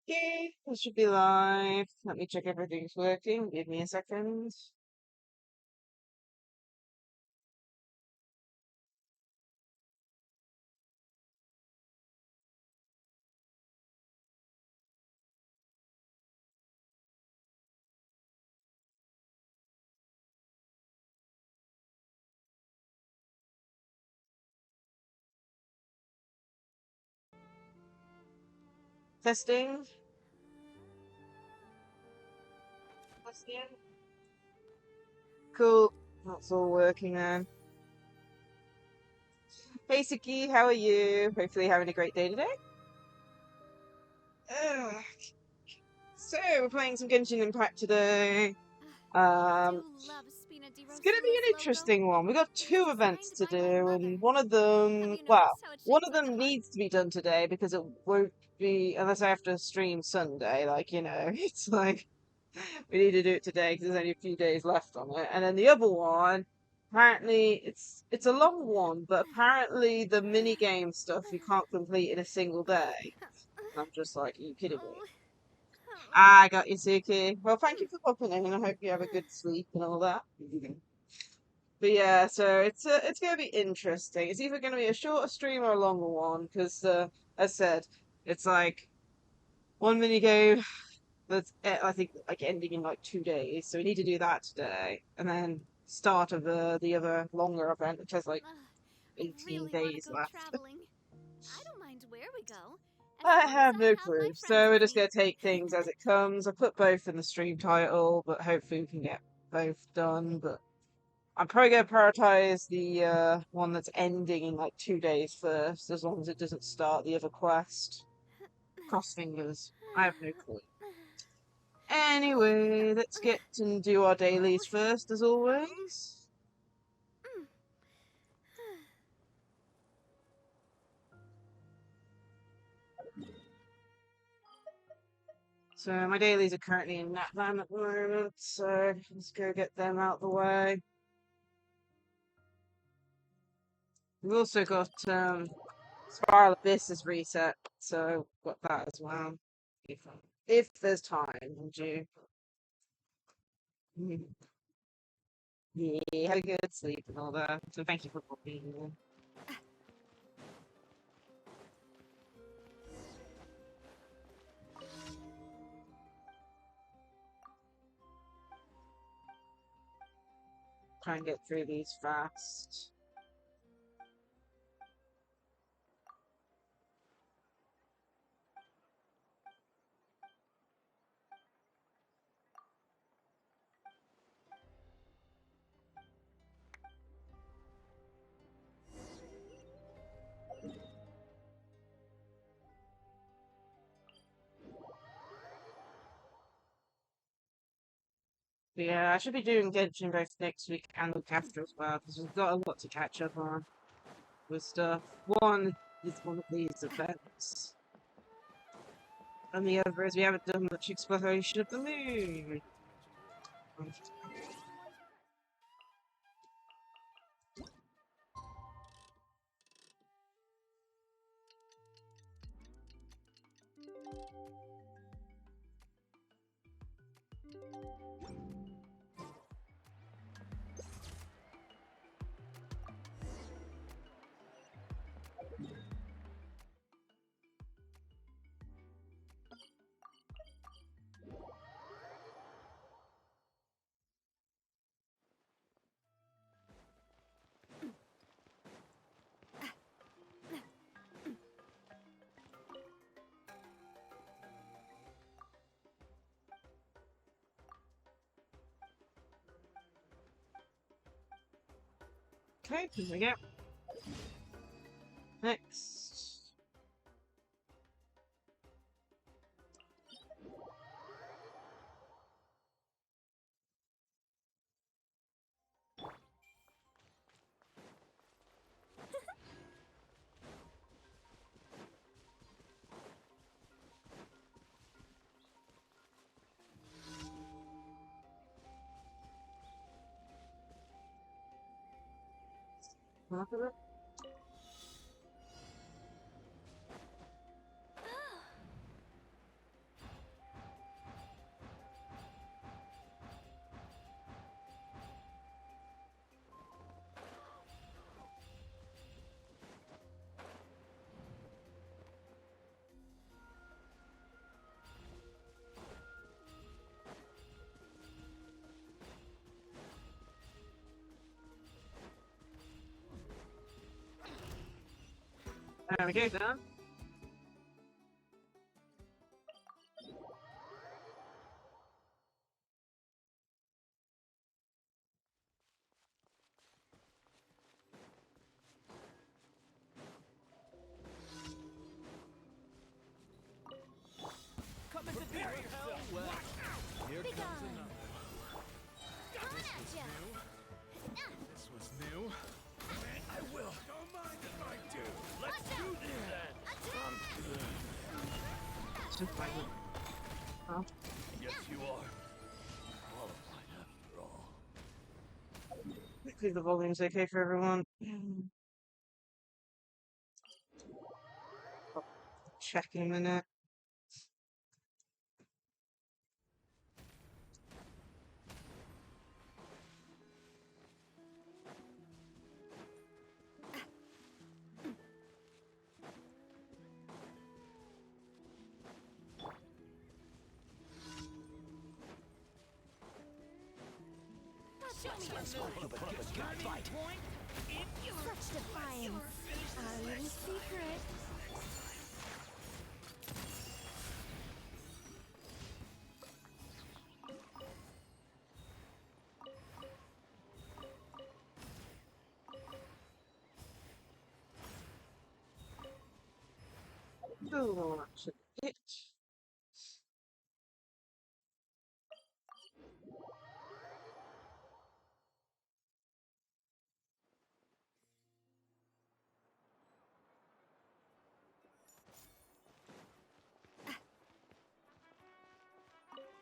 Okay, this should be live. Let me check everything's working. Give me a second. Testing. Testing. Cool. That's all working then. Hey Siki, how are you? Hopefully having a great day today. Ugh. So we're playing some Genshin Impact today. Um, it's gonna be an interesting one. We got two events to do, and one of them, well, one of them needs to be done today because it won't be unless I have to stream Sunday. Like, it's like we need to do it today because there's only a few days left on it. And then the other one, apparently, it's a long one, but apparently the mini game stuff you can't complete in a single day. And I'm just like, are you kidding me? I got you, Suki. Well, thank you for popping in, and I hope you have a good sleep and all that. But yeah, so it's gonna be interesting. It's either gonna be a shorter stream or a longer one, because as said, it's like one mini game that's I think like ending in like 2 days. So we need to do that today, and then start of the other longer event, which has like I 18 really want to days go left. traveling. I don't mind where we go, as I long as have I no have my clue, friends so we're with just me. gonna take things as it comes. I put both in the stream title, but hopefully we can get both done. But I'm probably gonna prioritize the one that's ending in like 2 days first, as long as it doesn't start the other quest. Cross fingers. I have no clue. Anyway, let's get and do our dailies first, as always. So my dailies are currently in nap van at the moment, so let's go get them out the way. We've also got Spiral Abyss is reset, so got that as well. If, if there's time, would you? Yeah, have a good sleep and all that. So thank you for being here. Try and get through these fast. But yeah, I should be doing Genshin both next week and the week after as well, because we've got a lot to catch up on with stuff. One is one of these events, and the other is we haven't done much exploration of the moon. Okay, here we go. Next. Look at it. There we go, Dan. Come and prepare yourself. Well, here Be comes gone. another. Coming at ya. This was new. I will. Don't mind if I do. Let's do this then. I'm good. Oh. Yes, you are. Qualified after all. Hopefully the volume's okay for everyone. I'll check in a minute. Show me your Good fight. such defiance. Our little secret. Oh, that's a bit.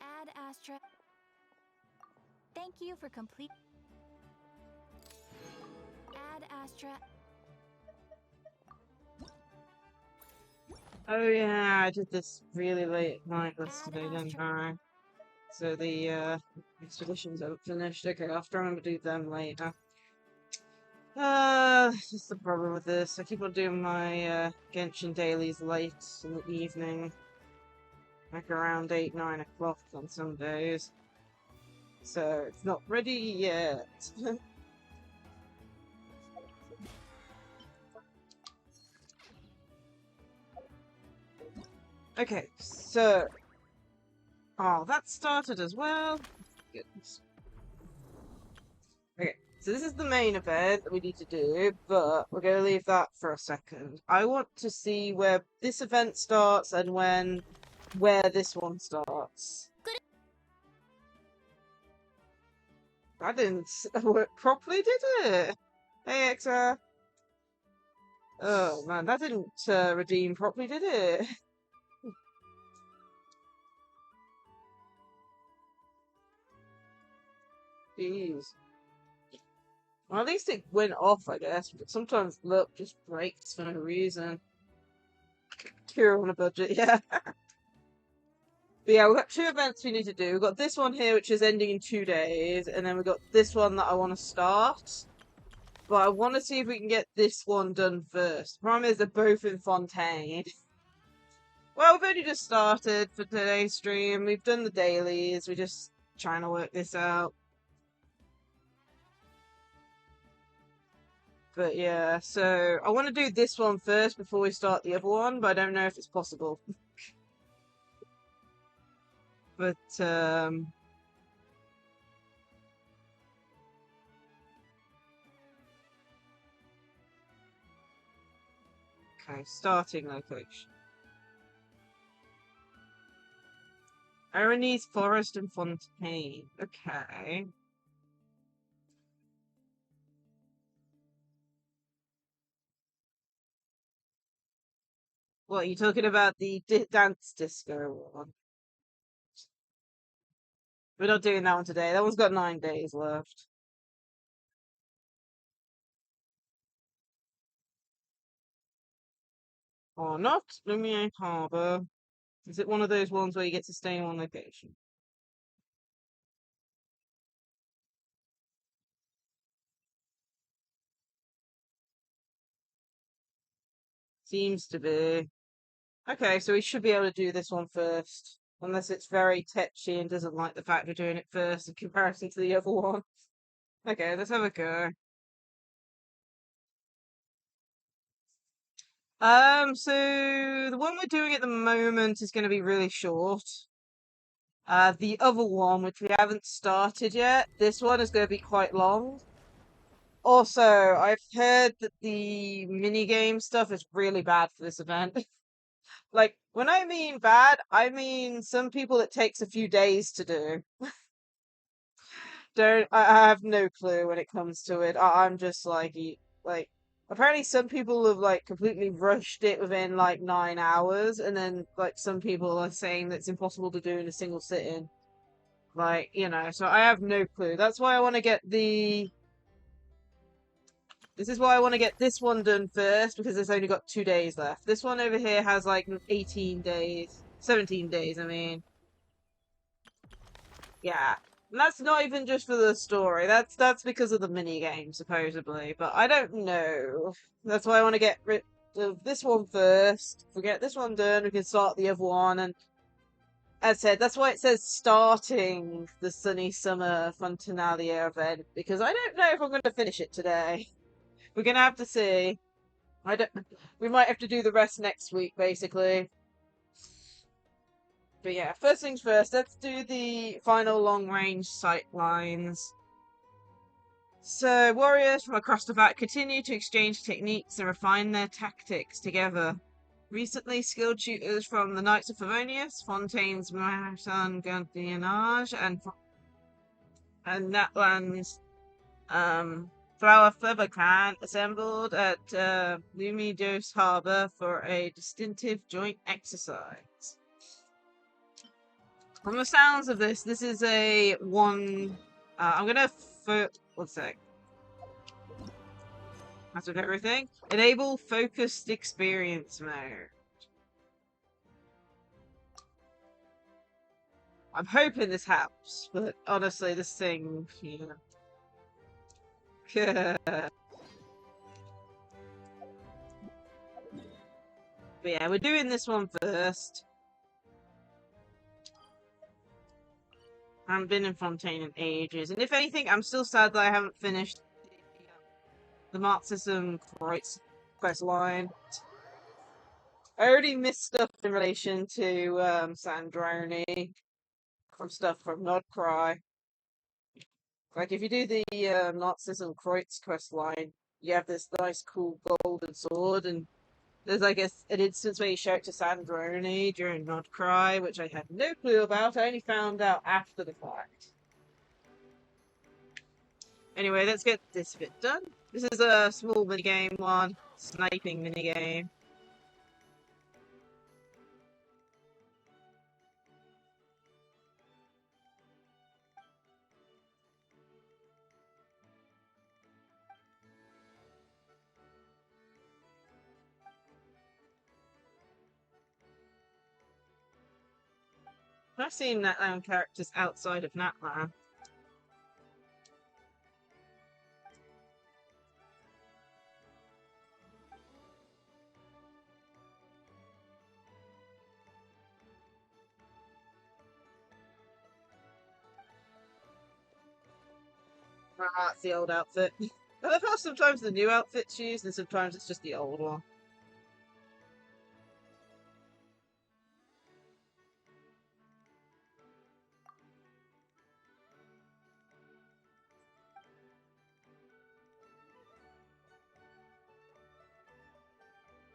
Add Astra. Thank you for complete. Add Astra. Oh yeah, I did this really late at night Add yesterday, didn't Astra. I? So the expeditions are finished. Okay, I'll try and do them later. Just the problem with this. I keep on doing my Genshin dailies late in the evening. Like around 8, 9 o'clock on some days. So it's not ready yet. Okay, so... Oh, that started as well. Goodness. Okay, so this is the main event that we need to do, but we're going to leave that for a second. I want to see where this event starts and where this one starts. That didn't work properly, did it? Hey, Exa. Oh man, that didn't redeem properly, did it? Jeez. Well, at least it went off, I guess, but sometimes luck just breaks for no reason. Cure on a budget, yeah. But yeah, we've got 2 events we need to do. We've got this one here, which is ending in 2 days, and then we've got this one that I want to start. But I want to see if we can get this one done first. The problem is they're both in Fontaine. Well, we've only just started for today's stream. We've done the dailies. We're just trying to work this out. But yeah, so I want to do this one first before we start the other one, but I don't know if it's possible. But, okay, starting location. Irony's Forest and Fontaine. Okay. What, are you talking about the dance disco one? We're not doing that one today. That one's got 9 days left. Or not. Lumiere Harbour. Is it one of those ones where you get to stay in one location? Seems to be. Okay, so we should be able to do this one first. Unless it's very tetchy and doesn't like the fact we're doing it first in comparison to the other one. Okay, let's have a go. So the one we're doing at the moment is going to be really short. The other one, which we haven't started yet, this one is going to be quite long. Also, I've heard that the minigame stuff is really bad for this event. Like, when I mean bad, I mean some people it takes a few days to do. I have no clue when it comes to it. I'm just like, like, apparently some people have like completely rushed it within like 9 hours, and then like some people are saying that it's impossible to do in a single sitting. Like, so I have no clue. That's why I want to get this is why I want to get this one done first, because it's only got 2 days left. This one over here has like 18 days, 17 days, I mean. Yeah. And that's not even just for the story. That's because of the mini game, supposedly. But I don't know. That's why I want to get rid of this one first. If we get this one done, we can start the other one. And as I said, that's why it says starting the Sunny Summer Fontinalia event, because I don't know if I'm going to finish it today. We're going to have to see. I don't. We might have to do the rest next week, basically. But yeah, first things first, let's do the final long-range sightlines. So, warriors from across the vat continue to exchange techniques and refine their tactics together. Recently, skilled shooters from the Knights of Favonius, Fontaine's Marathon Gardinage, and Natlan's Flower Feather Clan assembled at Lumidos Harbour for a distinctive joint exercise. From the sounds of this is a one. I'm gonna. One sec. As with everything, enable focused experience mode. I'm hoping this helps, but honestly, this thing, But yeah, we're doing this one first. I haven't been in Fontaine in ages, and if anything, I'm still sad that I haven't finished the Marxism Kreutz quest line. I already missed stuff in relation to Sandroni from stuff from Nod-Krai. Like, if you do the Nazism Kreutz quest line, you have this nice, cool golden sword, and there's like an instance where you shout to Sandroni during Nod-Krai, which I had no clue about. I only found out after the fact. Anyway, let's get this bit done. This is a small minigame one, sniping minigame. I've seen Natlan characters outside of Natlan. Ah, it's the old outfit. I love how sometimes the new outfit's used and sometimes it's just the old one.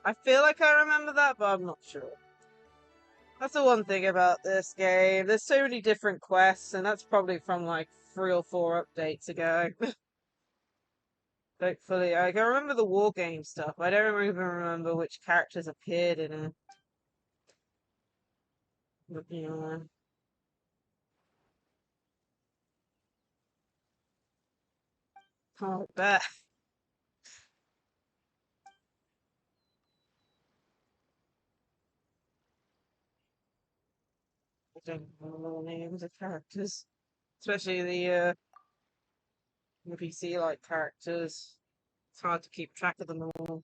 I feel like I remember that, but I'm not sure. That's the one thing about this game. There's so many different quests, and that's probably from like 3 or 4 updates ago. Hopefully, I can remember the war game stuff. I don't even remember which characters appeared in it. But, oh, I bet. I don't know the names of characters, especially the NPC like characters. It's hard to keep track of them all.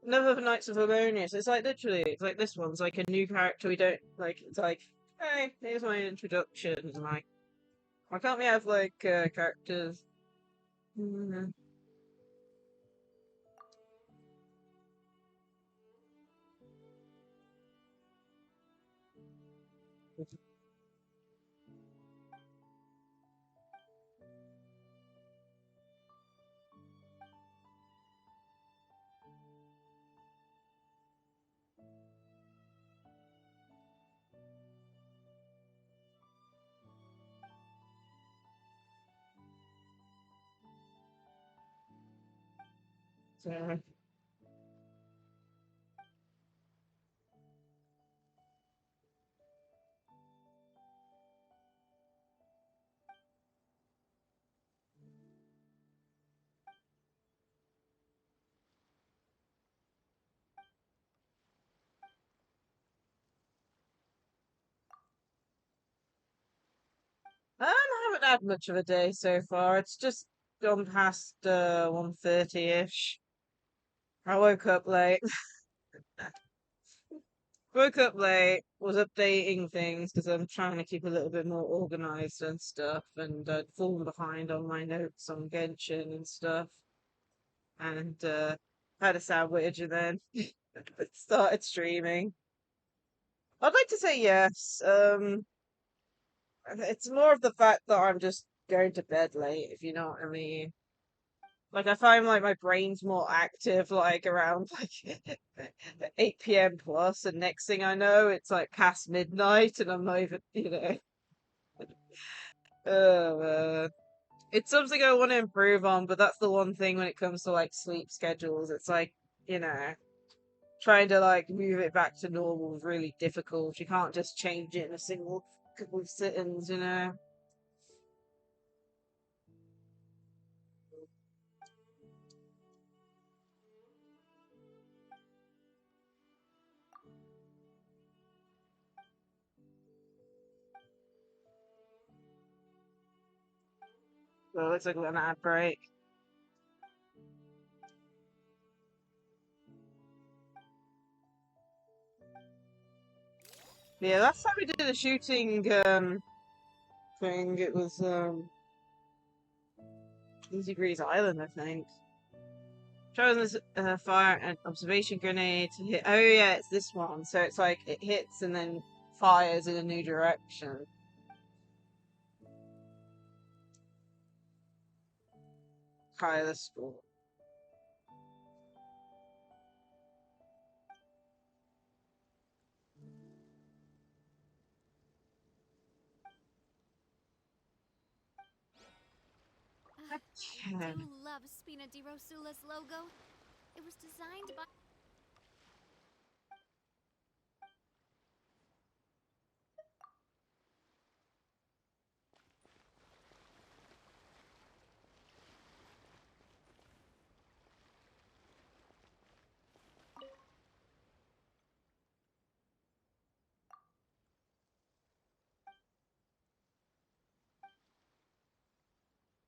Another Knights of Harmonious. It's like literally, it's like this one's like a new character we don't like. It's like, hey, here's my introduction. And like, why can't we have like characters? Mhm. So, I haven't had much of a day so far. It's just gone past 1:30ish. I woke up late. Woke up late, was updating things because I'm trying to keep a little bit more organized and stuff, and I'd fallen behind on my notes on Genshin and stuff, and had a sandwich and then started streaming. I'd like to say yes. It's more of the fact that I'm just going to bed late, if you know what I mean. Like I find like my brain's more active like around like 8 p.m. plus, and next thing I know, it's like past midnight, and I'm not even, uh, it's something I want to improve on, but that's the one thing when it comes to like sleep schedules. It's like, you know, trying to like move it back to normal is really difficult. You can't just change it in a single couple of sittings. So it looks like we're gonna have break. Yeah, last time we did a shooting thing, it was Easy Breeze Island, I think. Chosen this fire an observation grenade to hit. Oh yeah, it's this one. So it's like it hits and then fires in a new direction. Higher score. I Okay. do love Spina di Rosula's logo. It was designed by.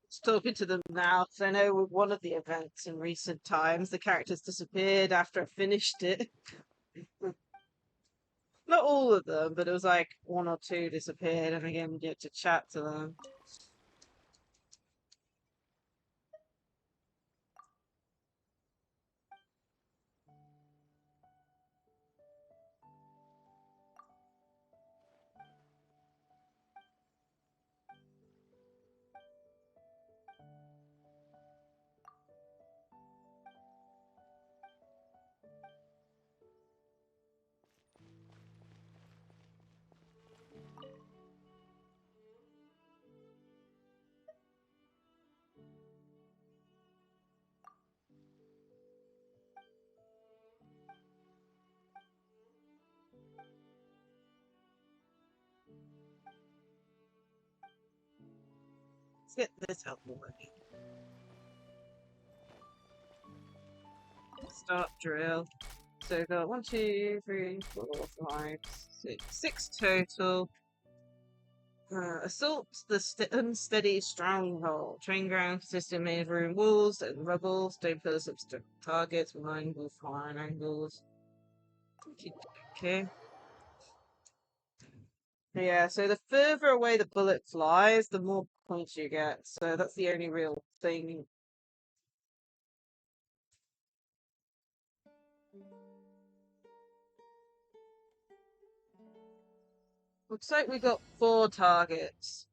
Just talking to them now because I know with one of the events in recent times, the characters disappeared after I finished it. Not all of them, but it was like one or two disappeared, and again, get to chat to them. Let's get this out of the way. Start drill. So we've got 1, 2, 3, 4, 5, 6 total. Assault the unsteady stronghold. Train ground consisting mainly of ruined walls and rubble. Stone pillars obstruct targets. Mine will fire angles. Okay. Yeah, so the further away the bullet flies, the more points you get. So that's the only real thing. Looks like we got 4 targets.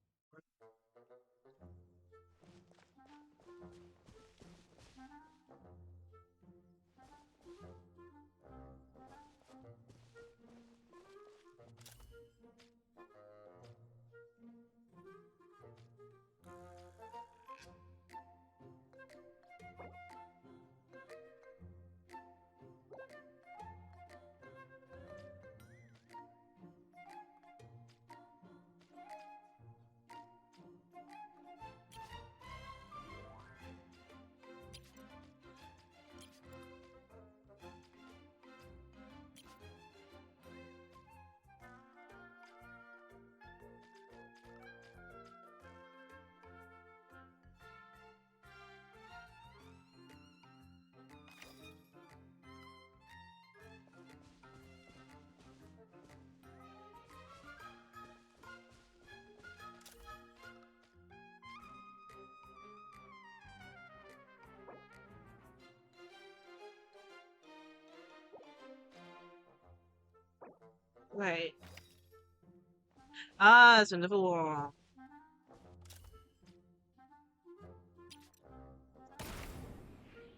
Wait. Ah, there's another one.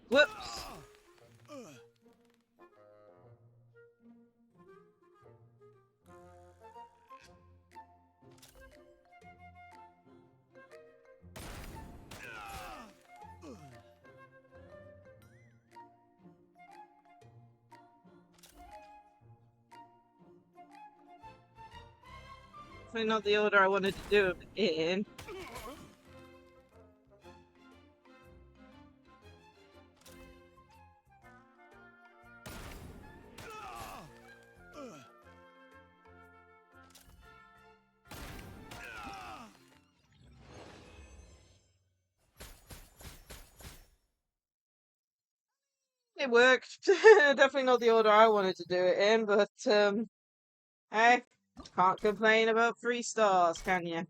Whoops. Definitely not the order I wanted to do it in. It worked. Definitely not the order I wanted to do it in, but hey, can't complain about 3 stars, can you?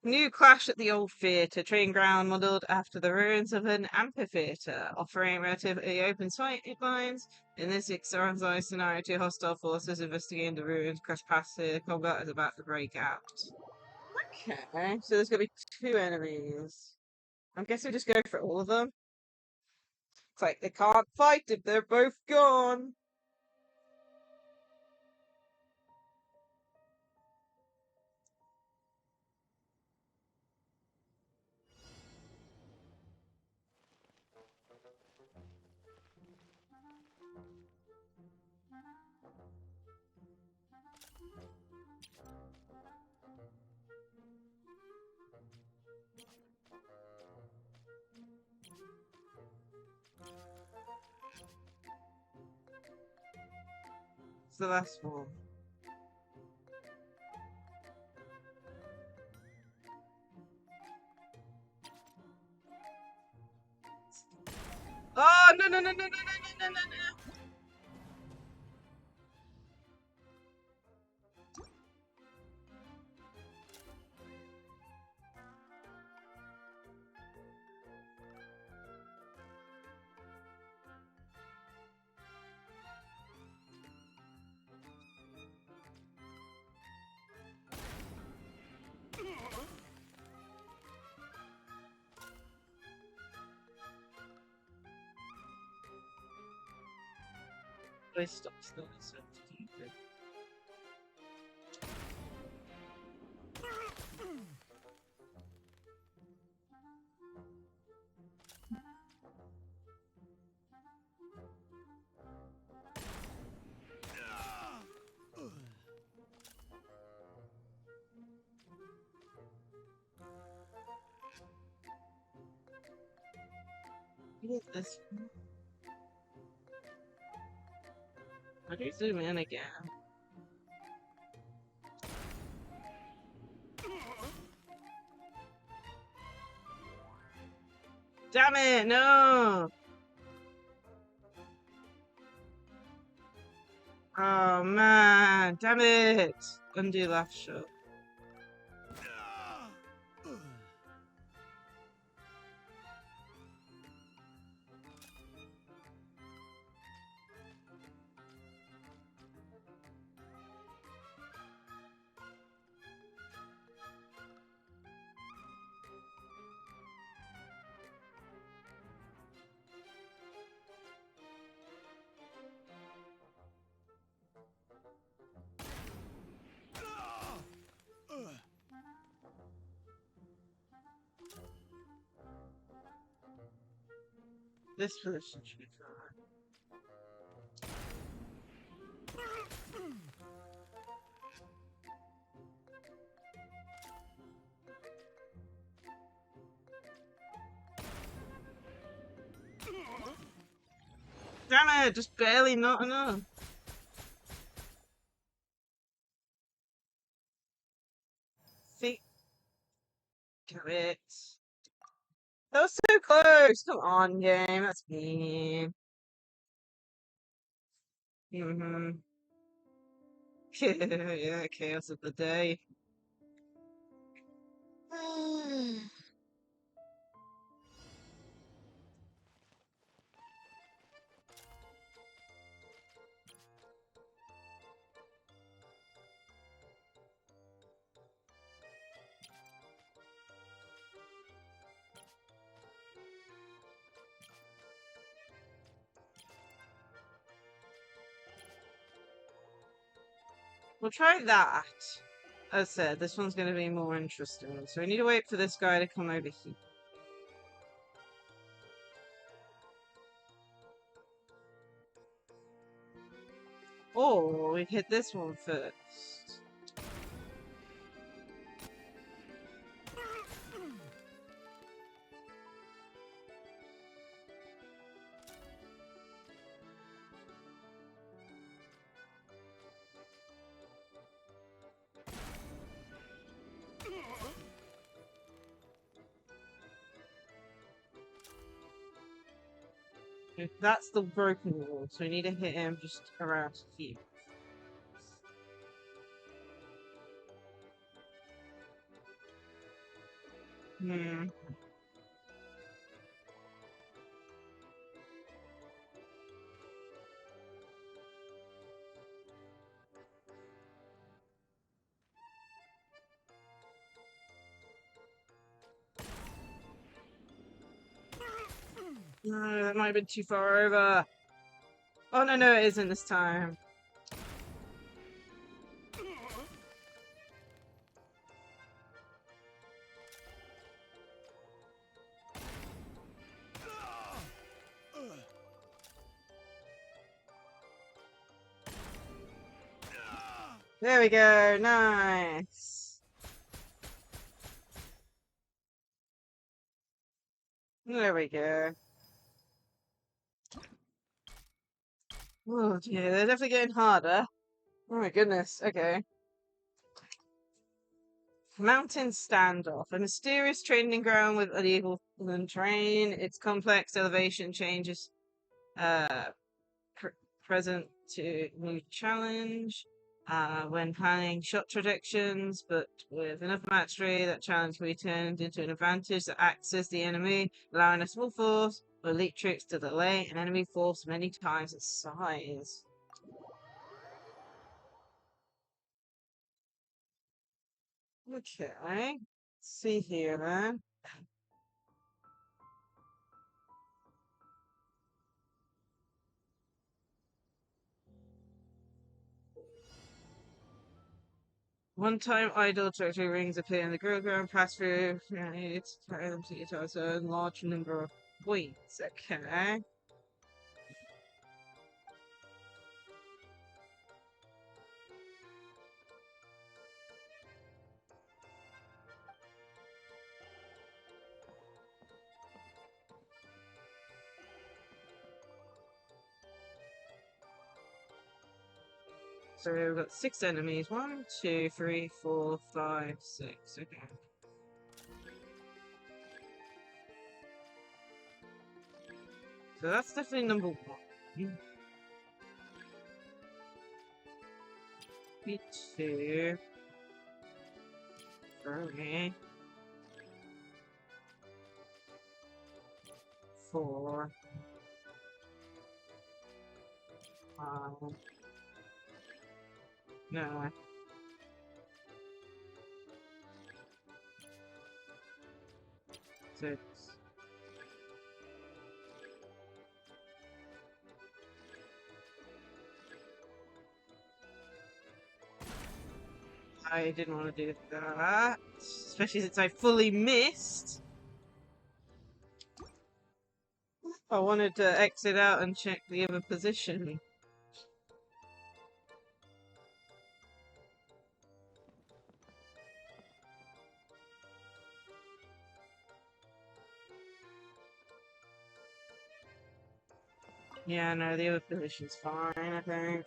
New clash at the old theatre, train ground modelled after the ruins of an amphitheatre, offering relatively open sightlines. In this exciting scenario, 2 hostile forces investigating the ruins crash past here. Combat is about to break out. Okay, so there's gonna be 2 enemies. I'm guessing we just go for all of them. It's like they can't fight if they're both gone. It's the last one. Oh no no no no no no no no no! Please stop still. So stupid. What is this? How do you zoom in again? Damn it, no! Oh man, damn it! Undo last shot. This person should be fine. Damn it, just barely not enough. See? Damn it. That was so close! Come on, game, that's mean. Mm-hmm. Yeah, chaos of the day. We'll try that. As I said, this one's going to be more interesting. So we need to wait for this guy to come over here. Or we hit this one first. That's the broken wall, so we need to hit him just around here. Hmm. No, that might have been too far over. Oh, no, it isn't this time. There we go, nice. There we go. Oh dear, they're definitely getting harder. Oh my goodness, okay. Mountain Standoff, a mysterious training ground with illegal terrain. Its complex elevation changes uh, present to new challenge when planning shot trajections, but with enough mastery, that challenge can be turned into an advantage that axes the enemy, allowing a small force or elite tricks to delay an enemy force many times its size. Okay, let's see here then. One-time idle trajectory rings appear in the ground, pass through its a large number of points. Okay. So we've got 6 enemies. 1, 2, 3, 4, 5, 6. Okay. So that's definitely number 1. B2. 3. 4. 5. No. 6. I didn't want to do that, especially since I fully missed. I wanted to exit out and check the other position. Yeah, no, the other position's fine, I think.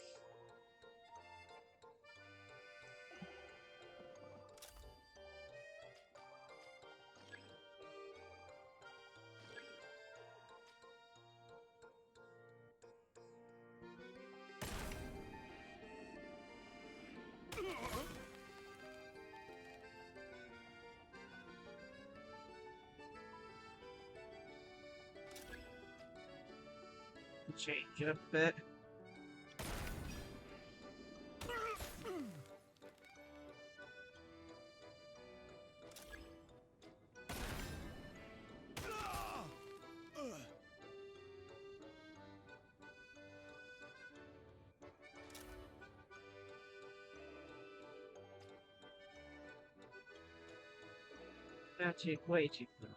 Change it up a bit. Actually, way too close.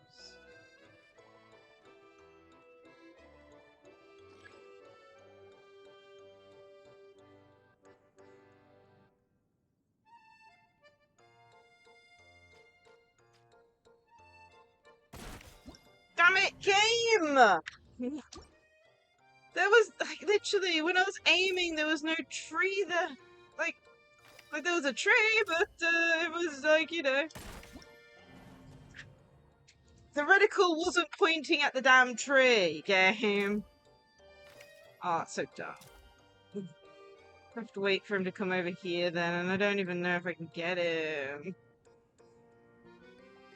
Damn it, game! There was, like, literally, when I was aiming, there was no tree there. Like there was a tree, but it was like, you know. The reticle wasn't pointing at the damn tree, game. Oh, it's so dumb. I have to wait for him to come over here then, and I don't even know if I can get him.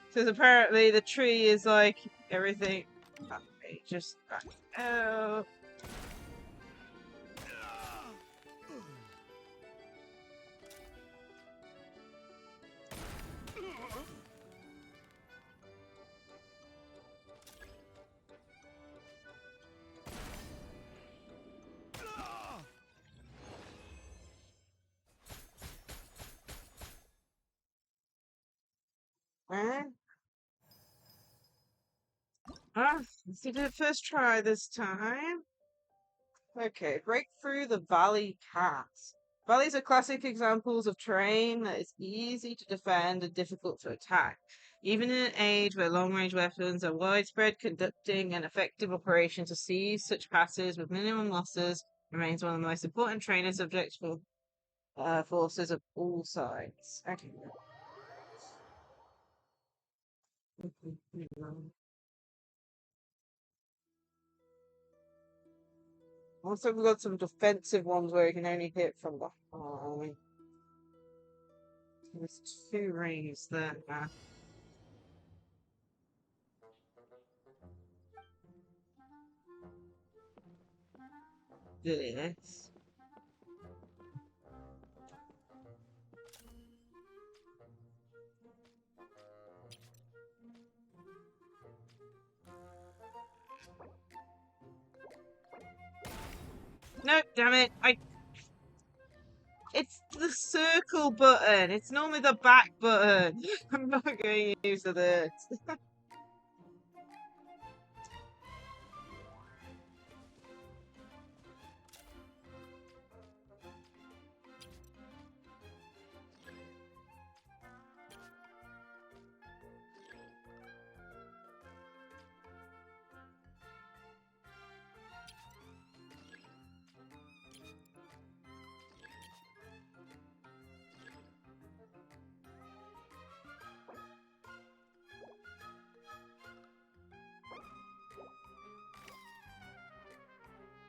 Because apparently the tree is like everything. Okay, just back out. Let's do the first try this time. Okay, break through the valley pass. Valleys are classic examples of terrain that is easy to defend and difficult to attack. Even in an age where long-range weapons are widespread, conducting an effective operation to seize such passes with minimum losses remains one of the most important training subjects for forces of all sides. Okay. Also, we've got some defensive ones where you can only hit from behind. There's 2 rings there. This. No, damn it! It's the circle button. It's normally the back button. I'm not going to use this.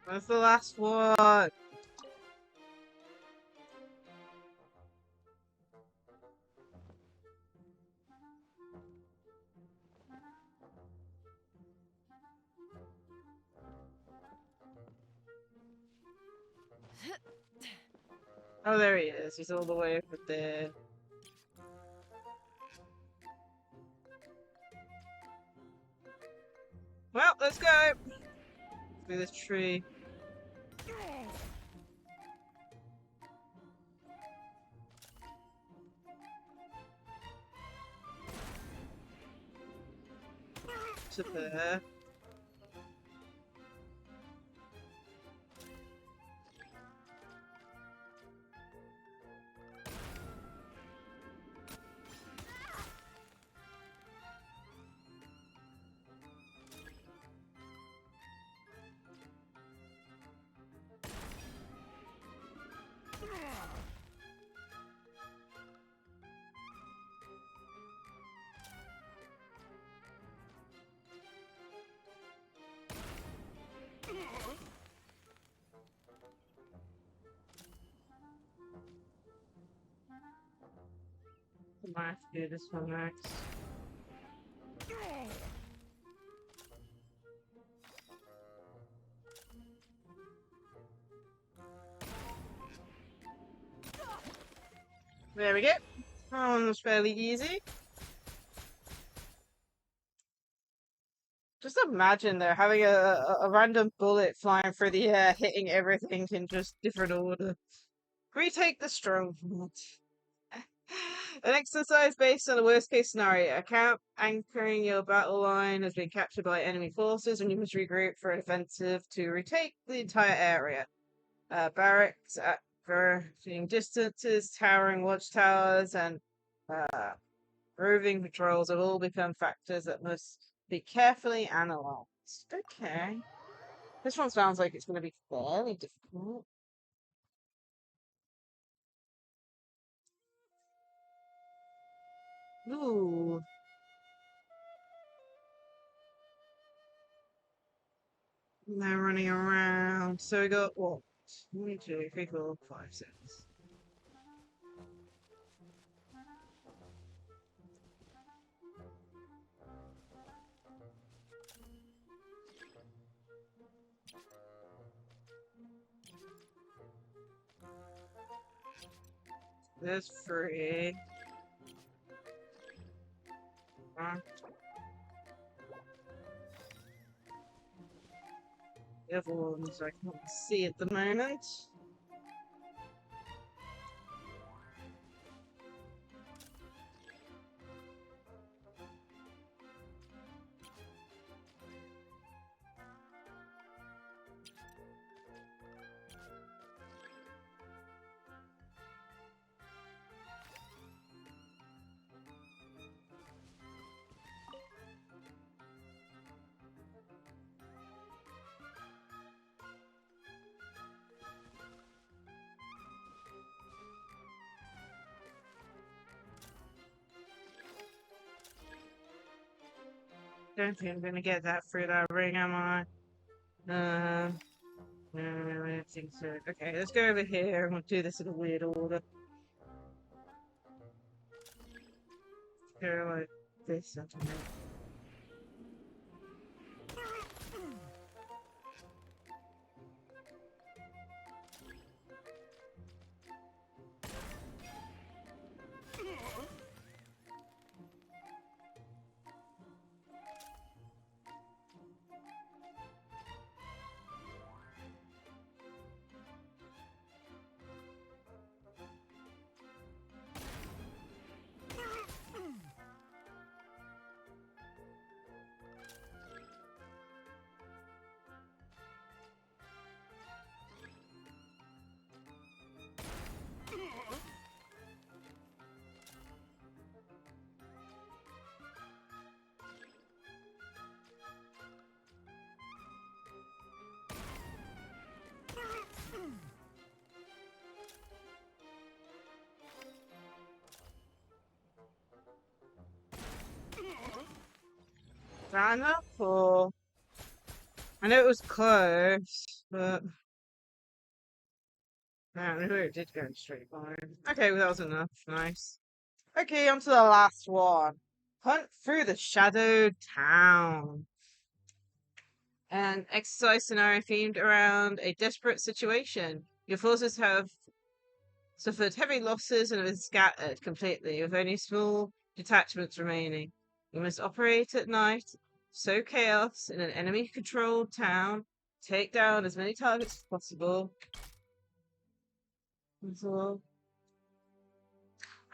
That's the last one. Oh, there he is. He's all the way over there. Well, let's go. Through this tree. To there. I might have to do this one next. There we go. That one was fairly easy. Just imagine though, having a random bullet flying through the air, hitting everything in just different order. Retake the stronghold. An exercise based on a worst case scenario. A camp anchoring your battle line has been captured by enemy forces, and you must regroup for an offensive to retake the entire area. Barracks at varying distances, towering watchtowers, and roving patrols have all become factors that must be carefully analysed. Okay. This one sounds like it's going to be fairly difficult. Ooh. And they're running around. So we got what? 1, 2, 3, 4, 5, 6. There's 3. The other ones I can't see at the moment. Don't think I'm gonna get that through that ring, am I? No, I don't think so. Okay, let's go over here and we'll do this in a weird order. Go like this, I don't know. Is that enough or? I know it was close. But I knew it did go in a straight line. Okay, well, that was enough. Nice. Okay, on to the last one. Hunt through the Shadowed Town. An exercise scenario themed around a desperate situation. Your forces have suffered heavy losses and have been scattered completely, with only small detachments remaining. You must operate at night, sow chaos in an enemy-controlled town, take down as many targets as possible,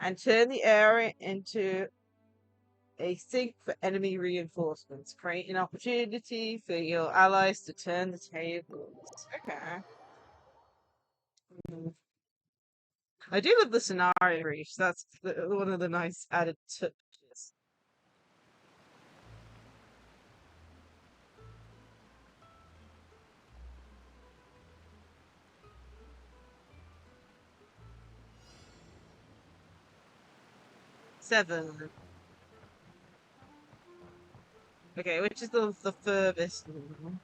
and turn the area into a sink for enemy reinforcements. Create an opportunity for your allies to turn the tables. Okay. I do love the scenario reach. That's one of the nice added touches. Seven. Okay, which is the furthest one?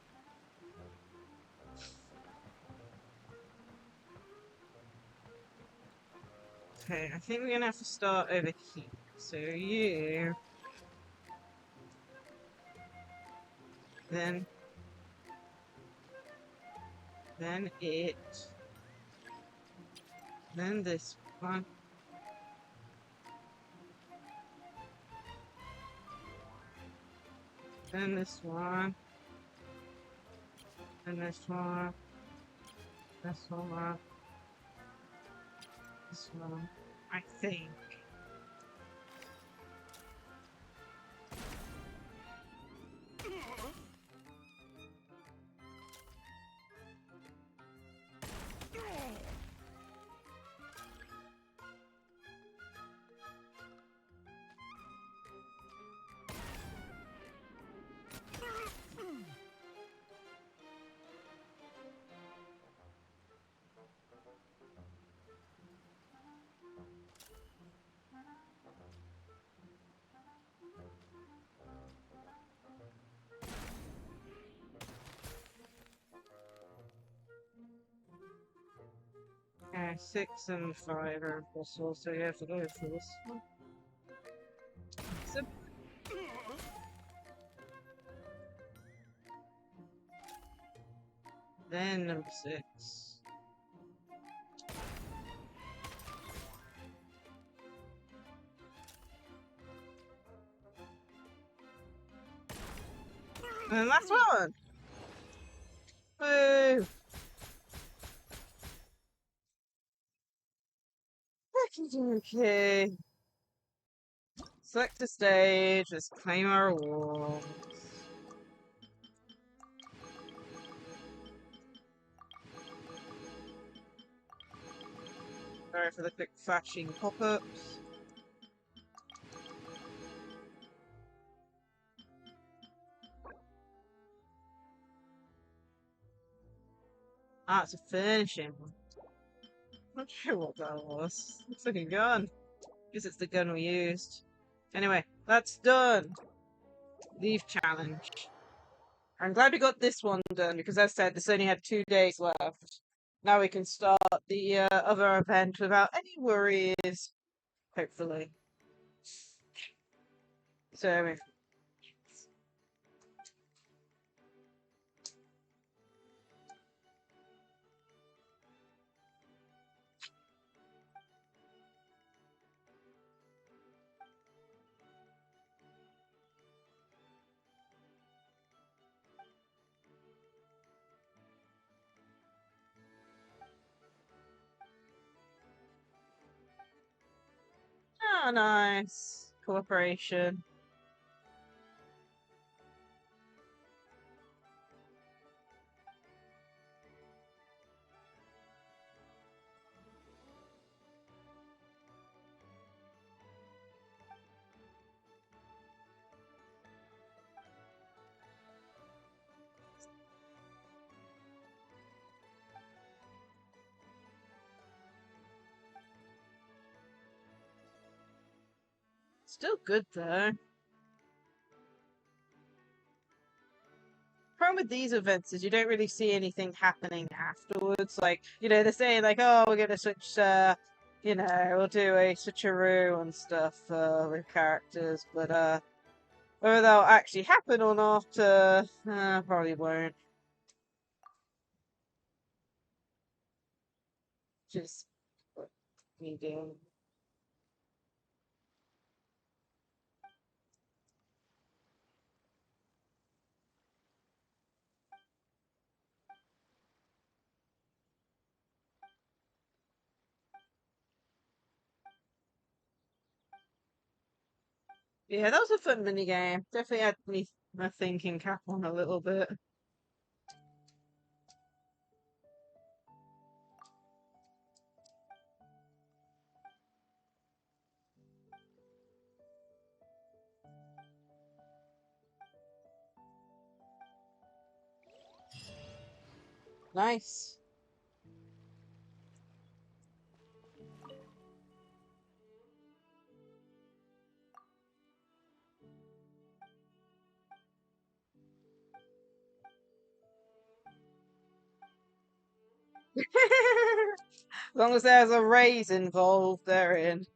Okay, I think we're gonna have to start over here. So you, then it, then this one, then this one, then this one, this one, this one. I think. Okay, 6 and 5 are impossible, so you have to go for this one. So, then number 6. And then last one! Woo! Okay. Select a stage, let's claim our rewards. Sorry for the quick flashing pop-ups. Ah, it's a furnishing one. Not sure what that was. Looks like a gun. Guess it's the gun we used. Anyway, that's done. Leave challenge. I'm glad we got this one done because, as I said, this only had 2 days left. Now we can start the other event without any worries, hopefully. So, oh, nice. Cooperation. Still good, though. Promo with these events is you don't really see anything happening afterwards. Like, you know, they're saying like, oh, we're gonna switch, you know, we'll do a switcheroo and stuff with characters, but whether that'll actually happen or not, probably won't. Just what me doing. Yeah, that was a fun mini game. Definitely had me my thinking cap on a little bit. Nice. As long as there's a raise involved, they're in.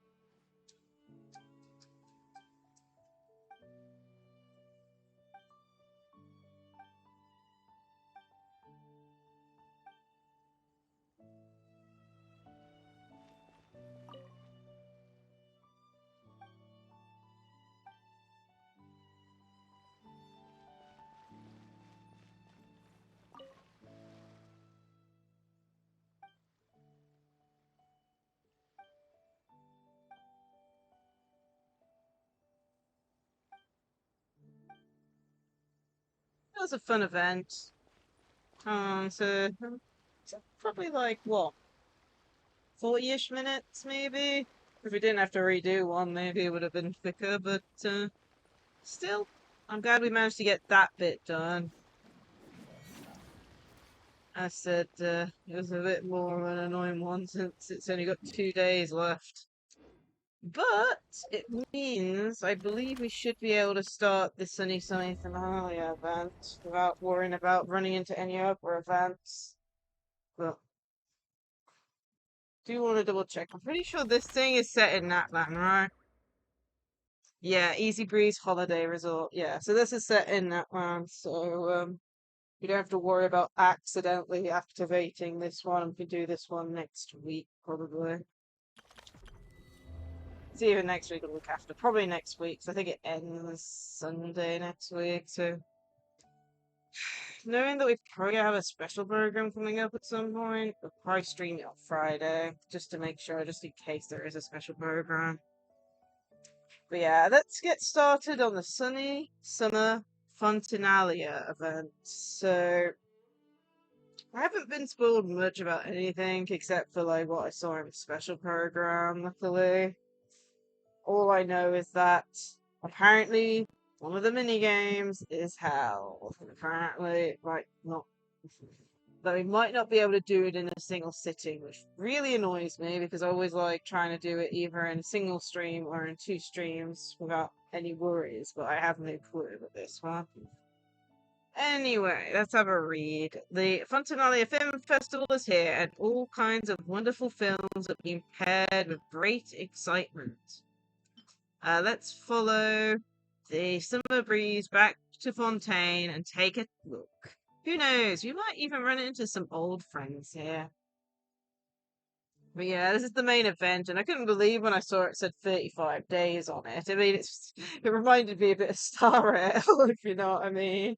It was a fun event. So it's probably like what, 40-ish minutes maybe? If we didn't have to redo one, maybe it would have been quicker, but still, I'm glad we managed to get that bit done. I said it was a bit more of an annoying one since it's only got 2 days left. But it means I believe we should be able to start the Sunny Fontinalia event without worrying about running into any other events. But do want to double check. I'm pretty sure this thing is set in Natlan, right? Yeah, Easy Breeze Holiday Resort. Yeah, so this is set in Natlan, so you don't have to worry about accidentally activating this one. We can do this one next week, probably. It's either next week or the week after. Probably next week, so I think it ends Sunday next week, so knowing that we probably have a special program coming up at some point, we'll probably stream it on Friday, just to make sure, just in case there is a special program. But yeah, let's get started on the Sunny Summer Fontinalia event. So, I haven't been spoiled much about anything except for like what I saw in the special program, luckily. All I know is that apparently one of the mini games is hell. Apparently, like not that we might not be able to do it in a single sitting, which really annoys me because I always like trying to do it either in a single stream or in 2 streams without any worries, but I have no clue with this one. Anyway, let's have a read. The Fontinalia Film Festival is here, and all kinds of wonderful films are being paired with great excitement. Let's follow the summer breeze back to Fontaine and take a look. Who knows? We might even run into some old friends here. But yeah, this is the main event, and I couldn't believe when I saw it said 35 days on it. I mean, it reminded me a bit of Star Rail, if you know what I mean.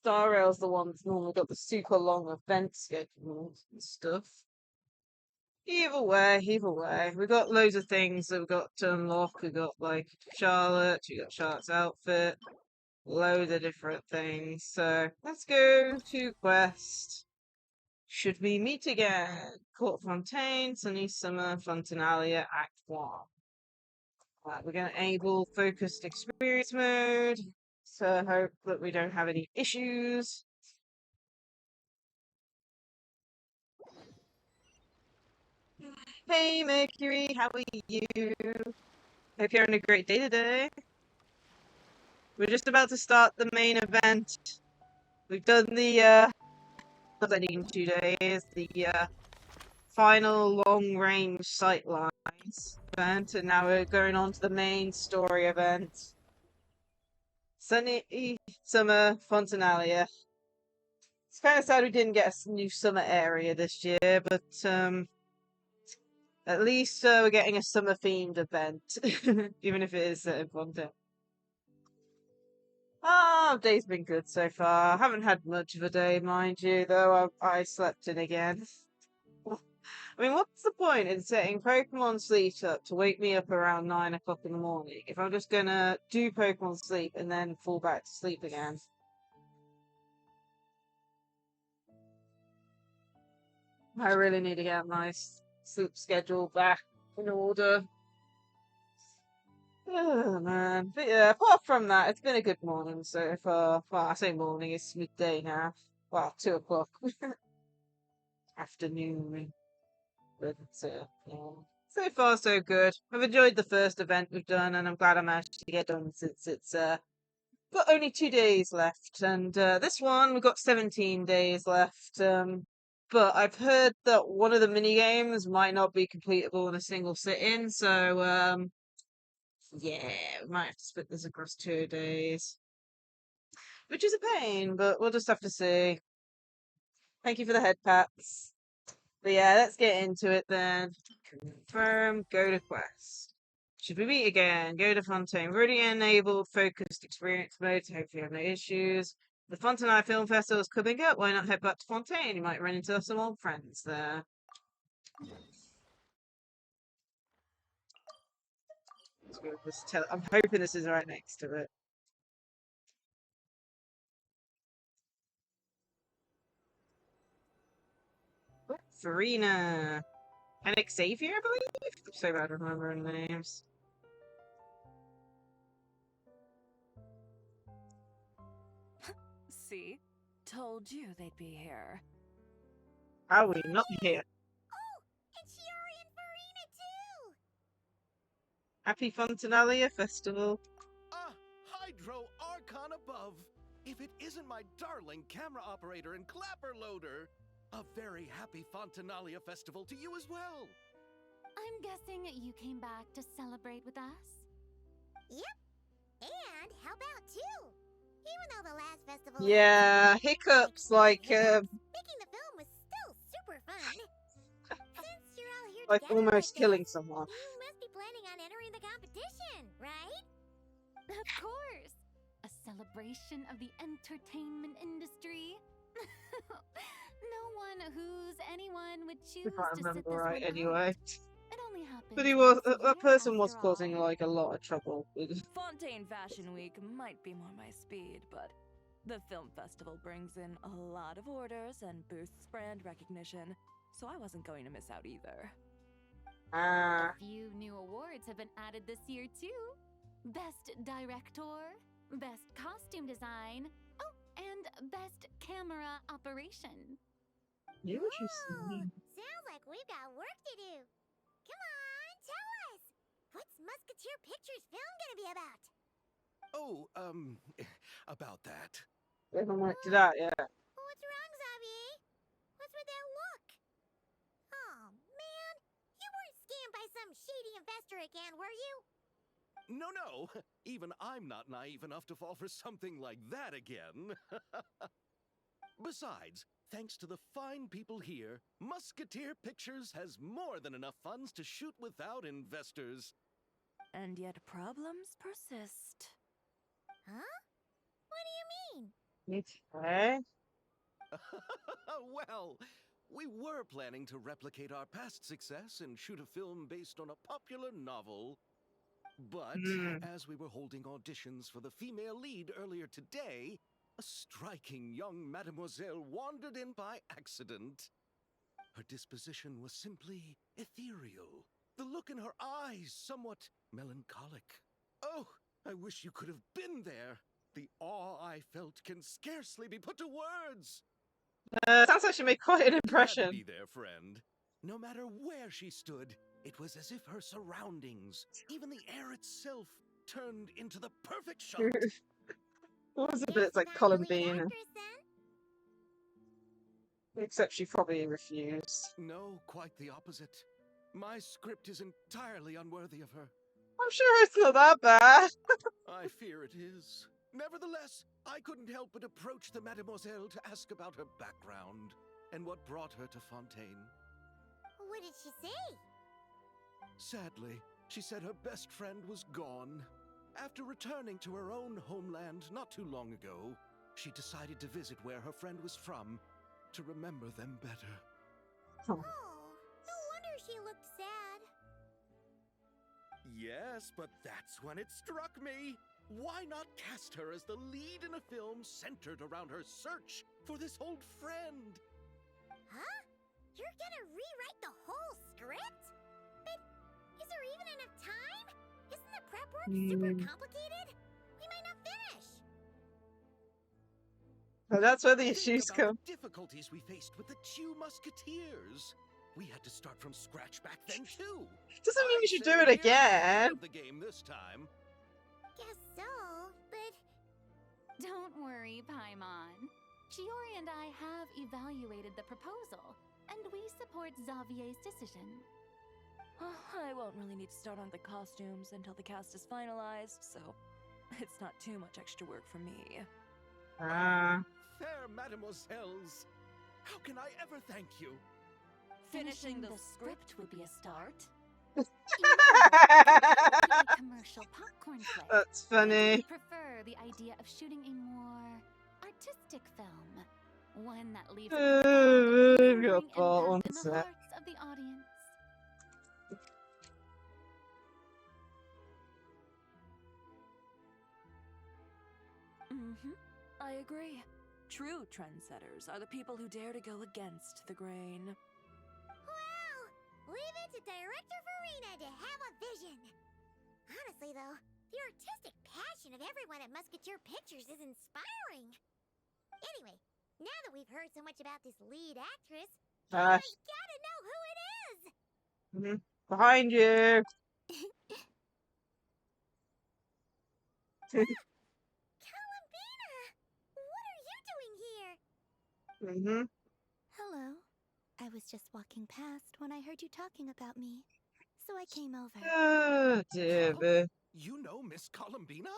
Star Rail's the one that's normally got the super long event schedules and stuff. Either way, we got loads of things that we've got to unlock. We got like Charlotte, we got Charlotte's outfit, loads of different things. So let's go to quest. Should we meet again? Court Fontaine, Sunny Summer, Fontinalia, Act 1. We're going to enable focused experience mode. So hope that we don't have any issues. Hey Mercury, how are you? Hope you're having a great day today. We're just about to start the main event. We've done the, not ending in 2 days, the, final long-range Sightlines event, and now we're going on to the main story event. Sunny Summer Fontinalia. It's kind of sad we didn't get a new summer area this year, but, at least we're getting a summer-themed event, even if it is set in Fontaine. Ah, day's been good so far. Haven't had much of a day, mind you, though I slept in again. I mean, what's the point in setting Pokemon Sleep up to wake me up around 9 o'clock in the morning if I'm just gonna do Pokemon Sleep and then fall back to sleep again? I really need to get my sleep schedule back in order. Oh, man. But yeah, apart from that, it's been a good morning so far. Well, I say morning, it's midday now. Well, 2 o'clock. Afternoon. But, yeah. So far, so good. I've enjoyed the first event we've done, and I'm glad I managed to get done since it's got only 2 days left. And this one, we've got 17 days left. But I've heard that one of the mini games might not be completable in a single sitting, so yeah, we might have to split this across 2 days. Which is a pain, but we'll just have to see. Thank you for the head pats. But yeah, let's get into it then. Confirm, go to quest. Should we meet again? Go to Fontaine. We've already enabled focused experience mode, so hopefully you have no issues. The Fontinalia Film Festival is coming up. Why not head back to Fontaine? You might run into some old friends there. I'm hoping this is right next to it. Farina. And Xavier, I believe? I'm so bad remembering the names. See? Told you they'd be here. How are we not here? Oh, and Shiori and Farina too! Happy Fontinalia Festival. Ah, Hydro Archon above! If it isn't my darling camera operator and clapper loader! A very happy Fontinalia festival to you as well! I'm guessing you came back to celebrate with us? Yep. And how about two? Even though the last festival Yeah, hiccups like making the film was still super fun. Since you're all here like together almost like killing this, someone. you must be planning on entering the competition, right? Of course. A celebration of the entertainment industry. No one who's anyone would choose If I to sit remember this right, one anyway. It only happens But he was once a a year, person was after all. causing like a lot of trouble. Fontaine Fashion Week might be more my speed, but the film festival brings in a lot of orders and boosts brand recognition, so I wasn't going to miss out either. Ah, A few new awards have been added this year too. Best Director, Best Costume Design, oh, and Best Camera Operation. interesting. Sounds like we've got work to do. Come on, tell us. What's Musketeer Pictures film gonna be about? Oh, about that. We haven't worked it out yet. What's wrong, Xavier? What's with that look? Oh, man. You weren't scammed by some shady investor again, were you? No, even I'm not naive enough to fall for something like that again. Besides, thanks to the fine people here, Musketeer Pictures has more than enough funds to shoot without investors. And yet problems persist. Huh? What do you mean? Okay. Well, we were planning to replicate our past success and shoot a film based on a popular novel. But as we were holding auditions for the female lead earlier today, a striking young mademoiselle wandered in by accident. Her disposition was simply ethereal, the look in her eyes somewhat melancholic. Oh, I wish you could have been there. The awe I felt can scarcely be put to words. Sounds like she made quite an You had to impression. be there, friend. No matter where she stood, it was as if her surroundings, even the air itself, turned into the perfect shot. What was it? Guess But it's you like got your lead Columbine, actress then? except she probably refused. No, quite the opposite. My script is entirely unworthy of her. I'm sure it's not that bad. I fear it is. Nevertheless, I couldn't help but approach the mademoiselle to ask about her background and what brought her to Fontaine. What did she say? Sadly, she said her best friend was gone. After returning to her own homeland not too long ago, she decided to visit where her friend was from to remember them better. Oh, no wonder she looked sad. Yes, but that's when it struck me. Why not cast her as the lead in a film centered around her search for this old friend? Huh? You're gonna rewrite the whole script? But is there even enough time? Isn't the prep work super complicated? We might not finish. Well, that's where the Think issues about come. the difficulties we faced with the two musketeers. We had to start from scratch back then too. Doesn't mean I'd you should say do it we're again. ahead of the game this time. Guess so, but Don't worry, Paimon. Chiori and I have evaluated the proposal, and we support Xavier's decision. I won't really need to start on the costumes until the cast is finalized, so it's not too much extra work for me. Ah. Fair mademoiselles, how can I ever thank you? Finishing the script would be a start. You know, a commercial popcorn flick. That's We funny. prefer the idea of shooting a more artistic film, one that leaves a Your profound, fault, lingering one impact in the sec. hearts of the audience. I agree. True trendsetters are the people who dare to go against the grain. well, leave it to Director Farina to have a vision. Honestly, though, the artistic passion of everyone at Musketeer Pictures is inspiring. Anyway, now that we've heard so much about this lead actress, Ah, I gotta know who it is. behind you. Columbina, what are you doing here? Hello. I was just walking past when I heard you talking about me, so I came over. Oh, dear. Huh? You know Miss Columbina?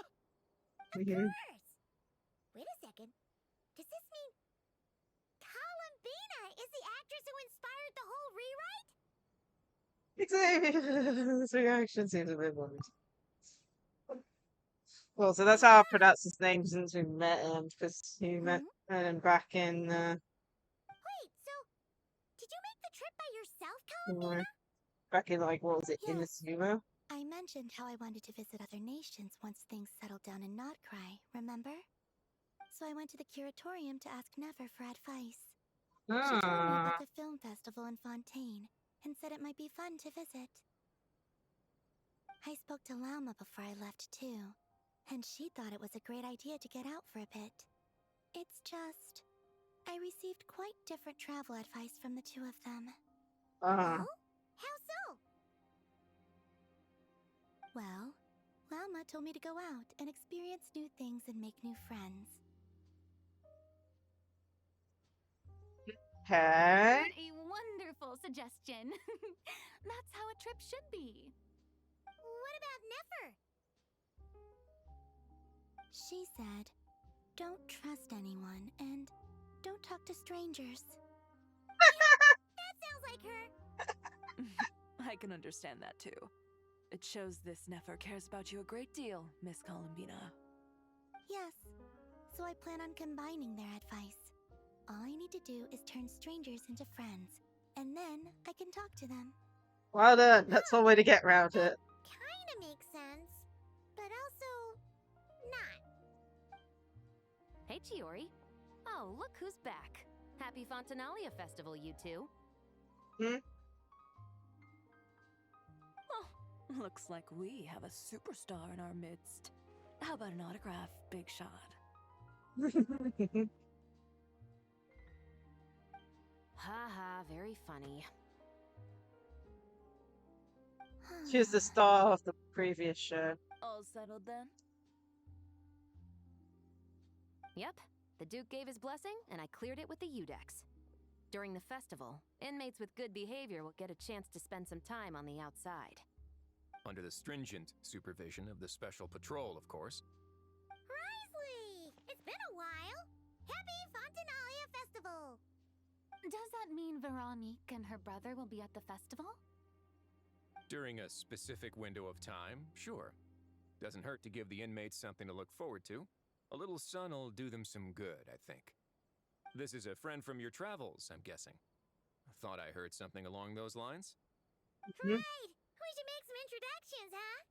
Of course. Wait a second. Does this mean Columbina is the actress who inspired the whole rewrite? This reaction seems a bit worried. Well, so that's how I pronounce his name since we met him, because he met him back in, Wait, so did you make the trip by yourself, Columbina? back in, like, what was it, in the Yes. sumo? I mentioned how I wanted to visit other nations once things settled down in Nod-Krai, remember? So I went to the curatorium to ask Never for advice. She told me about the film festival in Fontaine and said it might be fun to visit. I spoke to Lauma before I left too, and she thought it was a great idea to get out for a bit. It's just, I received quite different travel advice from the two of them. Oh? How so? Well, Lauma told me to go out and experience new things and make new friends. Okay. What a wonderful suggestion. That's how a trip should be. What about Nefer? She said, don't trust anyone and don't talk to strangers. That sounds like her. I can understand that too. It shows this Nefer cares about you a great deal, Miss Columbina. Yes, so I plan on combining their advice. All I need to do is turn strangers into friends, and then I can talk to them. Well done. That's one way to get around it. Kinda makes sense, but also not. Hey, Chiori. Oh, look who's back. Happy Fontinalia Festival, you two. Oh, looks like we have a superstar in our midst. How about an autograph, Big Shot? Ha ha, very funny. She was the star of the previous show. All settled then? Yep, the Duke gave his blessing, and I cleared it with the Udex. During the festival, inmates with good behavior will get a chance to spend some time on the outside. Under the stringent supervision of the Special Patrol, of course. Risley! It's been a while! Happy Fontinalia Festival! Does that mean Veronique and her brother will be at the festival? During a specific window of time, sure. Doesn't hurt to give the inmates something to look forward to. A little sun'll do them some good, I think. This is a friend from your travels, I'm guessing. Thought I heard something along those lines? Right! We should make some introductions, huh?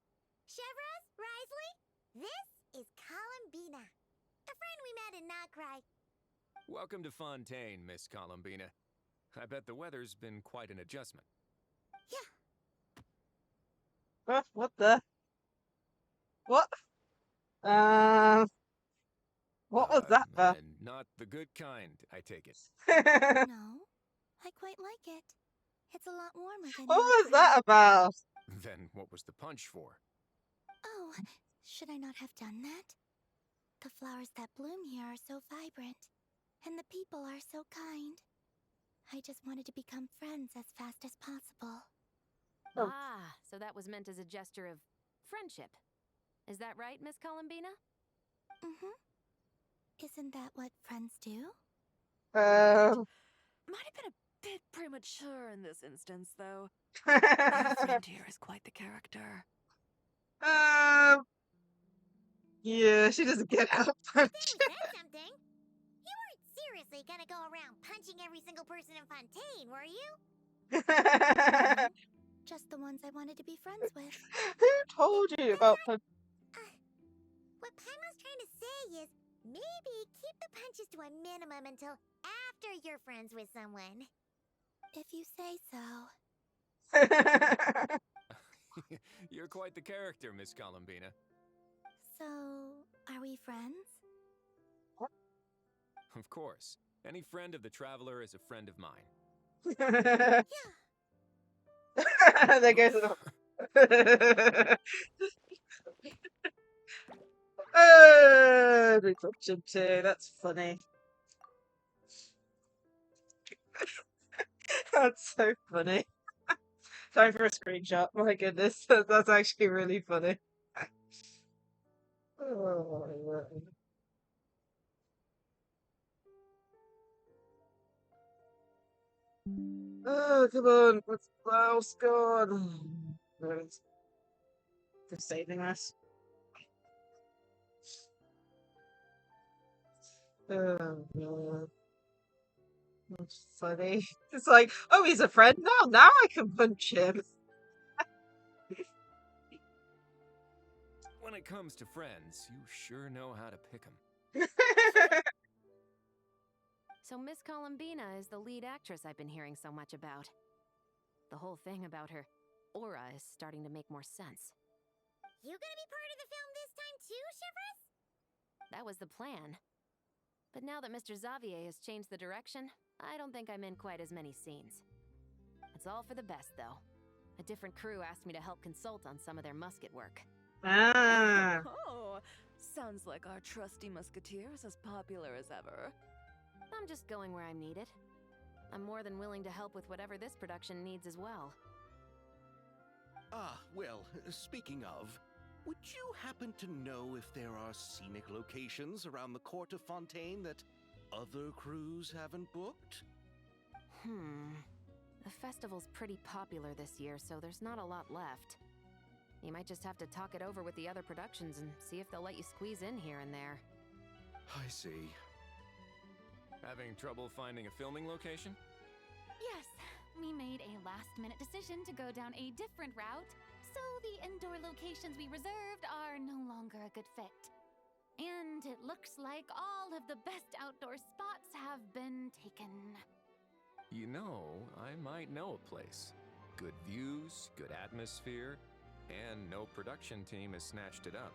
Chevros, Risley, this is Columbina, a friend we met in Nod-Krai. Welcome to Fontaine, Miss Columbina. I bet the weather's been quite an adjustment. Yeah. What the? What? What was that about? And not the good kind, I take it. No, I quite like it. It's a lot warmer than What was Nod-Krai. that about? Then what was the punch for? Oh, should I not have done that? The flowers that bloom here are so vibrant, and the people are so kind. I just wanted to become friends as fast as possible. Oh. Ah, so that was meant as a gesture of friendship. Is that right, Miss Columbina? Mm-hmm. Isn't that what friends do? Might have been a bit premature in this instance, though. Our friend here is quite the character. Yeah, she doesn't get out Then punch. we said something. You weren't seriously gonna go around punching every single person in Fontaine, were you? Just the ones I wanted to be friends with. Who told you about punch? What Paimon's trying to say is, maybe keep the punches to a minimum until after you're friends with someone. If you say so. You're quite the character, Miss Columbina. So, are we friends? Of course. Any friend of the Traveler is a friend of mine. Yeah. There goes it. They touched him too. That's funny. That's so funny. Time for a screenshot. My goodness, that's actually really funny. Oh, come on. What's the mouse gone? They're saving us. Oh, man. That's funny. It's like, oh, he's a friend now. Now I can punch him. When it comes to friends, you sure know how to pick 'em. So Miss Columbina is the lead actress I've been hearing so much about. The whole thing about her aura is starting to make more sense. You gonna be part of the film this time too, Chevros? That was the plan. But now that Mr. Xavier has changed the direction, I don't think I'm in quite as many scenes. It's all for the best, though. A different crew asked me to help consult on some of their musket work. Ah. Oh, sounds like our trusty musketeer is as popular as ever. I'm just going where I'm needed. I'm more than willing to help with whatever this production needs as well. Ah, well, speaking of, would you happen to know if there are scenic locations around the court of Fontaine that other crews haven't booked? The festival's pretty popular this year, so there's not a lot left. You might just have to talk it over with the other productions and see if they'll let you squeeze in here and there. I see. Having trouble finding a filming location? Yes, we made a last-minute decision to go down a different route, so the indoor locations we reserved are no longer a good fit. And it looks like all of the best outdoor spots have been taken. You know, I might know a place. Good views, good atmosphere, and no production team has snatched it up.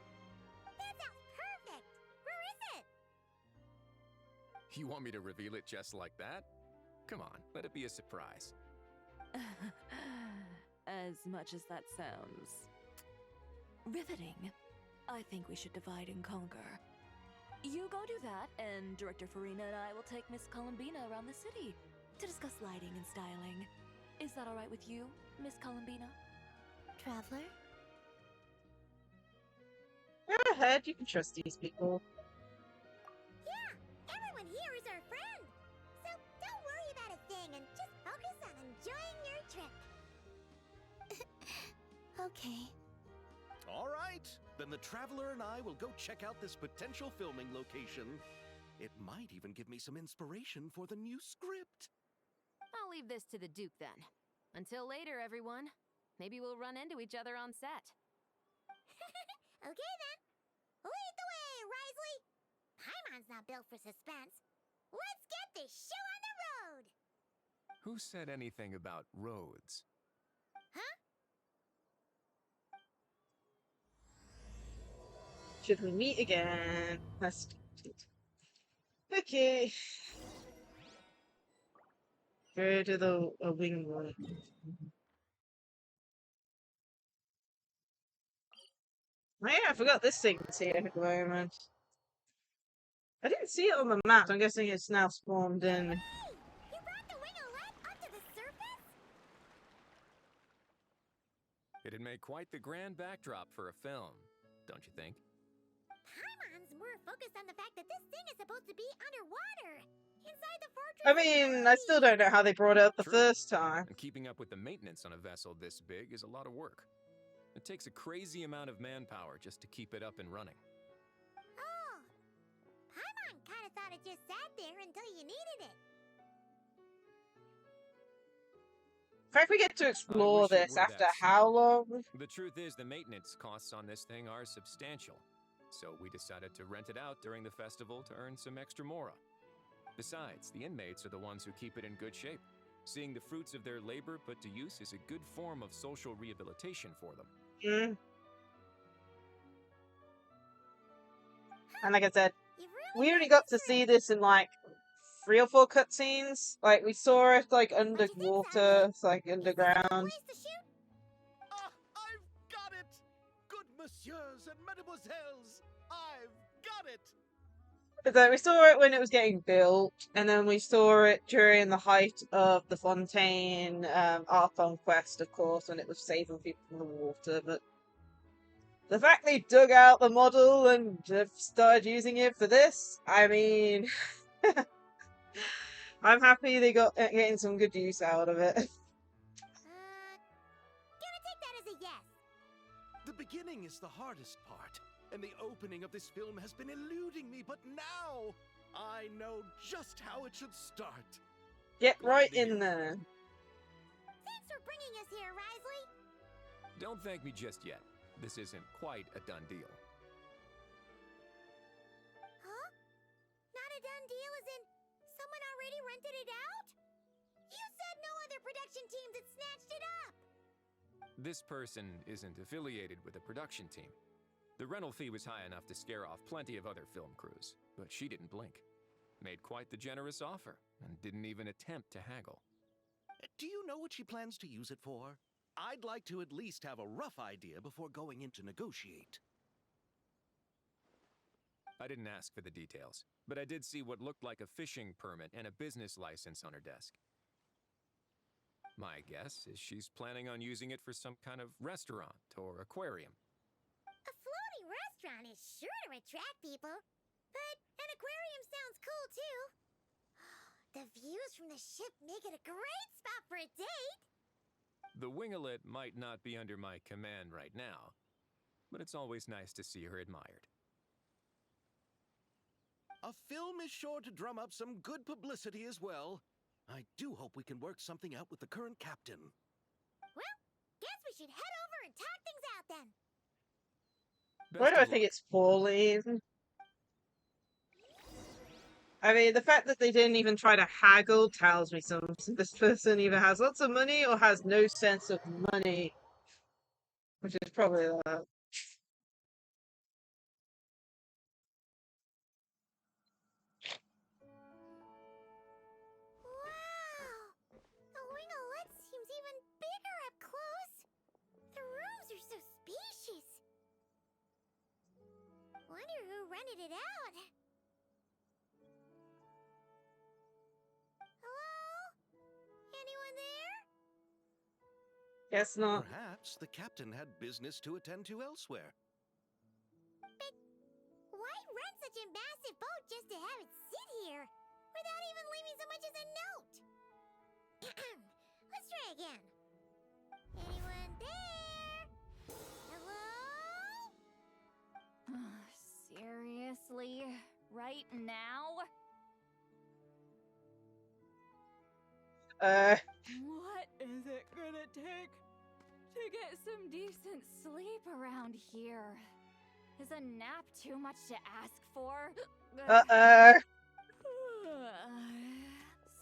That sounds perfect! Where is it? You want me to reveal it just like that? Come on, let it be a surprise. As much as that sounds riveting, I think we should divide and conquer. You go do that, and Director Farina and I will take Miss Columbina around the city to discuss lighting and styling. Is that alright with you, Miss Columbina? Traveler? Go ahead, you can trust these people. Yeah, everyone here is our friend. So don't worry about a thing and just focus on enjoying your trip. Okay. All right, then the Traveler and I will go check out this potential filming location. It might even give me some inspiration for the new script. I'll leave this to the Duke then. Until later, everyone. Maybe we'll run into each other on set. Okay then. Lead the way, Risley. Paimon's not built for suspense. Let's get this show on the road. Who said anything about roads? Huh? Should we meet again? Let's do it. Okay. Go to the wing room. Oh yeah, I forgot this thing's here at the moment. I didn't see it on the map. I'm guessing it's now spawned in. Hey, you brought the winglet up to the surface? It'd make quite the grand backdrop for a film, don't you think? Paimon's more focused on the fact that this thing is supposed to be underwater. Inside the fortress. I mean, I still don't know how they brought it up the True. first time. And keeping up with the maintenance on a vessel this big is a lot of work. It takes a crazy amount of manpower just to keep it up and running. Oh. Paimon kind of thought it just sat there until you needed it. In fact, we get to explore wish it this were after that how long? The truth is, the maintenance costs on this thing are substantial. So we decided to rent it out during the festival to earn some extra mora. Besides, the inmates are the ones who keep it in good shape. Seeing the fruits of their labor put to use is a good form of social rehabilitation for them. Mm. And like I said, You've really we only got got to this see right. this in like 3 or 4 cutscenes. Like we saw it like What you think, underwater, Xavier? it's like Is this a good underground. place to shoot? Ah, I've got it! Good messieurs and mesdemoiselles, I've got it! So we saw it when it was getting built, and then we saw it during the height of the Fontaine Archon quest, of course, when it was saving people from the water. But the fact they dug out the model and have started using it for this, I mean, I'm happy they got getting some good use out of it. Gonna take that as a yes. The beginning is the hardest part, and the opening of this film has been eluding me, but now I know just how it should start. Get Glad right to hear in it. there. Thanks for bringing us here, Risley. Don't thank me just yet. This isn't quite a done deal. Huh? Not a done deal as in someone already rented it out? You said no other production teams had snatched it up. This person isn't affiliated with a production team. The rental fee was high enough to scare off plenty of other film crews, but she didn't blink. Made quite the generous offer, and didn't even attempt to haggle. Do you know what she plans to use it for? I'd like to at least have a rough idea before going in to negotiate. I didn't ask for the details, but I did see what looked like a fishing permit and a business license on her desk. My guess is she's planning on using it for some kind of restaurant or aquarium. A floating restaurant is sure to attract people. But an aquarium sounds cool too. The views from the ship make it a great spot for a date. The winglet might not be under my command right now, but it's always nice to see her admired. A film is sure to drum up some good publicity as well. I do hope we can work something out with the current captain. Well, guess we should head over and talk things out then. Why Best do I of think luck. it's falling? I mean, the fact that they didn't even try to haggle tells me something. This person either has lots of money or has no sense of money. Which is probably that. Wow! The winglet seems even bigger up close. The rooms are so spacious. Wonder who rented it out. Guess not. Perhaps the captain had business to attend to elsewhere. But why rent such a massive boat just to have it sit here without even leaving so much as a note? Let's try again. Anyone there? Hello? Seriously? Right now? What is it gonna take to get some decent sleep around here? Is a nap too much to ask for?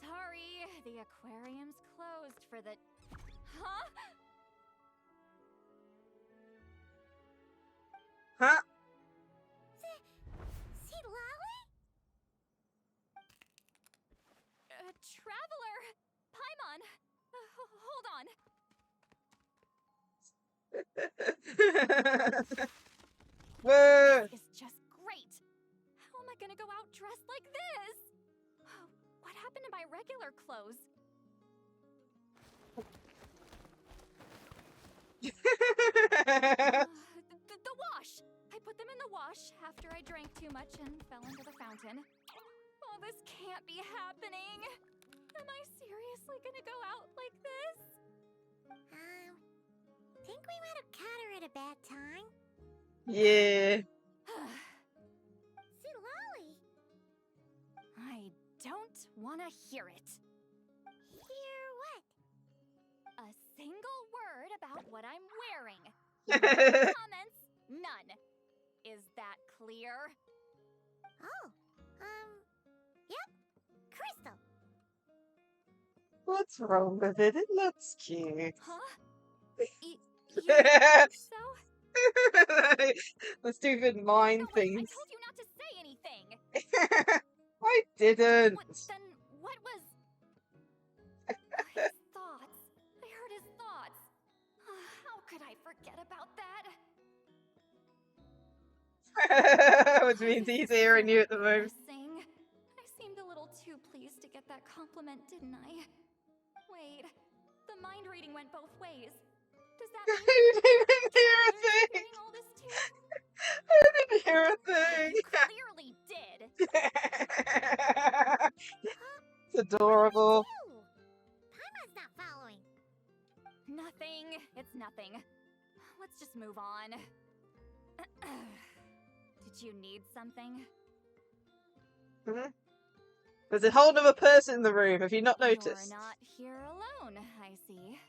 Sorry, the aquarium's closed for the... Huh? Huh? Sightlines? Traveler! Paimon! Hold on. Whoa! This is just great. How am I gonna go out dressed like this? What happened to my regular clothes? The wash! I put them in the wash after I drank too much and fell into the fountain. Oh, this can't be happening. Am I seriously gonna go out like this? Think we might have caught her at a bad time? Yeah. Sightlines? I don't want to hear it. Hear what? A single word about what I'm wearing. No comments, none. Is that clear? Oh, yep. Crystal. What's wrong with it? It looks cute. Huh? You think so? The stupid mind No, wait, I things. told you not to say anything. I didn't. Then what was... His thoughts. I heard his thoughts. How could I forget about that? Which means he's hearing you at the moment. I seemed a little too pleased to get that compliment, didn't I? Wait, the mind reading went both ways. Does that mean You didn't hear a thing. hearing all this too? I didn't hear a thing. You clearly did. It's adorable. Paimon's not following. Nothing. It's nothing. Let's just move on. Did you need something? There's a whole other person in the room. Have you not noticed? You're not here alone, I see.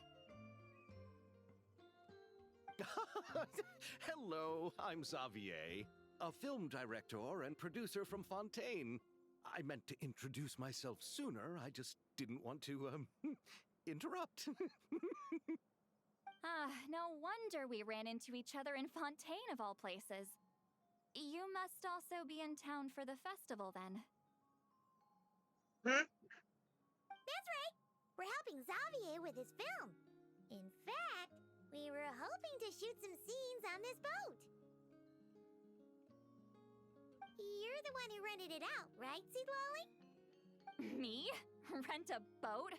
Hello, I'm Xavier, a film director and producer from Fontaine. I meant to introduce myself sooner, I just didn't want to, interrupt. No wonder we ran into each other in Fontaine of all places. You must also be in town for the festival then. That's right. We're helping Xavier with his film. In fact, we were hoping to shoot some scenes on this boat. You're the one who rented it out, right, Sightlines? Me? Rent a boat?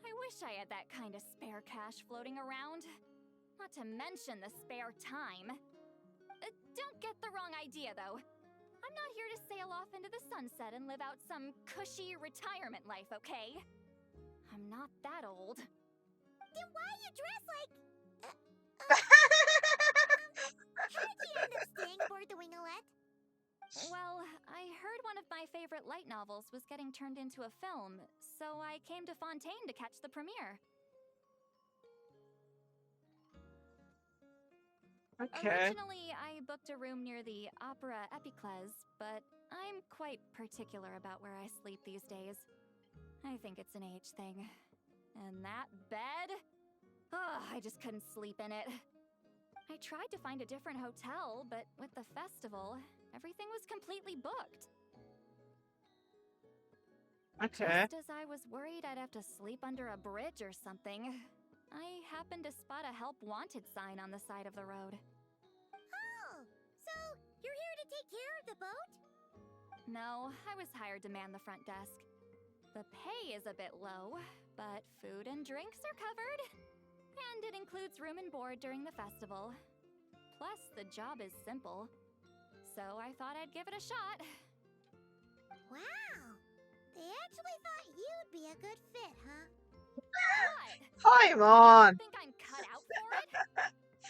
I wish I had that kind of spare cash floating around. Not to mention the spare time. Don't get the wrong idea, though. I'm not here to sail off into the sunset and live out some cushy retirement life, okay? I'm not that old. Then why you dress like... How did you end up staying aboard the Winglet? Well, I heard one of my favorite light novels was getting turned into a film, so I came to Fontaine to catch the premiere. Okay. Originally, I booked a room near the Opera Epicles, but I'm quite particular about where I sleep these days. I think it's an age thing. And that bed? Oh, I just couldn't sleep in it. I tried to find a different hotel, but with the festival, everything was completely booked. Okay. Just as I was worried I'd have to sleep under a bridge or something, I happened to spot a help wanted sign on the side of the road. Oh, so you're here to take care of the boat? No, I was hired to man the front desk. The pay is a bit low, but food and drinks are covered. And it includes room and board during the festival. Plus, the job is simple. So I thought I'd give it a shot. Wow! They actually thought you'd be a good fit, huh? What? Come on! You think I'm cut out for it?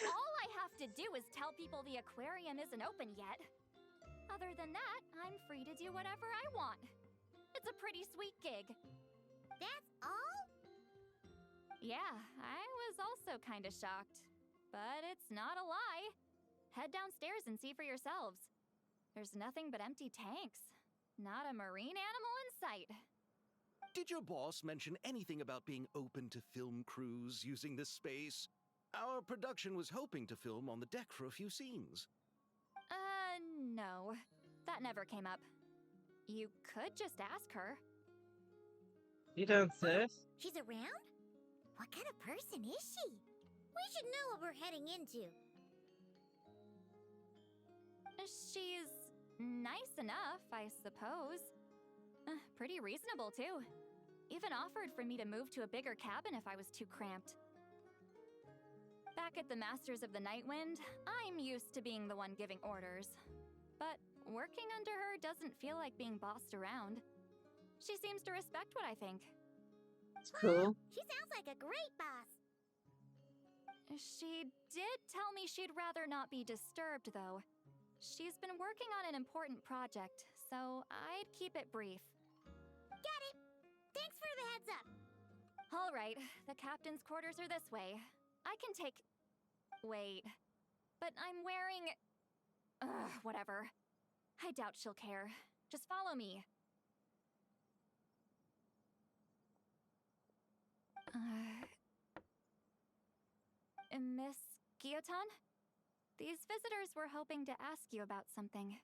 All I have to do is tell people the aquarium isn't open yet. Other than that, I'm free to do whatever I want. It's a pretty sweet gig. That's all? Yeah, I was also kind of shocked. But it's not a lie. Head downstairs and see for yourselves. There's nothing but empty tanks. Not a marine animal in sight. Did your boss mention anything about being open to film crews using this space? Our production was hoping to film on the deck for a few scenes. No. That never came up. You could just ask her. You don't say. She's around? What kind of person is she? We should know what we're heading into. She's nice enough, I suppose. Pretty reasonable, too. Even offered for me to move to a bigger cabin if I was too cramped. Back at the Masters of the Nightwind, I'm used to being the one giving orders. But working under her doesn't feel like being bossed around. She seems to respect what I think. It's cool. She sounds like a great boss. She did tell me she'd rather not be disturbed, though. She's been working on an important project, so I'd keep it brief. Got it. Thanks for the heads up. All right, the captain's quarters are this way. I can take... Wait. But I'm wearing... whatever. I doubt she'll care. Just follow me. Miss Guillotin? These visitors were hoping to ask you about something.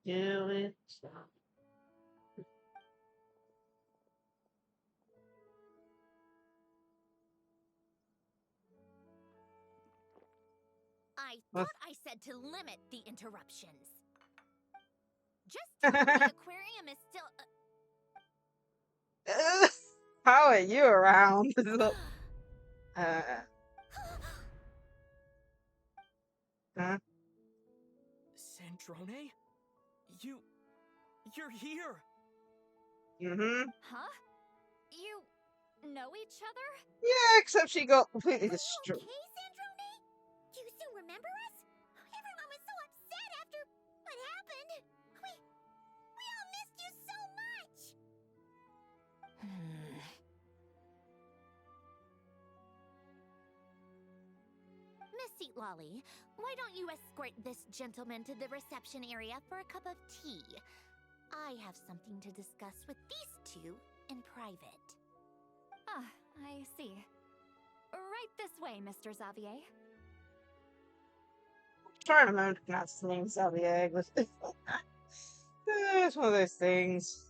Do it. I What? thought I said to limit the interruptions. Just tell me the aquarium is still... How are you around? Huh? Sandrone? You're here! Mm-hmm. Huh? You know each other? Yeah, except she got completely Are you destroyed. okay, Sandrone? Do you still remember us? Everyone was so upset after what happened. We all missed you so much. Miss Seatlolly, why don't you escort this gentleman to the reception area for a cup of tea? I have something to discuss with these two in private. Ah, I see. Right this way, Mr. Xavier. Trying to remember to pronounce the name Xavier, but it's one of those things.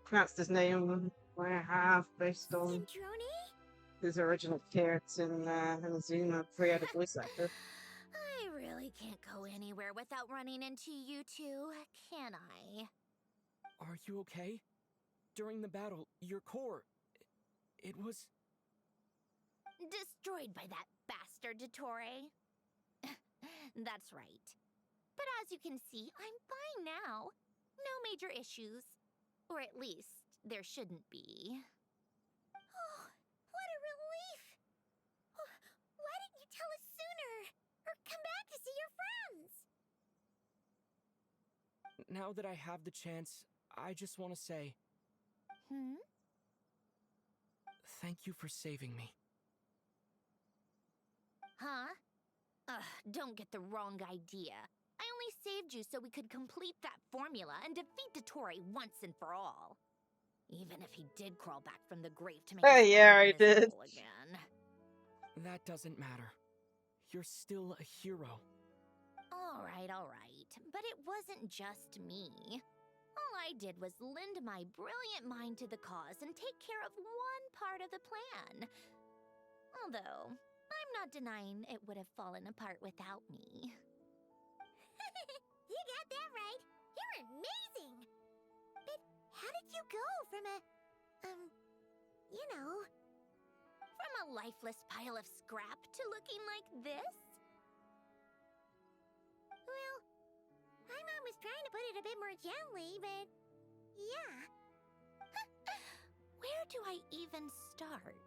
Pronounced his name I have based on Sandrone? his original appearance in the Zuma pre-edit voice actor. I really can't go anywhere without running into you two, can I? Are you okay? During the battle, your core... It was... Destroyed by that bastard Dottore. That's right. But as you can see, I'm fine now. No major issues. Or at least, there shouldn't be. Oh, what a relief! Why didn't you tell us sooner? Or come back to see your friends? Now that I have the chance, I just want to say... Thank you for saving me. Huh? Don't get the wrong idea. I only saved you so we could complete that formula and defeat Dottore once and for all. Even if he did crawl back from the grave to make us Yeah, all I did. miserable again. That doesn't matter. You're still a hero. All right. But it wasn't just me. All I did was lend my brilliant mind to the cause and take care of one part of the plan. Although, I'm not denying it would have fallen apart without me. You got that right. You're amazing. But how did you go from a, From a lifeless pile of scrap to looking like this? Well, my mom was trying to put it a bit more gently, but yeah. Where do I even start?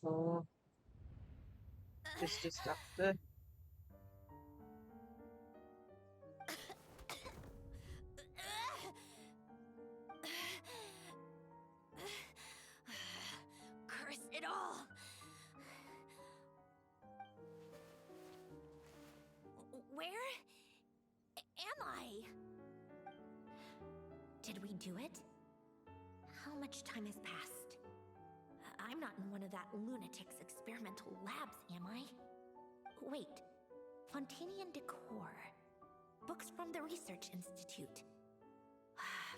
So, just after. Curse it all! Where am I? Did we do it? How much time has passed? I'm not in one of that lunatic's experimental labs, am I? Wait, Fontanian decor. Books from the Research Institute.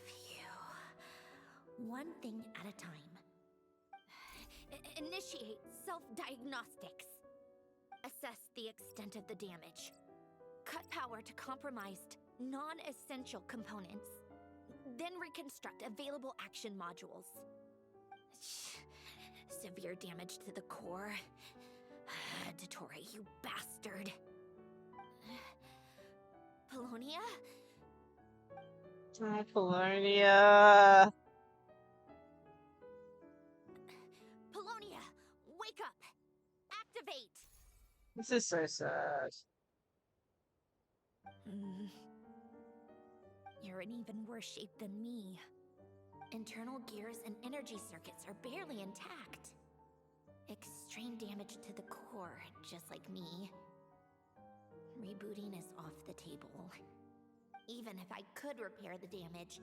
Phew. One thing at a time. Initiate self-diagnostics. Assess the extent of the damage. Cut power to compromised, non-essential components. Then reconstruct available action modules. Severe damage to the core. Dottore, you bastard. Polonia? Hi, Polonia. Polonia, wake up! Activate! This is so sad. You're in even worse shape than me. Internal gears and energy circuits are barely intact. Extreme damage to the core, just like me. Rebooting is off the table. Even if I could repair the damage,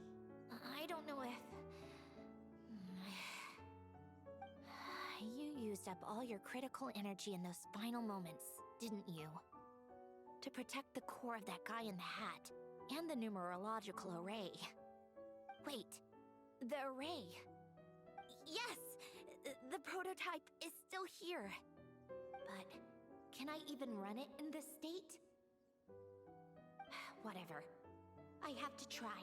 I don't know if... You used up all your critical energy in those final moments, didn't you? To protect the core of that guy in the hat, and the numerological array. Wait, the array. Yes! The prototype is still here. But can I even run it in this state? Whatever. I have to try.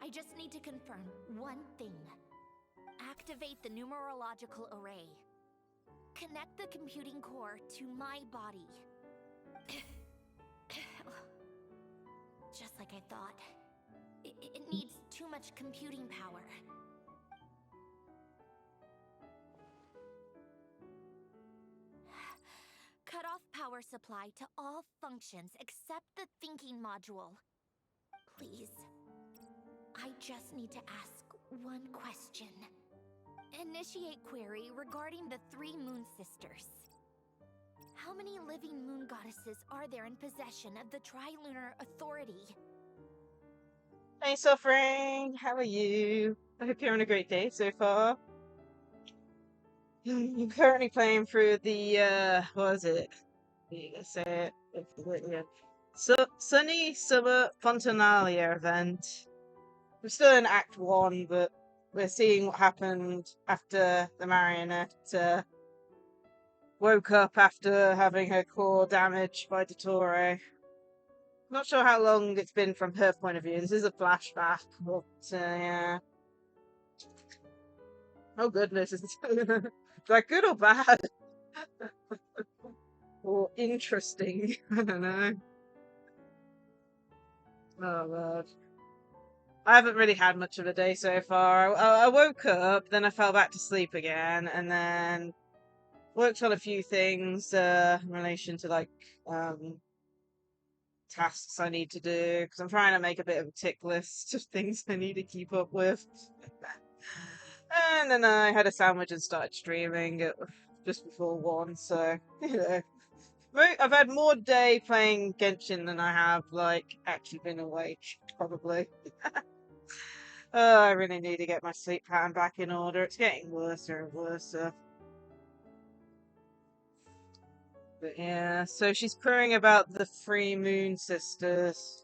I just need to confirm one thing. Activate the numerological array. Connect the computing core to my body. Just like I thought. It needs too much computing power. Cut off power supply to all functions except the thinking module. Please. I just need to ask one question. Initiate query regarding the 3 Moon Sisters. How many living moon goddesses are there in possession of the Tri-Lunar Authority? Hey, Suffering! How are you? I hope you're having a great day so far. I'm currently playing through the, what is it? Let's say it. Yeah. Sunny Summer Fontinalia event. We're still in Act 1, but we're seeing what happened after the marionette woke up after having her core damaged by Dottore. Not sure how long it's been from her point of view. This is a flashback, but yeah. Oh goodness, is that good or bad? Or interesting? I don't know. Oh god. I haven't really had much of a day so far. I woke up, then I fell back to sleep again, and then worked on a few things in relation to like tasks I need to do, because I'm trying to make a bit of a tick list of things I need to keep up with. And then I had a sandwich and started streaming just before 1, so, you know. I've had more day playing Genshin than I have, like, actually been awake, probably. I really need to get my sleep pattern back in order. It's getting worse and worse. But yeah, so she's querying about the 3 Moon Sisters.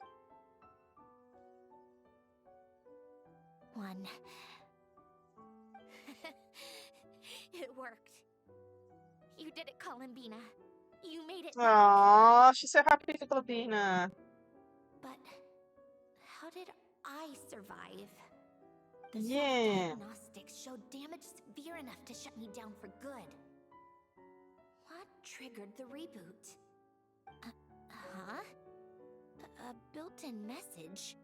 one. It worked. You did it, Columbina. You made it back. Aww, she's so happy for Columbina. But how did I survive? The diagnostics showed damage severe enough to shut me down for good. What triggered the reboot? A built-in message,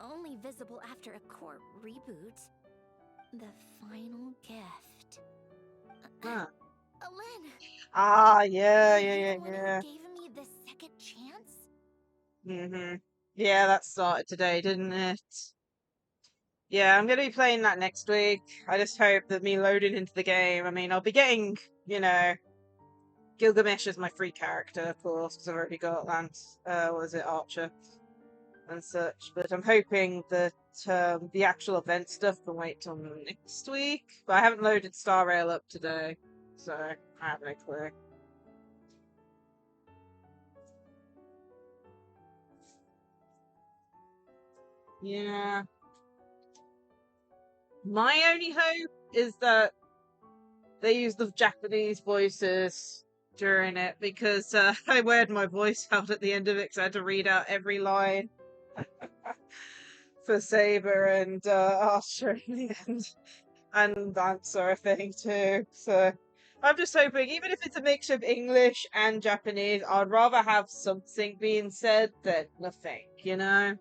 only visible after a core reboot. The final gift. Alen! Ah, yeah. Gave me the second chance? Yeah, that started today, didn't it? Yeah, I'm going to be playing that next week. I just hope that me loading into the game, I mean, I'll be getting, you know, Gilgamesh as my free character, of course, because I've already got Archer and such. But I'm hoping that the actual event stuff can wait till next week. But I haven't loaded Star Rail up today, so I have no clue. Yeah. My only hope is that they use the Japanese voices during it, because I weared my voice out at the end of it because I had to read out every line for Saber and Archer in the end, and Dancer, I think, too. So I'm just hoping, even if it's a mix of English and Japanese, I'd rather have something being said than nothing, you know?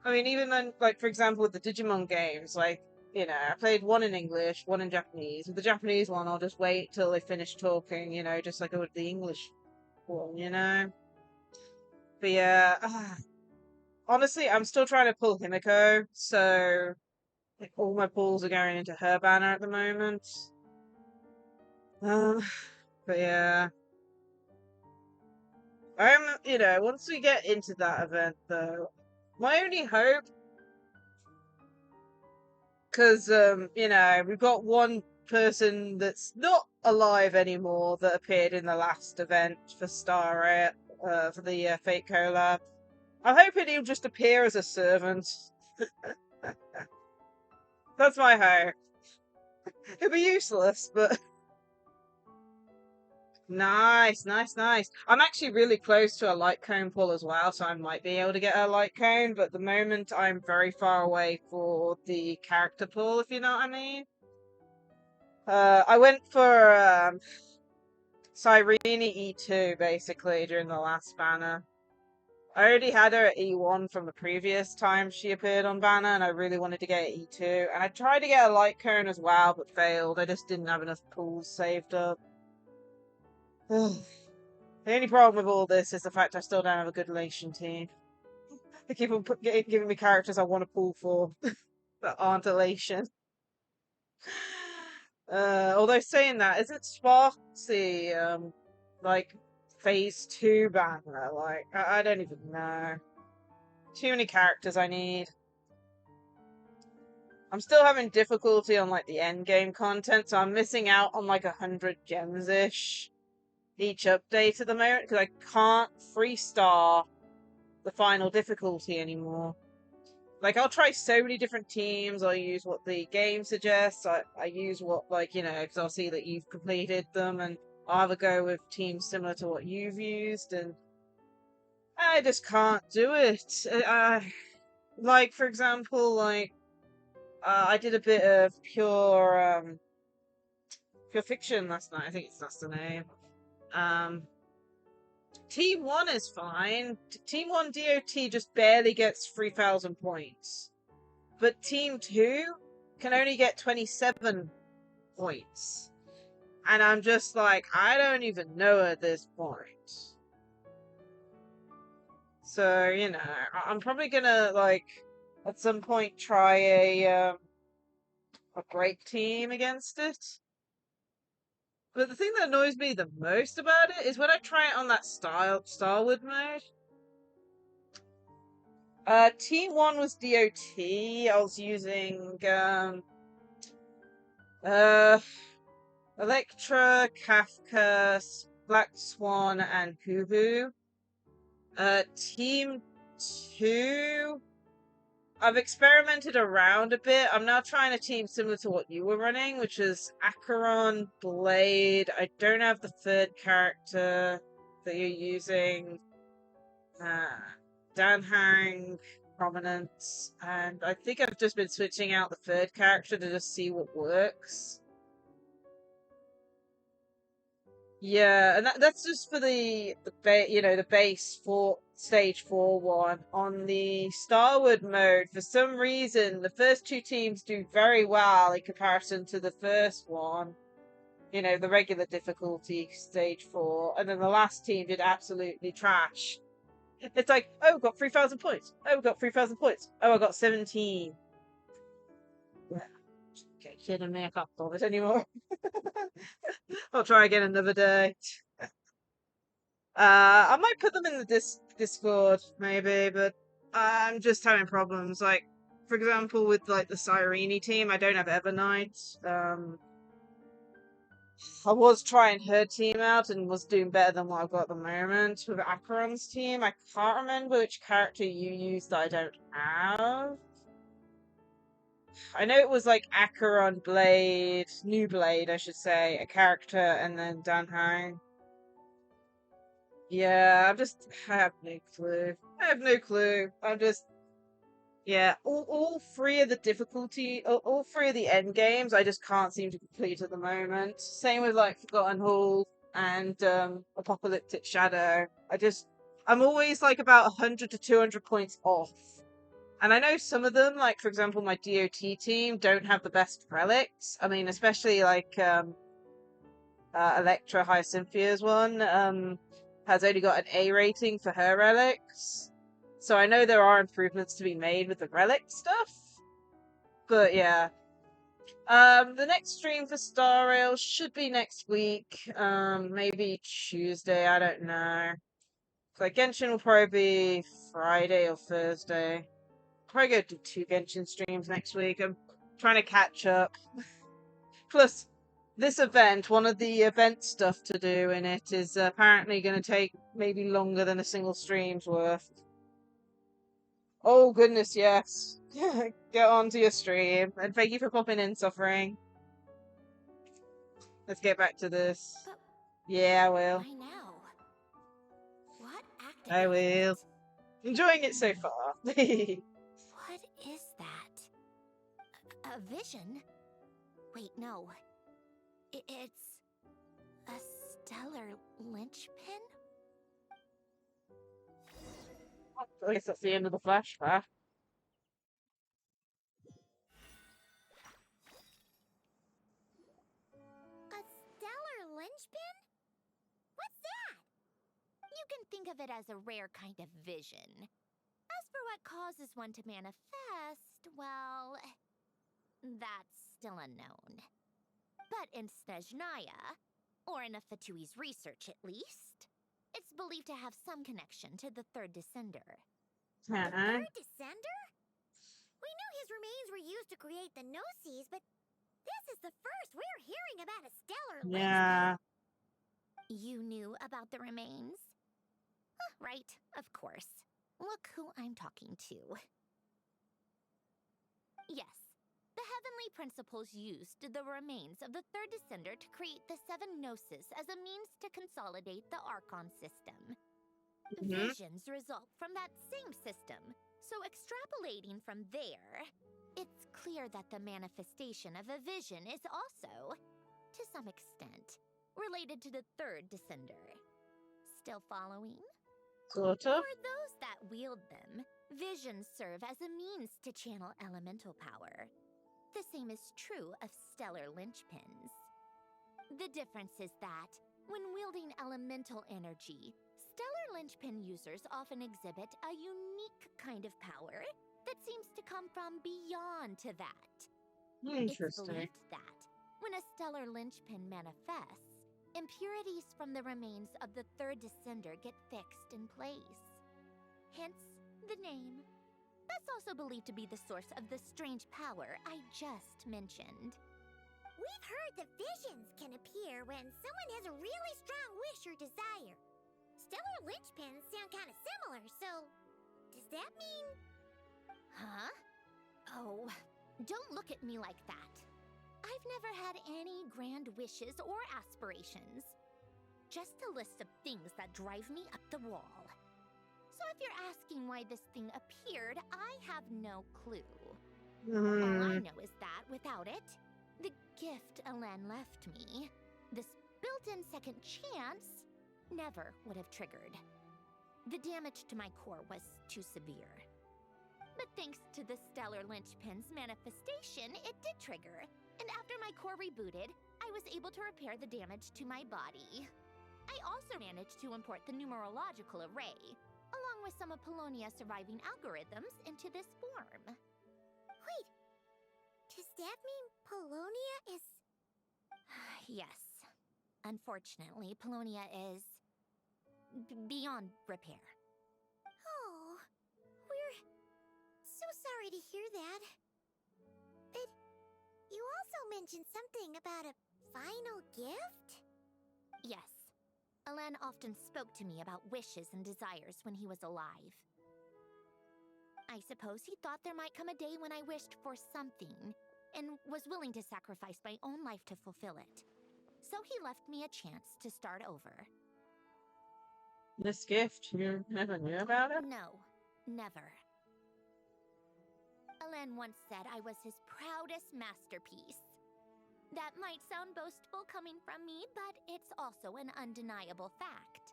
I mean, even then, like, for example, with the Digimon games, like, you know, I played one in English, one in Japanese. With the Japanese one, I'll just wait till they finish talking, you know, just like I would the English one, you know? But yeah, honestly, I'm still trying to pull Himiko, so like, all my pulls are going into her banner at the moment. But yeah. You know, once we get into that event, though, my only hope, because, you know, we've got one person that's not alive anymore that appeared in the last event for Star Rail, for the Fate collab. I'm hoping he'll just appear as a servant. That's my hope. It'll be useless, but nice. I'm actually really close to a light cone pull as well, so I might be able to get a light cone, but at the moment I'm very far away for the character pull, if you know what I mean. I went for Cyrene E2 basically during the last banner. I already had her at E1 from the previous time she appeared on banner, and I really wanted to get E2. And I tried to get a light cone as well, but failed. I just didn't have enough pulls saved up. The only problem with all this is the fact I still don't have a good Lacie-Chan team. They keep on giving me characters I want to pull for that aren't a Lacie-Chan. Although saying that, isn't Sparksy like phase 2 banner? Like, I don't even know. Too many characters I need. I'm still having difficulty on like the end game content, so I'm missing out on like 100 gems-ish each update at the moment because I can't freestar the final difficulty anymore. Like, I'll try so many different teams. I'll use what the game suggests. I use what, like, you know, because I'll see that you've completed them, and I'll have a go with teams similar to what you've used, and I just can't do it. Like, for example, like, I did a bit of pure fiction last night. I think that's the name. Team 1 is fine. Team 1 DOT just barely gets 3,000 points. But Team 2 can only get 27 points. And I'm just like, I don't even know at this point. So, you know, I'm probably gonna, like, at some point try a break team against it. But the thing that annoys me the most about it is when I try it on that Starwood mode. Team 1 was DOT. I was using Electra, Kafka, Black Swan, and Kubu. Team 2, I've experimented around a bit. I'm now trying a team similar to what you were running, which is Acheron, Blade. I don't have the third character that you're using. Danhang, Prominence, and I think I've just been switching out the third character to just see what works. Yeah, and that's just for the base for stage 4 one. On the Starwood mode, for some reason, the first two teams do very well in comparison to the first one. You know, the regular difficulty stage 4, and then the last team did absolutely trash. It's like, oh, we got 3,000 points. Oh, we got 3,000 points. Oh, I got 17. Okay, kidding me, I can't solve it anymore. I'll try again another day. I might put them in the Discord, maybe, but I'm just having problems. Like, for example, with like the Cyrene team, I don't have Evernight. I was trying her team out and was doing better than what I've got at the moment. With Acheron's team, I can't remember which character you used that I don't have. I know it was like Acheron, Blade, New Blade, I should say, a character, and then Danhang. Yeah, I have no clue. I have no clue. Yeah, all three of the difficulty, all three of the end games, I just can't seem to complete at the moment. Same with like Forgotten Hall and Apocalyptic Shadow. I'm always like about 100 to 200 points off. And I know some of them, like for example, my DOT team don't have the best relics. I mean, especially like Electra Hyacinthia's one has only got an A rating for her relics. So I know there are improvements to be made with the relic stuff. But yeah. The next stream for Star Rail should be next week. Maybe Tuesday, I don't know. So Genshin will probably be Friday or Thursday. Probably go do 2 Genshin streams next week. I'm trying to catch up. Plus, this event, one of the event stuff to do in it is apparently going to take maybe longer than a single stream's worth. Oh goodness, yes. Get on to your stream. And thank you for popping in, Suffering. Let's get back to this. But yeah, I will. why now? What activated I will. it? Enjoying it so far. What is that? A vision? Wait, no. It's a stellar linchpin? I guess that's the end of the flashback. A stellar linchpin? What's that? You can think of it as a rare kind of vision. As for what causes one to manifest, well, that's still unknown. But in Snezhnaya, or in Afatui's research at least, it's believed to have some connection to the third descender. The third descender? We knew his remains were used to create the Gnosis, but this is the first we're hearing about a stellar Yeah. linchpin. You knew about the remains? Right, of course. Look who I'm talking to. Yes, the heavenly principles used the remains of the third descender to create the 7 Gnosis as a means to consolidate the Archon system. Visions result from that same system, so extrapolating from there, it's clear that the manifestation of a vision is also, to some extent, related to the third descender. Still following? Sort of. For those that wield them, visions serve as a means to channel elemental power. The same is true of stellar linchpins. The difference is that, when wielding elemental energy, stellar linchpin users often exhibit a unique kind of power that seems to come from beyond to that. It's Interesting. believed that, when a stellar linchpin manifests, impurities from the remains of the third descender get fixed in place. Hence, the name. That's also believed to be the source of the strange power I just mentioned. We've heard that visions can appear when someone has a really strong wish or desire. Stellar linchpins sound kind of similar, so does that mean... Huh? Oh, don't look at me like that. I've never had any grand wishes or aspirations. Just a list of things that drive me up the wall. So if you're asking why this thing appeared, I have no clue. All I know is that without it, the gift Elen left me, this built-in second chance, never would have triggered. The damage to my core was too severe. But thanks to the Stellar Linchpin's manifestation, it did trigger. And after my core rebooted, I was able to repair the damage to my body. I also managed to import the numerological array, along with some of Polonia's surviving algorithms, into this form. Wait, does that mean Polonia is... Yes. Unfortunately, Polonia is... beyond repair. Oh, we're so sorry to hear that. But you also mentioned something about a final gift? Yes. Elen often spoke to me about wishes and desires when he was alive. I suppose he thought there might come a day when I wished for something, and was willing to sacrifice my own life to fulfill it. So he left me a chance to start over. This gift, you never knew about it? No, never. Elen once said I was his proudest masterpiece. That might sound boastful coming from me, but it's also an undeniable fact.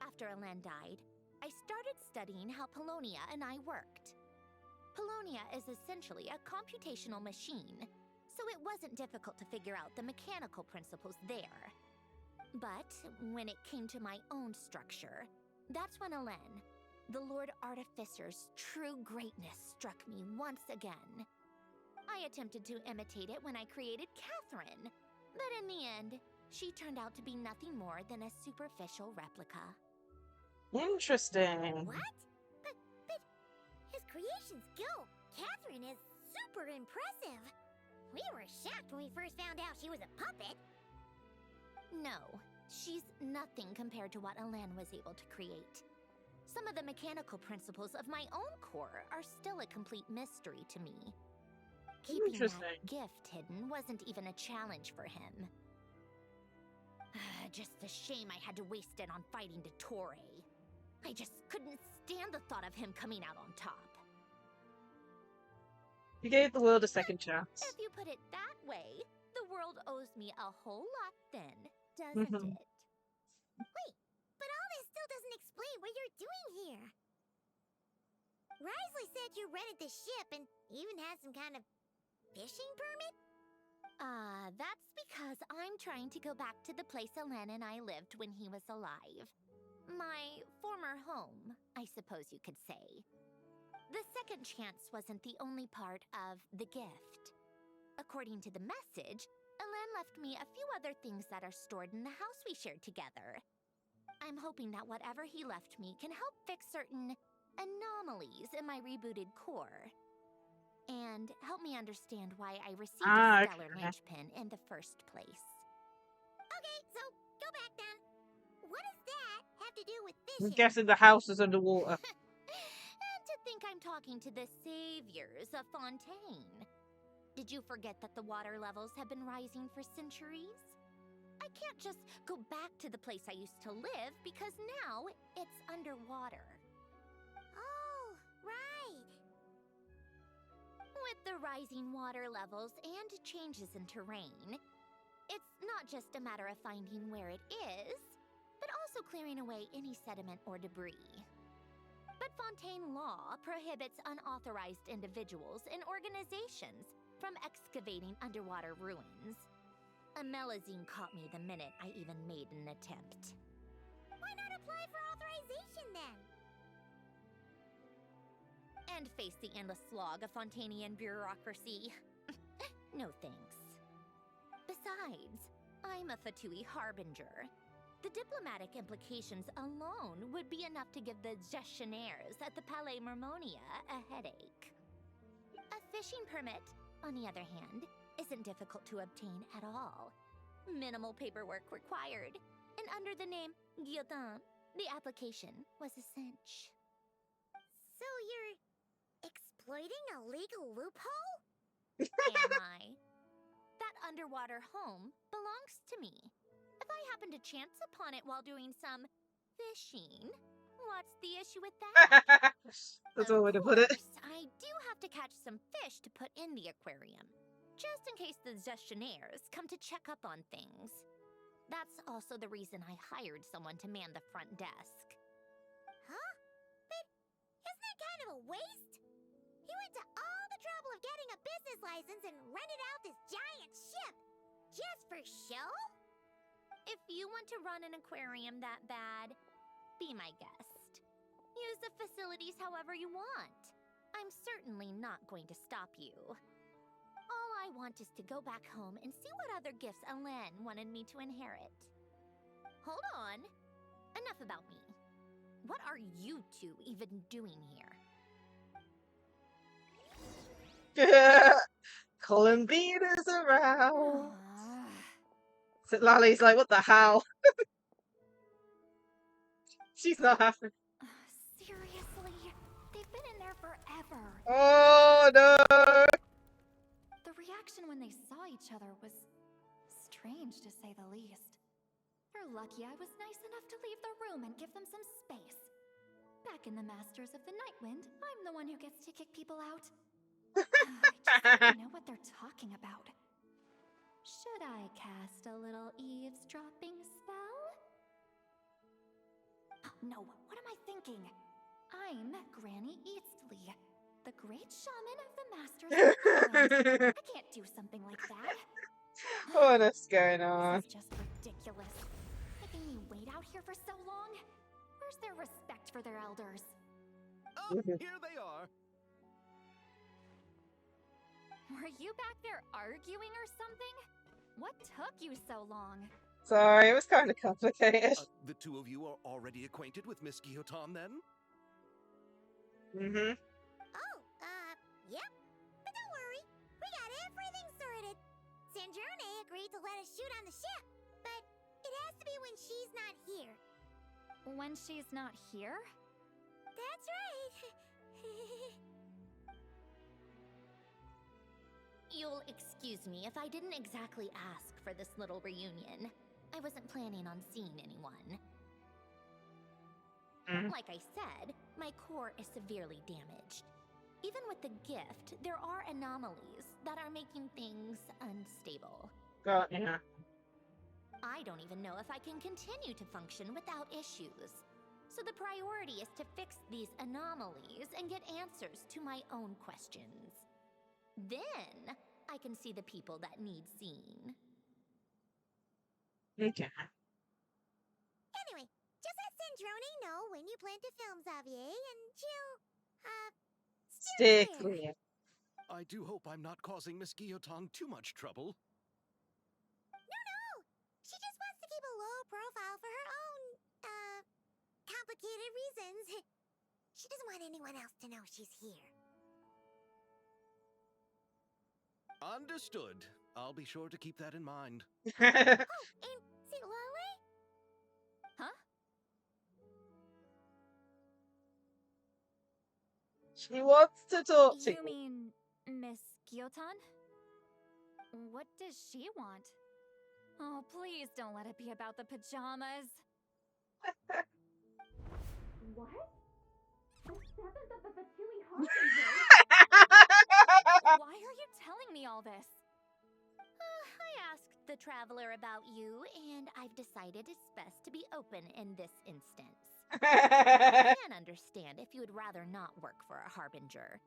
After Elen died, I started studying how Polonia and I worked. Polonia is essentially a computational machine, so it wasn't difficult to figure out the mechanical principles there. But when it came to my own structure, that's when Elen, the Lord Artificer's true greatness, struck me once again. I attempted to imitate it when I created Catherine, but in the end, she turned out to be nothing more than a superficial replica. Interesting. What? But his creation skill, Catherine, is super impressive. We were shocked when we first found out she was a puppet. No, she's nothing compared to what Elen was able to create. Some of the mechanical principles of my own core are still a complete mystery to me. Keeping that gift hidden wasn't even a challenge for him. Just a shame I had to waste it on fighting Dottore. I just couldn't stand the thought of him coming out on top. You gave the world a second chance. If you put it that way, the world owes me a whole lot then, doesn't it? Wait, but all this still doesn't explain what you're doing here. Risley said you rented the ship and even had some kind of fishing permit? That's because I'm trying to go back to the place Elen and I lived when he was alive. My former home, I suppose you could say. The second chance wasn't the only part of the gift. According to the message, Elen left me a few other things that are stored in the house we shared together. I'm hoping that whatever he left me can help fix certain anomalies in my rebooted core. And help me understand why I received a stellar linchpin in the first place. Okay, so go back then. What does that have to do with I'm fishing? guessing the house is underwater. And to think I'm talking to the saviors of Fontaine. Did you forget that the water levels have been rising for centuries? I can't just go back to the place I used to live because now it's underwater. Oh, right. With the rising water levels and changes in terrain, it's not just a matter of finding where it is, but also clearing away any sediment or debris. But Fontaine law prohibits unauthorized individuals and organizations from excavating underwater ruins. A Melazine caught me the minute I even made an attempt. Why not apply for authorization then? And face the endless slog of Fontanian bureaucracy. No thanks. Besides, I'm a Fatui harbinger. The diplomatic implications alone would be enough to give the gestionnaires at the Palais Mermonia a headache. A fishing permit, on the other hand, isn't difficult to obtain at all. Minimal paperwork required, and under the name Guillotin, the application was a cinch. So you're exploiting exploiting a legal loophole? Am I? That underwater home belongs to me. If I happen to chance upon it while doing some fishing, what's the issue with that? That's one way to put it. I do have to catch some fish to put in the aquarium, just in case the gestionnaires come to check up on things. That's also the reason I hired someone to man the front desk. Huh? But isn't that kind of a waste? He went to all the trouble of getting a business license and rented out this giant ship, just for show? If you want to run an aquarium that bad, be my guest. Use the facilities however you want. I'm certainly not going to stop you. All I want is to go back home and see what other gifts Alen wanted me to inherit. Hold on. Enough about me. What are you two even doing here? Colin Bean is around. So Lally's like, what the hell? She's not happy. Seriously? They've been in there forever. Oh no! The reaction when they saw each other was strange, to say the least. They're lucky I was nice enough to leave the room and give them some space. Back in the Masters of the Nightwind, I'm the one who gets to kick people out. I just don't know what they're talking about. Should I cast a little eavesdropping spell? Oh, no, what am I thinking? I'm Granny Eastly, the great shaman of the Masters of the Nightwind. I can't do something like that. What is going on? This is just ridiculous. Making me wait out here for so long? Where's their respect for their elders? Oh, here they are. Were you back there arguing or something? What took you so long? Sorry, it was kind of complicated. The two of you are already acquainted with Miss Guillotin, then? Oh, yep. But don't worry, we got everything sorted. Sandrone agreed to let us shoot on the ship, but it has to be when she's not here. When she's not here? That's right. You'll excuse me if I didn't exactly ask for this little reunion. I wasn't planning on seeing anyone. Like I said, my core is severely damaged. Even with the gift, there are anomalies that are making things unstable. Yeah. I don't even know if I can continue to function without issues. So the priority is to fix these anomalies and get answers to my own questions. Then I can see the people that need seeing. Okay. Anyway, just let Sandrone know when you plan to film Xavier, and she'll, Stay steer clear. clear. I do hope I'm not causing Miss Guillotin too much trouble. No! She just wants to keep a low profile for her own, complicated reasons. She doesn't want anyone else to know she's here. Understood. I'll be sure to keep that in mind. Oh, and see Lale? Huh? She wants to talk to You mean Miss Guillotin? What does she want? Oh, please don't let it be about the pajamas. What? The 7th of the Fatui Harbinger? Why are you telling me all this? I asked the traveler about you, and I've decided it's best to be open in this instance. I can understand if you would rather not work for a harbinger.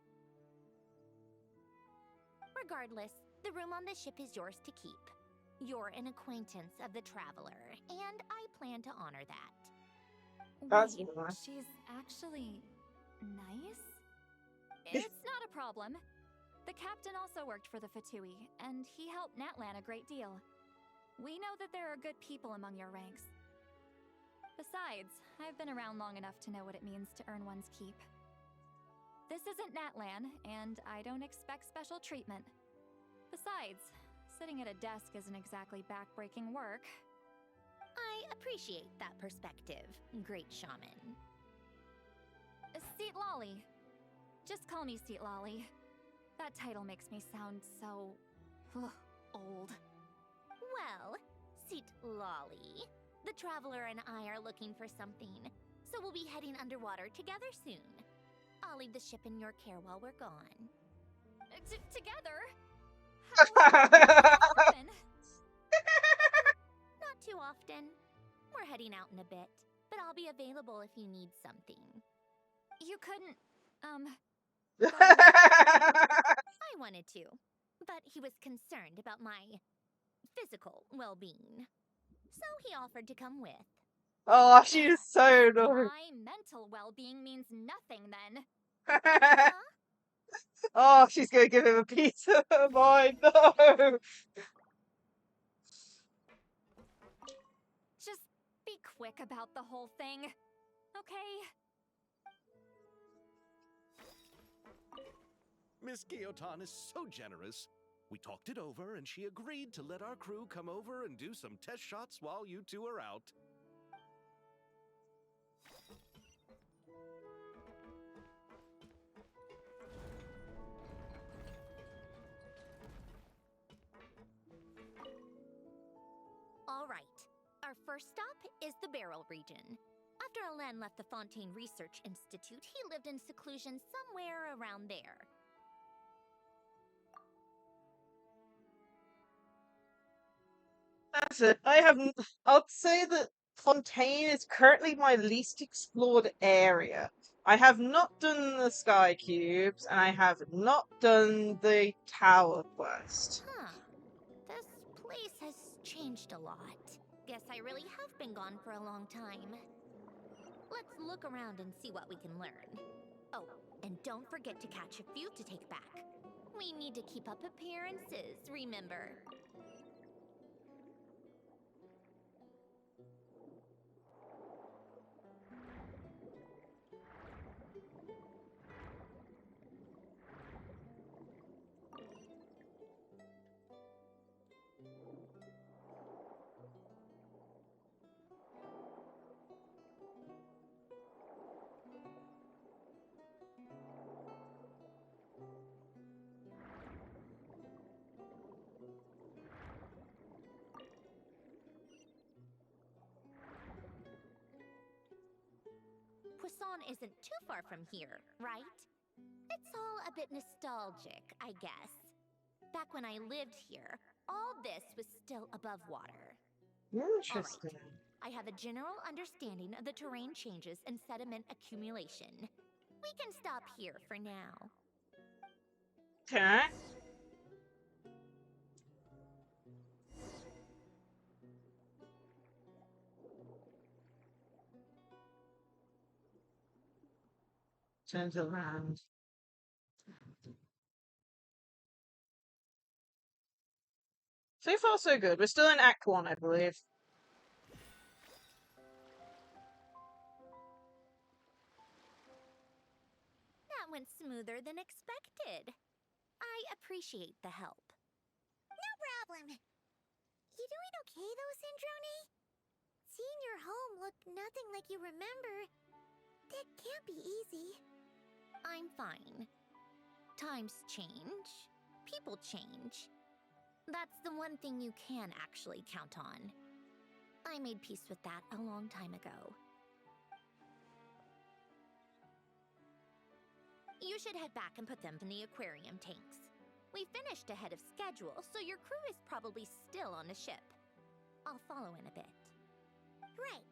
Regardless, the room on the ship is yours to keep. You're an acquaintance of the traveler, and I plan to honor that. That's Wait, nice. she's actually nice? It's not a problem. The captain also worked for the Fatui, and he helped Natlan a great deal. We know that there are good people among your ranks. Besides, I've been around long enough to know what it means to earn one's keep. This isn't Natlan, and I don't expect special treatment. Besides, sitting at a desk isn't exactly back-breaking work. I appreciate that perspective, great shaman. Seat Lolly. Just call me Seat Lolly. That title makes me sound so... old. Well, Seat Lolly, the Traveler and I are looking for something, so we'll be heading underwater together soon. I'll leave the ship in your care while we're gone. Together? How often? Not too often. We're heading out in a bit, but I'll be available if you need something. You couldn't, I wanted to, but he was concerned about my physical well-being. So he offered to come with. Oh, she is so annoying. My mental well-being means nothing then. Huh? Oh, she's gonna give him a piece of her mind. No. Just be quick about the whole thing, okay? Miss Gyotan is so generous. We talked it over, and she agreed to let our crew come over and do some test shots while you two are out. All right. Our first stop is the Barrel region. After Alain left the Fontaine Research Institute, he lived in seclusion somewhere around there. That's it. I'll say that Fontaine is currently my least explored area. I have not done the Sky Cubes, and I have not done the Tower quest. Huh. This place has changed a lot. Guess I really have been gone for a long time. Let's look around and see what we can learn. Oh, and don't forget to catch a few to take back. We need to keep up appearances, remember? Poisson isn't too far from here, right? It's all a bit nostalgic, I guess. Back when I lived here, all this was still above water. Interesting. All right. I have a general understanding of the terrain changes and sediment accumulation. We can stop here for now. Okay. Turns around. So far, so good. We're still in Act 1, I believe. That went smoother than expected. I appreciate the help. No problem. You doing okay though, Sandrone? Seeing your home look nothing like you remember, that can't be easy. I'm fine. Times change. People change. That's the one thing you can actually count on. I made peace with that a long time ago. You should head back and put them in the aquarium tanks. We finished ahead of schedule, so your crew is probably still on the ship. I'll follow in a bit. Right.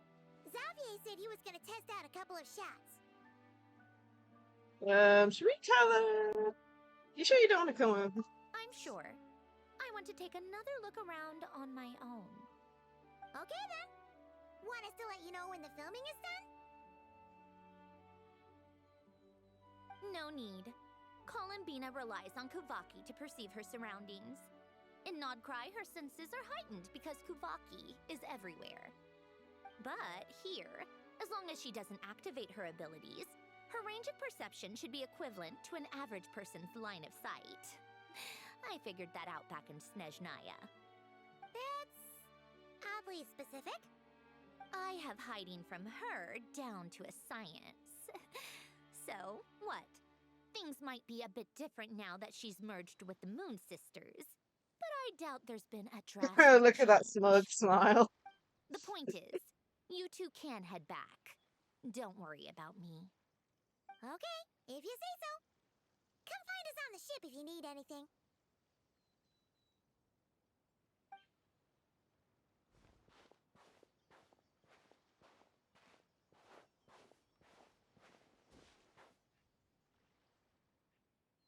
Xavier said he was gonna test out a couple of shots. Should we tell her? You sure you don't want to come over? I'm sure. I want to take another look around on my own. Okay then. Want us to let you know when the filming is done? No need. Columbina relies on Kuvaki to perceive her surroundings. In Nod-Krai, her senses are heightened because Kuvaki is everywhere. But here, as long as she doesn't activate her abilities, her range of perception should be equivalent to an average person's line of sight. I figured that out back in Snezhnaya. That's oddly specific. I have hiding from her down to a science. So, what? Think Things might be a bit different now that she's merged with the Moon Sisters, but I doubt there's been a drastic Look at that smug change. smile. The point is, you two can head back. Don't worry about me. Okay, if you say so. Come find us on the ship if you need anything.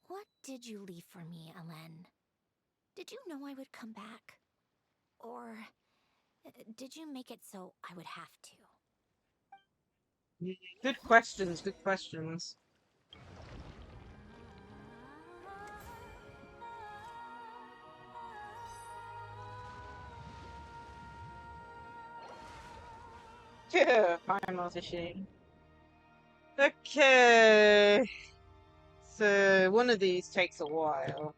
What did you leave for me, Elen? Did you know I would come back? Or did you make it so I would have to? Good questions, good questions. Yeah, fine, machine. Okay. So one of these takes a while.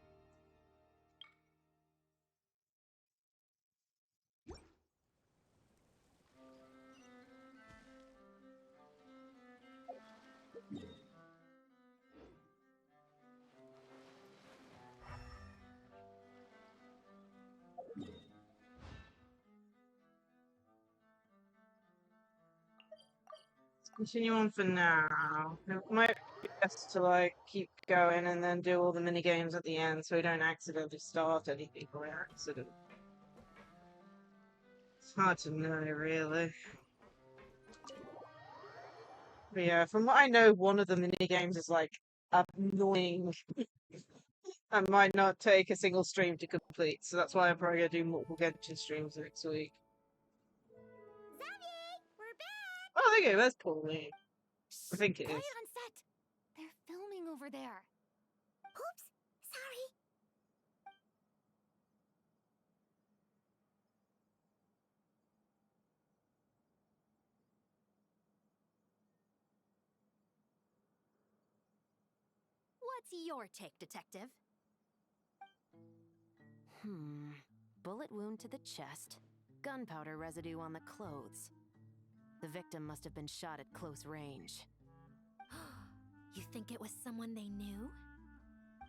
Continue on for now. It might be best to like keep going and then do all the mini games at the end so we don't accidentally start anything by accident. It's hard to know, really. But yeah, from what I know, one of the mini games is like annoying. and might not take a single stream to complete, so that's why I'm probably gonna do multiple Genshin streams next week. Xavier, we're back! Oh, there you go, that's Pauline. I think it Quiet is. on set. They're filming over there. Oops, sorry. What's your take, Detective? Bullet wound to the chest. Gunpowder residue on the clothes. The victim must have been shot at close range. You think it was someone they knew?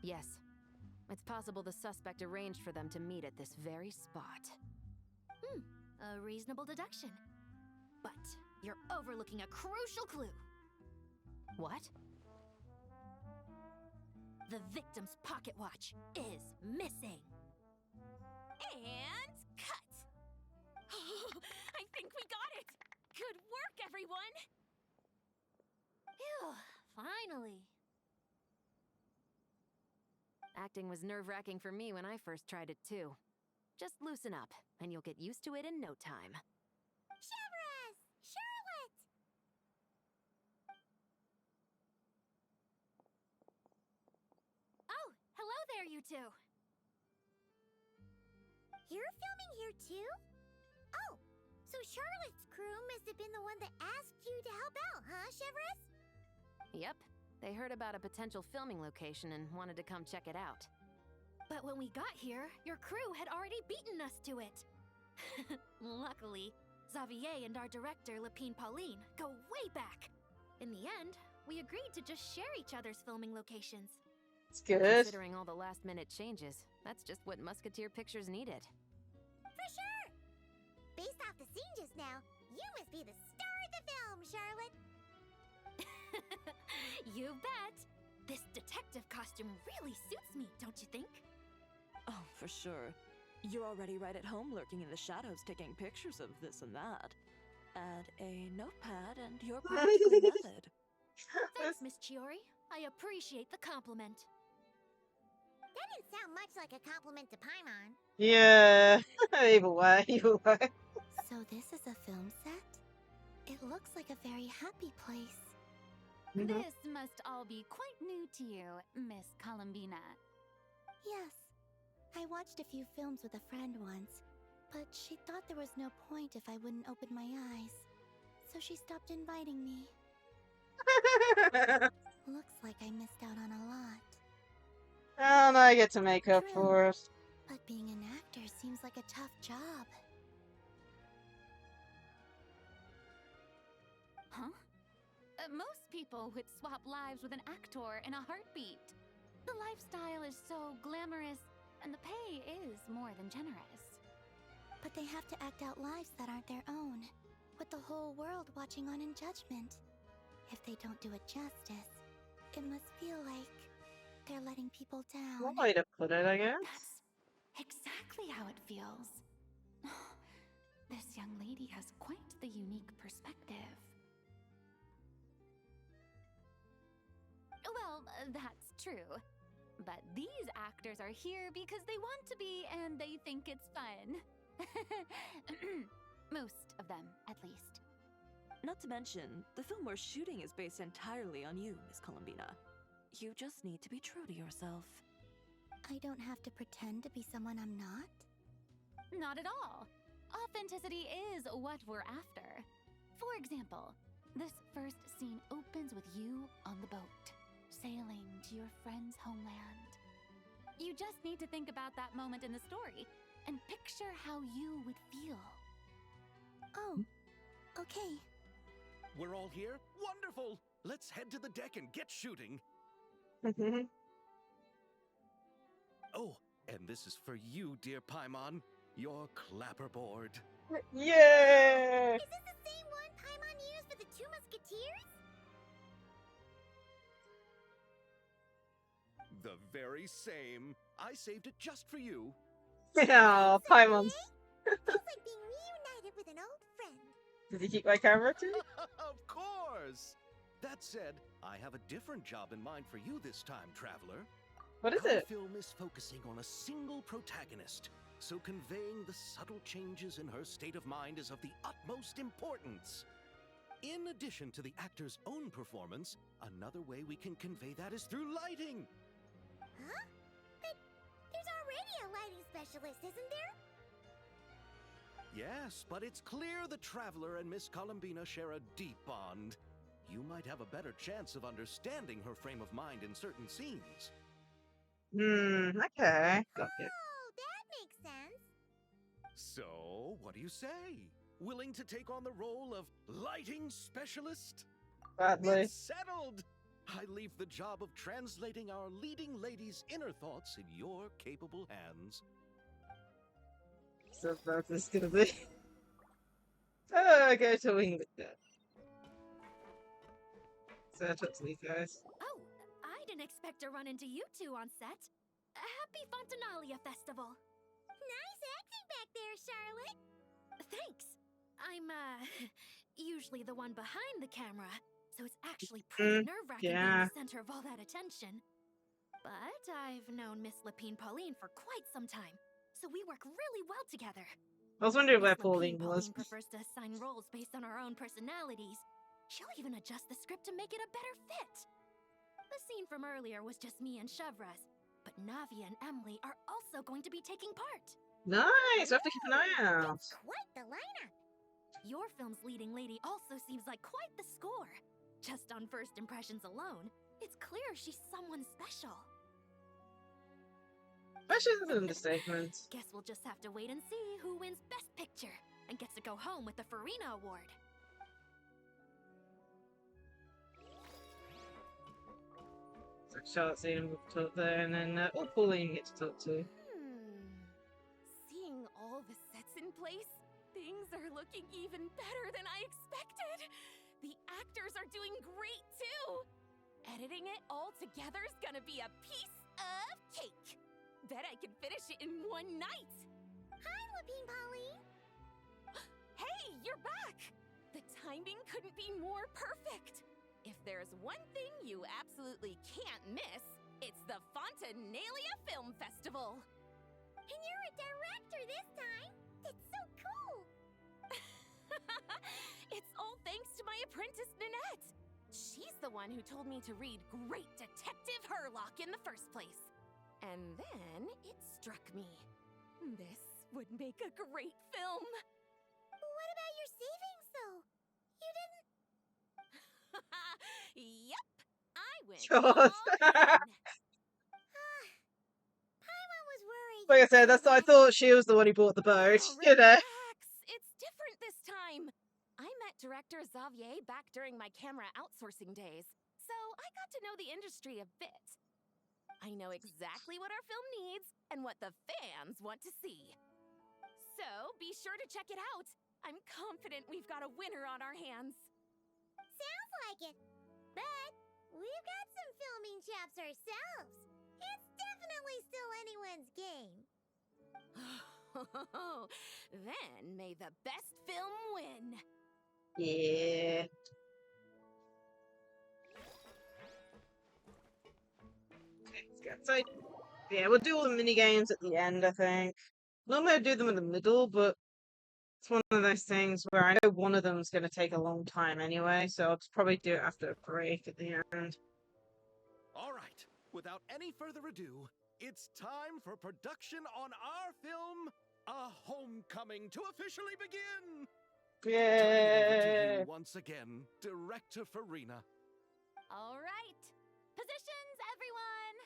Yes. It's possible the suspect arranged for them to meet at this very spot. A reasonable deduction. But you're overlooking a crucial clue. What? The victim's pocket watch is missing. And cut! I think we got it! Good work, everyone! Phew, finally. Acting was nerve-wracking for me when I first tried it too. Just loosen up, and you'll get used to it in no time. Chevrus! Charlotte! Oh, hello there, you two. You're filming here too? Oh, so Charlotte's crew must have been the one that asked you to help out, huh, Chevrus? Yep. They heard about a potential filming location and wanted to come check it out. But when we got here, your crew had already beaten us to it. Luckily, Xavier and our director, Lapine Pauline, go way back. In the end, we agreed to just share each other's filming locations. It's good. Considering all the last-minute changes, that's just what Musketeer Pictures needed. For sure! Based off the scene just now, you must be the star of the film, Charlotte! You bet! This detective costume really suits me, don't you think? Oh, for sure. You're already right at home lurking in the shadows taking pictures of this and that. Add a notepad and you're practically method. Thanks, Miss Chiori. I appreciate the compliment. That didn't sound much like a compliment to Paimon. Yeah, either way, either way. So this is a film set? It looks like a very happy place. This must all be quite new to you, Miss Columbina. Yes. I watched a few films with a friend once, but she thought there was no point if I wouldn't open my eyes. So she stopped inviting me. Looks like I missed out on a lot. And I get to make up True. for it. But being an actor seems like a tough job. Huh? Most People would swap lives with an actor in a heartbeat. The lifestyle is so glamorous, and the pay is more than generous. But they have to act out lives that aren't their own, with the whole world watching on in judgment. If they don't do it justice, it must feel like they're letting people down. One way to put it, I guess. That's exactly how it feels. This young lady has quite the unique perspective. Well, that's true. But these actors are here because they want to be and they think it's fun. Most of them, at least. Not to mention, the film we're shooting is based entirely on you, Miss Columbina. You just need to be true to yourself. I don't have to pretend to be someone I'm not? Not at all. Authenticity is what we're after. For example, this first scene opens with you on the boat, sailing to your friend's homeland. You just need to think about that moment in the story and picture how you would feel. Oh, okay. We're all here? Wonderful! Let's head to the deck and get shooting. Oh, and this is for you, dear Paimon. Your clapperboard. Yay! Is this the same one Paimon used for the Two Musketeers? The very same. I saved it just for you. Yeah, Paimon's. Feels like being reunited with an old friend. Did you keep my camera too? Of course! That said, I have a different job in mind for you this time, traveler. What is Our it? film is focusing on a single protagonist, so conveying the subtle changes in her state of mind is of the utmost importance. In addition to the actor's own performance, another way we can convey that is through lighting. Huh? But there's already a lighting specialist, isn't there? Yes, but it's clear the Traveler and Miss Columbina share a deep bond. You might have a better chance of understanding her frame of mind in certain scenes. Okay. Got it. Oh, that makes sense. So, what do you say? Willing to take on the role of lighting specialist? Badly. It's settled! I leave the job of translating our leading lady's inner thoughts in your capable hands. So that's this gonna be. Oh, go to wing with that. So I talk to these guys. Oh, I didn't expect to run into you two on set. Happy Fontinalia Festival. Nice acting back there, Charlotte. Thanks. I'm, usually the one behind the camera, so it's actually pretty nerve-wracking being yeah. the center of all that attention. But I've known Miss Lapine Pauline for quite some time, so we work really well together. I was wondering where Miss Pauline was. Pauline prefers to assign roles based on our own personalities. She'll even adjust the script to make it a better fit. The scene from earlier was just me and Chevraz, but Navi and Emily are also going to be taking part. Nice! I have to keep an eye out. It's quite the lineup. Your film's leading lady also seems like quite the score. Just on first impressions alone, it's clear she's someone special. Special is an understatement. Guess we'll just have to wait and see who wins Best Picture and gets to go home with the Farina Award. So Charlotte's seen him talk there, and then Pauline you get to talk to. Seeing all the sets in place, things are looking even better than I expected. The actors are doing great too. Editing it all together is gonna be a piece of cake. Bet I can finish it in one night. Hi, Lapine Pauline. Hey, you're back! The timing couldn't be more perfect. If there's one thing you absolutely can't miss, it's the Fontinalia Film Festival. And you're a director this time. That's so cool. It's all thanks to my apprentice, Nanette. She's the one who told me to read Great Detective Herlock in the first place. And then it struck me. This would make a great film. What about your savings, though? You didn't... Yep, I went God. all in. Paimon was worried. Like I said, that's I thought she was the one who bought the boat. Oh, You know. relax. It's different this time. I met director Xavier back during my camera outsourcing days, so I got to know the industry a bit. I know exactly what our film needs and what the fans want to see. So be sure to check it out. I'm confident we've got a winner on our hands. Sounds like it. But we've got some filming chops ourselves. It's definitely still anyone's game. Then may the best film win. Yeah. So, yeah, we'll do all the mini games at the end, I think. Normally I do them in the middle, but it's one of those things where I know one of them's going to take a long time anyway, so I'll probably do it after a break at the end. All right, without any further ado, it's time for production on our film, A Homecoming, to officially begin! Yay! Turning it over to you once again, Director Farina. All right. Positions, everyone.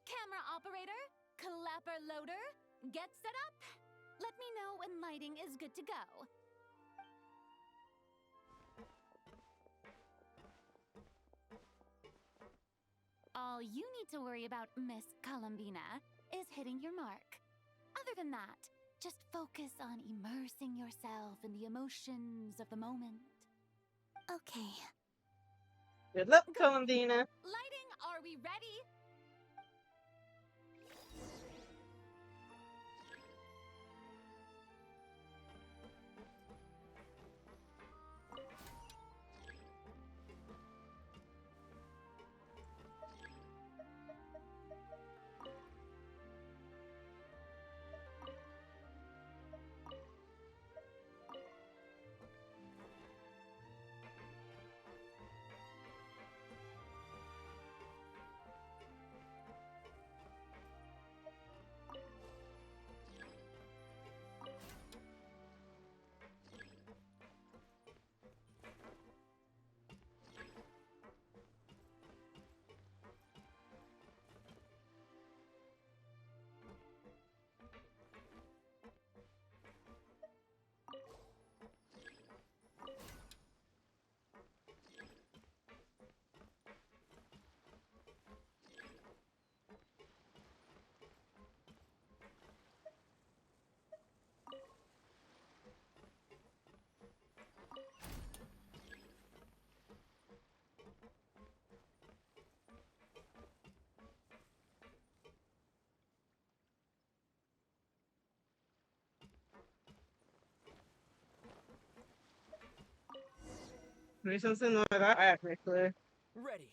Camera operator, clapper loader, get set up. Let me know when lighting is good to go. All you need to worry about, Miss Columbina, is hitting your mark. Other than that, just focus on immersing yourself in the emotions of the moment. Okay. Good luck, Columbina. Lighting, are we ready? Maybe something like that, actually. Ready.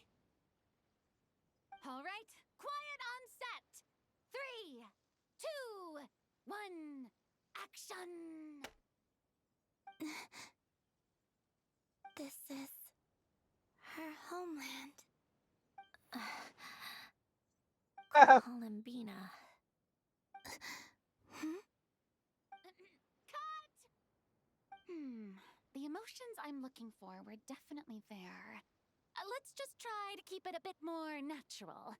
All right, quiet on set. 3, 2, 1, action! This is her homeland. Columbina. Cut! The emotions I'm looking for were definitely there. Let's just try to keep it a bit more natural.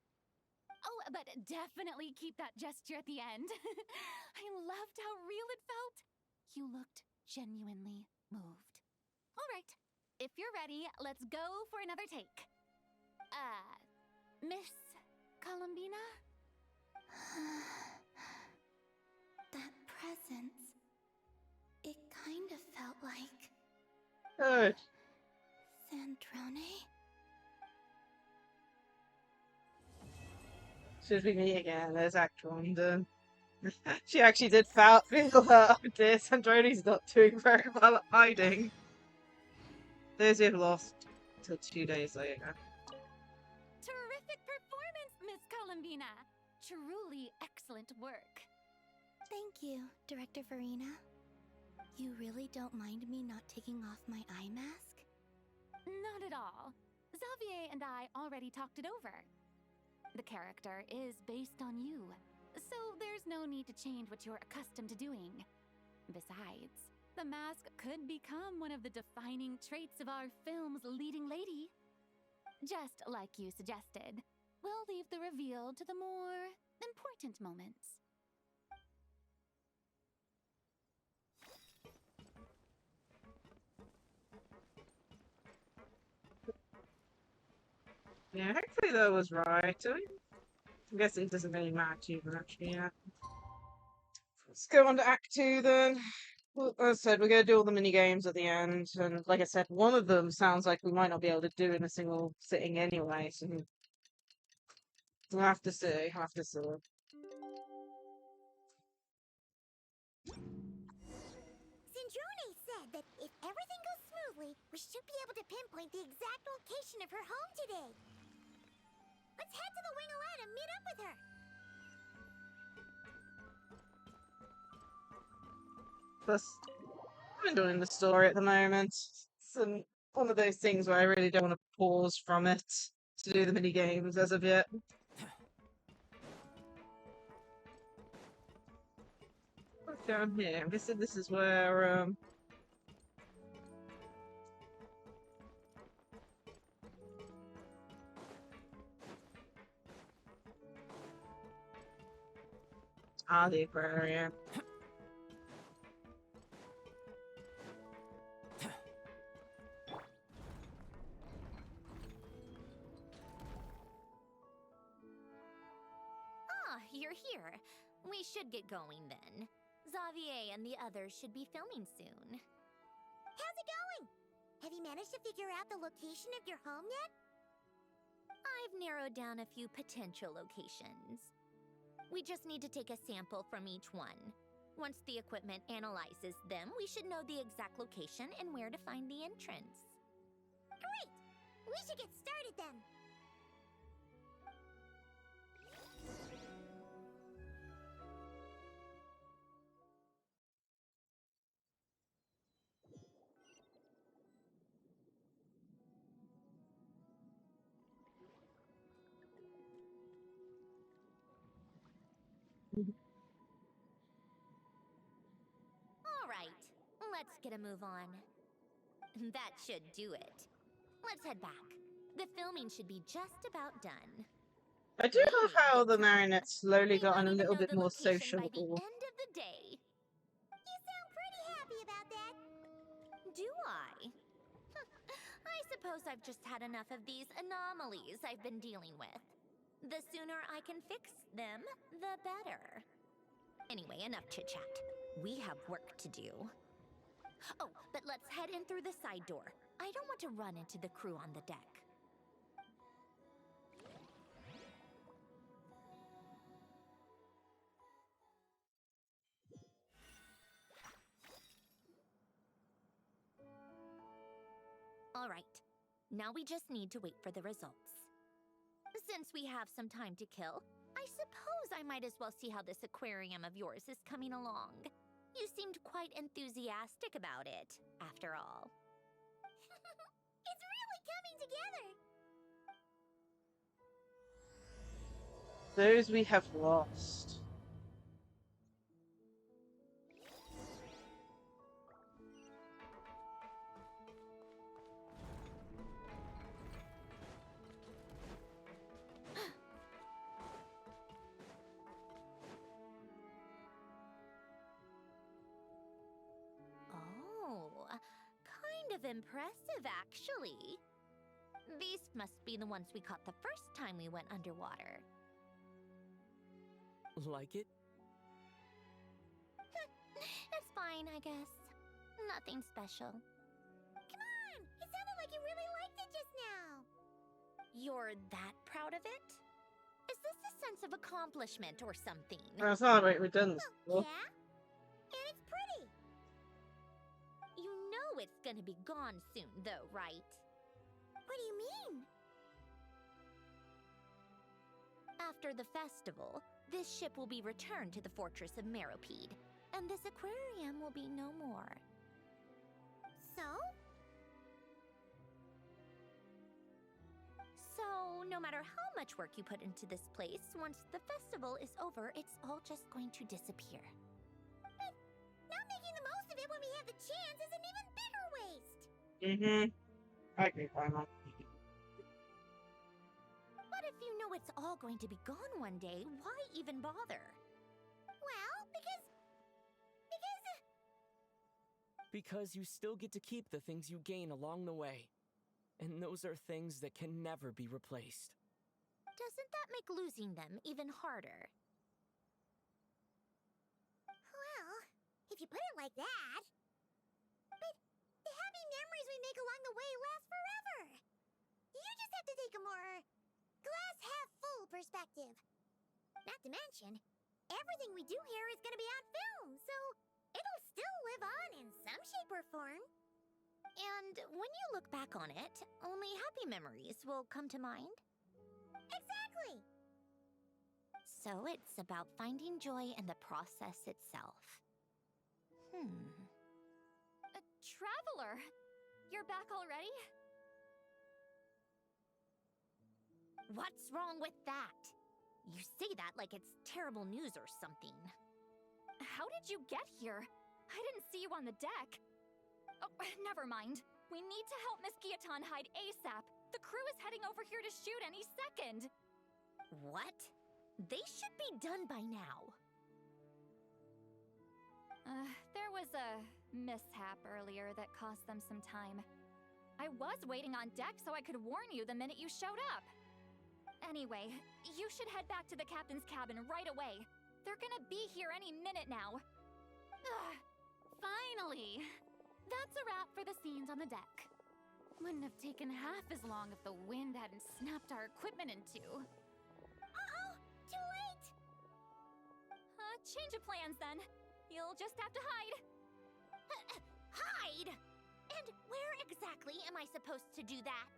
Oh, but definitely keep that gesture at the end. I loved how real it felt. You looked genuinely moved. All right, if you're ready, let's go for another take. Miss Columbina? That presence. It kind of felt like Good. Sandrone? Should be me again as actor London. She actually did feel her idea. Sandroni's not doing very well at hiding. Those who have lost till 2 days later. Terrific performance, Miss Columbina. Truly excellent work. Thank you, Director Farina. You really don't mind me not taking off my eye mask? Not at all. Xavier and I already talked it over. The character is based on you, so there's no need to change what you're accustomed to doing. Besides, the mask could become one of the defining traits of our film's leading lady. Just like you suggested, we'll leave the reveal to the more important moments. Yeah, hopefully that was right. I'm guessing it doesn't really matter too much yet. Let's go on to Act 2 then. Well, as I said, we're going to do all the mini games at the end, and like I said, one of them sounds like we might not be able to do in a single sitting anyway, so we'll have to see. Have to see. Cindrone said that if everything goes smoothly, we should be able to pinpoint the exact location of her home today. Let's head to the Wing-O-Lad and meet up with her. Plus, I'm enjoying the story at the moment. It's one of those things where I really don't want to pause from it to do the mini games as of yet. What's down here? I'm guessing this is where the aquarium. Ah, you're here. We should get going then. Xavier and the others should be filming soon. How's it going? Have you managed to figure out the location of your home yet? I've narrowed down a few potential locations. We just need to take a sample from each one. Once the equipment analyzes them, we should know the exact location and where to find the entrance. Great! We should get started then. All right, let's get a move on. That should do it. Let's head back. The filming should be just about done. I do love how the marionette's slowly We gotten might a even little know bit the more location by the sociable. end of the day. You sound pretty happy about that. Do I? I suppose I've just had enough of these anomalies I've been dealing with. The sooner I can fix them, the better. Anyway, enough chit-chat. We have work to do. Oh, but let's head in through the side door. I don't want to run into the crew on the deck. All right, now we just need to wait for the results. Since we have some time to kill, I suppose I might as well see how this aquarium of yours is coming along. You seemed quite enthusiastic about it, after all. It's really coming together. Those we have lost. Oh, kind of impressive, actually. These must be the ones we caught the first time we went underwater. Like it? It's fine, I guess. Nothing special. Come on! It sounded like you really liked it just now. You're that proud of it? Is this a sense of accomplishment or something? Well, it's not like we've done this Well, before. yeah? And it's pretty. You know it's gonna be gone soon, though, right? What do you mean? After the festival, this ship will be returned to the fortress of Meropede, and this aquarium will be no more. So? So, no matter how much work you put into this place, once the festival is over, it's all just going to disappear. But not making the most of it when we have the chance is an even bigger waste. I agree, Paimon. But if you know it's all going to be gone one day, why even bother? Well, because Because you still get to keep the things you gain along the way. And those are things that can never be replaced. Doesn't that make losing them even harder? Well, if you put it like that. But the happy memories we make along the way last forever. You just have to take a more glass-half-full perspective. Not to mention, everything we do here is gonna be on film, so it'll still live on in some shape or form. And when you look back on it, only happy memories will come to mind. Exactly! So it's about finding joy in the process itself. Traveler, you're back already? What's wrong with that? You say that like it's terrible news or something. How did you get here? I didn't see you on the deck. Oh, never mind. We need to help Miss Lacie-Chan hide ASAP. The crew is heading over here to shoot any second. What? They should be done by now. There was a mishap earlier that cost them some time. I was waiting on deck so I could warn you the minute you showed up. Anyway, you should head back to the captain's cabin right away. They're gonna be here any minute now. Finally! That's a wrap for the scenes on the deck. Wouldn't have taken half as long if the wind hadn't snapped our equipment in two. Uh-oh! Too late! Change of plans then. You'll just have to hide. Hide? And where exactly am I supposed to do that?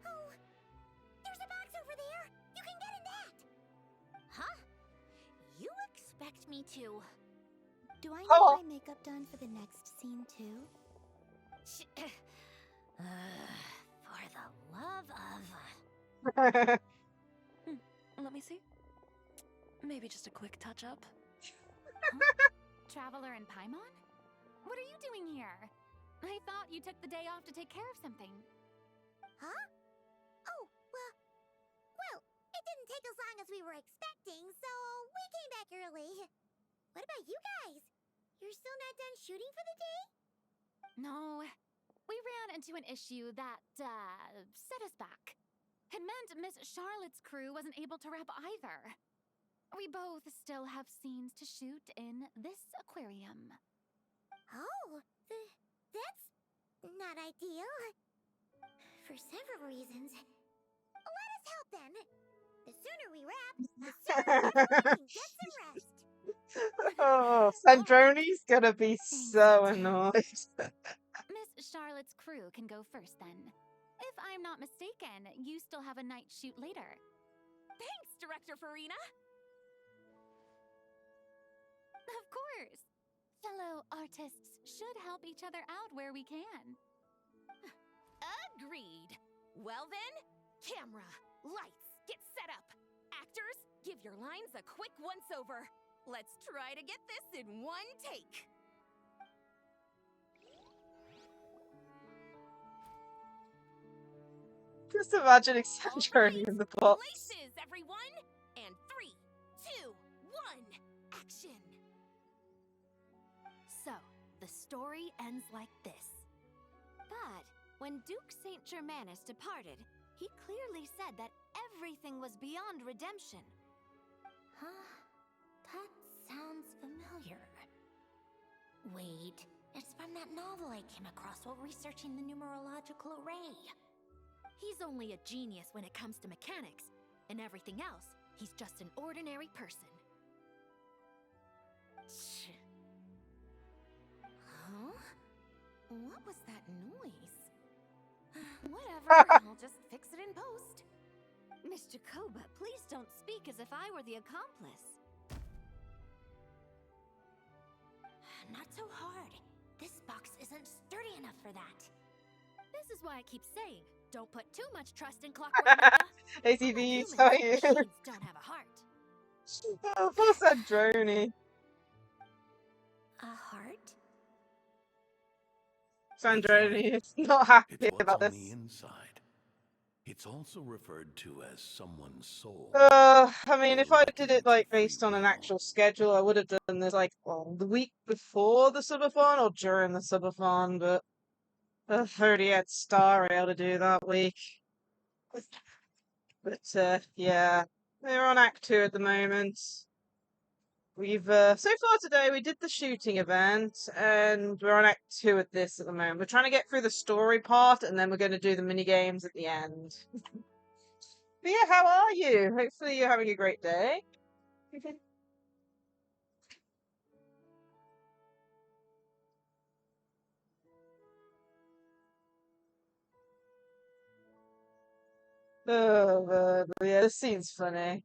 Oh, there's a box over there! You can get in that! Huh? You expect me to... Do I need my makeup done for the next scene too? For the love of... Let me see. Maybe just a quick touch-up. Traveler and Paimon? What are you doing here? I thought you took the day off to take care of something. Huh? Oh, well, it didn't take as long as we were expecting, so we came back early. What about you guys? You're still not done shooting for the day? No, we ran into an issue that, set us back. It meant Miss Charlotte's crew wasn't able to wrap either. We both still have scenes to shoot in this aquarium. Oh, that's not ideal. For several reasons. Let us help then. The sooner we wrap, the sooner everyone can get some rest. Oh, Sandroni's gonna be so annoyed. Miss Charlotte's crew can go first then. If I'm not mistaken, you still have a night shoot later. Thanks, Director Farina! Of course! Fellow artists should help each other out where we can. Agreed! Well then, camera, lights, get set up! Actors, give your lines a quick once-over! Let's try to get this in one take! Just imagining Sandroni in the box. Places, everyone! And 3, 2, 1, action! So, the story ends like this. But when Duke Saint Germanus departed, he clearly said that everything was beyond redemption. Huh? That sounds familiar. Wait, it's from that novel I came across while researching the numerological array. He's only a genius when it comes to mechanics, and everything else, he's just an ordinary person. Huh? What was that noise? Whatever, I'll just fix it in post. Miss Jacoba, please don't speak as if I were the accomplice. Not so hard. This box isn't sturdy enough for that. This is why I keep saying, don't put too much trust in Clockwork. ATV, tell you. Machines don't have a heart. Oh, poor Sandroni. A heart? Sandroni is not happy It's what's about on this. the inside. It's also referred to as someone's soul. I mean, if I did it like based on an actual schedule, I would have done this like the week before the subathon or during the subathon, but I already had Star Rail to do that week. But yeah, we're on Act 2 at the moment. We've so far today we did the shooting event, and we're on Act 2 at this at the moment. We're trying to get through the story part, and then we're going to do the mini games at the end. But yeah, how are you? Hopefully you're having a great day. Oh, but yeah, this scene's funny.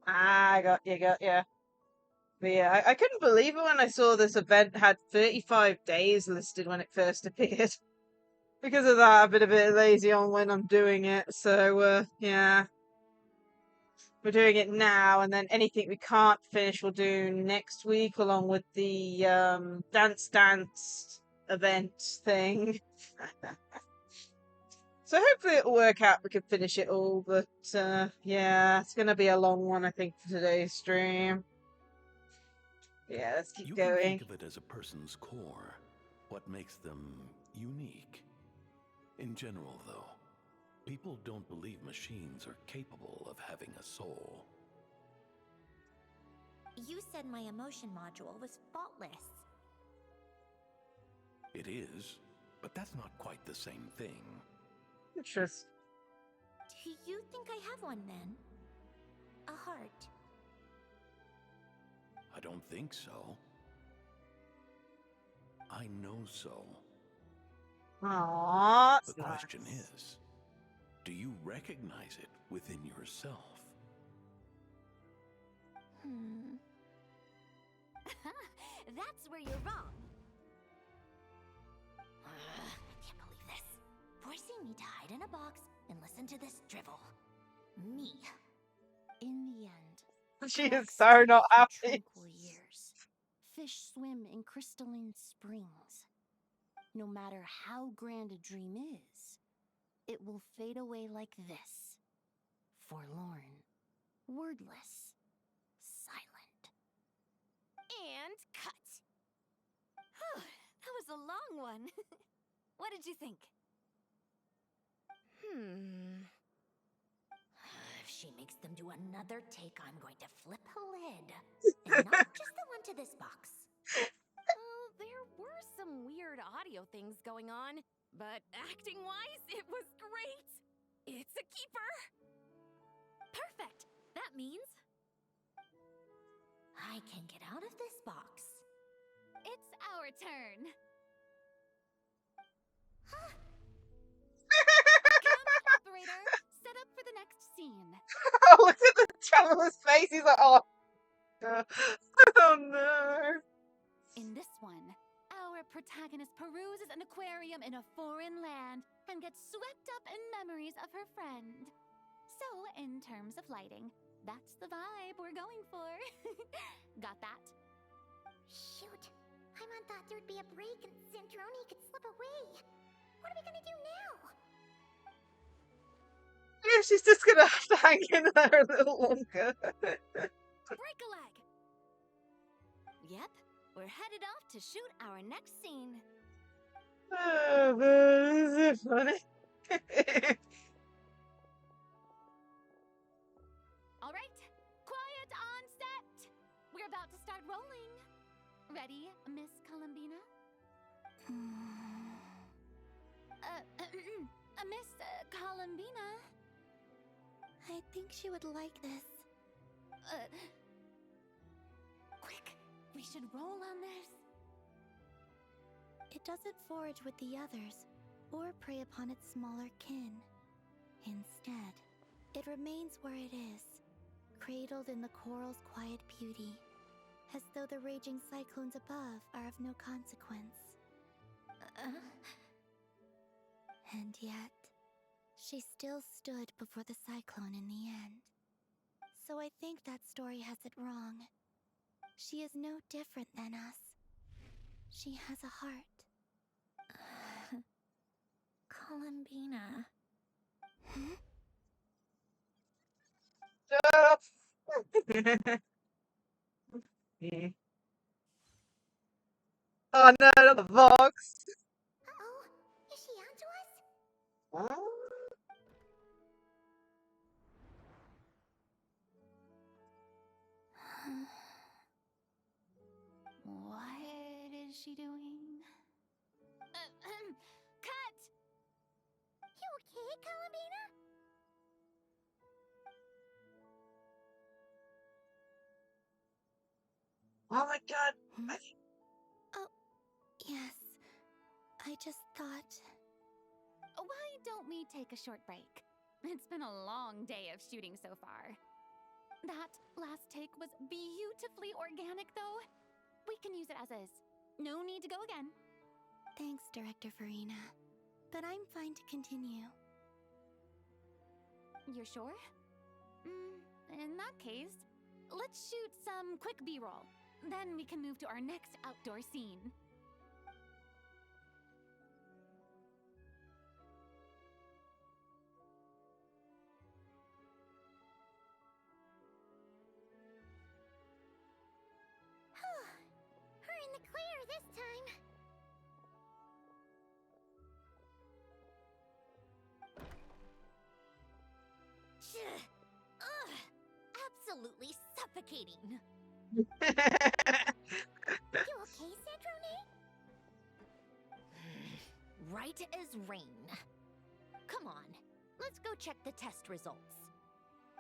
Ah, got you. But yeah, I couldn't believe it when I saw this event had 35 days listed when it first appeared. Because of that, I've been a bit lazy on when I'm doing it. So, yeah, we're doing it now, and then anything we can't finish, we'll do next week, along with the Dance Dance event thing. So hopefully it'll work out. We can finish it all, but yeah, it's gonna be a long one, I think, for today's stream. Yeah, let's keep You going. can think of it as a person's core, what makes them unique. In general, though, people don't believe machines are capable of having a soul. You said my emotion module was faultless. It is, but that's not quite the same thing. Interesting. Do you think I have one then? A heart? I don't think so. I know so. Aww, The question is, do you recognize it within yourself? That's where you're wrong. I can't believe this. Forcing me to hide in a box and listen to this drivel. Me. In the end, She is clocks so tick not for happy. tranquil years. Fish swim in crystalline springs. No matter how grand a dream is, it will fade away like this. Forlorn, wordless, silent. And cut. That was a long one. What did you think? If she makes them do another take, I'm going to flip a lid. And not just the one to this box. Well, there were some weird audio things going on, but acting-wise, it was great. It's a keeper. Perfect. That means I can get out of this box. it's our turn. Camera operator, set up for the next scene. Oh, look at the traveler's face. He's like, oh. Oh no. In this one, our protagonist peruses an aquarium in a foreign land and gets swept up in memories of her friend. So, in terms of lighting, that's the vibe we're going for. Got that? Shoot. I thought there'd be a break and Zantroni could slip away. What are we gonna do now? Yeah, she's just gonna have to hang in there a little longer. Break a leg! Yep, we're headed off to shoot our next scene. Oh, this is funny. All right, quiet on set. We're about to start rolling. Ready, Miss Columbina? Miss Columbina? I think she would like this. Quick, we should roll on this. It doesn't forage with the others, or prey upon its smaller kin. Instead, it remains where it is, cradled in the coral's quiet beauty, as though the raging cyclones above are of no consequence. And yet, she still stood before the cyclone in the end. So I think that story has it wrong. She is no different than us. She has a heart. Columbina. Shut up. Oh no, not the box. Uh-oh. What is she doing? Cut! You okay, Columbina? Oh my god! Hmm? Oh, yes. I just thought... Why don't we take a short break? It's been a long day of shooting so far. That last take was beautifully organic, though. We can use it as is. No need to go again. Thanks, Director Farina. But I'm fine to continue. You're sure? In that case, let's shoot some quick B-roll. Then we can move to our next outdoor scene. We're in the clear this time. Ugh! Absolutely suffocating. You okay, Sandrone? Right as rain. Come on, let's go check the test results.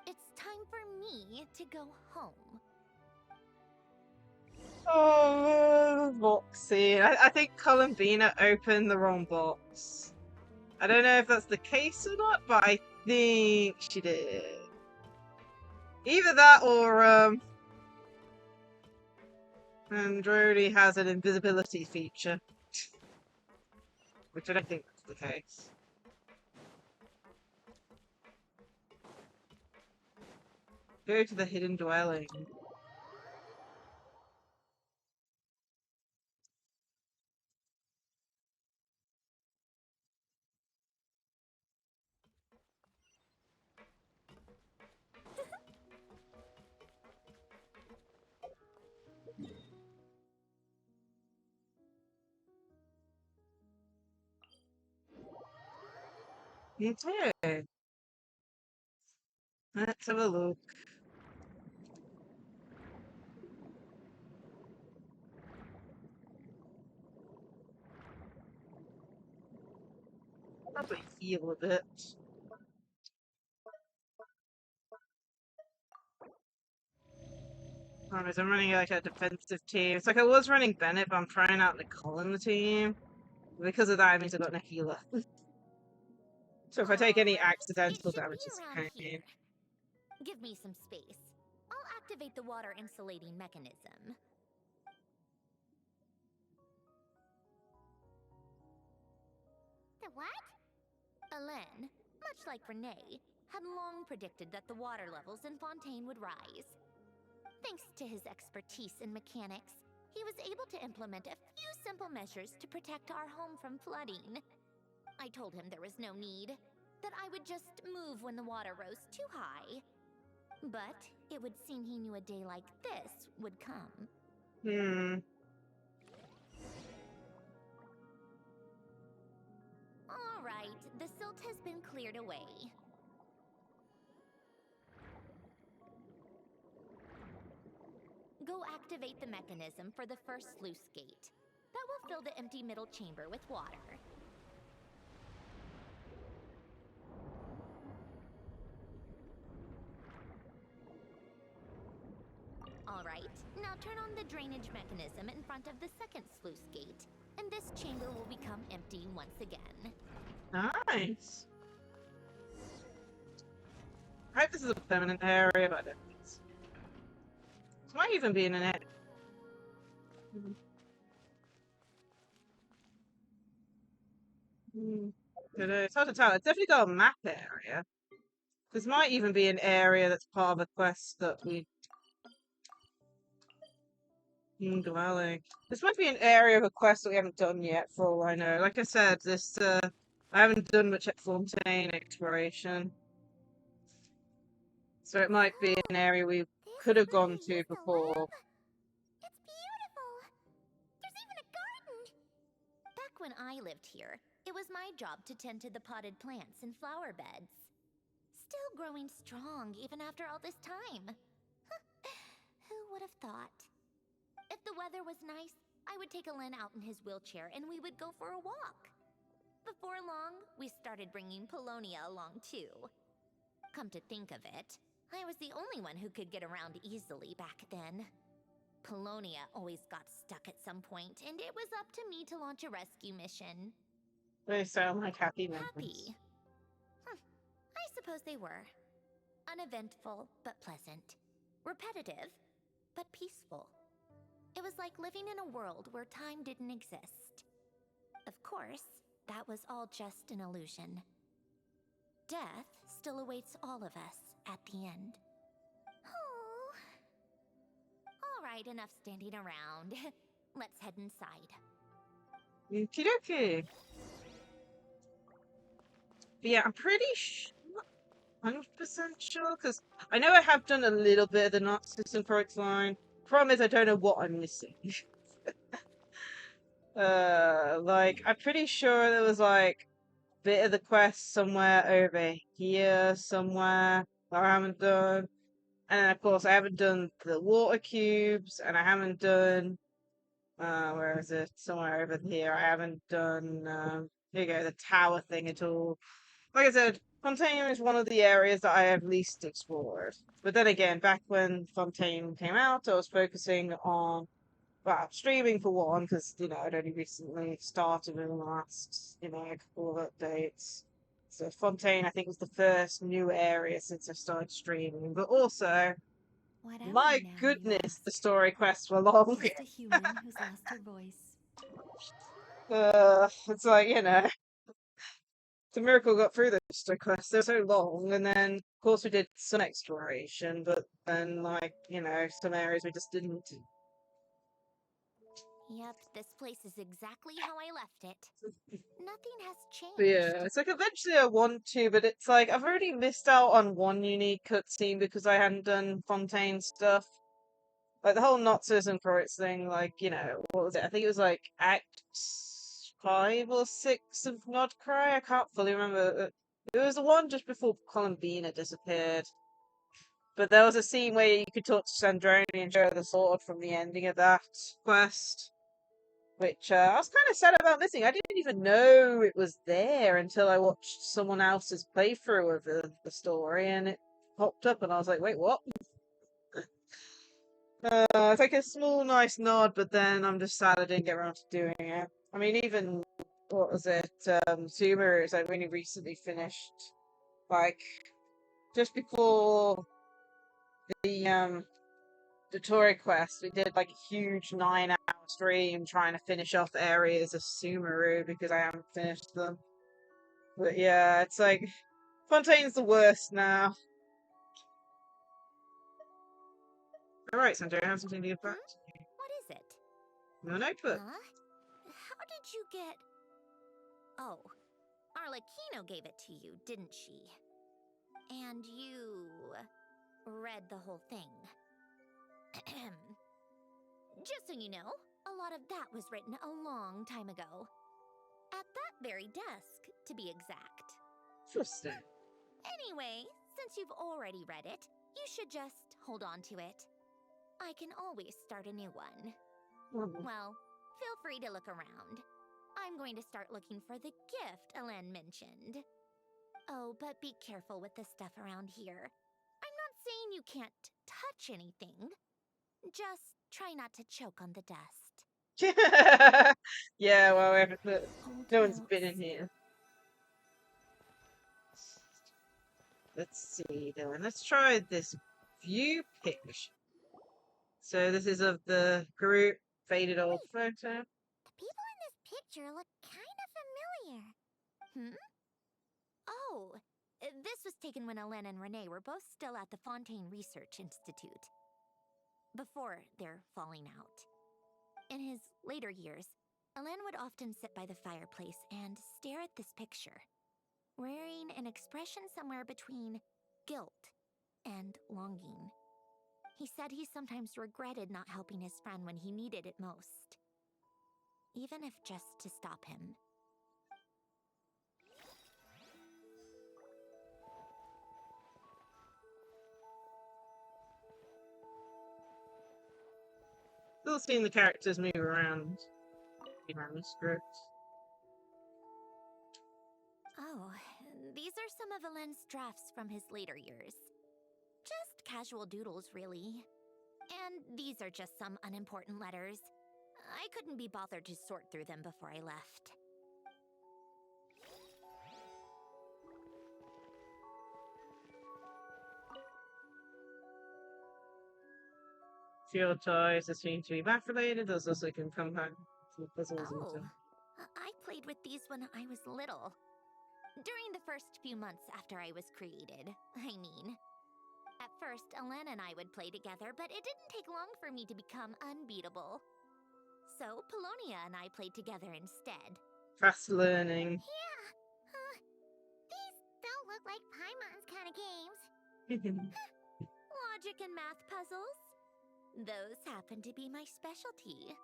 It's time for me to go home. Oh, box scene. I think Columbina opened the wrong box. I don't know if that's the case or not, but I think she did. Either that or, Androni has an invisibility feature. Which I don't think that's the case. Go to the hidden dwelling. Okay. Let's have a look. Probably heal a bit. Alright, I'm running like a defensive team. It's like I was running Bennett, but I'm trying out Nicole in the team. Because of that, it means I've got no healer. So if I take any accidental damage, it's a pain. Give me some space. I'll activate the water insulating mechanism. The what? Alain, much like Renee, had long predicted that the water levels in Fontaine would rise. Thanks to his expertise in mechanics, he was able to implement a few simple measures to protect our home from flooding. I told him there was no need, that I would just move when the water rose too high. But it would seem he knew a day like this would come. All right, the silt has been cleared away. Go activate the mechanism for the first sluice gate. That will fill the empty middle chamber with water. All right, now turn on the drainage mechanism in front of the second sluice gate, and this chamber will become empty once again. Nice. I hope this is a permanent area, but I don't think so. It might even be in an area. It's hard to tell. It's definitely got a map area. This might even be an area that's part of a quest that we... dwelling. This might be an area of a quest that we haven't done yet, for all I know. Like I said, this, I haven't done much at Fontaine exploration. So it might be an area we could have gone to before. It's beautiful. There's even a garden. Back when I lived here, it was my job to tend to the potted plants and flower beds. Still growing strong even after all this time. Who would have thought? If the weather was nice, I would take Alen out in his wheelchair and we would go for a walk. Before long, we started bringing Polonia along too. Come to think of it, I was the only one who could get around easily back then. Polonia always got stuck at some point, and it was up to me to launch a rescue mission. They sound like happy memories. Happy? I suppose they were. Uneventful, but pleasant. Repetitive, but peaceful. It was like living in a world where time didn't exist. Of course, that was all just an illusion. Death still awaits all of us at the end. Oh. All right, enough standing around. Let's head inside. Okie dokie. Yeah, I'm pretty 100% sure, because I know I have done a little bit of the Nazis and Croix line. Problem is, I don't know what I'm missing. Like, I'm pretty sure there was, like, a bit of the quest somewhere over here, somewhere, that I haven't done. And, of course, I haven't done the water cubes, and I haven't done, where is it? Somewhere over here. I haven't done, here you go, the tower thing at all. Like I said, Fontaine is one of the areas that I have least explored. But then again, back when Fontaine came out, I was focusing on, well, streaming for one, because, you know, I'd only recently started in the last, you know, a couple of updates. So Fontaine, I think, was the first new area since I started streaming. But also, What am my I now, you goodness, ask? the story quests were long. Just a human who's lost her voice. It's like, you know, it's a miracle got through those story quests. They're so long, and then, of course, we did some exploration, but then, like, you know, some areas we just didn't. Yep, this place is exactly how I left it. Nothing has changed. But yeah, it's like eventually I want to, but it's like I've already missed out on one unique cutscene because I hadn't done Fontaine stuff. Like the whole Nazis and Croix thing, like, you know, what was it? I think it was like Act 5 or 6 of Nod-Krai. I can't fully remember. It was the one just before Columbina disappeared. But there was a scene where you could talk to Sandrone and show the sword from the ending of that quest. Which I was kind of sad about missing. I didn't even know it was there until I watched someone else's playthrough of the story, and it popped up, and I was like, wait, what? It's like a small, nice nod, but then I'm just sad I didn't get around to doing it. I mean, even, what was it, Subaru, I've only recently finished, like, just before the Tory quest, we did like a huge 9-hour stream trying to finish off areas of Sumeru because I haven't finished them. But yeah, it's like Fontaine's the worst now. Alright, Sandra, I have something to get back to you. What is it? Your notebook. Huh? How did you get... Oh, Arlecchino gave it to you, didn't she? And you... read the whole thing. Just so you know, a lot of that was written a long time ago. At that very desk, to be exact. Interesting. Anyway, since you've already read it, you should just hold on to it. I can always start a new one. Well, feel free to look around. I'm going to start looking for the gift Alen mentioned. Oh, but be careful with the stuff around here. I'm not saying you can't touch anything. Just try not to choke on the dust. Yeah, well, no one's been in here. Let's see, then. Let's try this view picture. So this is of the group, faded old photo. The people in this picture look kind of familiar. Hmm? Oh, this was taken when Alen and Renee were both still at the Fontaine Research Institute. Before their falling out. In his later years, Alen would often sit by the fireplace and stare at this picture, wearing an expression somewhere between guilt and longing. He said he sometimes regretted not helping his friend when he needed it most, even if just to stop him. Still seeing the characters move around behind the script. Oh, these are some of Alen's drafts from his later years. Just casual doodles, really. And these are just some unimportant letters. I couldn't be bothered to sort through them before I left. Field toys that seem to be back-related. Those also can come back to puzzles and stuff. I played with these when I was little. During the first few months after I was created, I mean. At first, Alen and I would play together, but it didn't take long for me to become unbeatable. So, Polonia and I played together instead. Fast learning. Yeah. These don't look like Paimon's kind of games. Logic and math puzzles? Those happen to be my specialty.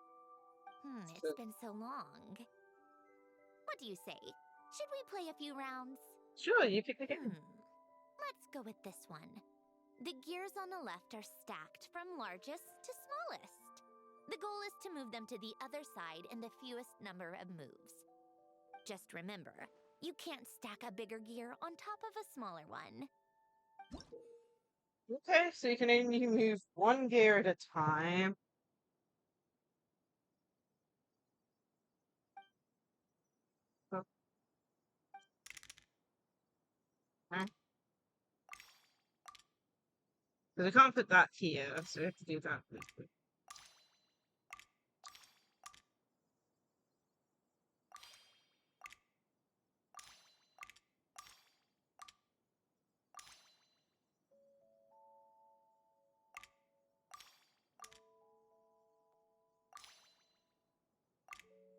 It's been so long. What do you say? Should we play a few rounds? Sure, you pick the game. Let's go with this one. The gears on the left are stacked from largest to smallest. The goal is to move them to the other side in the fewest number of moves. Just remember, you can't stack a bigger gear on top of a smaller one. Okay, so you can only move one gear at a time. Oh. Huh? Because I can't put that here, so we have to do that.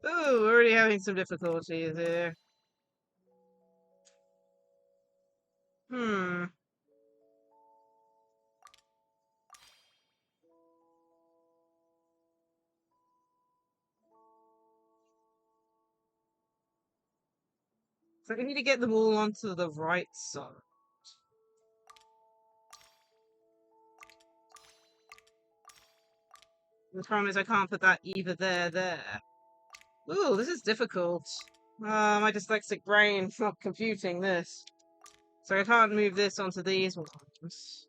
Ooh, we're already having some difficulties here. So we need to get them all onto the right side. The problem is I can't put that either there. Ooh, this is difficult. My dyslexic brain's not computing this. So I can't move this onto these ones.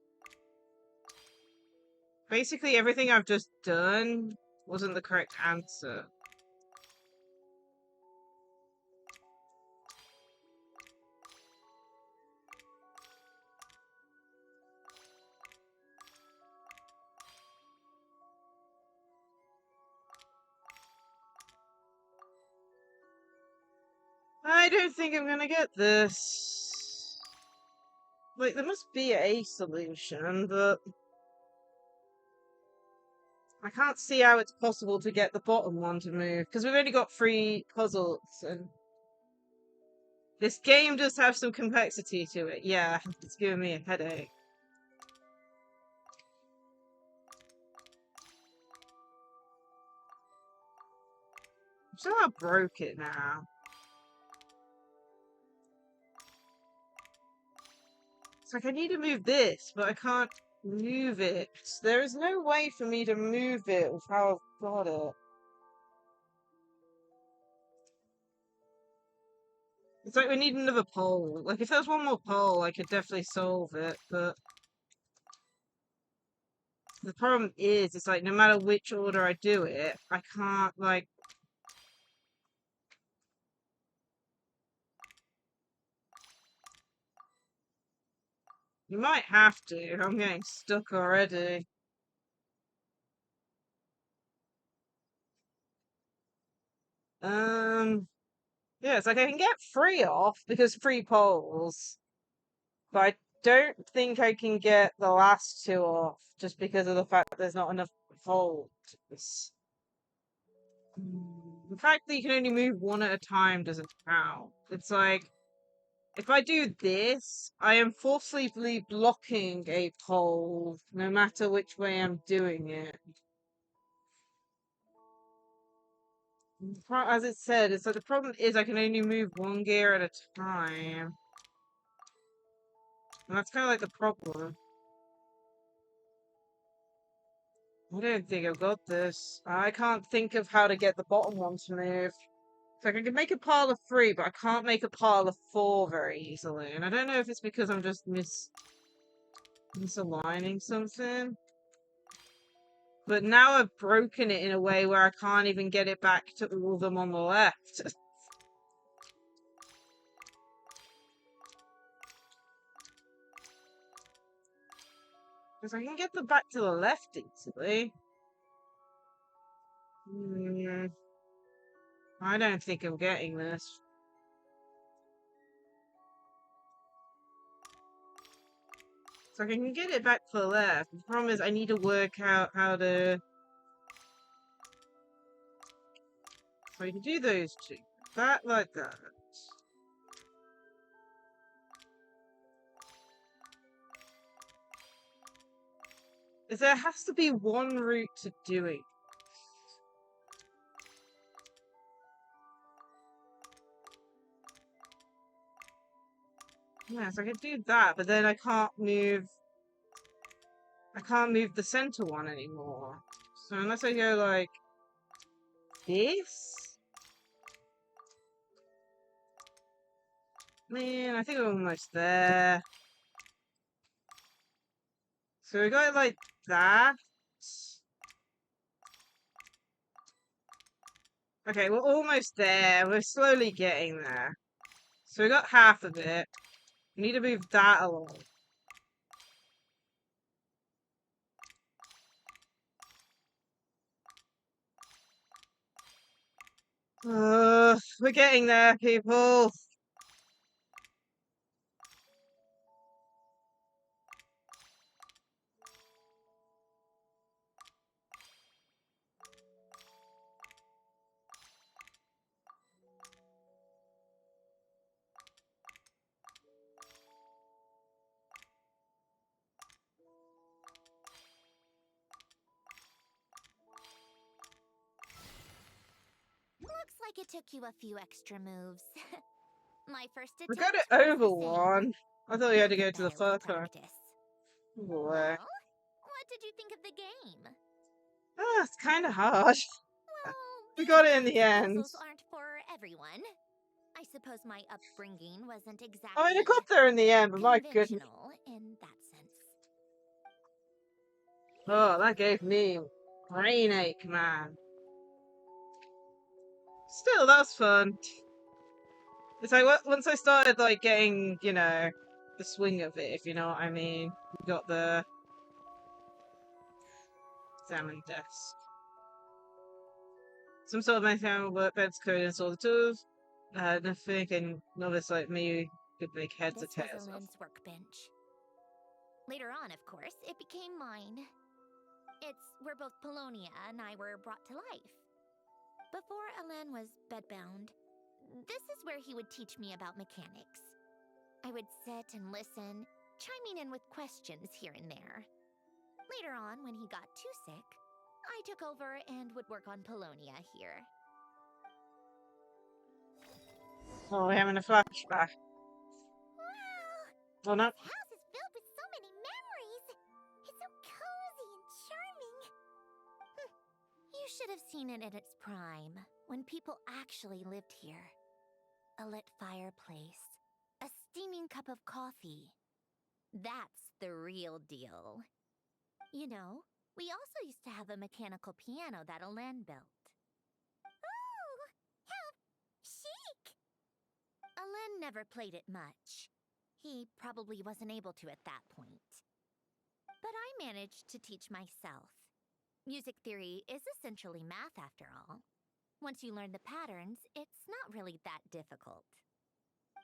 Basically, everything I've just done wasn't the correct answer. I don't think I'm gonna get this. Like, there must be a solution, but I can't see how it's possible to get the bottom one to move, because we've only got 3 puzzles, and this game does have some complexity to it. Yeah, it's giving me a headache. I'm somehow broke it now. It's like I need to move this, but I can't move it. There is no way for me to move it with how I've got it. It's like we need another pole. Like, if there was one more pole, I could definitely solve it, but the problem is, it's like, no matter which order I do it, I can't, like... You might have to. I'm getting stuck already. Yeah, it's like I can get 3 off, because 3 poles. But I don't think I can get the last 2 off, just because of the fact that there's not enough holes. The fact that you can only move one at a time doesn't count. It's like, if I do this, I am forcibly blocking a pole, no matter which way I'm doing it. As it said, it's like the problem is I can only move 1 gear at a time. And that's kind of like the problem. I don't think I've got this. I can't think of how to get the bottom one to move. So I can make a pile of 3, but I can't make a pile of 4 very easily. And I don't know if it's because I'm just misaligning something. But now I've broken it in a way where I can't even get it back to all of them on the left. Because I can get them back to the left easily. I don't think I'm getting this. So I can get it back to the left. The problem is I need to work out how to... So I can do those two. That like that. There has to be one route to doing. Yeah, so I can do that, but then I can't move the center one anymore. So unless I go like this? Man, I think we're almost there. So we got it like that. Okay, we're almost there. We're slowly getting there. So we got half of it. We need to move that along. We're getting there, people. Looks like it took you a few extra moves. My first We attempt got it was over the same. one. I thought we had to go to the Better with first one. practice. Boy. Well, what did you think of the game? Ah, it's kind of hard. Well, We got it in these the end. puzzles aren't for everyone. I suppose my upbringing wasn't exactly I mean, I got there in the end, but my goodness. conventional in that sense. Oh, that gave me brain ache, man. Still, that was fun. It's like once I started like getting, you know, the swing of it, if you know what I mean. We got the examine desk. Some sort of mechanical workbench code and all the tools. Nothing and novice like me could make heads or This was tails of. Elend's workbench. Later on, of course, it became mine. It's where both Polonia and I were brought to life. Before Elen was bedbound, this is where he would teach me about mechanics. I would sit and listen, chiming in with questions here and there. Later on, when he got too sick, I took over and would work on Polonia here. Oh, we're having a flashback. Wow! Oh no. This house is filled with so many memories! It's so cozy and charming! You should have seen it in its prime, when people actually lived here. A lit fireplace, a steaming cup of coffee. That's the real deal. You know, we also used to have a mechanical piano that Elen built. Ooh! How chic! Elen never played it much. He probably wasn't able to at that point. But I managed to teach myself. Music theory is essentially math after all. Once you learn the patterns, it's not really that difficult.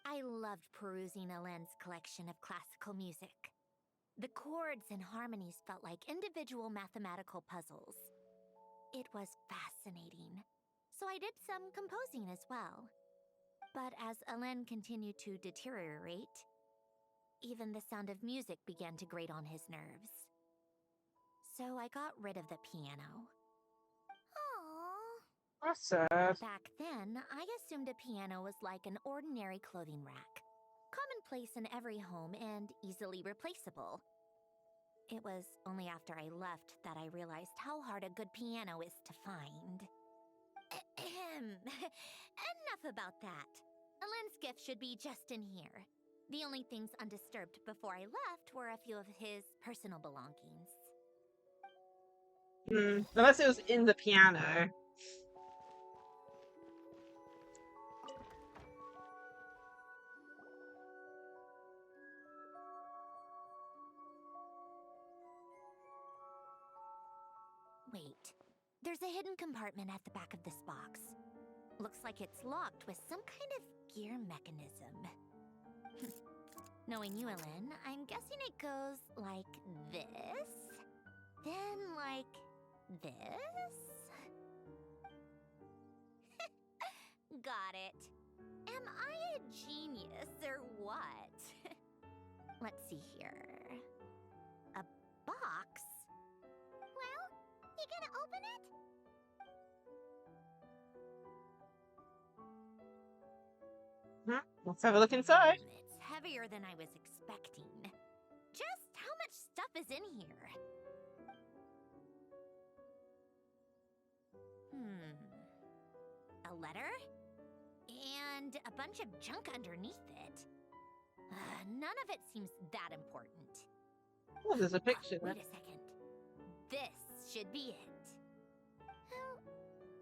I loved perusing Elen's collection of classical music. The chords and harmonies felt like individual mathematical puzzles. It was fascinating, so I did some composing as well. But as Elen continued to deteriorate, even the sound of music began to grate on his nerves. So I got rid of the piano. Aww. That's sad. Back then, I assumed a piano was like an ordinary clothing rack, commonplace in every home and easily replaceable. It was only after I left that I realized how hard a good piano is to find. Enough about that. Alen's gift should be just in here. The only things undisturbed before I left were a few of his personal belongings. Unless it was in the piano. Wait, there's a hidden compartment at the back of this box. Looks like it's locked with some kind of gear mechanism. Knowing you, Alen, I'm guessing it goes like this, then like this. Got it. Am I a genius or what? Let's see here. A box? Well, you gonna open it? Let's have a look inside. It's heavier than I was expecting. Just how much stuff is in here? A letter? And a bunch of junk underneath it. None of it seems that important. Oh, there's a picture there. Wait a second. This should be it.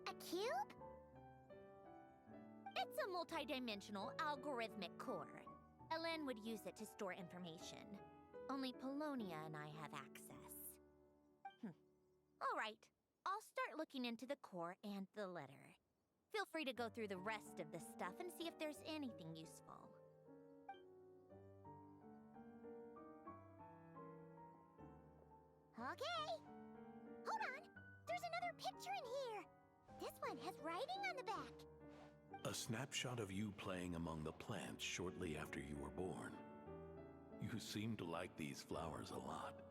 A cube? It's a multi-dimensional algorithmic core. Alen would use it to store information. Only Polonia and I have access. All right, I'll start looking into the core and the letter. Feel free to go through the rest of the stuff and see if there's anything useful. Okay. Hold on. There's another picture in here. This one has writing on the back. A snapshot of you playing among the plants shortly after you were born. You seem to like these flowers a lot.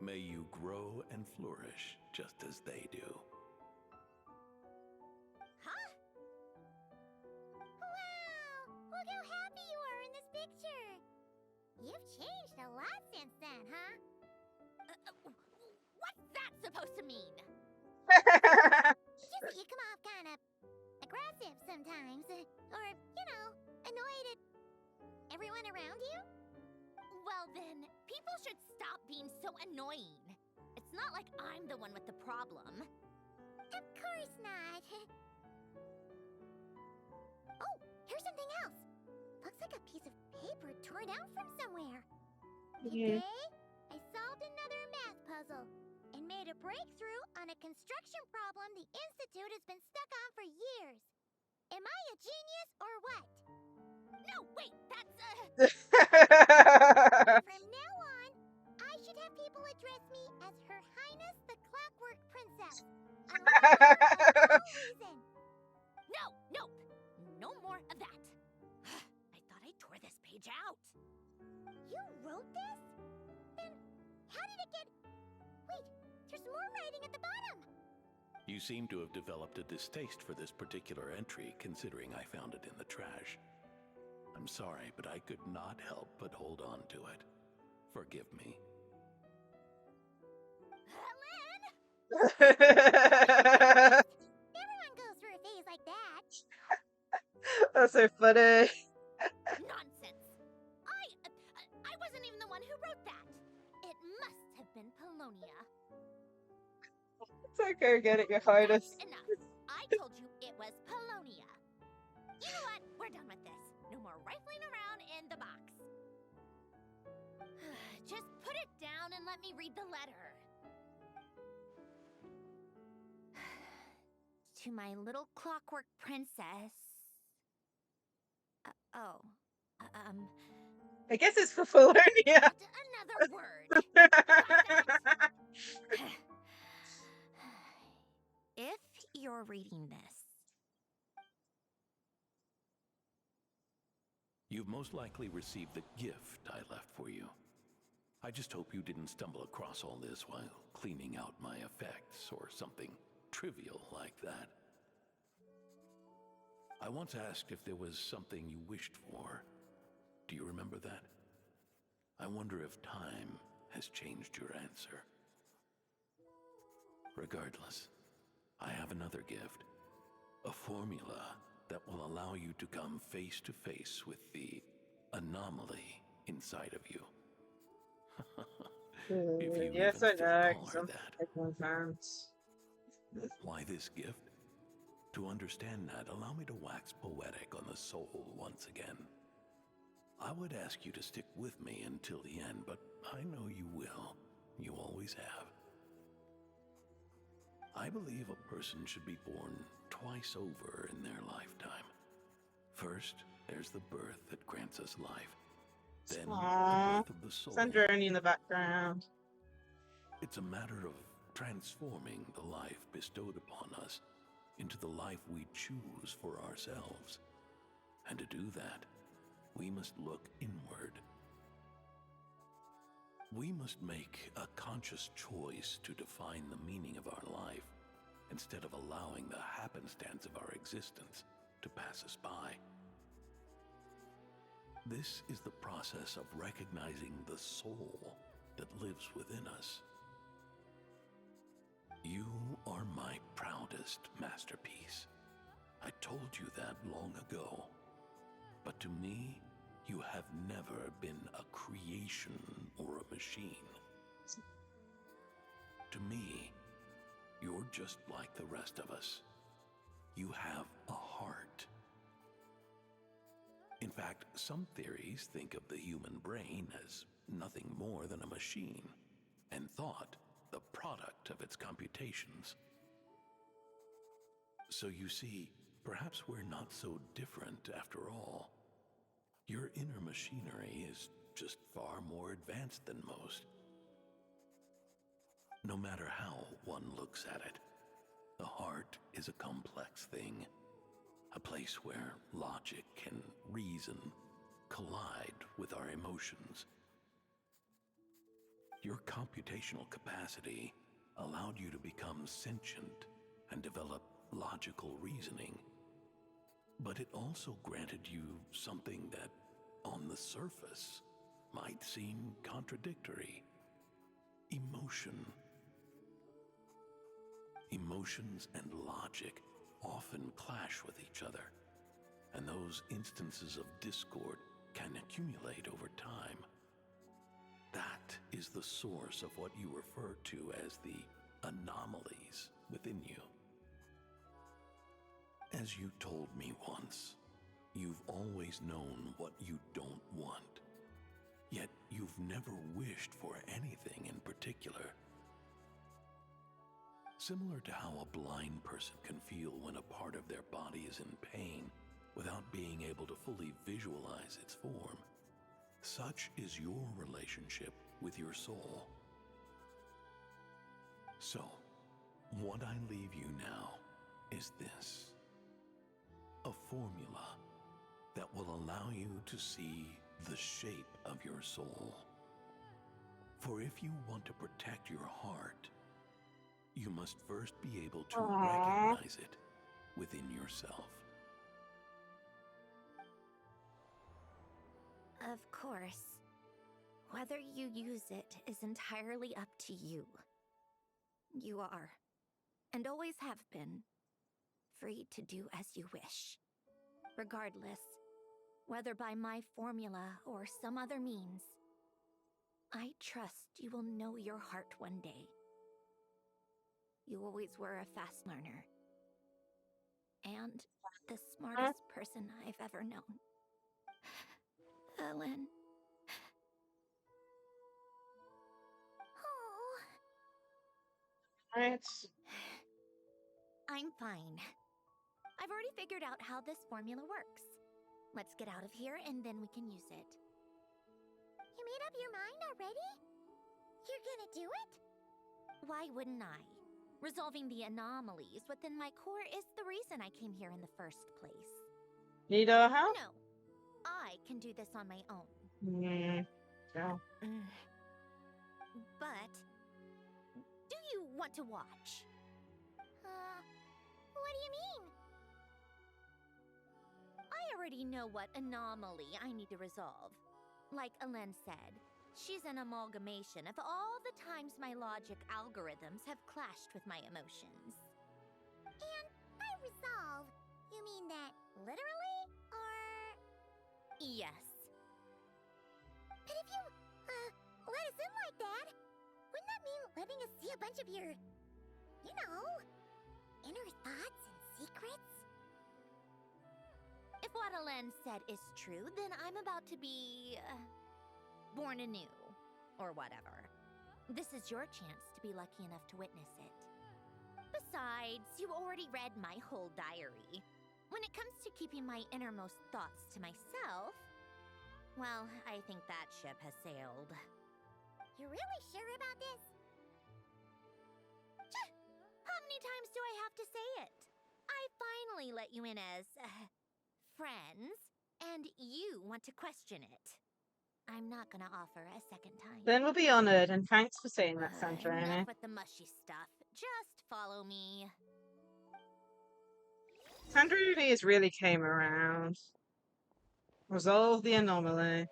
May you grow and flourish just as they do. Huh? Wow! Look how happy you are in this picture. You've changed a lot since then, huh? What's that supposed to mean? Just that you come off kind of aggressive sometimes, or, you know, annoyed at everyone around you? Well then, people should stop being so annoying. It's not like I'm the one with the problem. Of course not. Oh, here's something else. Looks like a piece of paper torn out from somewhere. Today, I solved another math puzzle and made a breakthrough on a construction problem the Institute has been stuck on for years. Am I a genius or what? No, wait, that's From now on, I should have people address me as Her Highness the Clockwork Princess. I love her for no reason. No, nope, no more of that. I thought I tore this page out. You wrote this? Then how did it get... Wait, there's more writing at the bottom. You seem to have developed a distaste for this particular entry, considering I found it in the trash. I'm sorry, but I could not help but hold on to it. Forgive me. Alen! Everyone goes through a phase like that. That's so funny. Nonsense. I wasn't even the one who wrote that. It must have been Polonia. It's okay, get it, Your Highness. That's enough. I told you it was Polonia. You know what? We're done with this. No more rifling around in the box. Just put it down and let me read the letter. To my little clockwork princess. I guess it's for Polonia. Another word. If you're reading this, You've most likely received the gift I left for you. I just hope you didn't stumble across all this while cleaning out my effects or something trivial like that. I once asked if there was something you wished for. Do you remember that? I wonder if time has changed your answer. Regardless, I have another gift. A formula that will allow you to come face to face with the anomaly inside of you. If you Yes, even I still know, call 'cause her I'm that. Pokemon fans. Why this gift? To understand that, allow me to wax poetic on the soul once again. I would ask you to stick with me until the end, but I know you will. You always have. I believe a person should be born twice over in their lifetime. First, there's the birth that grants us life. Then, Aww. the birth of the soul. Sandroni in the background. It's a matter of transforming the life bestowed upon us into the life we choose for ourselves. And to do that, we must look inward. We must make a conscious choice to define the meaning of our life instead of allowing the happenstance of our existence to pass us by. This is the process of recognizing the soul that lives within us. You are my proudest masterpiece. I told you that long ago. But to me, you have never been a creation or a machine. To me, you're just like the rest of us. You have a heart. In fact, some theories think of the human brain as nothing more than a machine, and thought the product of its computations. So you see, perhaps we're not so different after all. Your inner machinery is just far more advanced than most. No matter how one looks at it, the heart is a complex thing, a place where logic and reason collide with our emotions. Your computational capacity allowed you to become sentient and develop logical reasoning. But it also granted you something that, on the surface, might seem contradictory. Emotion. Emotions and logic often clash with each other, and those instances of discord can accumulate over time. That is the source of what you refer to as the anomalies within you. As you told me once, you've always known what you don't want, yet you've never wished for anything in particular. Similar to how a blind person can feel when a part of their body is in pain without being able to fully visualize its form, such is your relationship with your soul. So, what I leave you now is this: a formula that will allow you to see the shape of your soul. For if you want to protect your heart, you must first be able to recognize it within yourself. Of course. Whether you use it is entirely up to you. You are, and always have been, free to do as you wish. Regardless, whether by my formula or some other means, I trust you will know your heart one day. You always were a fast learner. And the smartest person I've ever known. Ellen. Oh. Right. I'm fine. I've already figured out how this formula works. Let's get out of here and then we can use it. You made up your mind already? You're gonna do it? Why wouldn't I? Resolving the anomalies within my core is the reason I came here in the first place. Need our help? No, I can do this on my own. Yeah. But, do you want to watch? What do you mean? I already know what anomaly I need to resolve. Like Alen said, She's an amalgamation of all the times my logic algorithms have clashed with my emotions. And by resolve, you mean that literally, or...? Yes. But if you, let us in like that, wouldn't that mean letting us see a bunch of your, you know, inner thoughts and secrets? If what Alen said is true, then I'm about to be... born anew. Or whatever. This is your chance to be lucky enough to witness it. Besides, you already read my whole diary. When it comes to keeping my innermost thoughts to myself, well, I think that ship has sailed. You're really sure about this? How many times do I have to say it? I finally let you in as, friends, and you want to question it. I'm not gonna offer a second time. Then we'll be honored, and thanks for saying that, Sandra. Enough with the mushy stuff. Just follow me. Sandra has really came around. Resolve the anomaly.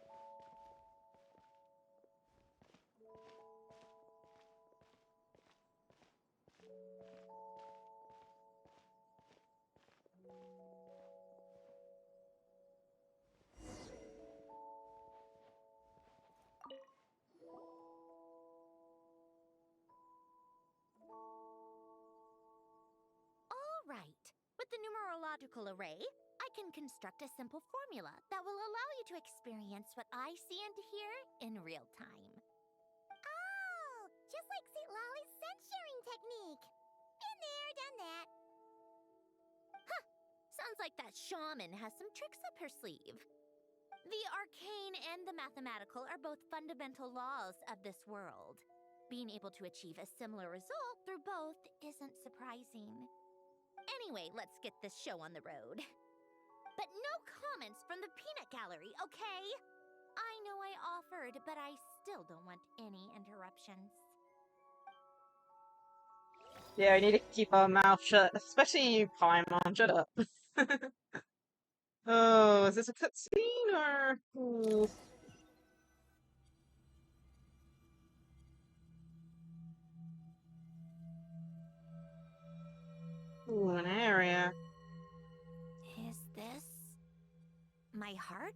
Right. With the numerological array, I can construct a simple formula that will allow you to experience what I see and hear in real time. Oh, just like St. Lolly's sense-sharing technique. Been there, done that. Huh. Sounds like that shaman has some tricks up her sleeve. The arcane and the mathematical are both fundamental laws of this world. Being able to achieve a similar result through both isn't surprising. Anyway, let's get this show on the road. But no comments from the peanut gallery, okay? I know I offered, but I still don't want any interruptions. Yeah, we need to keep our mouth shut, especially you, Paimon. Shut up. Oh, is this a cutscene or? Ooh. Ooh, an area. Is this my heart?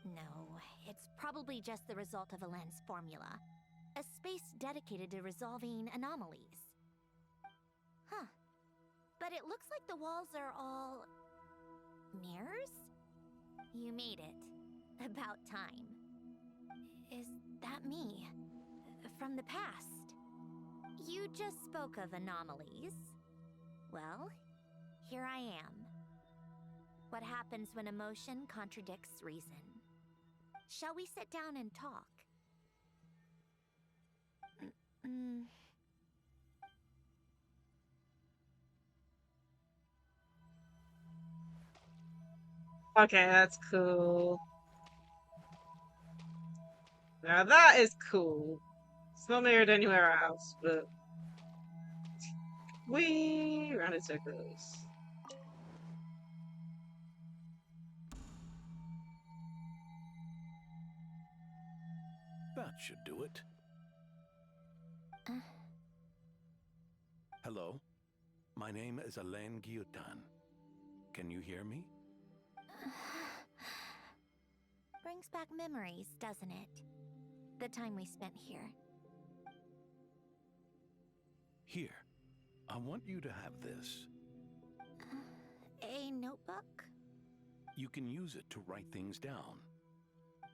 No, it's probably just the result of Alen's formula. A space dedicated to resolving anomalies. Huh. But it looks like the walls are all... mirrors? You made it. About time. Is that me? From the past? You just spoke of anomalies. Well, here I am. What happens when emotion contradicts reason? Shall we sit down and talk? Okay, that's cool. Now that is cool. It's not mirrored anywhere else, but we round in circles. That should do it. Hello, my name is Alen Guillotin. Can you hear me? Brings back memories, doesn't it? The time we spent here. Here, I want you to have this. A notebook? You can use it to write things down.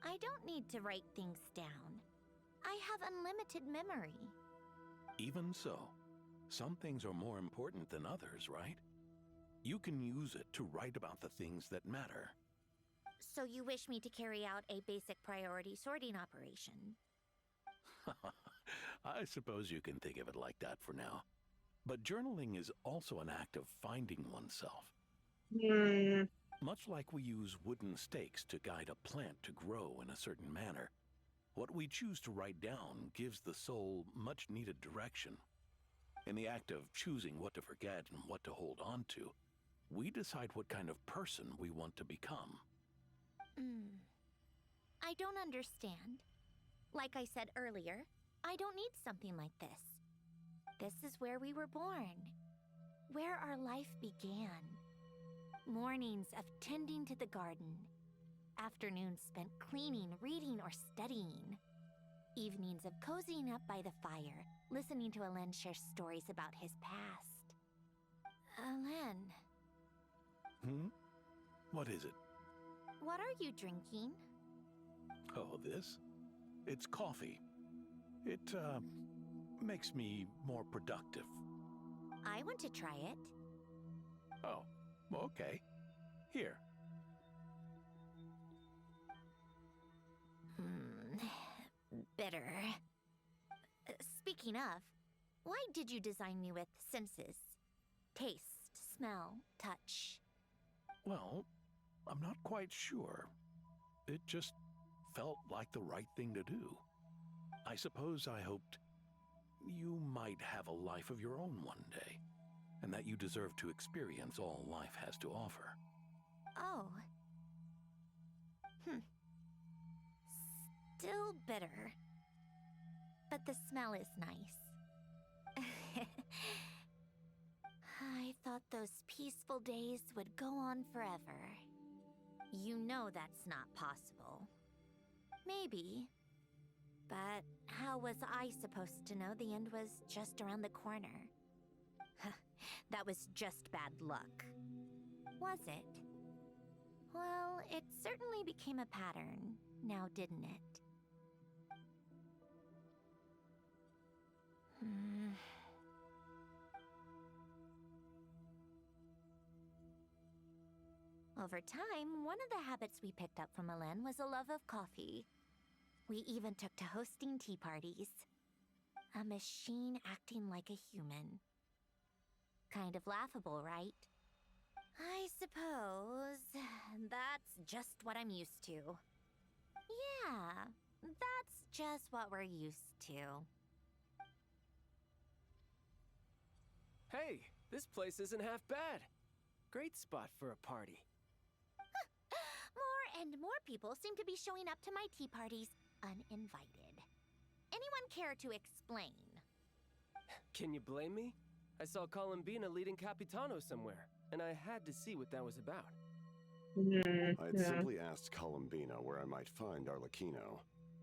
I don't need to write things down. I have unlimited memory. Even so, some things are more important than others, right? You can use it to write about the things that matter. So you wish me to carry out a basic priority sorting operation? I suppose you can think of it like that for now. But journaling is also an act of finding oneself. Much like we use wooden stakes to guide a plant to grow in a certain manner, what we choose to write down gives the soul much needed direction. In the act of choosing what to forget and what to hold on to, we decide what kind of person we want to become. I don't understand. Like I said earlier, I don't need something like this. This is where we were born. Where our life began. Mornings of tending to the garden. Afternoons spent cleaning, reading, or studying. Evenings of cozying up by the fire, listening to Alen share stories about his past. Alen. What is it? What are you drinking? Oh, this? It's coffee. It, makes me more productive. I want to try it. Oh, okay. Here. Bitter. Speaking of, why did you design me with senses? Taste, smell, touch. Well, I'm not quite sure. It just felt like the right thing to do. I suppose I hoped you might have a life of your own one day, and that you deserve to experience all life has to offer. Oh. Still bitter. But the smell is nice. I thought those peaceful days would go on forever. You know that's not possible. Maybe. But how was I supposed to know the end was just around the corner? That was just bad luck. Was it? Well, it certainly became a pattern, now didn't it? Over time, one of the habits we picked up from Alen was a love of coffee. We even took to hosting tea parties. A machine acting like a human. Kind of laughable, right? I suppose that's just what I'm used to. Yeah, that's just what we're used to. Hey, this place isn't half bad. Great spot for a party. More and more people seem to be showing up to my tea parties uninvited. Anyone care to explain? Can you blame me? I saw Columbina leading Capitano somewhere, and I had to see what that was about. I'd simply asked Columbina where I might find Arlecchino.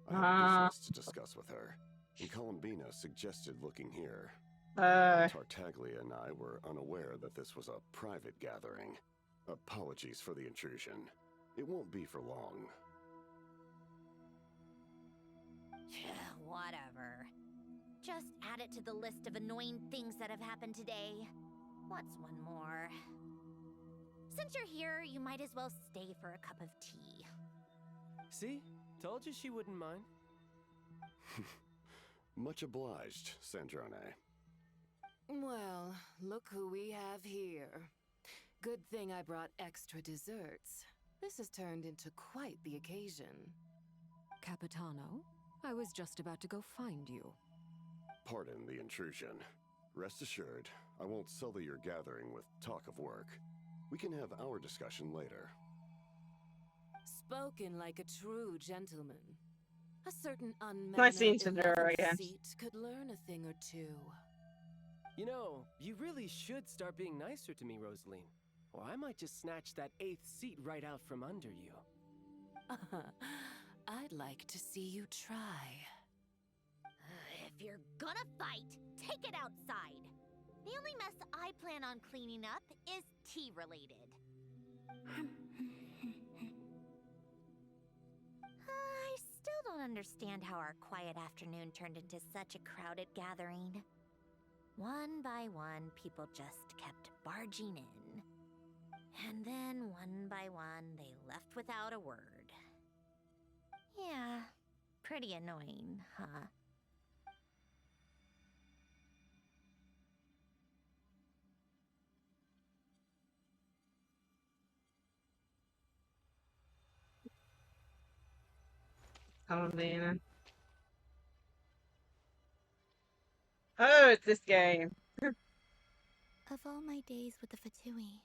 I had business to discuss with her, and Columbina suggested looking here. Tartaglia and I were unaware that this was a private gathering. Apologies for the intrusion. It won't be for long. Whatever. Just add it to the list of annoying things that have happened today. What's one more? Since you're here, you might as well stay for a cup of tea. See? Told you she wouldn't mind. Much obliged, Sandrone. Well, look who we have here. Good thing I brought extra desserts. This has turned into quite the occasion. Capitano, I was just about to go find you. Pardon the intrusion. Rest assured, I won't sully your gathering with talk of work. We can have our discussion later. Spoken like a true gentleman. A certain Nice seeing unmannered Cinderella again. seat could learn a thing or two. You know, you really should start being nicer to me, Rosaline. Or I might just snatch that 8th seat right out from under you. I'd like to see you try. If you're gonna fight, take it outside. The only mess I plan on cleaning up is tea-related. I still don't understand how our quiet afternoon turned into such a crowded gathering. One by one, people just kept barging in. And then, one by one, they left without a word. Yeah, pretty annoying, huh? Columbina. Oh, it's this game. Of all my days with the Fatui,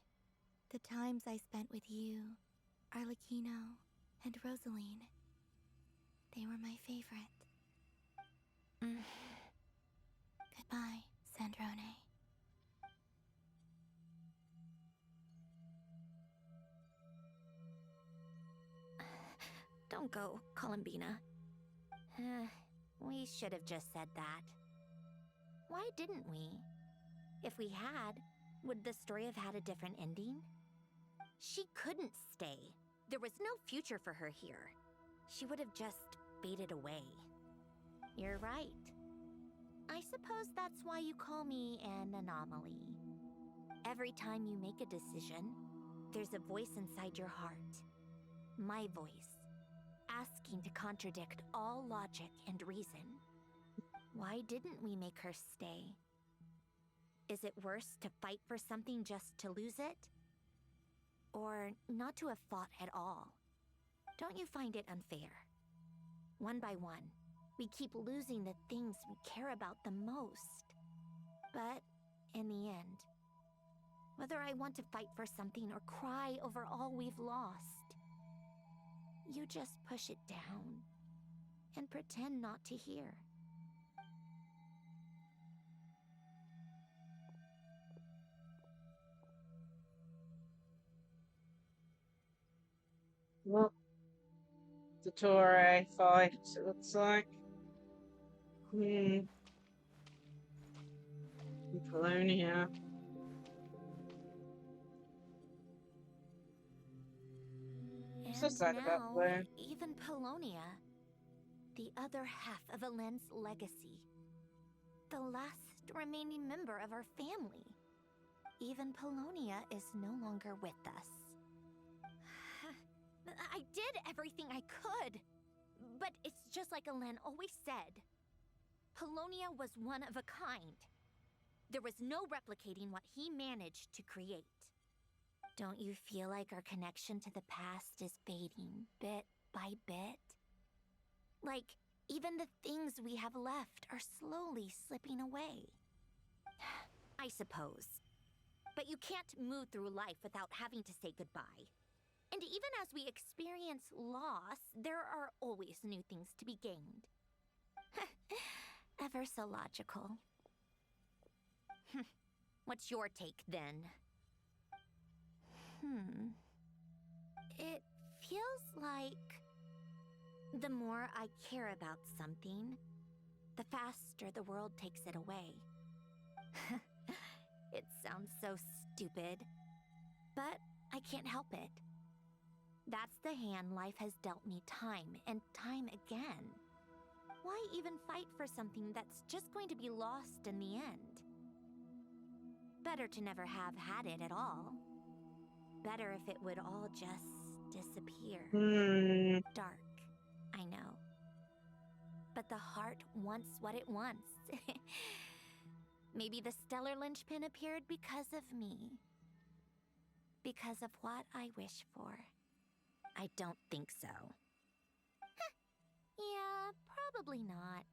the times I spent with you, Arlecchino, and Rosaline, They were my favorite. Goodbye, Sandrone. Don't go, Columbina. We should have just said that. Why didn't we? If we had, would the story have had a different ending? She couldn't stay. There was no future for her here. She would have just faded away. You're right. I suppose that's why you call me an anomaly. Every time you make a decision, there's a voice inside your heart. My voice, asking to contradict all logic and reason. Why didn't we make her stay? Is it worse to fight for something just to lose it? Or not to have fought at all? Don't you find it unfair? One by one, we keep losing the things we care about the most. But in the end, whether I want to fight for something or cry over all we've lost, you just push it down and pretend not to hear. Well, the Torre fight, it looks like. Polonia. I'm so sad about Blue. Even Polonia, the other half of Elend's legacy, the last remaining member of our family, even Polonia is no longer with us. I did everything I could, but it's just like Elend always said. Polonia was one of a kind. There was no replicating what he managed to create. Don't you feel like our connection to the past is fading bit by bit? Like, even the things we have left are slowly slipping away. I suppose. But you can't move through life without having to say goodbye. And even as we experience loss, there are always new things to be gained. Ever so logical. What's your take, then? It feels like the more I care about something, the faster the world takes it away. It sounds so stupid, but I can't help it. That's the hand life has dealt me time and time again. Why even fight for something that's just going to be lost in the end? Better to never have had it at all. Better if it would all just disappear. Dark, I know. But the heart wants what it wants. Maybe the stellar linchpin appeared because of me. Because of what I wish for. I don't think so. Yeah, probably not.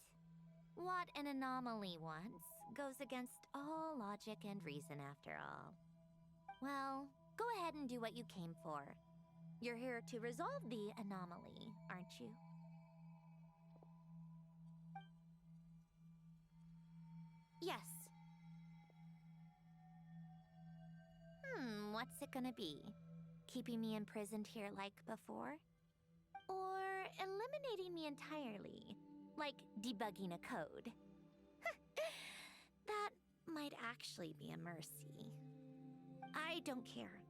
What an anomaly wants goes against all logic and reason after all. Well, go ahead and do what you came for. You're here to resolve the anomaly, aren't you? Yes. What's it gonna be? Keeping me imprisoned here like before? Or eliminating me entirely, like debugging a code? That might actually be a mercy. I don't care.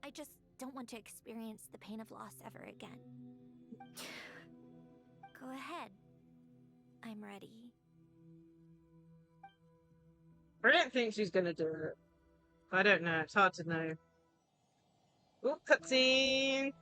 I just don't want to experience the pain of loss ever again. Go ahead. I'm ready. I don't think she's gonna do it. I don't know. It's hard to know. Oh, cutscene!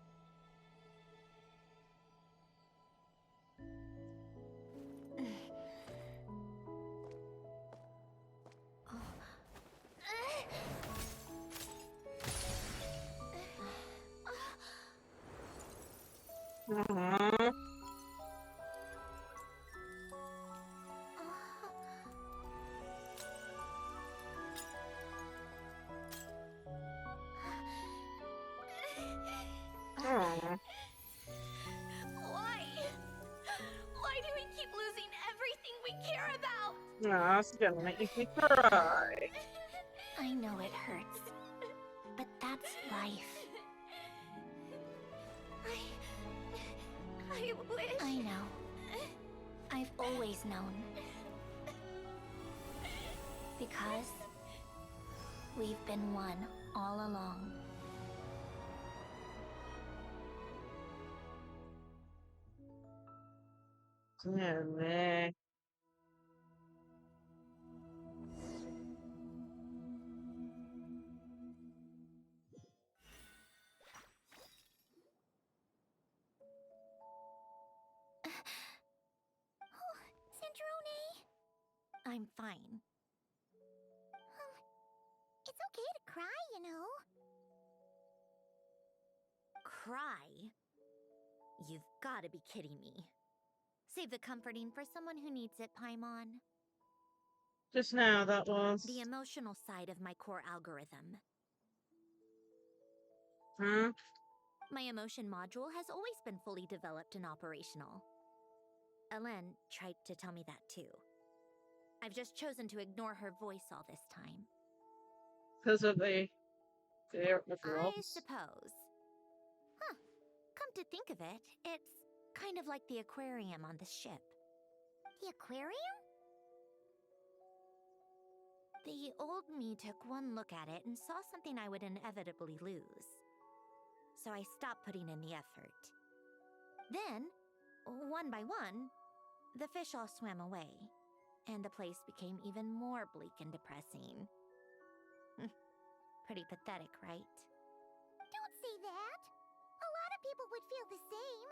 care about! No, it's gonna make me cry. I know it hurts, but that's life. I wish... I know. I've always known. Because we've been one all along. Yeah, man. Sandrone! I'm fine. It's okay to cry, you know. Cry? You've gotta be kidding me. Save the comforting for someone who needs it, Paimon. Just now, that was. The emotional side of my core algorithm. Huh? My emotion module has always been fully developed and operational. Ellen tried to tell me that too. I've just chosen to ignore her voice all this time. Because of the fear of I robots. suppose. Huh. Come to think of it, it's kind of like the aquarium on the ship. The aquarium? The old me took one look at it and saw something I would inevitably lose. So I stopped putting in the effort. Then, one by one, the fish all swam away, and the place became even more bleak and depressing. Pretty pathetic, right? Don't say that! A lot of people would feel the same.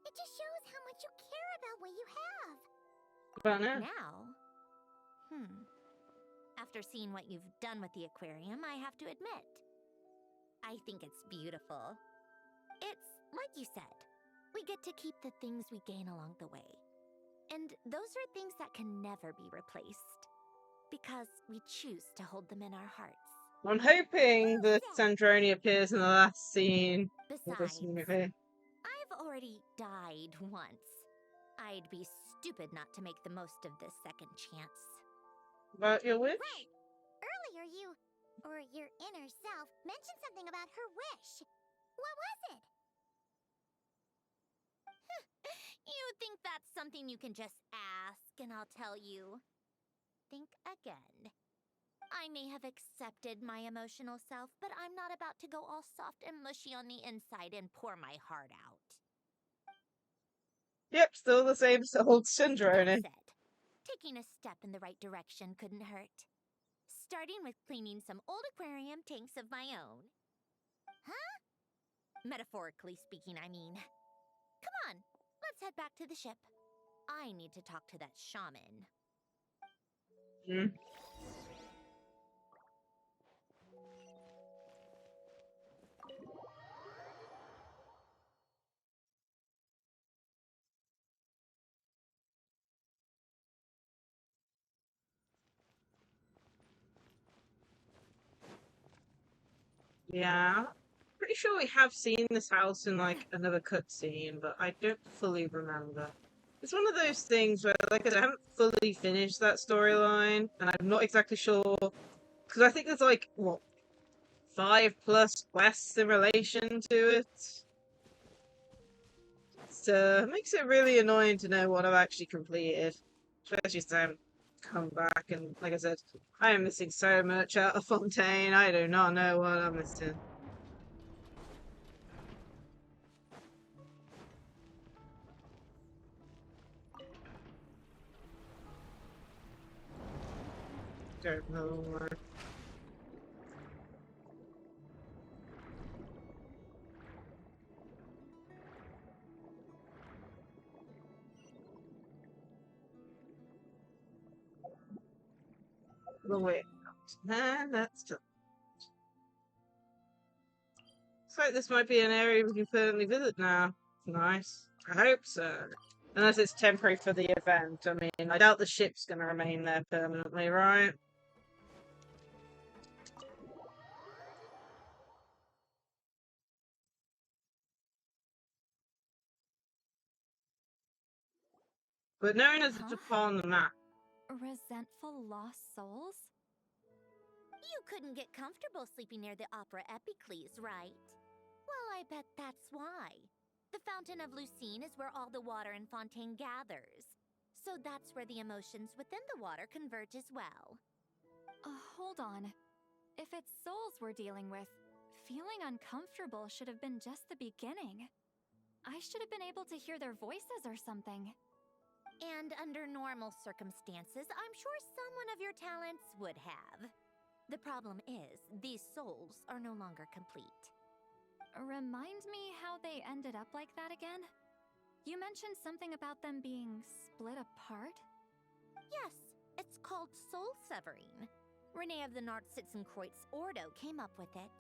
It just shows how much you care about what you have. Well, no. Now? After seeing what you've done with the aquarium, I have to admit, I think it's beautiful. It's like you said, we get to keep the things we gain along the way. And those are things that can never be replaced. Because we choose to hold them in our hearts. I'm hoping that Sandrone appears in the last scene of this Besides, movie. I've already died once. I'd be stupid not to make the most of this second chance. About your wish? Right. Earlier you, or your inner self, mentioned something about her wish. What was it? You think that's something you can just ask and I'll tell you? Think again. I may have accepted my emotional self, but I'm not about to go all soft and mushy on the inside and pour my heart out. Yep, still the same old Sandrone. That said, taking a step in the right direction couldn't hurt. Starting with cleaning some old aquarium tanks of my own. Huh? Metaphorically speaking, I mean. Come on, let's head back to the ship. I need to talk to that shaman. Yeah. Pretty sure we have seen this house in like another cutscene, but I don't fully remember. It's one of those things where, like I said, I haven't fully finished that storyline, and I'm not exactly sure because I think there's like what 5+ quests in relation to it. So it makes it really annoying to know what I've actually completed, especially since I haven't come back. And like I said, I am missing so much out of Fontaine. I do not know what I'm missing. Don't know where. The way. Nah, that's just. Looks like this might be an area we can permanently visit now. Nice. I hope so. Unless it's temporary for the event. I mean, I doubt the ship's going to remain there permanently, right? but known as a pawn on the map. Resentful lost souls? You couldn't get comfortable sleeping near the Opera Epicles, right? Well, I bet that's why. The Fountain of Lucine is where all the water in Fontaine gathers. So that's where the emotions within the water converge as well. Hold on. If it's souls we're dealing with, feeling uncomfortable should have been just the beginning. I should have been able to hear their voices or something. And under normal circumstances, I'm sure someone of your talents would have. The problem is, these souls are no longer complete. Remind me how they ended up like that again? You mentioned something about them being split apart? Yes, it's called soul severing. Renee of the Nord-Sitzenkreuz Ordo came up with it.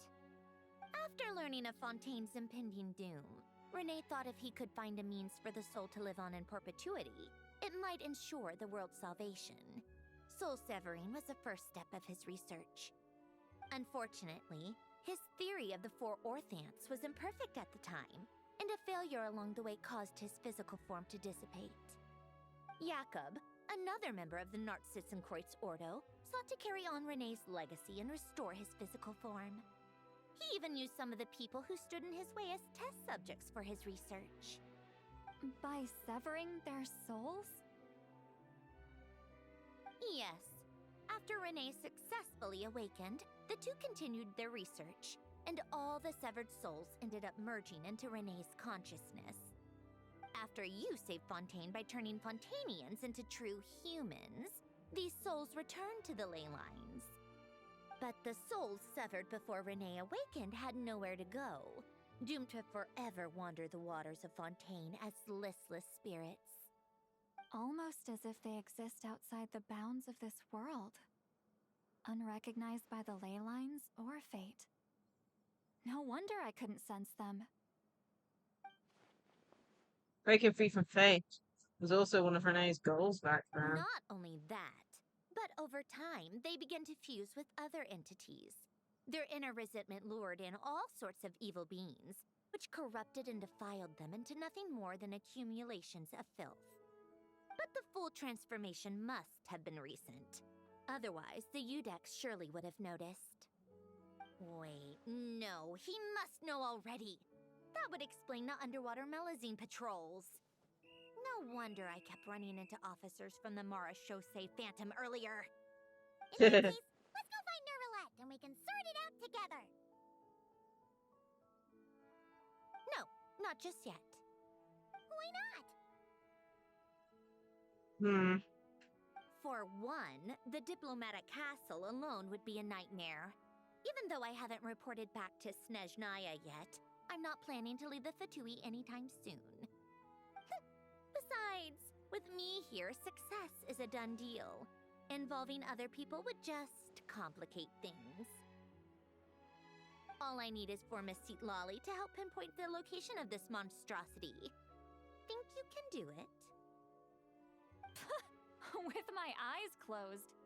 After learning of Fontaine's impending doom, Renee thought if he could find a means for the soul to live on in perpetuity, it might ensure the world's salvation. Soul severing was the first step of his research. Unfortunately, his theory of the four orthants was imperfect at the time, and a failure along the way caused his physical form to dissipate. Jakob, another member of the Nord-Sitzenkreuz Ordo, sought to carry on Renee's legacy and restore his physical form. He even used some of the people who stood in his way as test subjects for his research. By severing their souls? Yes. After Renee successfully awakened, the two continued their research, and all the severed souls ended up merging into Renee's consciousness. After you saved Fontaine by turning Fontainians into true humans, these souls returned to the ley lines. But the souls severed before Renee awakened had nowhere to go, doomed to forever wander the waters of Fontaine as listless spirits. Almost as if they exist outside the bounds of this world. Unrecognized by the ley lines or fate. No wonder I couldn't sense them. Breaking free from fate was also one of Renee's goals back then. Not only that, but over time, they began to fuse with other entities. Their inner resentment lured in all sorts of evil beings, which corrupted and defiled them into nothing more than accumulations of filth. But the full transformation must have been recent. Otherwise, the Udex surely would have noticed. Wait, no, he must know already. That would explain the underwater Melazine patrols. No wonder I kept running into officers from the Mara Chaussee Phantom earlier. In that case, let's go find Nervalette and we can sort it out together. No, not just yet. Why not? For one, the diplomatic castle alone would be a nightmare. Even though I haven't reported back to Snezhnaya yet, I'm not planning to leave the Fatui anytime soon. Besides, with me here, success is a done deal. Involving other people would just complicate things. All I need is for Miss Sightlines to help pinpoint the location of this monstrosity. Think you can do it? With my eyes closed.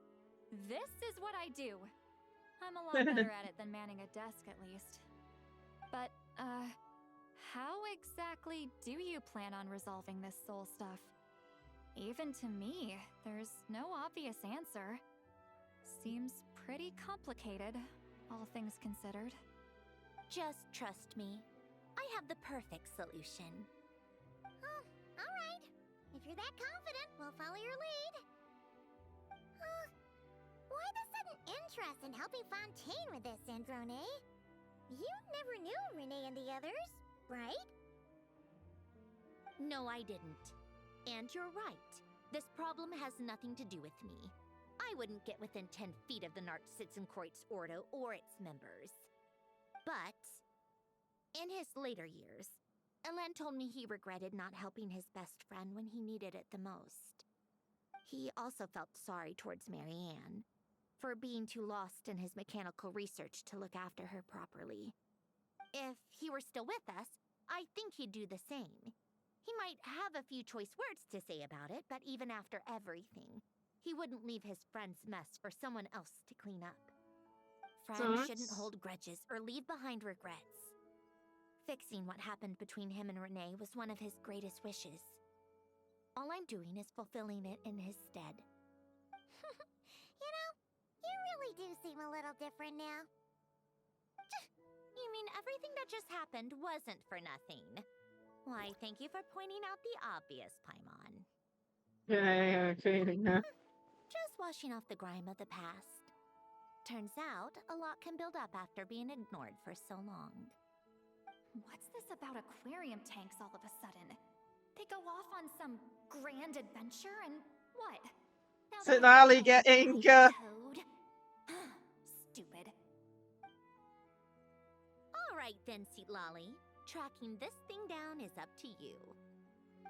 This is what I do. I'm a lot better at it than manning a desk, at least. But, how exactly do you plan on resolving this soul stuff? Even to me, there's no obvious answer. Seems pretty complicated, all things considered. Just trust me. I have the perfect solution. Oh, all right. If you're that confident, we'll follow your lead. Why the sudden interest in helping Fontaine with this, Androne? You never knew Renee and the others, right? No, I didn't. And you're right. This problem has nothing to do with me. I wouldn't get within 10 feet of the Nord-Sitzenkreuz Ordo or its members. But, in his later years, Elan told me he regretted not helping his best friend when he needed it the most. He also felt sorry towards Marianne, for being too lost in his mechanical research to look after her properly. If he were still with us, I think he'd do the same. He might have a few choice words to say about it, but even after everything, he wouldn't leave his friend's mess for someone else to clean up. Friends shouldn't hold grudges or leave behind regrets. Fixing what happened between him and Renee was one of his greatest wishes. All I'm doing is fulfilling it in his stead. You know, you really do seem a little different now. You mean everything that just happened wasn't for nothing? Why, thank you for pointing out the obvious, Paimon. Yeah, yeah. Just washing off the grime of the past. Turns out, a lot can build up after being ignored for so long. What's this about aquarium tanks all of a sudden? They go off on some grand adventure and what? Now they have Sightlines to getting code. Stupid. All right then, Sightlines. Tracking this thing down is up to you.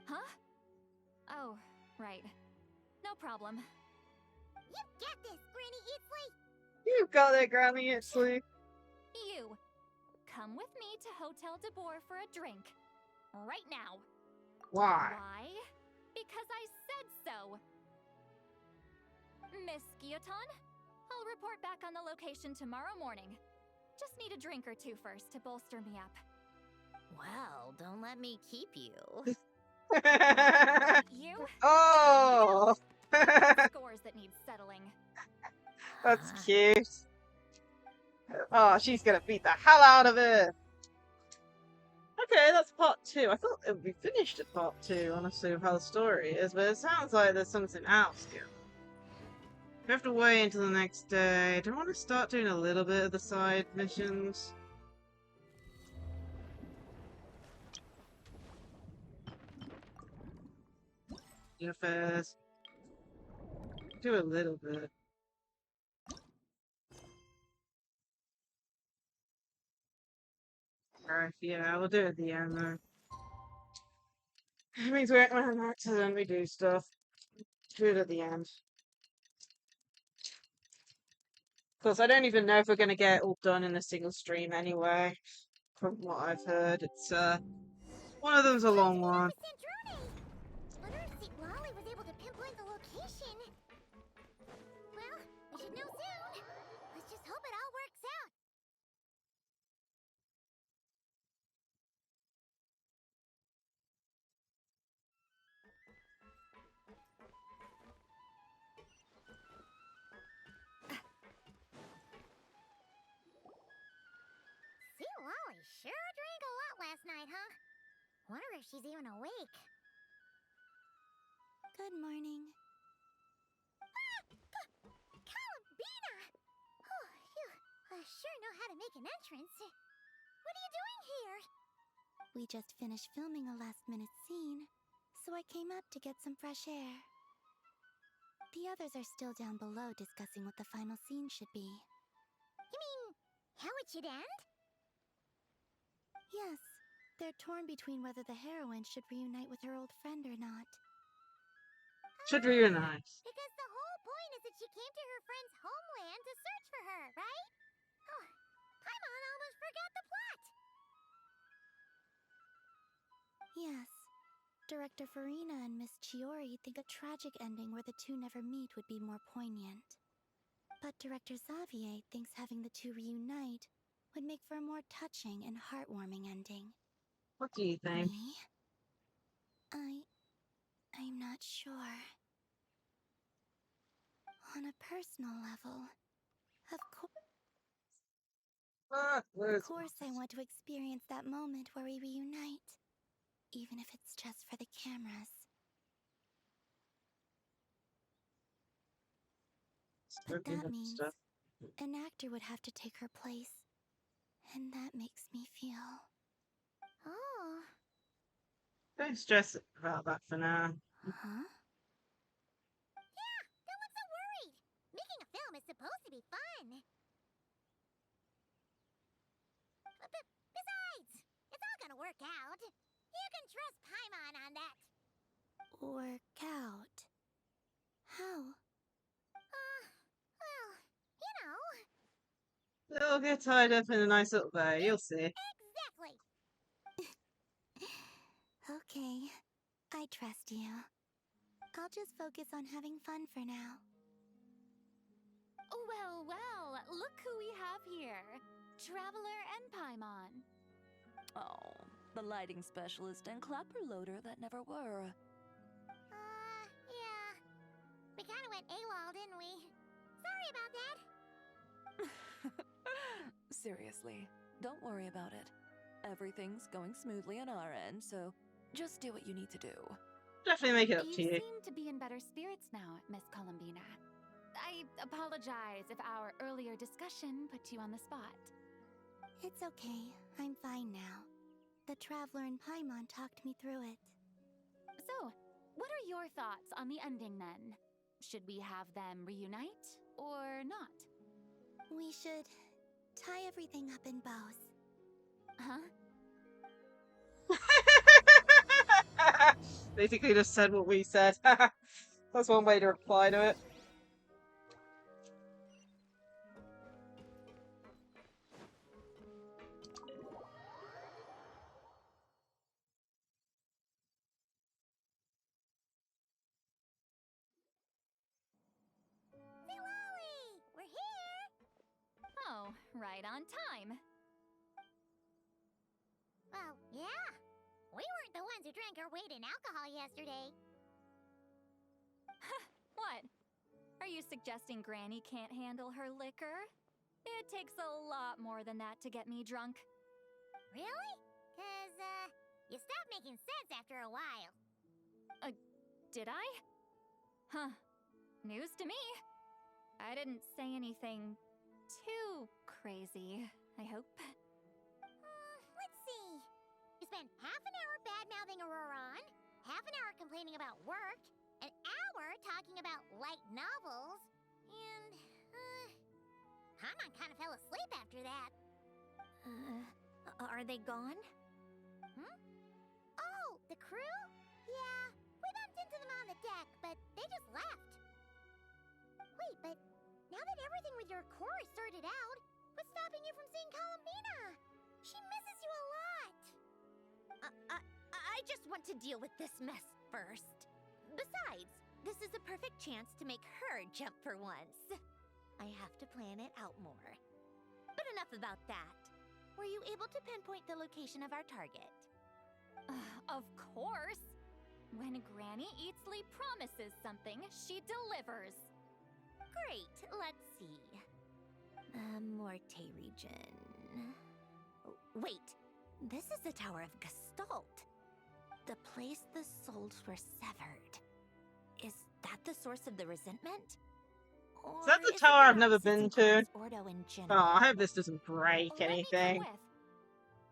Huh? Oh, right. No problem. You get this, Granny Eatsley! You got it, Granny Eatsley. You. Come with me to Hotel de Boer for a drink. Right now. Why? Why? Because I said so. Miss Guillotin, I'll report back on the location tomorrow morning. Just need a drink or two first to bolster me up. Well, don't let me keep you. You? Oh! Scores that need settling. That's cute. Oh, she's gonna beat the hell out of it. Okay, that's part 2. I thought it would be finished at part 2, honestly, of how the story is, but it sounds like there's something else here. We have to wait until the next day. Do I want to start doing a little bit of the side missions? Affairs. Do a little bit. Alright, yeah, we'll do it at the end though. It means we're at an accident, we do stuff. Do it at the end. Of course, I don't even know if we're going to get it all done in a single stream anyway. From what I've heard, it's one of them's a long one. Wonder if Sightlines was able to pinpoint the location. Well, we should know soon. Let's just hope it all works out. Sightlines sure drank a lot last night, huh? Wonder if she's even awake. Good morning. Columbina! Oh, you sure know how to make an entrance. What are you doing here? We just finished filming a last-minute scene, so I came up to get some fresh air. The others are still down below discussing what the final scene should be. You mean, how it should end? Yes, they're torn between whether the heroine should reunite with her old friend or not. Should reunite. Because the whole point is that she came to her friend's homeland to search for her, right? Oh, Paimon almost forgot the plot! Yes. Director Farina and Miss Chiori think a tragic ending where the two never meet would be more poignant. But Director Xavier thinks having the two reunite would make for a more touching and heartwarming ending. What do you think? Me? I'm not sure. On a personal level, of course I want to experience that moment where we reunite, even if it's just for the cameras. But that means an actor would have to take her place, and that makes me feel... Oh. Don't stress about that for now. Huh? Yeah, don't look so worried. Making a film is supposed to be fun. Besides, it's all gonna work out. You can trust Paimon on that. Work out? How? Well, you know. It'll get tied up in a nice little bow, you'll see. Exactly. Okay, I trust you. I'll just focus on having fun for now. Well, well, look who we have here. Traveler and Paimon. Oh, the lighting specialist and clapper loader that never were. went AWOL, didn't we? Sorry about that. Seriously, don't worry about it. Everything's going smoothly on our end, so just do what you need to do. Definitely make it up to you. You seem to be in better spirits now, Miss Columbina. I apologize if our earlier discussion put you on the spot. It's okay. I'm fine now. The Traveler in Paimon talked me through it. So, what are your thoughts on the ending then? Should we have them reunite or not? We should tie everything up in bows. Huh? Basically just said what we said. That's one way to reply to it. We're here! Oh, right on time. Well, yeah. We weren't the ones who drank our weight in alcohol yesterday. What? Are you suggesting Granny can't handle her liquor? It takes a lot more than that to get me drunk. Really? 'Cause, you stopped making sense after a while. Did I? Huh. News to me. I didn't say anything too crazy, I hope. Let's see. You spent half an hour bad-mouthing Auroron, half an hour complaining about work, an hour talking about light novels, and, Paimon kind of fell asleep after that. Are they gone? Oh, the crew? Yeah, we bumped into them on the deck, but they just left. Wait, but now that everything with your core is sorted out, what's stopping you from seeing Columbina? She misses you a lot. I just want to deal with this mess first. Besides, this is a perfect chance to make her jump for once. I have to plan it out more. But enough about that. Were you able to pinpoint the location of our target? Of course! When Granny Eatsley promises something, she delivers. Great, let's see. Morte region. Wait, this is the Tower of Gestalt. The place the souls were severed. Is that the source of the resentment? Is that the tower I've never been to? Oh, I hope this doesn't break anything.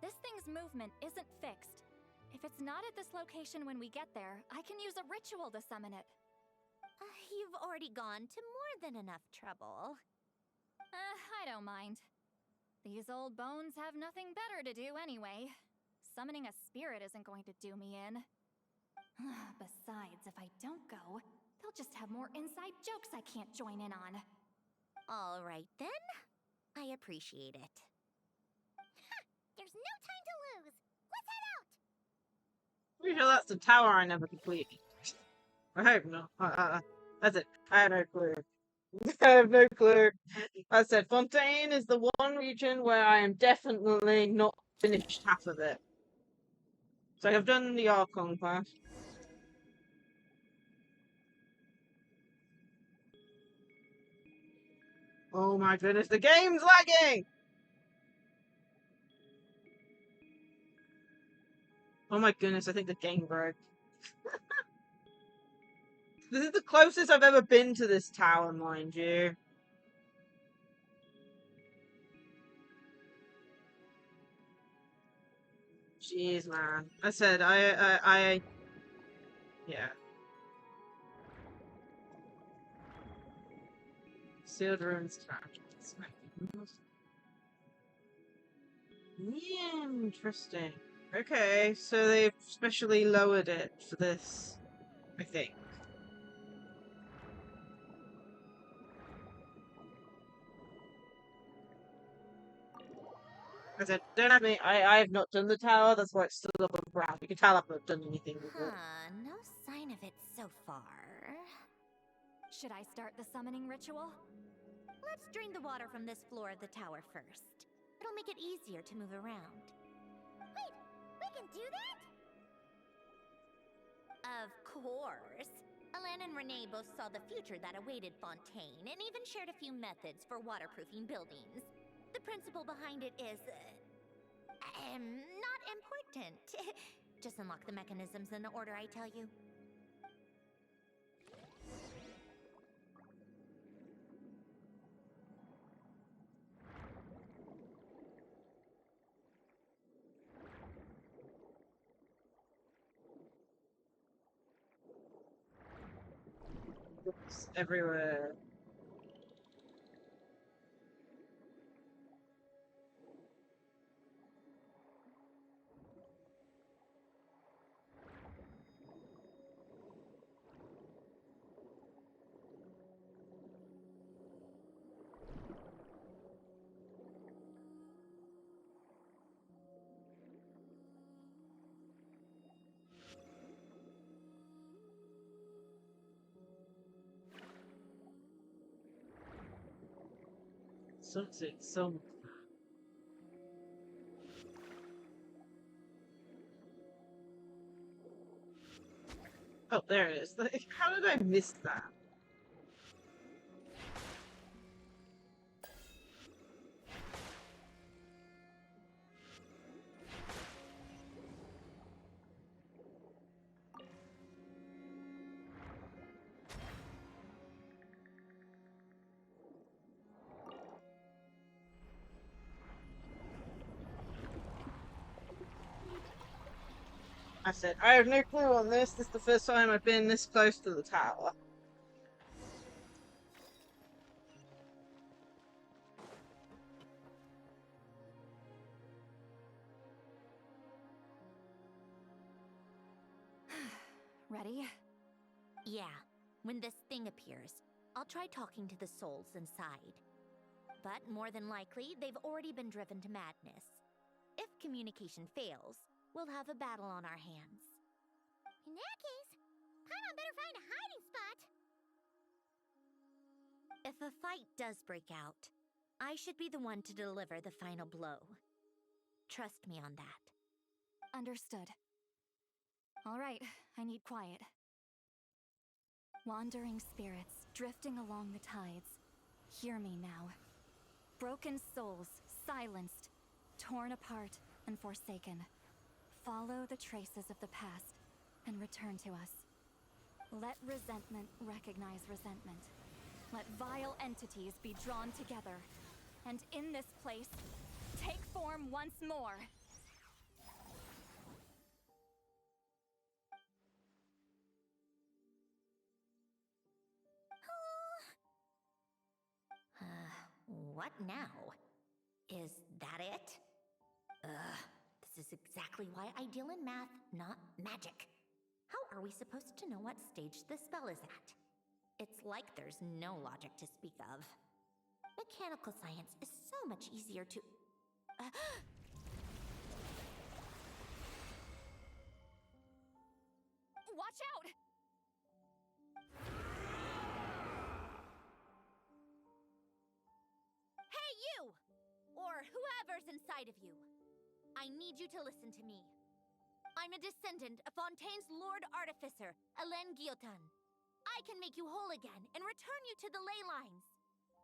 This thing's movement isn't fixed. If it's not at this location when we get there, I can use a ritual to summon it. You've already gone to more than enough trouble. I don't mind. These old bones have nothing better to do anyway. Summoning a spirit isn't going to do me in. Besides, if I don't go, they'll just have more inside jokes I can't join in on. All right then. I appreciate it. There's no time to lose. Let's head out. Pretty sure that's the tower I never completed. I hope not. That's it. I have no clue. I have no clue. I said Fontaine is the one region where I am definitely not finished half of it. So I've done the Archon class. Oh my goodness, the game's lagging! Oh my goodness, I think the game broke. This is the closest I've ever been to this tower, mind you. Jeez, man. I said, yeah. Sealed ruins charges. Interesting. Okay, so they've specially lowered it for this, I think. I said, don't have me. I have not done the tower, that's why it's still up on ground. You can tell I've not done anything with it. No sign of it so far. Should I start the summoning ritual? Let's drain the water from this floor of the tower first. It'll make it easier to move around. Wait, we can do that? Of course. Alan and Renee both saw the future that awaited Fontaine and even shared a few methods for waterproofing buildings. The principle behind it is, not important. Just unlock the mechanisms in the order I tell you. It's everywhere. Something. Oh, there it is. How did I miss that? I said, I have no clue on this. This is the first time I've been this close to the tower. Ready? Yeah, when this thing appears, I'll try talking to the souls inside. But more than likely, they've already been driven to madness. If communication fails, we'll have a battle on our hands. In that case, Paimon better find a hiding spot. If a fight does break out, I should be the one to deliver the final blow. Trust me on that. Understood. All right, I need quiet. Wandering spirits drifting along the tides. Hear me now. Broken souls, silenced, torn apart and forsaken. Follow the traces of the past and return to us. Let resentment recognize resentment. Let vile entities be drawn together. And in this place, take form once more. What now? Is that it? This is exactly why I deal in math, not magic. How are we supposed to know what stage the spell is at? It's like there's no logic to speak of. Mechanical science is so much easier to... Watch out! Hey, you! Or whoever's inside of you. I need you to listen to me. I'm a descendant of Fontaine's Lord Artificer, ENVtuber. I can make you whole again and return you to the ley lines.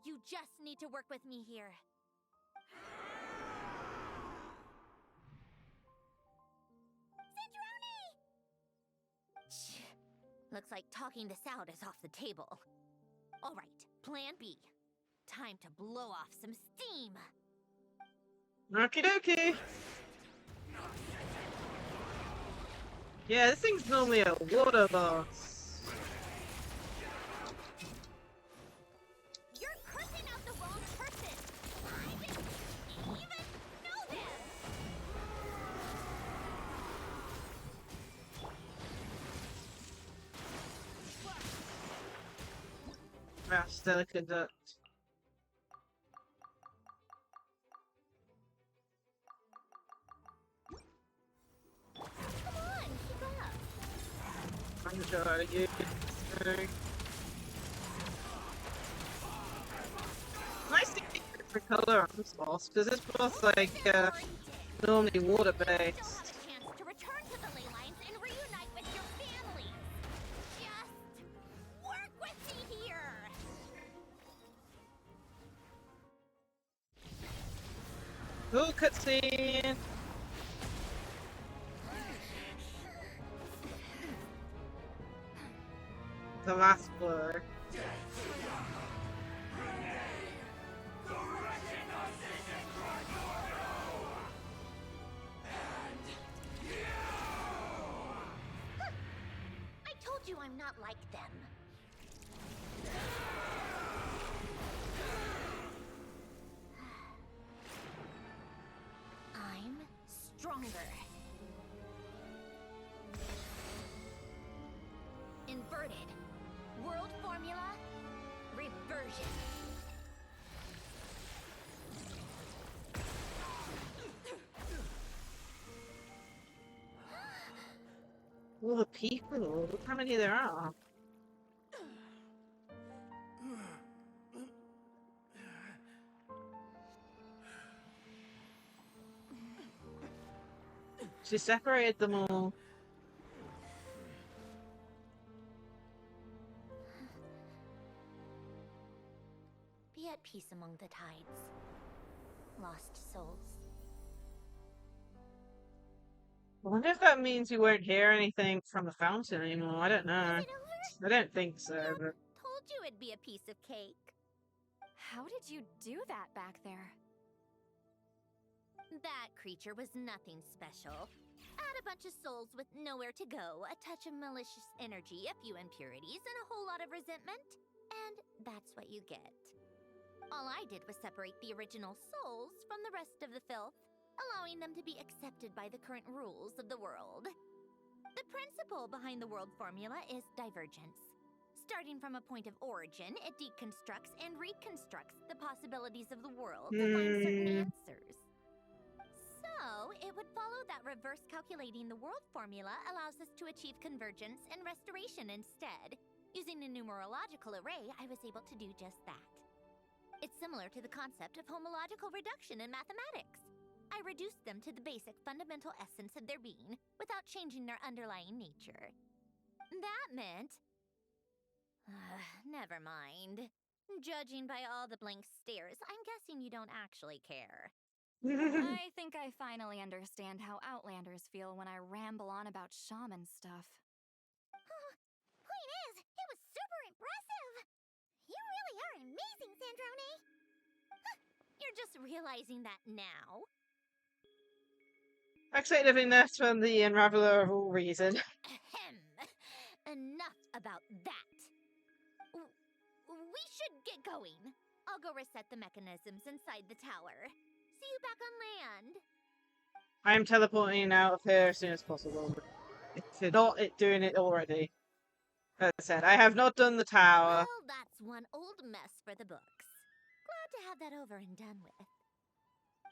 You just need to work with me here. Citrone! Looks like talking this out is off the table. All right, plan B. Time to blow off some steam. Okie dokie. Yeah, this thing's normally a water boss. You're cursing out the wrong person. I didn't even know this. Mouse delicate duct. I'm sure how to use it. Nice to get different color on this boss, because this boss like normally water based. Still have a chance to return to the ley lines and reunite with your families. Just Cool cutscene. The last blur. I told you I'm not like them. I'm stronger. Inverted. World formula. Reversion. All the people. Look how many there are. She separated them all. Be at peace among the tides. Lost souls. I wonder if that means you won't hear anything from the fountain anymore. I don't know. I don't think so, but... Told you it'd be a piece of cake. How did you do that back there? That creature was nothing special. Add a bunch of souls with nowhere to go, a touch of malicious energy, a few impurities, and a whole lot of resentment, and that's what you get. All I did was separate the original souls from the rest of the filth, allowing them to be accepted by the current rules of the world. The principle behind the world formula is divergence. Starting from a point of origin, it deconstructs and reconstructs the possibilities of the world to find certain answers. So, it would follow that reverse calculating the world formula allows us to achieve convergence and restoration instead. Using a numerological array, I was able to do just that. It's similar to the concept of homological reduction in mathematics. I reduced them to the basic fundamental essence of their being without changing their underlying nature. That meant... never mind. Judging by all the blank stares, I'm guessing you don't actually care. I think I finally understand how Outlanders feel when I ramble on about shaman stuff. Point is, it was super impressive! You really are amazing, Sandrone! You're just realizing that now? Excitedness from the Unraveler of all reason. Ahem. Enough about that. We should get going. I'll go reset the mechanisms inside the tower. See you back on land. I am teleporting out of here as soon as possible. It's not doing it already. As I said, I have not done the tower. Well, that's one old mess for the books. Glad to have that over and done with.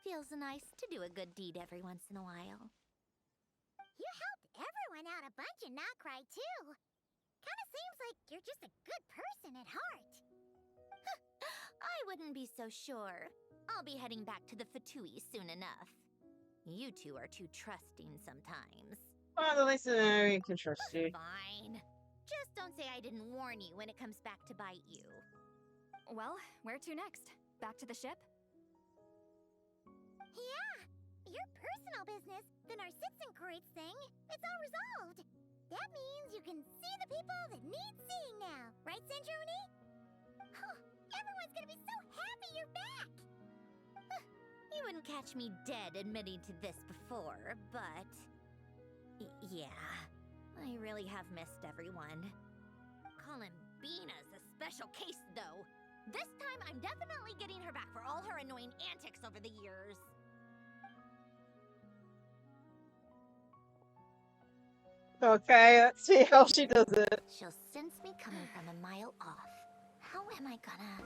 Feels nice to do a good deed every once in a while. You helped everyone out a bunch in Nod-Krai, too. Kinda seems like you're just a good person at heart. I wouldn't be so sure. I'll be heading back to the Fatui soon enough. You two are too trusting sometimes. Well, at least I can trust you. Fine. Just don't say I didn't warn you when it comes back to bite you. Well, where to next? Back to the ship? Yeah! Your personal business, the Narcitsan-Korates thing, it's all resolved. That means you can see the people that need seeing now, right, Sandrone? Everyone's gonna be so happy you're back! You wouldn't catch me dead admitting to this before, but... yeah, I really have missed everyone. Columbina's a special case, though. This time, I'm definitely getting her back for all her annoying antics over the years. Okay, let's see how she does it. She'll sense me coming from a mile off. How am I gonna...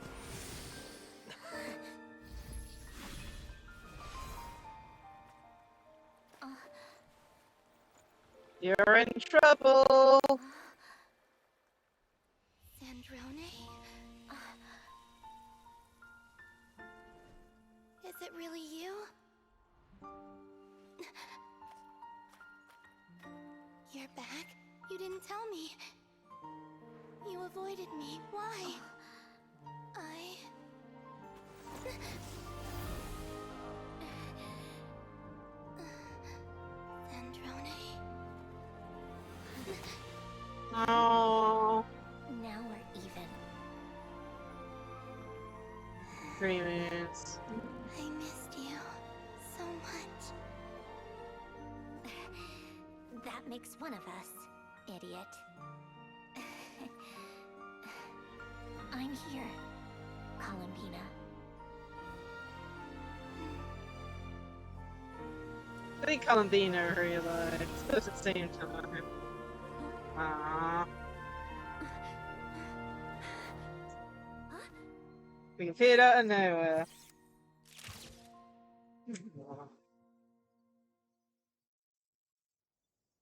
You're in trouble. Sandrone? Is it really you? You're back? You didn't tell me. You avoided me. Why? 3 moons. I missed you so much. That makes one of us, idiot. I'm here, Columbina. I think Columbina realized both at the same time. Aww. We appeared out of nowhere.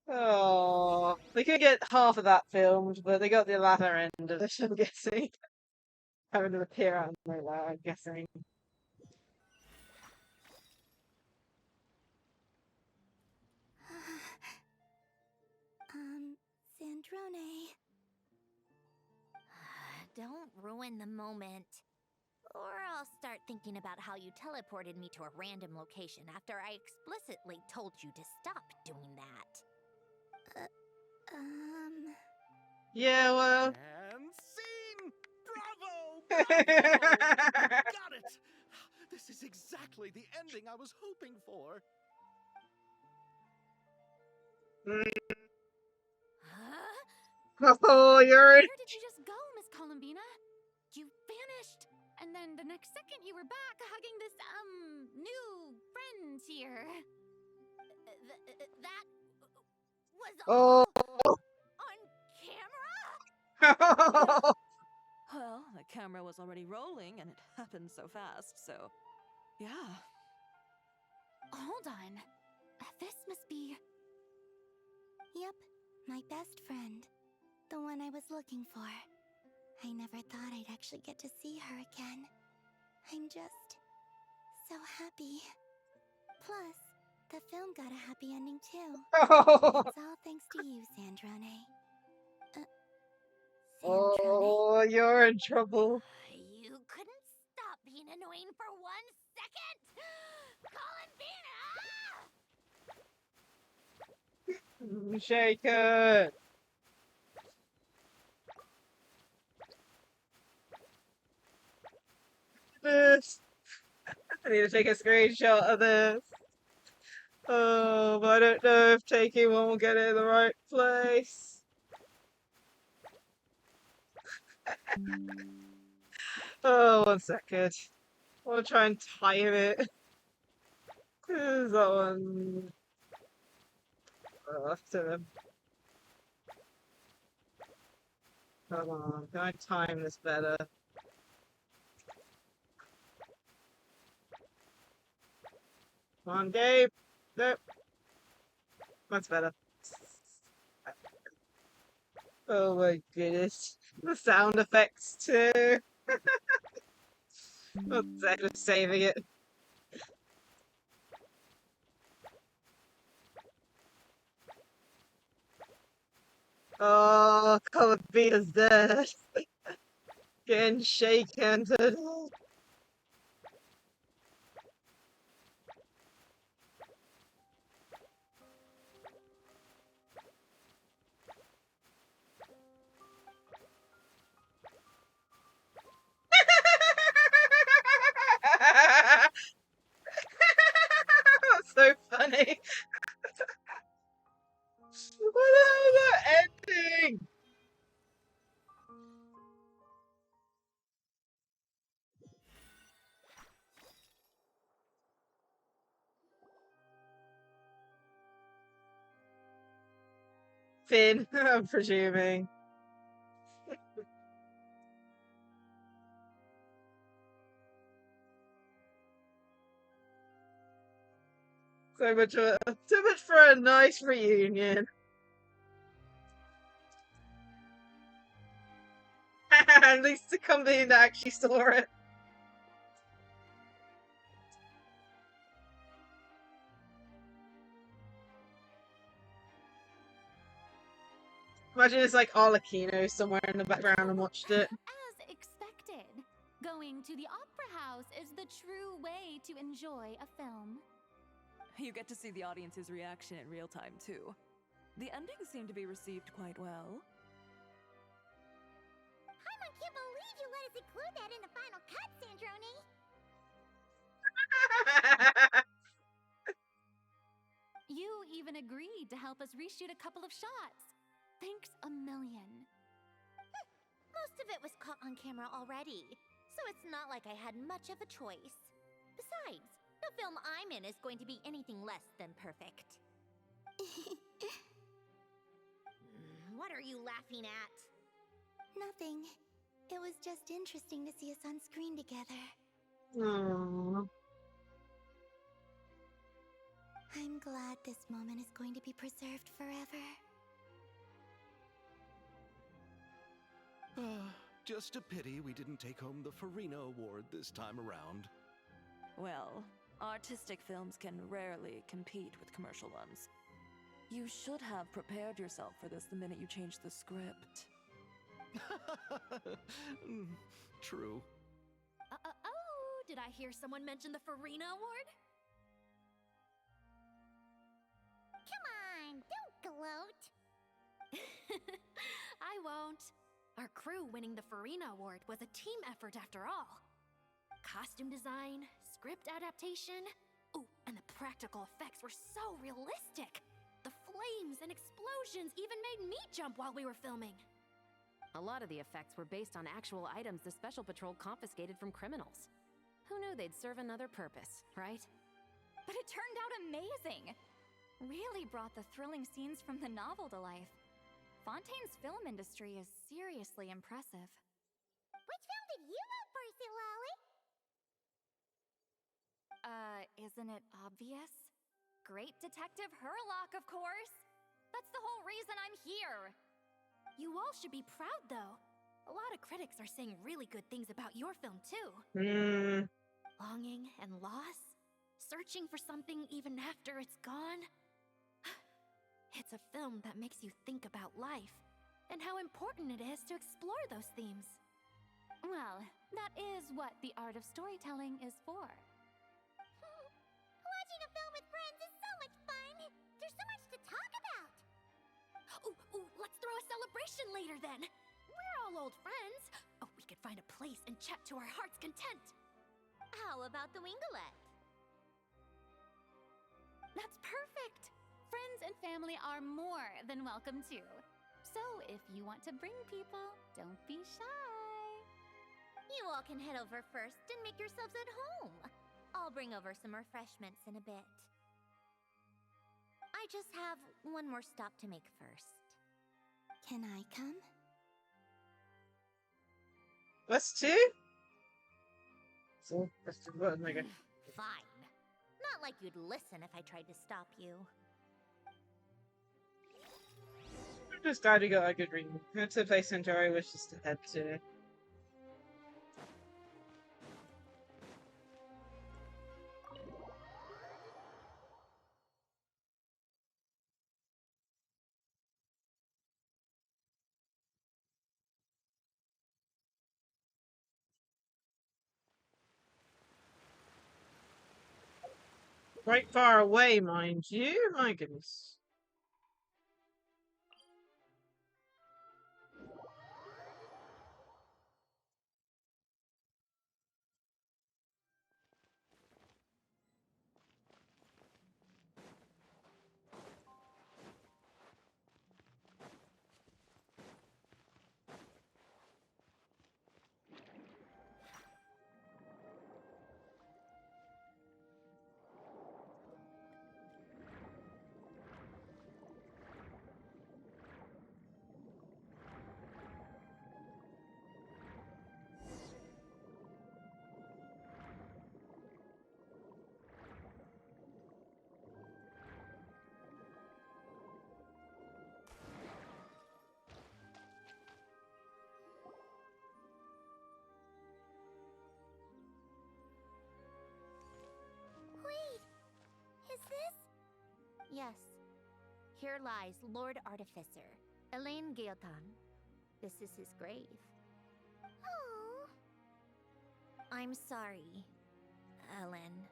Oh, they could get half of that filmed, but they got the latter end of it, I'm guessing. Having to appear out of nowhere, I'm guessing. Sandrone. Don't ruin the moment. Or I'll start thinking about how you teleported me to a random location after I explicitly told you to stop doing that. Yeah, well. And scene! Bravo! Bravo! Got it! This is exactly the ending I was hoping for. Oh, you're Where did you just go, Miss Columbina? You vanished, and then the next second you were back hugging this, new friend here. That was all on camera? Well, the camera was already rolling, and it happened so fast, so... yeah. Hold on. This must be... Yep, my best friend. The one I was looking for. I never thought I'd actually get to see her again. I'm just so happy. Plus, the film got a happy ending too. It's all thanks to you, Sandrone. Oh, you're in trouble. You couldn't stop being annoying for 1 second? Columbina! Shake it. This. I need to take a screenshot of this. Oh, but I don't know if taking one will get it in the right place. Oh, 1 second. I want to try and time it. Is that one? Come on, can I time this better? Come on, Gabe. Nope. That's better. Oh my goodness. The sound effects too. 1 second, I'm saving it. Oh, Columbina's dead. Getting shaken to death. That's so funny. What an ending! Finn, I'm presuming. So much for a nice reunion. At least the company that actually saw it. Imagine it's like Arlecchino somewhere in the background and watched it. As expected, going to the opera house is the true way to enjoy a film. You get to see the audience's reaction in real time, too. The ending seemed to be received quite well. I can't believe you let us include that in the final cut, Sandrone! even agreed to help us reshoot a couple of shots. Thanks a million. Most of it was caught on camera already, so it's not like I had much of a choice. Besides, the film I'm in is going to be anything less than perfect. What are you laughing at? Nothing. It was just interesting to see us on screen together. Aww. I'm glad this moment is going to be preserved forever. Just a pity we didn't take home the Farina Award this time around. Well, artistic films can rarely compete with commercial ones. You should have prepared yourself for this the minute you changed the script. True. Oh, did I hear someone mention the Farina Award? Come on, don't gloat. I won't. Our crew winning the Farina Award was a team effort after all. Costume design, script adaptation. Ooh, and the practical effects were so realistic. The flames and explosions even made me jump while we were filming. A lot of the effects were based on actual items the Special Patrol confiscated from criminals. Who knew they'd serve another purpose, right? But it turned out amazing! Really brought the thrilling scenes from the novel to life. Fontaine's film industry is seriously impressive. Which film did you vote for, Silali? Isn't it obvious? Great Detective Herlock, of course! That's the whole reason I'm here! You all should be proud, though. A lot of critics are saying really good things about your film, too. Longing and loss, searching for something even after it's gone. It's a film that makes you think about life and how important it is to explore those themes. Well, that is what the art of storytelling is for. Watching a film with friends is so much fun. There's so much to talk about. Ooh, let's throw a celebration later then. We're all old friends. Oh, we could find a place and chat to our heart's content. How about the Winglet? That's perfect! Friends and family are more than welcome too. So if you want to bring people, don't be shy. You all can head over first and make yourselves at home. I'll bring over some refreshments in a bit. I just have one more stop to make first. Can I come? Us too? So, that's the button again. Fine. Not like you'd listen if I tried to stop you. I'm just glad we got a good reading. That's the place Enjoy wishes to head to. Quite far away, mind you. My goodness. Is this? Yes. Here lies Lord Artificer, Elaine Gaeltan. This is his grave. Oh. I'm sorry, Ellen.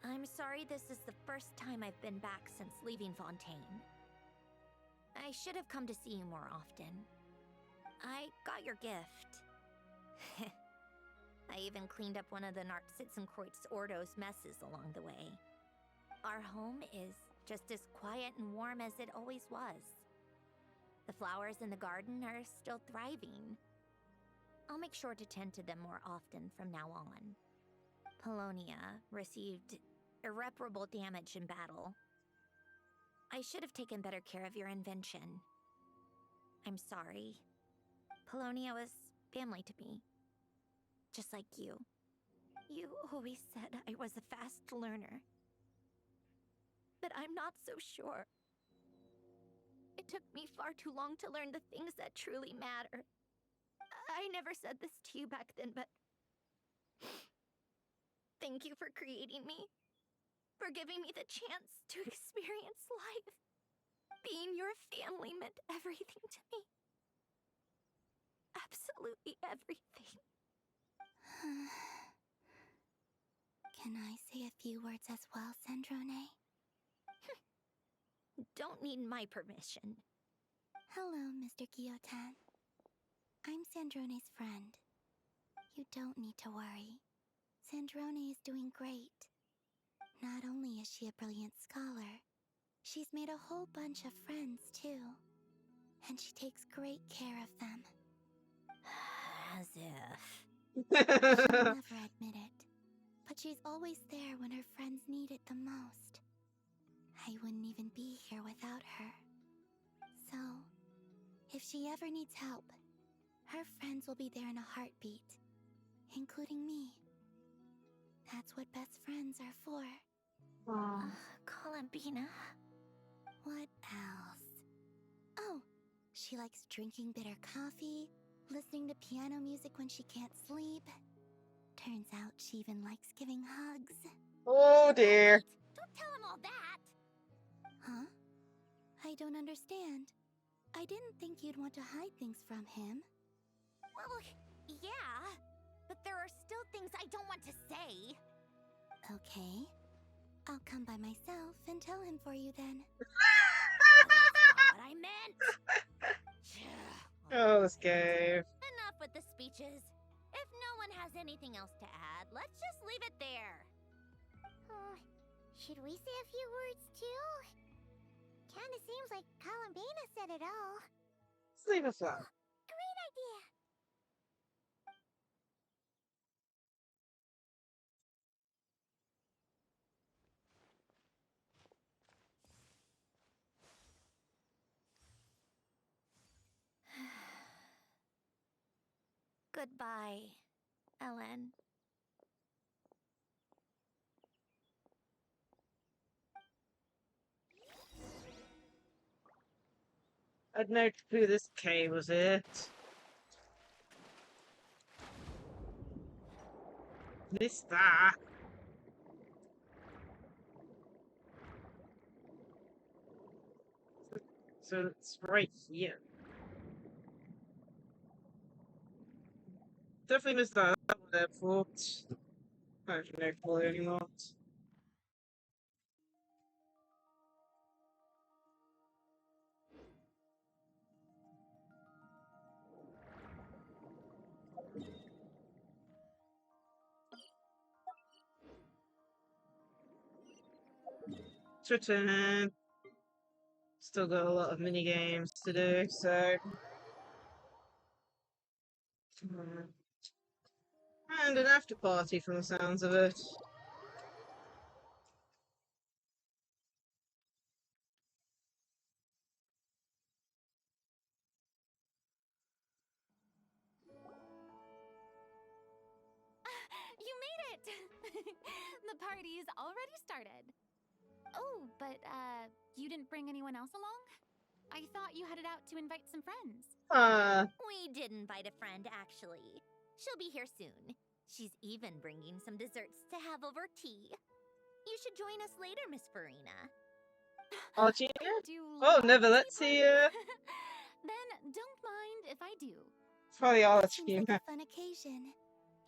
I'm sorry this is the first time I've been back since leaving Fontaine. I should have come to see you more often. I got your gift. I even cleaned up one of the Nartsitzenkreuz Ordo's messes along the way. Our home is just as quiet and warm as it always was. The flowers in the garden are still thriving. I'll make sure to tend to them more often from now on. Polonia received irreparable damage in battle. I should have taken better care of your invention. I'm sorry. Polonia was family to me. Just like you. You always said I was a fast learner. But I'm not so sure. It took me far too long to learn the things that truly matter. I never said this to you back then, but thank you for creating me. For giving me the chance to experience life. Being your family meant everything to me. Absolutely everything. Can I say a few words as well, Sandrone? Don't need my permission. Hello, Mr. Guillotin. I'm Sandrone's friend. You don't need to worry. Sandrone is doing great. Not only is she a brilliant scholar, she's made a whole bunch of friends, too. And she takes great care of them. As if... She'll never admit it, but she's always there when her friends need it the most. I wouldn't even be here without her. So, if she ever needs help, her friends will be there in a heartbeat, including me. That's what best friends are for. Columbina. What else? Oh, she likes drinking bitter coffee, listening to piano music when she can't sleep. Turns out she even likes giving hugs. Oh dear. Don't tell him all that! Huh? I don't understand. I didn't think you'd want to hide things from him. Well, yeah, but there are still things I don't want to say. Okay. I'll come by myself and tell him for you then. That's not what I meant! Oh, this game. Enough with the speeches. If no one has anything else to add, let's just leave it there. Should we say a few words too? Kinda seems like Columbina said it all. Let's leave us up. Great idea! Goodbye, Ellen. I'd know who this K was it. Missed that. So it's right here. Definitely missed that airport. I don't know fully anymore. It's return. Still got a lot of mini games to do, so. And an after party from the sounds of it. You made it! The party's already started. Oh, but, you didn't bring anyone else along? I thought you headed out to invite some friends. We did invite a friend, actually. She'll be here soon. She's even bringing some desserts to have over tea. You should join us later, Miss Farina. Archie? Oh, never. Let's see. Then don't mind if I do. Probably Seems Archie. like a fun occasion.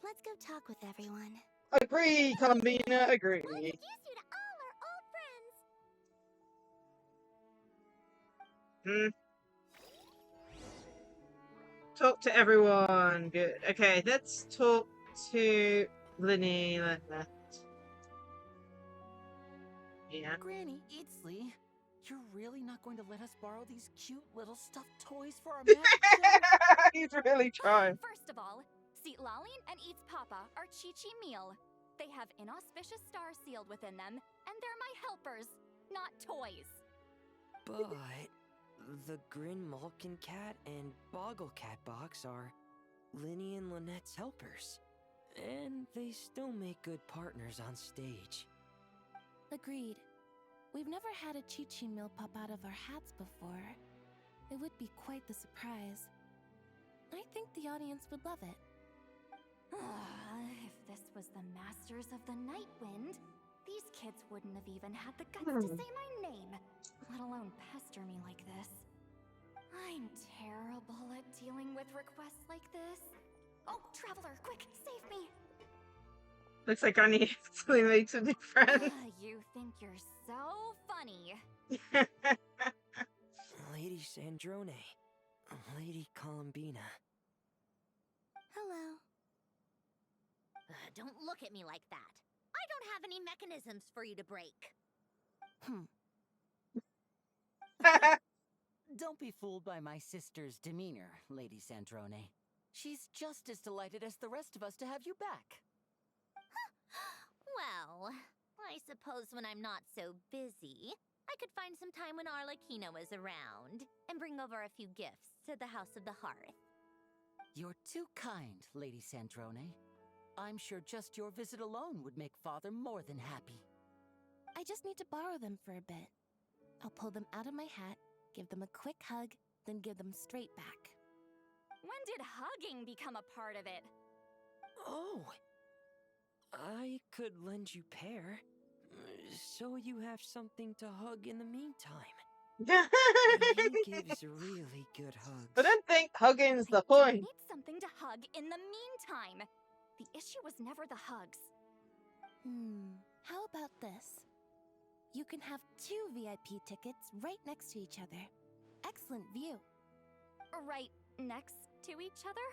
Let's go talk with everyone. Agree, Columbina, agree. We'll introduce you to all our old friends. Talk to everyone. Good. Okay, let's talk to Linny. Yeah. Granny Eatsley, you're really not going to let us borrow these cute little stuffed toys for our magic show? He's really trying. First of all, Sightlines and Eats Papa are Chi-Chi meal. They have inauspicious stars sealed within them, and they're my helpers, not toys. But the Grin Malkin Cat and Boggle Cat box are Linny and Lynette's helpers. And they still make good partners on stage. Agreed. We've never had a Chi-Chi meal pop out of our hats before. It would be quite the surprise. I think the audience would love it. If this was the Masters of the Night Wind, these kids wouldn't have even had the guts to say my name, let alone pester me like this. I'm terrible at dealing with requests like this. Oh, Traveler, quick, save me! Looks like I need to make some new friends. You think you're so funny. Lady Sandrone, Lady Columbina. Hello. Don't look at me like that. I don't have any mechanisms for you to break. Don't be fooled by my sister's demeanor, Lady Sandrone. She's just as delighted as the rest of us to have you back. Well, I suppose when I'm not so busy, I could find some time when Arlecchino is around and bring over a few gifts to the House of the Hearth. You're too kind, Lady Sandrone. I'm sure just your visit alone would make Father more than happy. I just need to borrow them for a bit. I'll pull them out of my hat, give them a quick hug, then give them straight back. When did hugging become a part of it? Oh, I could lend you pair, so you have something to hug in the meantime. He gives really good hugs. I don't think hugging's the I point. need something to hug in the meantime. The issue was never the hugs. How about this? You can have 2 VIP tickets right next to each other. Excellent view. Right next to each other?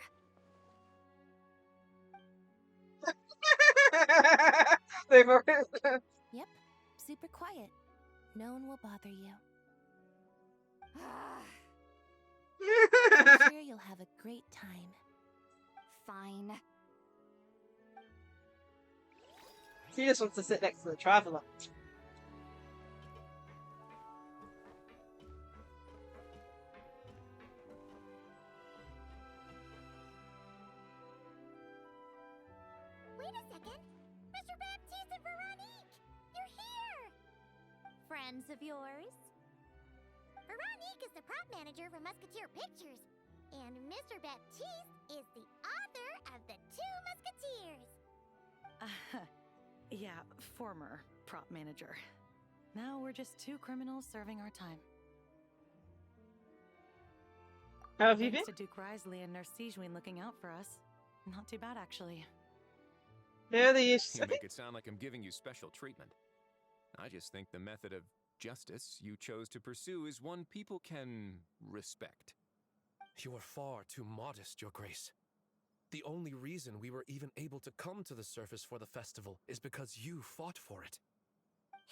They've already... Yep, super quiet. No one will bother you. I'm sure you'll have a great time. Fine. She just wants to sit next to the traveler. Wait a second! Mr. Baptiste and Veronique! You're here! Friends of yours? Veronique is the prop manager for Musketeer Pictures, and Mr. Baptiste is the author of The Two Musketeers. Yeah, former prop manager. Now we're just 2 criminals serving our time. How have you been? Thanks to Duke Risley and Nurse Sijwin looking out for us. Not too bad, actually. Yeah, the issues. You make it sound like I'm giving you special treatment. I just think the method of justice you chose to pursue is one people can respect. You are far too modest, Your Grace. The only reason we were even able to come to the surface for the festival is because you fought for it.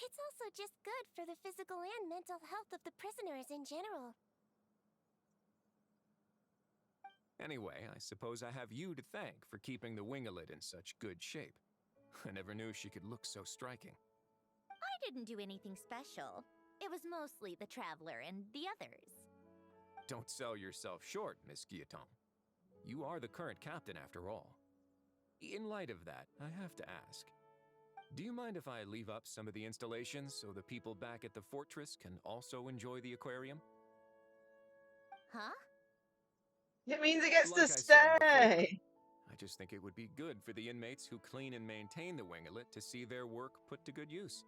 It's also just good for the physical and mental health of the prisoners in general. Anyway, I suppose I have you to thank for keeping the Winglet in such good shape. I never knew she could look so striking. I didn't do anything special. It was mostly the Traveler and the others. Don't sell yourself short, Miss Guillotin. You are the current captain, after all. In light of that, I have to ask. Do you mind if I leave up some of the installations so the people back at the fortress can also enjoy the aquarium? Huh? It means he gets Like to I said before, stay. I just think it would be good for the inmates who clean and maintain the Winglet to see their work put to good use.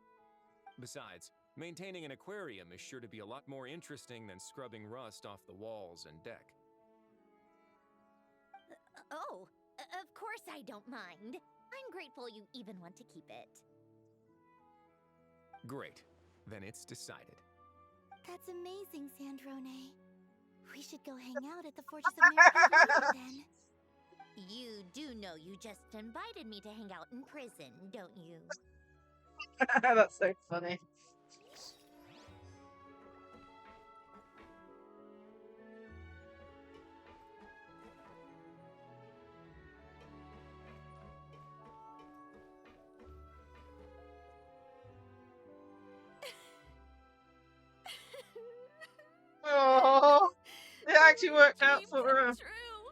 Besides, maintaining an aquarium is sure to be a lot more interesting than scrubbing rust off the walls and deck. Of course I don't mind. I'm grateful you even want to keep it. Great. Then it's decided. That's amazing, Sandrone. We should go hang out at the Fortress of Marigold then. You do know you just invited me to hang out in prison, don't you? That's so funny. Oh, it actually worked out for her. True.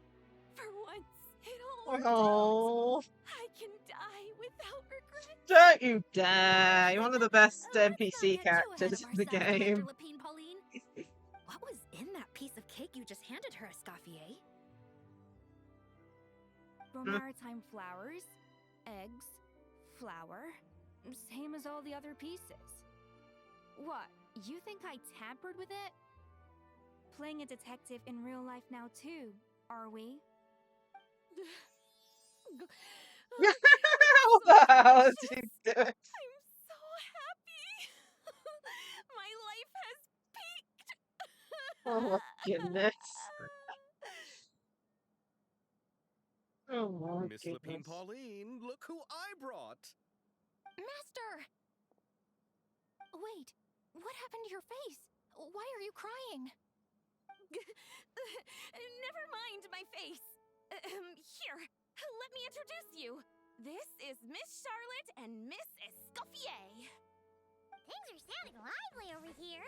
For once, it all Oh. worked out. I can die without regret. Don't you dare! You're one of the best NPC characters in the game. What was in that piece of cake you just handed her, Escoffier? Maritime flowers, eggs, flour, same as all the other pieces. What, you think I tampered with it? Playing a detective in real life now too, are we? What the hell did you do? I'm so happy. My life has peaked. Oh my goodness. Oh my Miss goodness. Lapine Pauline, look who I brought. Master! Wait, what happened to your face? Why are you crying? Never mind my face. Here, let me introduce you. This is Miss Charlotte and Miss Escoffier. Things are sounding lively over here.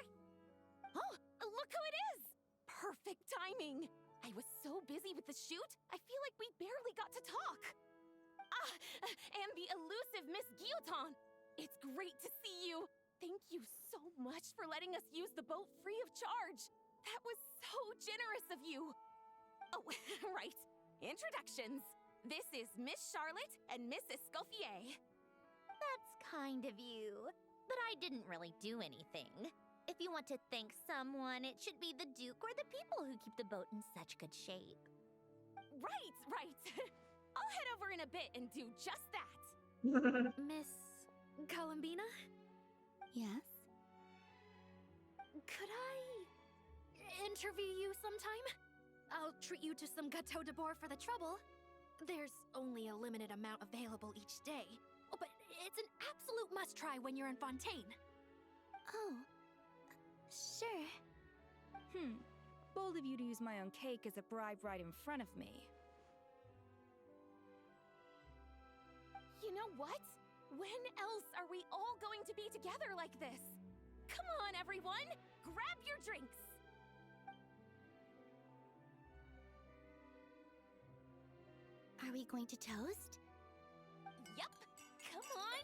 Oh, look who it is! Perfect timing. I was so busy with the shoot, I feel like we barely got to talk. And the elusive Miss Guillotin. It's great to see you. Thank you so much for letting us use the boat free of charge. That was so generous of you. Oh, right. Introductions. This is Miss Charlotte and Miss Escoffier. That's kind of you. But I didn't really do anything. If you want to thank someone, it should be the Duke or the people who keep the boat in such good shape. Right. I'll head over in a bit and do just that. Miss Columbina? Yes? Could I interview you sometime? I'll treat you to some gâteau de bord for the trouble. There's only a limited amount available each day. Oh, but it's an absolute must-try when you're in Fontaine. Oh, sure. Bold of you to use my own cake as a bribe right in front of me. You know what? When else are we all going to be together like this? Come on, everyone! Grab your drinks! Are we going to toast? Yup! Come on!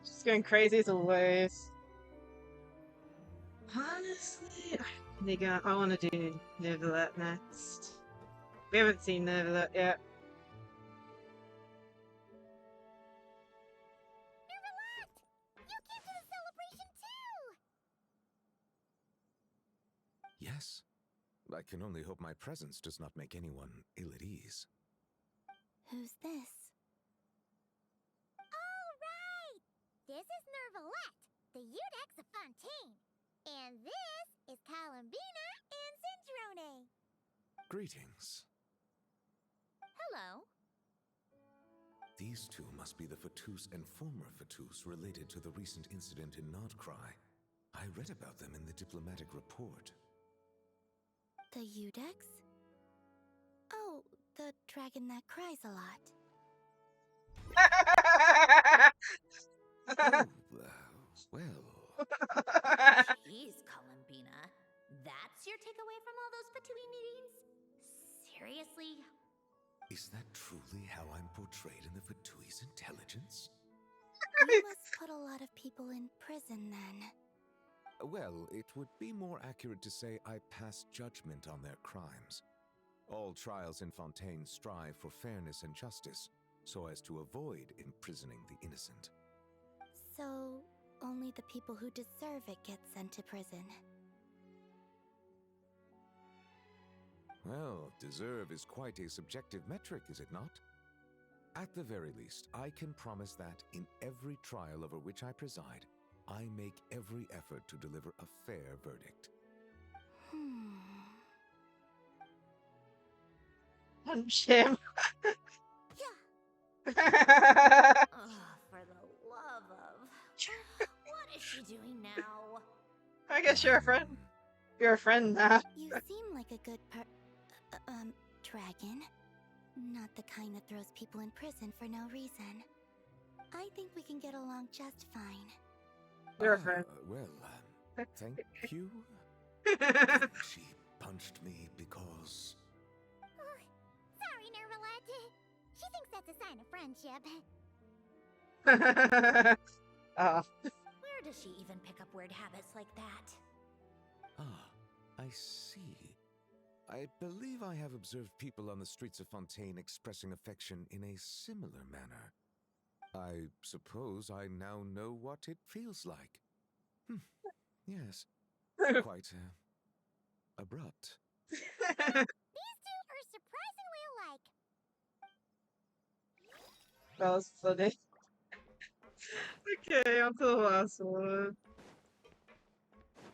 She's going crazy as always. Honestly, I want to do Neverlet next. We haven't seen Neverlet yet. Neverlet! You came to the celebration too! Yes. I can only hope my presence does not make anyone ill at ease. Who's this? All right! This is Neverlet, the Udex of Fontaine. And this is Columbina and Cendrone. Greetings. Hello. These two must be the Fatus and former Fatus related to the recent incident in Nod-Krai. I read about them in the diplomatic report. The Udex? Oh, the dragon that cries a lot. Well... Jeez, Columbina. That's your takeaway from all those Fatui meetings? Seriously? Is that truly how I'm portrayed in the Fatui's intelligence? You must put a lot of people in prison, then. Well, it would be more accurate to say I pass judgment on their crimes. All trials in Fontaine strive for fairness and justice, so as to avoid imprisoning the innocent. So, only the people who deserve it get sent to prison. Well, deserve is quite a subjective metric, is it not? At the very least, I can promise that in every trial over which I preside, I make every effort to deliver a fair verdict. Punch him. For the love of... What is she doing now? I guess you're a friend. You're a friend now. You seem like a good dragon. Not the kind that throws people in prison for no reason. I think we can get along just fine. You're a friend. Well, thank you. She punched me because... Sorry, Nervalat. She thinks that's a sign of friendship. Oh. Where does she even pick up weird habits like that? Ah, I see. I believe I have observed people on the streets of Fontaine expressing affection in a similar manner. I suppose I now know what it feels like. Yes, quite abrupt. These two are surprisingly alike. That was funny. Okay, on to the last one.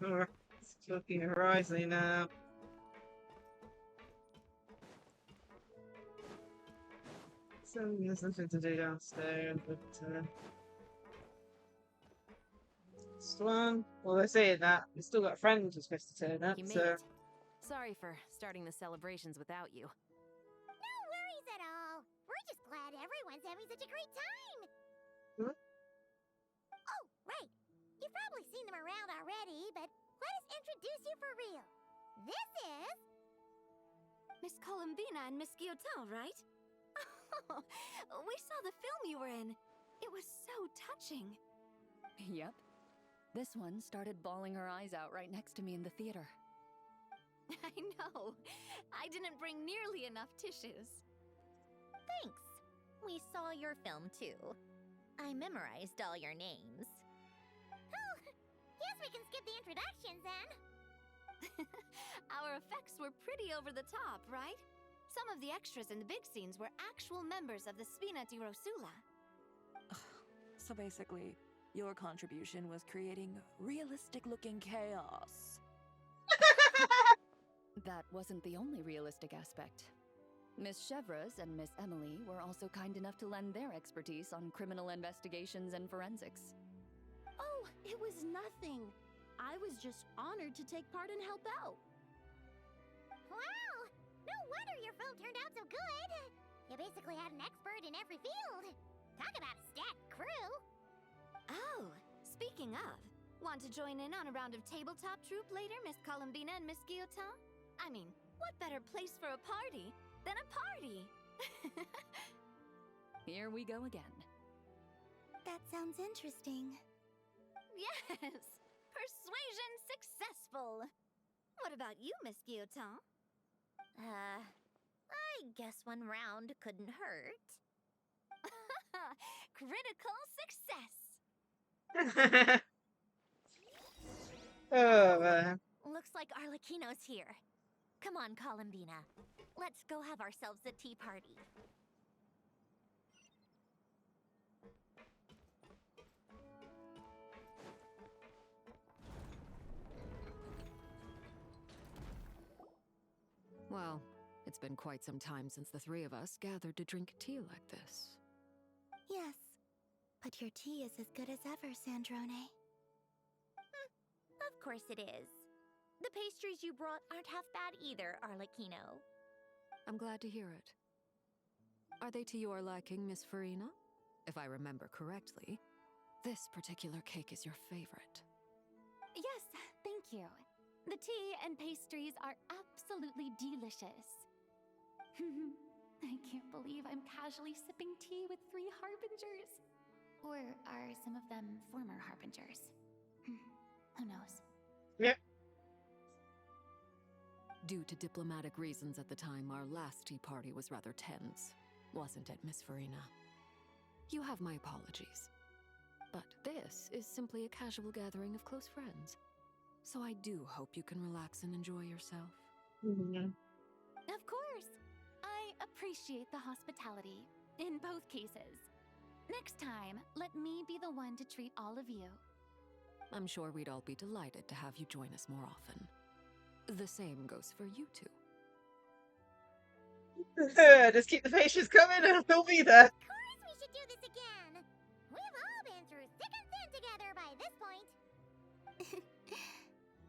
Oh, it's looking horizon now. So there's nothing to do downstairs, but this one. Well, they're saying that we still got friends who's supposed to turn up. You made So it. Sorry for starting the celebrations without you. No worries at all. We're just glad everyone's having such a great time. Hmm? Oh, right. You've probably seen them around already, but let us introduce you for real. This is... Miss Columbina and Miss Guillotin, right? We saw the film you were in. It was so touching. Yep. This one started bawling her eyes out right next to me in the theater. I know. I didn't bring nearly enough tissues. Thanks. We saw your film too. I memorized all your names. Oh, guess we can skip the introductions then. Our effects were pretty over the top, right? Some of the extras in the big scenes were actual members of the Spina di Rosula. So basically, your contribution was creating realistic-looking chaos. That wasn't the only realistic aspect. Miss Chevreuse and Miss Emily were also kind enough to lend their expertise on criminal investigations and forensics. Oh, it was nothing. I was just honored to take part and help out. Wow! No wonder your film turned out so good. You basically had an expert in every field. Talk about a stacked crew. Oh, speaking of, want to join in on a round of tabletop troupe later, Miss Columbina and Miss Guillotin? I mean, what better place for a party than a party? Here we go again. That sounds interesting. Yes! Persuasion successful! What about you, Miss Guillotin? I guess one round couldn't hurt. Critical success! Oh, man. Looks like Arlecchino's here. Come on, Columbina. Let's go have ourselves a tea party. Well, it's been quite some time since the three of us gathered to drink tea like this. Yes, but your tea is as good as ever, Sandrone. Of course it is. The pastries you brought aren't half bad either, Arlecchino. I'm glad to hear it. Are they to your liking, Miss Farina? If I remember correctly, this particular cake is your favorite. Yes, thank you. The tea and pastries are absolutely delicious. I can't believe I'm casually sipping tea with 3 harbingers. Or are some of them former harbingers? Who knows? Yep. Due to diplomatic reasons at the time, our last tea party was rather tense, wasn't it, Miss Farina? You have my apologies. But this is simply a casual gathering of close friends. So I do hope you can relax and enjoy yourself. Of course! I appreciate the hospitality, in both cases. Next time, let me be the one to treat all of you. I'm sure we'd all be delighted to have you join us more often. The same goes for you two. Just keep the pastries coming and we'll be there. Of course we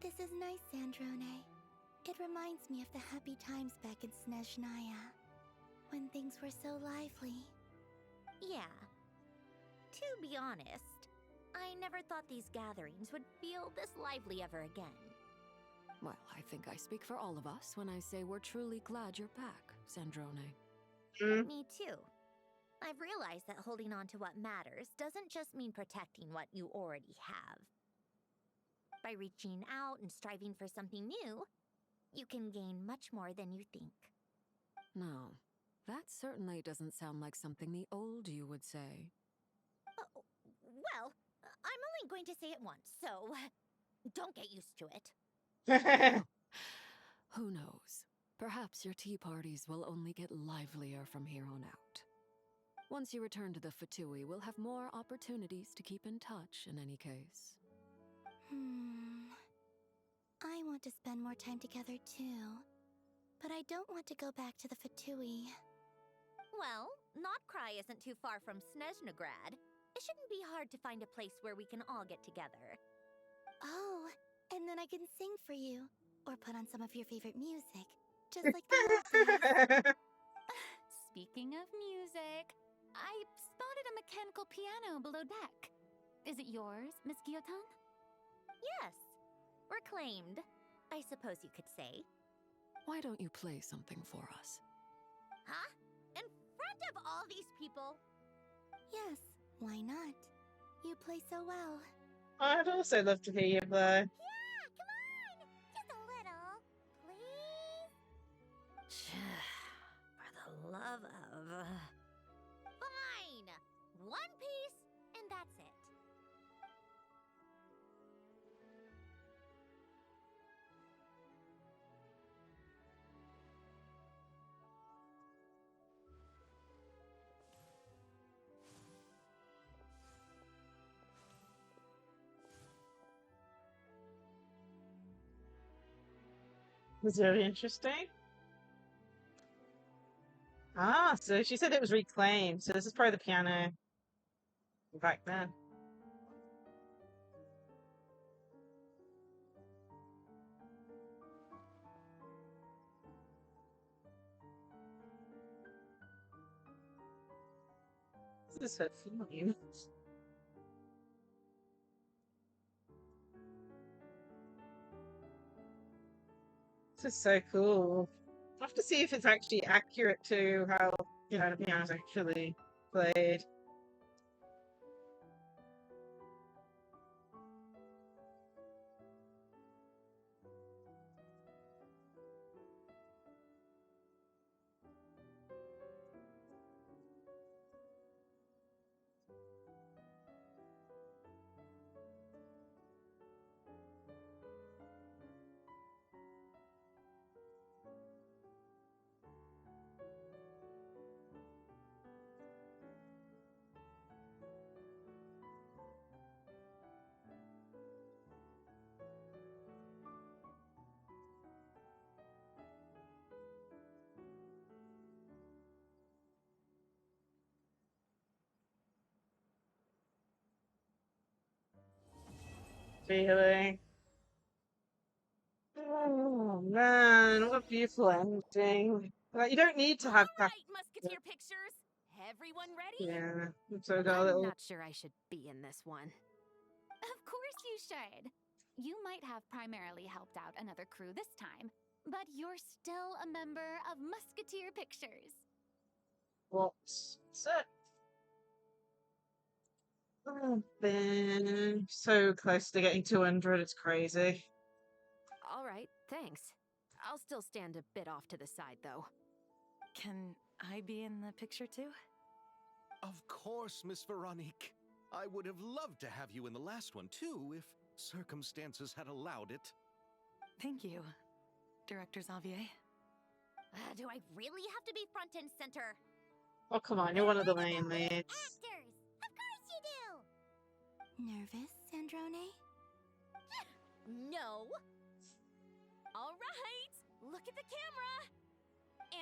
This is nice, Sandrone. It reminds me of the happy times back in Snezhnaya, when things were so lively. Yeah. To be honest, I never thought these gatherings would feel this lively ever again. Well, I think I speak for all of us when I say we're truly glad you're back, Sandrone. Me too. I've realized that holding on to what matters doesn't just mean protecting what you already have. By reaching out and striving for something new, you can gain much more than you think. No, that certainly doesn't sound like something the old you would say. Well, I'm only going to say it once, so don't get used to it. Who knows? Perhaps your tea parties will only get livelier from here on out. Once you return to the Fatui, we'll have more opportunities to keep in touch in any case. I want to spend more time together too. But I don't want to go back to the Fatui. Well, Nod-Krai isn't too far from Snezhnograd. It shouldn't be hard to find a place where we can all get together. Oh, and then I can sing for you. Or put on some of your favorite music. Just like the old days. Speaking of music, I spotted a mechanical piano below deck. Is it yours, Miss Guillotin? Yes. Reclaimed, I suppose you could say. Why don't you play something for us? Huh? In front of all these people? Yes, why not? You play so well. I'd also love to hear you play. Yeah, come on! Just a little, please? For the love of... Fine! One piece, and that's it. Was very interesting. Ah, so she said it was reclaimed. So this is probably the piano back then. This is her feeling. This is so cool. I'll have to see if it's actually accurate to how, you know, the piano's actually played. Feeling. Oh man, what a beautiful ending. Like, you don't need to have that. Musketeer pictures. Everyone ready? Yeah, so got a I'm little. not sure I should be in this one. Of course you should. You might have primarily helped out another crew this time, but you're still a member of Musketeer Pictures. What's it? Oh, been so close to getting 200, it's crazy. All right, thanks. I'll still stand a bit off to the side, though. Can I be in the picture too? Of course, Miss Veronique. I would have loved to have you in the last one, too, if circumstances had allowed it. Thank you, Director Xavier. Do I really have to be front and center? Oh, come on, you're one of the main leads. Actors! Of course you do! Nervous, Sandrone? No. All right, look at the camera.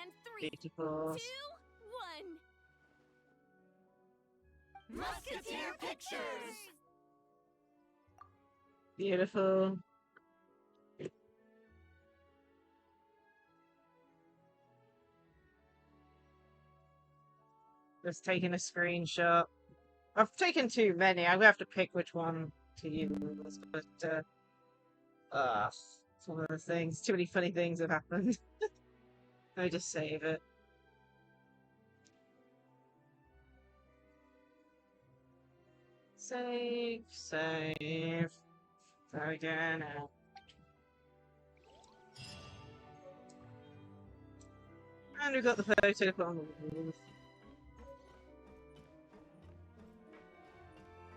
And 3, Beautiful. 2, 1. Musketeer Pictures! Beautiful. Just taking a screenshot. I've taken too many. I'm gonna have to pick which one to use, but it's one of the things. Too many funny things have happened. Let me just save it. Save. There we go now. And we've got the photo to put on the wall.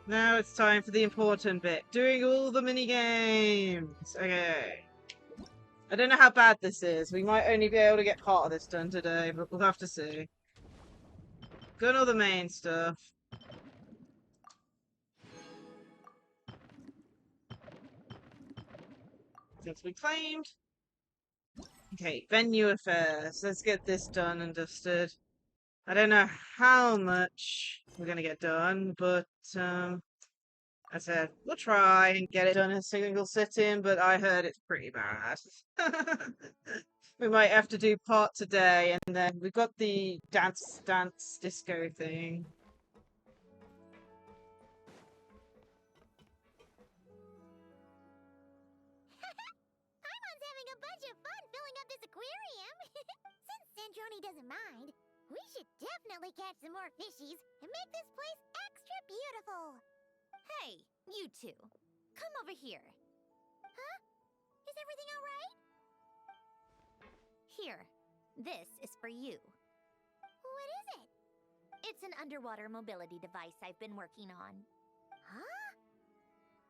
Now it's time for the important bit. Doing all the mini-games! Okay. I don't know how bad this is. We might only be able to get part of this done today, but we'll have to see. Done all the main stuff. Things we claimed. Okay, venue affairs. Let's get this done and dusted. I don't know how much we're gonna get done, but I said we'll try and get it done in a single sitting, but I heard it's pretty bad. We might have to do part today, and then we've got the dance disco thing. Paimon's having a bunch of fun filling up this aquarium. Since Sandrone doesn't mind, we should definitely catch some more fishies and make this place extra beautiful. Hey, you two. Come over here. Huh? Is everything all right? Here. This is for you. What is it? It's an underwater mobility device I've been working on. Huh?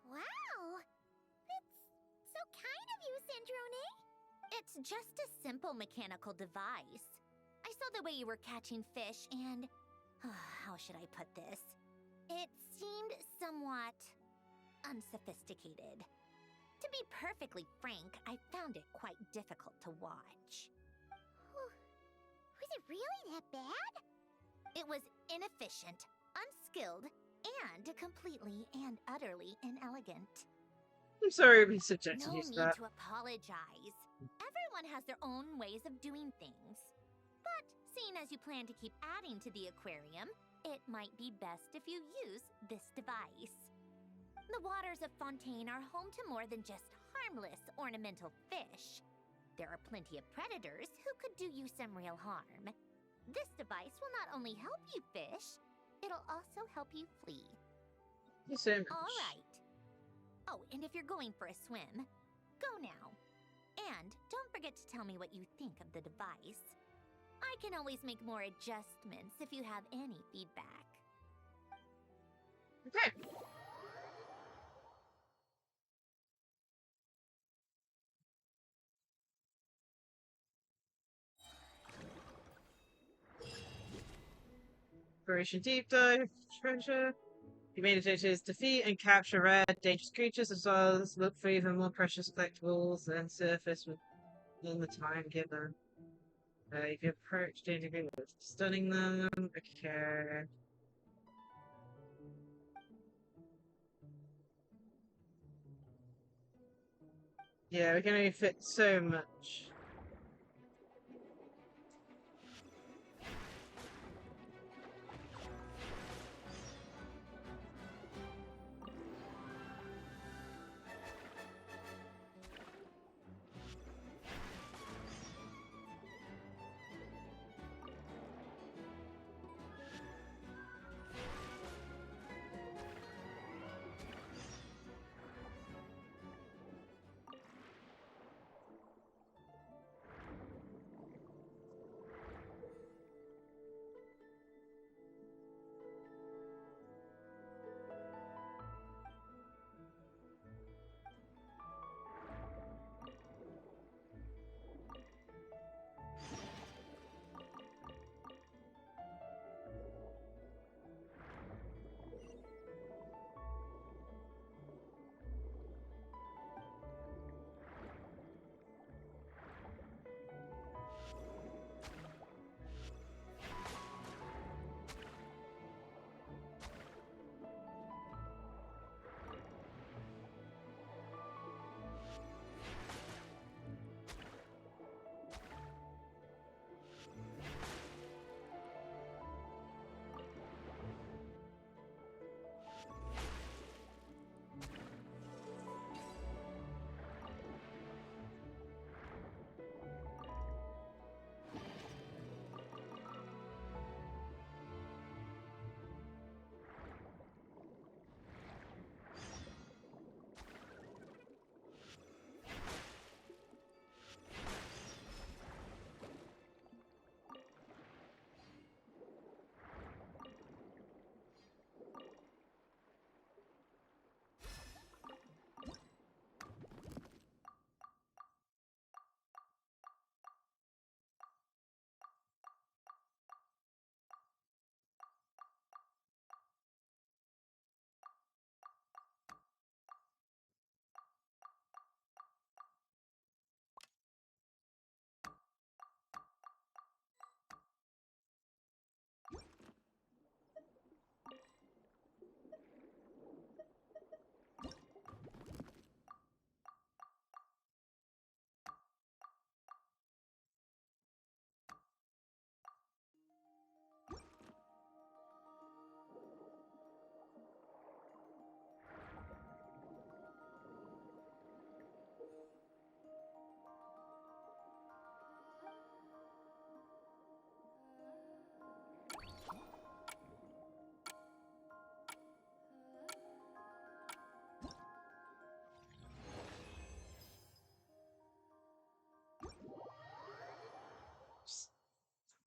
Wow! That's so kind of you, Sandrone. It's just a simple mechanical device. I saw the way you were catching fish and... how should I put this? It seemed somewhat unsophisticated. To be perfectly frank, I found it quite difficult to watch. Was it really that bad? It was inefficient, unskilled, and completely and utterly inelegant. I'm sorry we suggested No you need that. to apologize. Everyone has their own ways of doing things. But seeing as you plan to keep adding to the aquarium, it might be best if you use this device. The waters of Fontaine are home to more than just harmless ornamental fish. There are plenty of predators who could do you some real harm. This device will not only help you fish, it'll also help you flee. All right. Oh, and if you're going for a swim, go now. And don't forget to tell me what you think of the device. I can always make more adjustments if you have any feedback. Okay. Operation Deep Dive Treasure. You manage to defeat and capture rare, dangerous creatures, as well as look for even more precious collectibles and surface within the time given. If you approach danger with stunning them, okay. Yeah, we can only fit so much.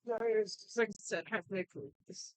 Like I said, I have no clue. It's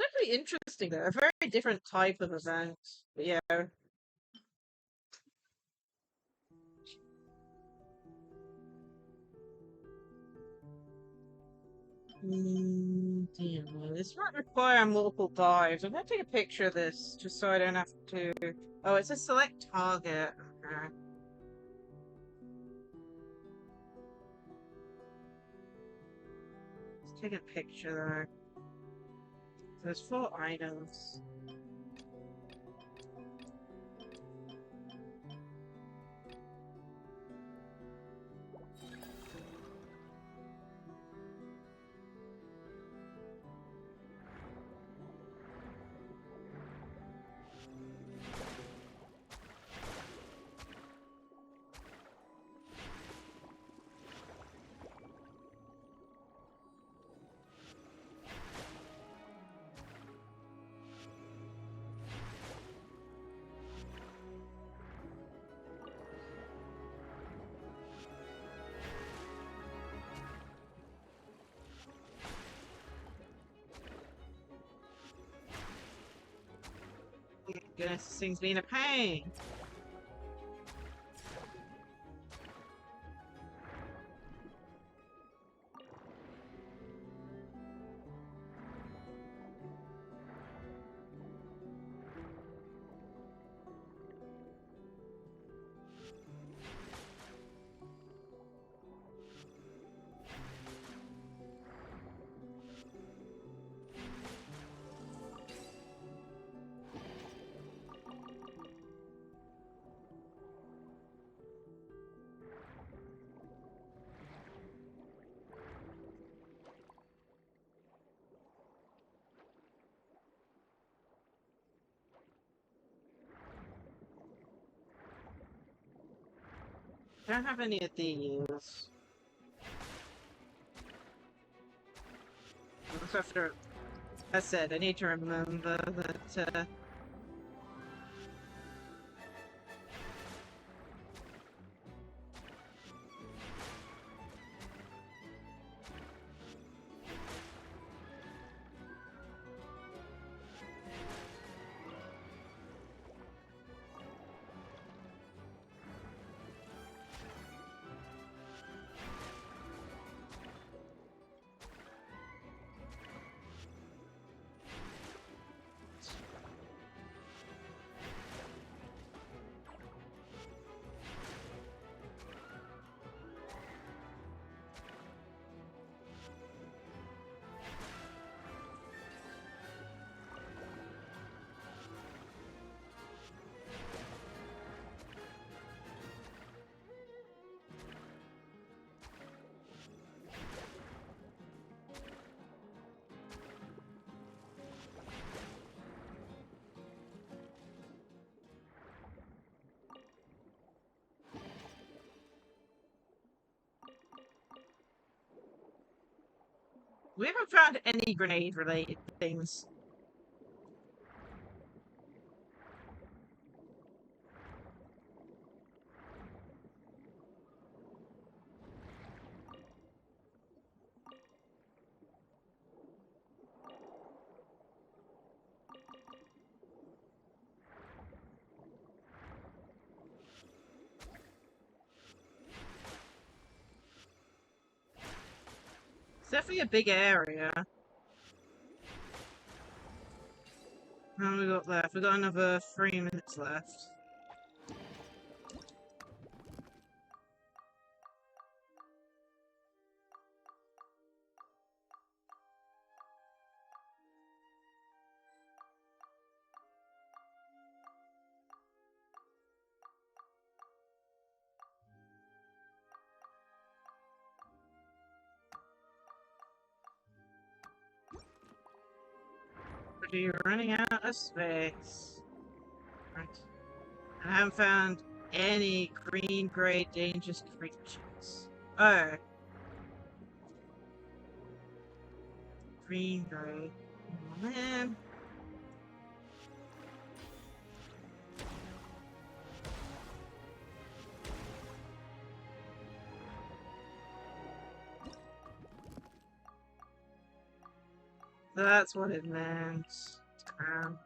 actually interesting though. A very different type of event. But yeah. Damn, this might require multiple dives. I'm gonna take a picture of this just so I don't have to. Oh, it's a select target. Okay. Let's take a picture there. There's 4 items. Goodness, this thing's been a pain. I don't have any of these. After I said, I need to remember that. We haven't found any grenade-related things. It's definitely a big area. How long we got left? We got another 3 minutes left. You're running out of space. Right. I haven't found any green-gray dangerous creatures. Oh. Green-gray. Oh, man. That's what it meant. Damn.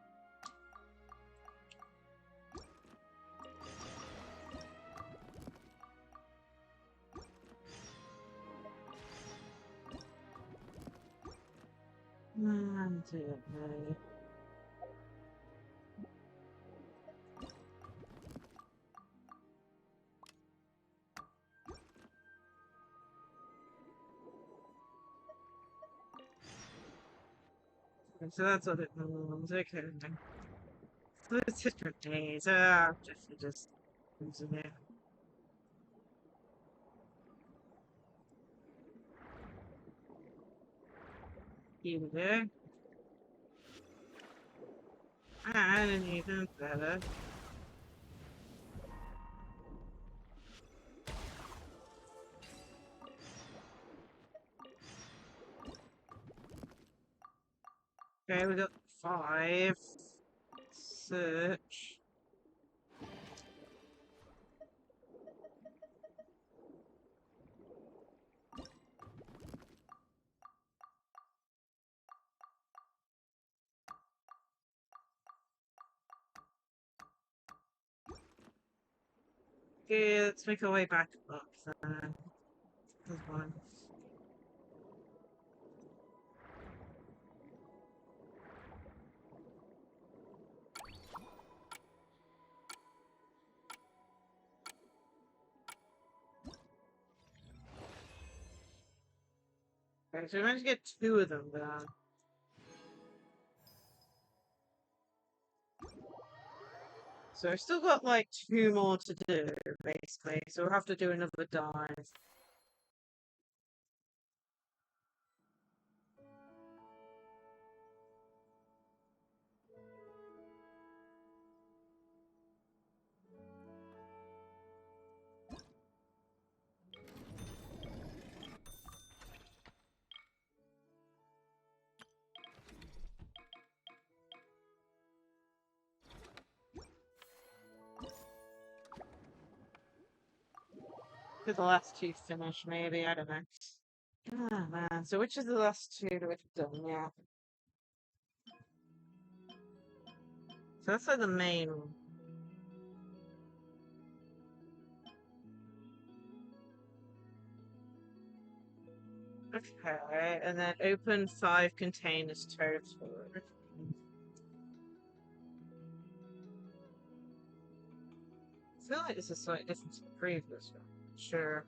So that's what it means. Okay. So it's different days. Just comes in there. Here we go. And even better. Okay, we got 5. Search. Okay, let's make our way back up then. There's one. Okay, so we managed to get 2 of them down. So I've still got like 2 more to do, basically. So we'll have to do another dive. Did the last 2 finish, maybe? I don't know. Ah, man. So which is the last 2 that we've done? Yeah. So that's like the main one. Okay, and then open 5 containers total. I feel like this is slightly different to the previous one. Sure.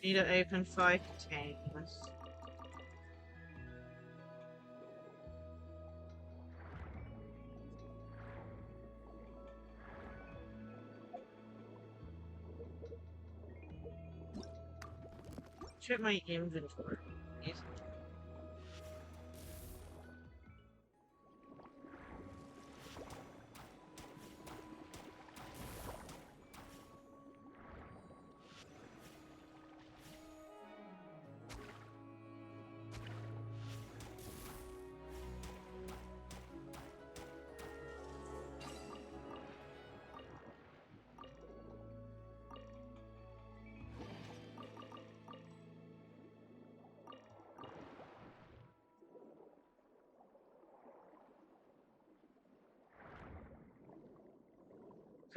Need to open 5 containers. Check my inventory. Yes.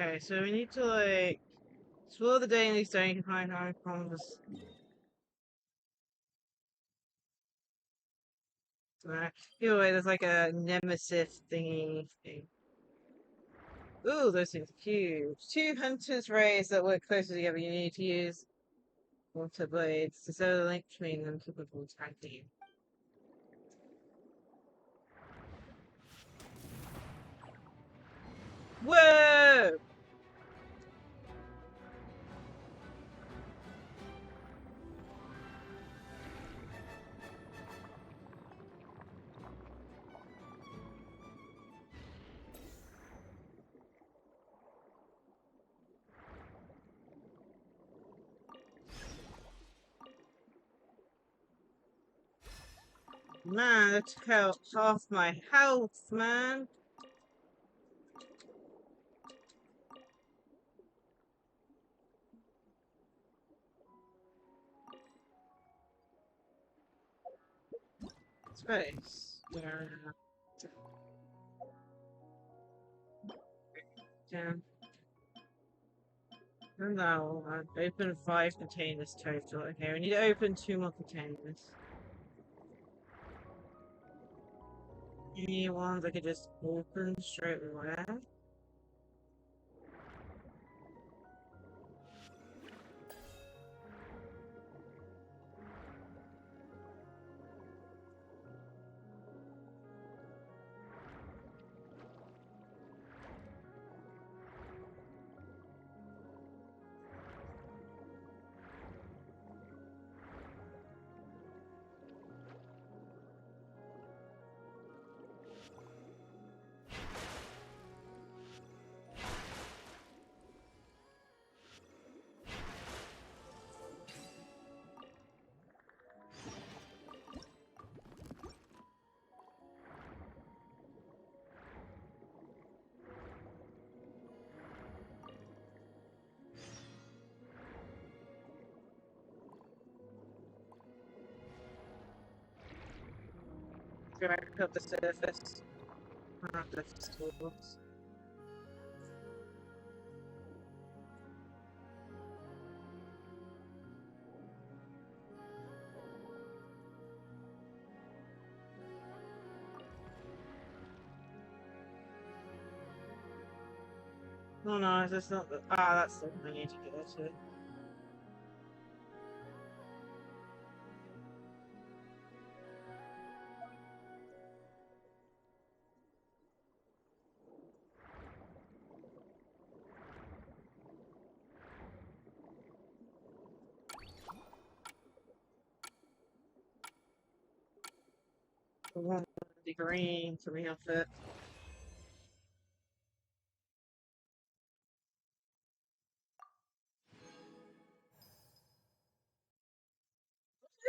Okay, so we need to like explore the daily so you can find how promise. Either way, there's like a nemesis thingy thing. Ooh, those things are huge. 2 hunters' rays that work closer together. You need to use water blades to sever the link between them to avoid attacking. Whoa! Man, that took out half my health, man. Space. Damn. No, open 5 containers total. Okay, we need to open 2 more containers. Any ones I could just open straight away? Back up the surface. The tools. Oh no, is this not the... Ah, that's the one I need to go to. The one with the green for me outfit.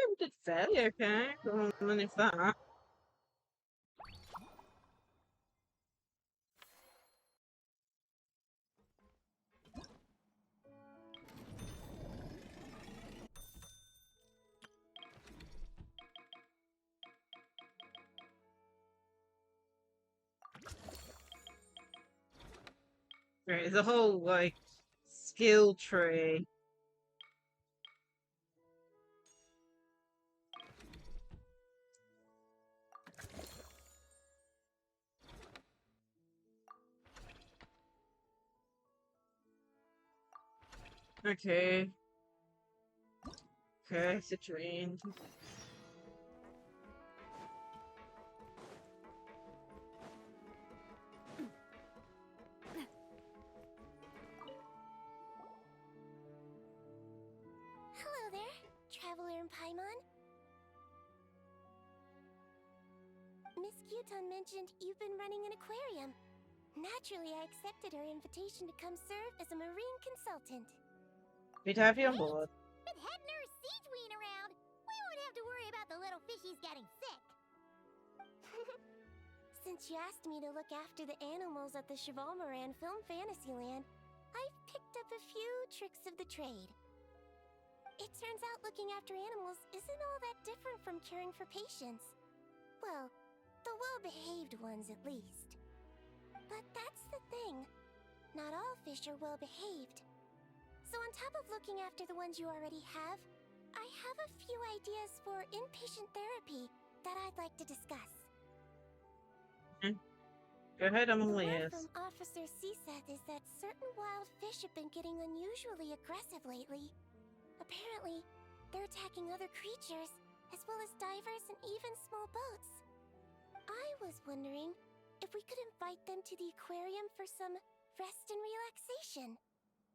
We did fairly okay. If that. Right, there's a whole like skill tree. Okay. Okay, citrine. Hello there, Traveler and Paimon. Miss Kyuton mentioned you've been running an aquarium. Naturally, I accepted her invitation to come serve as a marine consultant. We'd have you on board. With head nurse Siegeween around, we won't have to worry about the little fishies getting sick. Since you asked me to look after the animals at the Chevalmoran Film Fantasyland, I've picked up a few tricks of the trade. It turns out looking after animals isn't all that different from caring for patients. Well, the well-behaved ones at least. But that's the thing. not all fish are well behaved. So on top of looking after the ones you already have, I have a few ideas for inpatient therapy that I'd like to discuss. Go ahead, I'm all The word ears. from Officer Seaseth is that certain wild fish have been getting unusually aggressive lately. Apparently, they're attacking other creatures, as well as divers and even small boats. I was wondering if we could invite them to the aquarium for some rest and relaxation.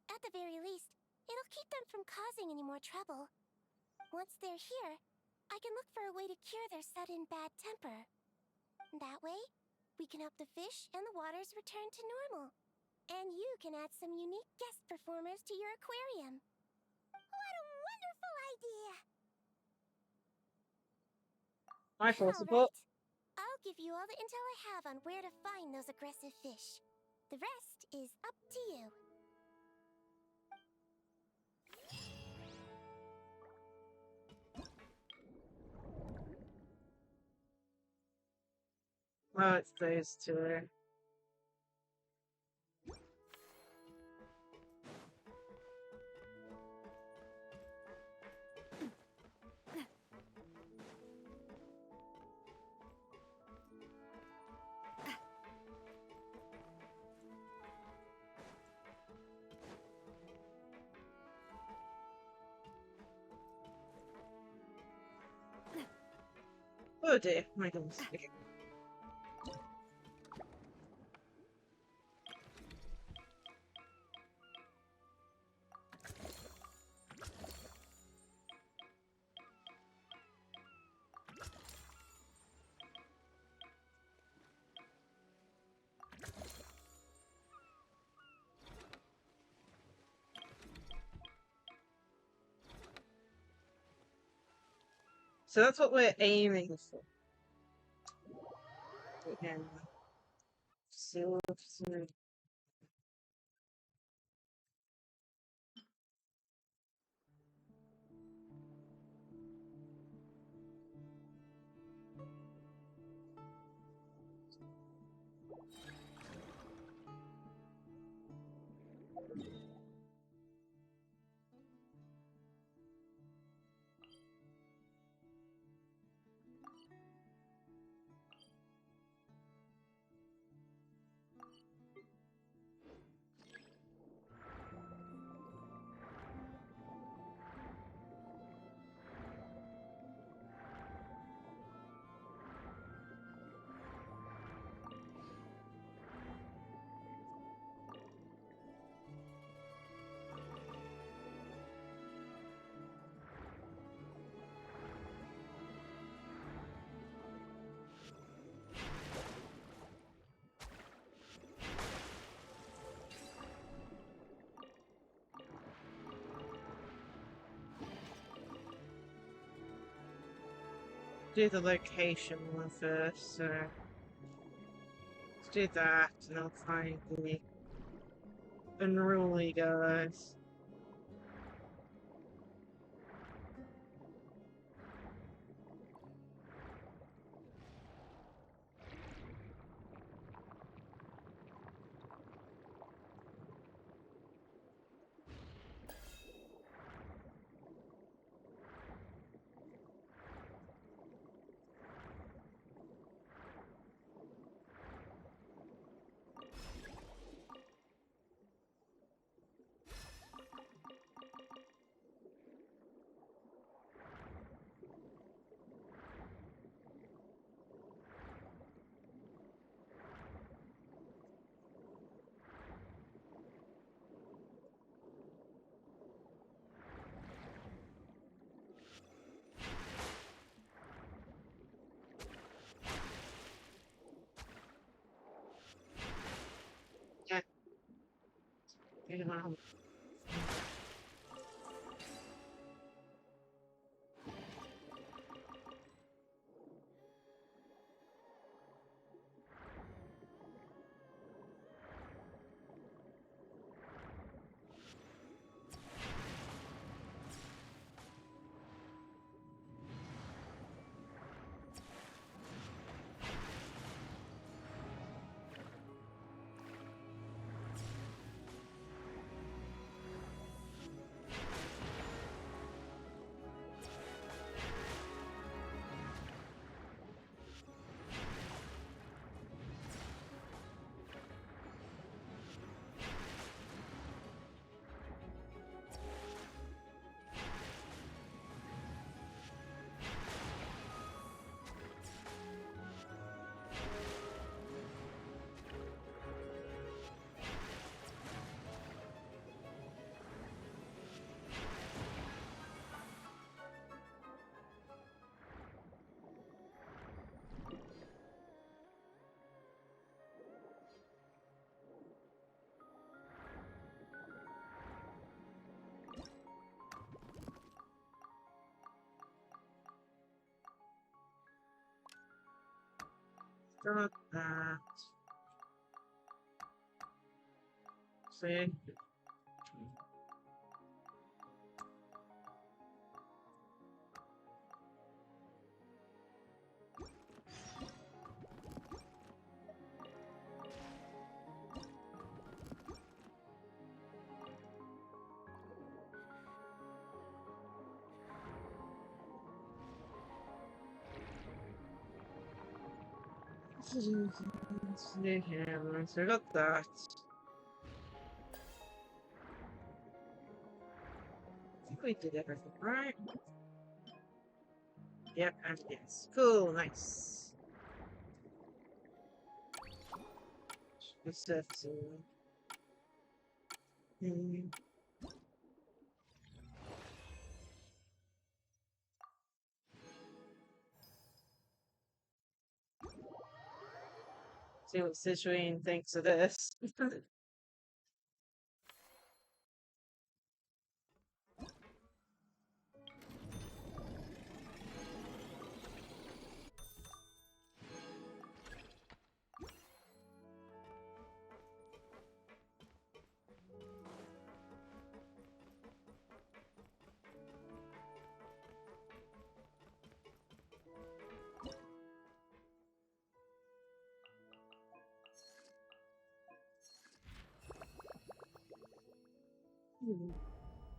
At the very least, it'll keep them from causing any more trouble. Once they're here, I can look for a way to cure their sudden bad temper. That way, we can help the fish and the waters return to normal. And you can add some unique guest performers to your aquarium. What a wonderful idea! I full support. I'll give you all the intel I have on where to find those aggressive fish. The rest is up to you. Oh, it's those two. Oh dear, my goodness. Okay. So that's what we're aiming for. Again. So, do the location one first, so let's do that and I'll find the unruly guys. Yeah. Got that. See? Yeah, so I got that. I think we did everything, right? Yep, and yes. Cool, nice. Surfacing. See what Citrine thinks of this.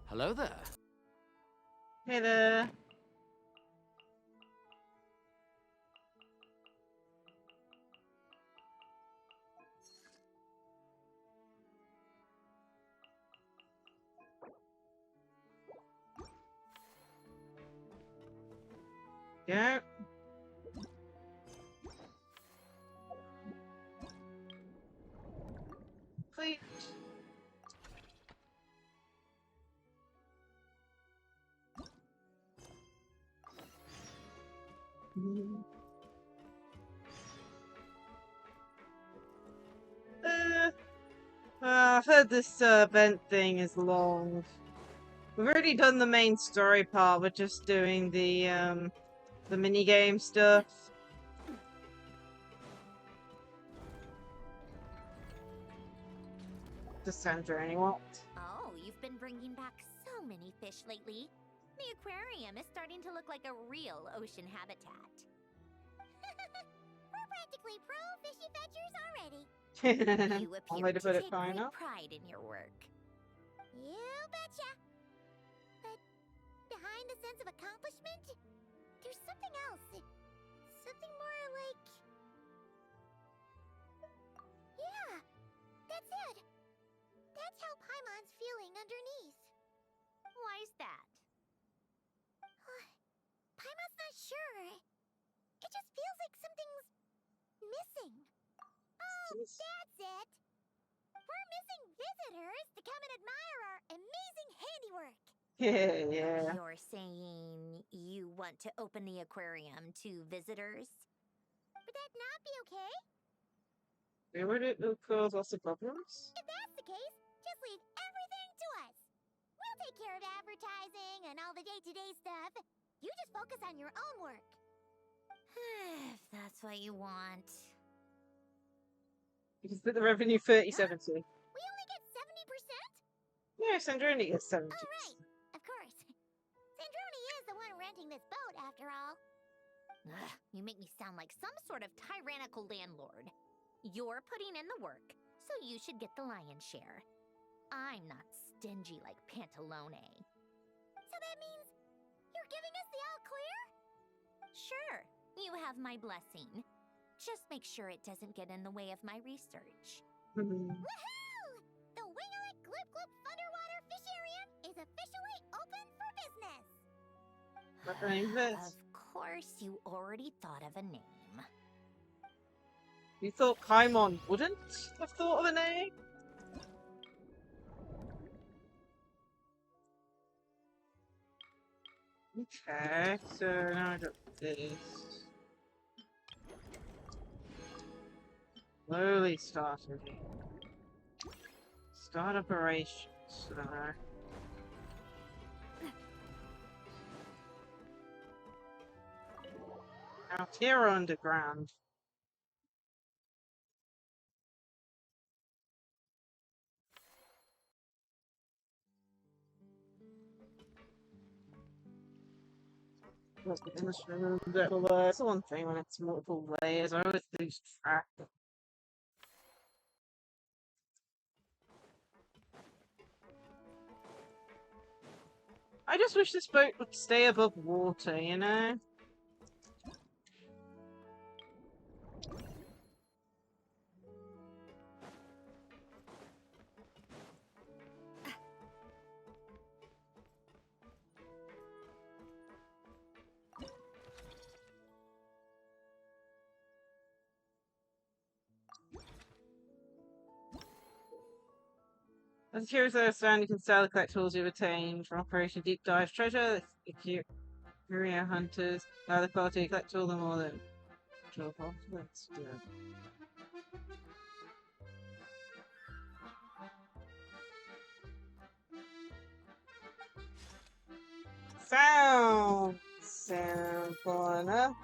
Hello there. Hey there. Yeah. Please. I've heard this event thing is long. We've already done the main story part. We're just doing the minigame stuff. Just Sandra, anyone? Oh, you've been bringing back so many fish lately. The aquarium is starting to look like a real ocean habitat. We're practically pro fishy fetchers already. You appear to take great pride in your work. You betcha. But behind the sense of accomplishment, there's something else. Something more like... Yeah, that's it. That's how Paimon's feeling underneath. Why's that? Paimon's not sure. It just feels like something's missing. Oh, that's it. We're missing visitors to come and admire our amazing handiwork. Yeah. You're saying you want to open the aquarium to visitors? Would that not be okay? Would it cause lots of problems? If that's the case, just leave everything to us. We'll take care of advertising and all the day-to-day stuff. You just focus on your own work. If that's what you want. You can split the revenue 30-70. We only get 70%? Yeah, Sandra only gets 70%. Oh, right. Of course. Sandrone is the one renting this boat, after all. Ugh, you make me sound like some sort of tyrannical landlord. You're putting in the work, so you should get the lion's share. I'm not stingy like Pantalone. So that means you're giving us the all clear? Sure, you have my blessing. Just make sure it doesn't get in the way of my research. Woohoo! The Winglet Gloop Gloop Underwater Fisharium is officially open for business! What the name is this? Of course, you already thought of a name. You thought Paimon wouldn't have thought of a name? Okay, so now I got this. Slowly started. Start operations. Out here underground. It's the one thing when it's multiple layers, I always lose track. I just wish this boat would stay above water, you know? As a curious understand, you can sell the collectibles you've attained from Operation Deep Dive Treasure. The Curio Hunters. The quality, collect all the more than 12 Let's do it. Sound simple enough.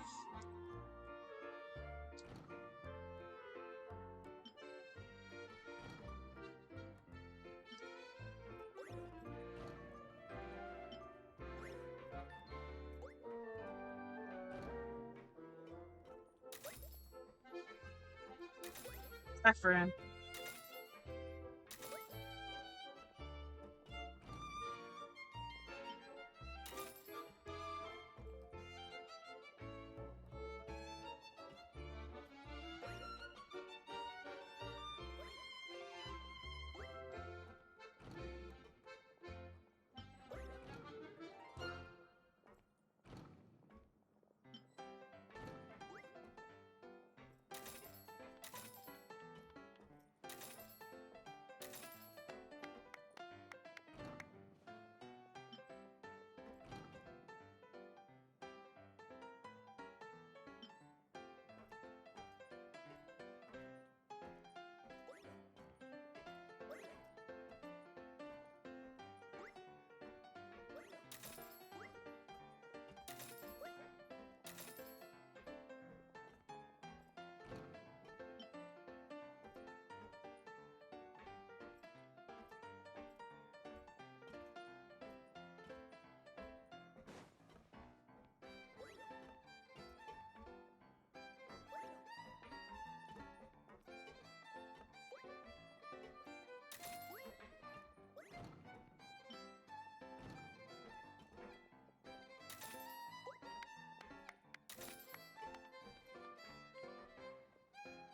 Saffron.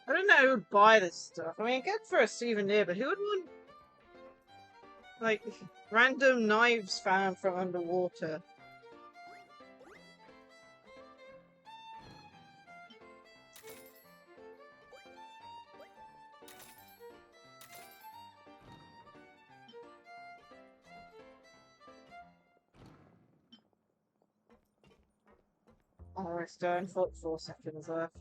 I don't know who would buy this stuff. I mean, good for a souvenir, but who would want, like, random knives found from underwater? Oh, we're still 44 seconds left.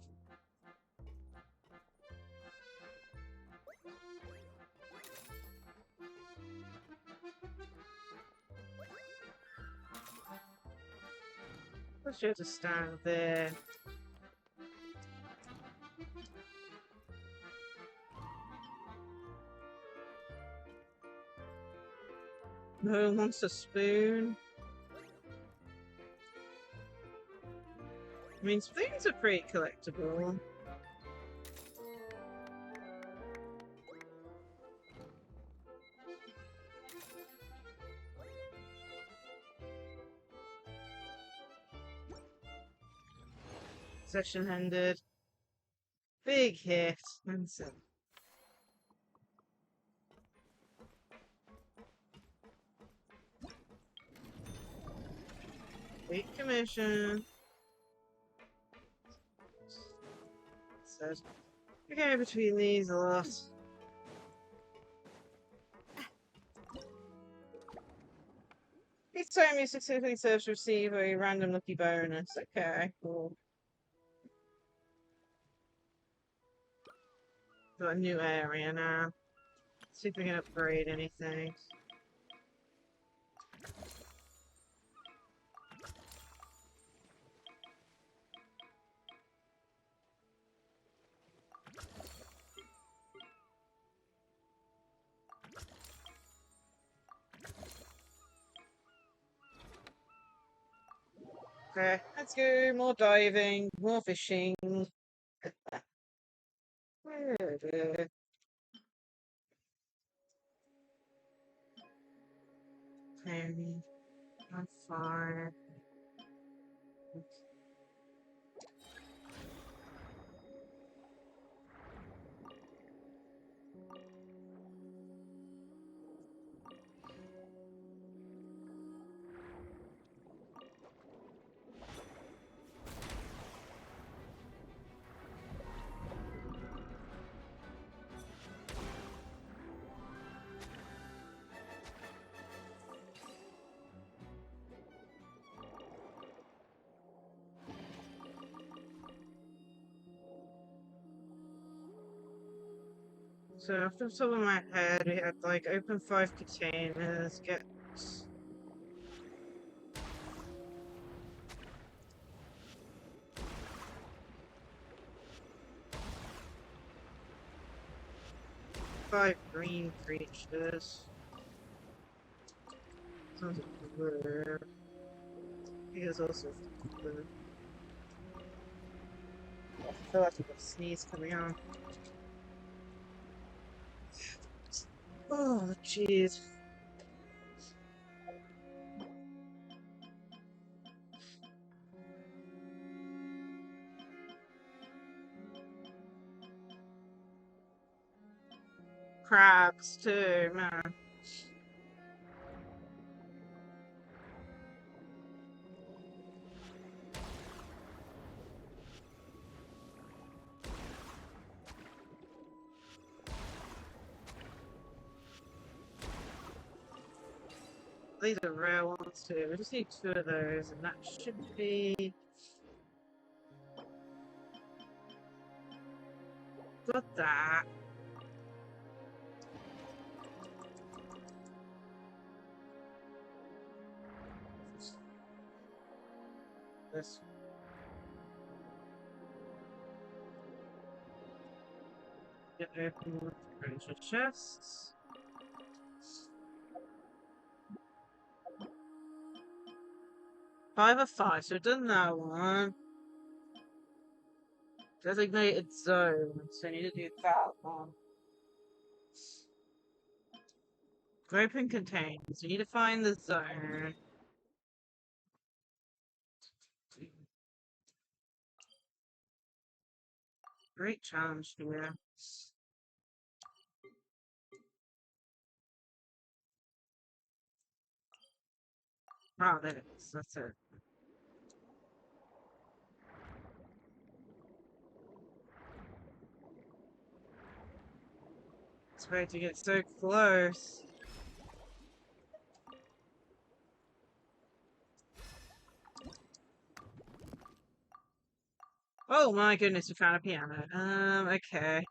I should just stand there. No one wants a spoon. I mean, spoons are pretty collectible. Session ended. Big hit. Vincent. Big commission. Says, you go between these a lot. Each time you successfully serve to receive a random lucky bonus. Okay, cool. Got a new area now. See if we can upgrade anything. Okay, let's go. More diving, more fishing. Maybe not far. So off the top of my head, we had like open 5 containers, get 5 green creatures. Sounds like blue. He is also blue. I feel like I've got a sneeze coming on. Oh, jeez. Crabs too, man. These are rare ones too. We just need 2 of those, and that should be. Got that. This. Get open more treasure chests. Five of 5, so we've done that one. Designated zone, so I need to do that one. Open containers, you need to find the zone. Great challenge here. Oh, there it is. That's it. It's great to get so close. Oh my goodness, we found a piano. Okay.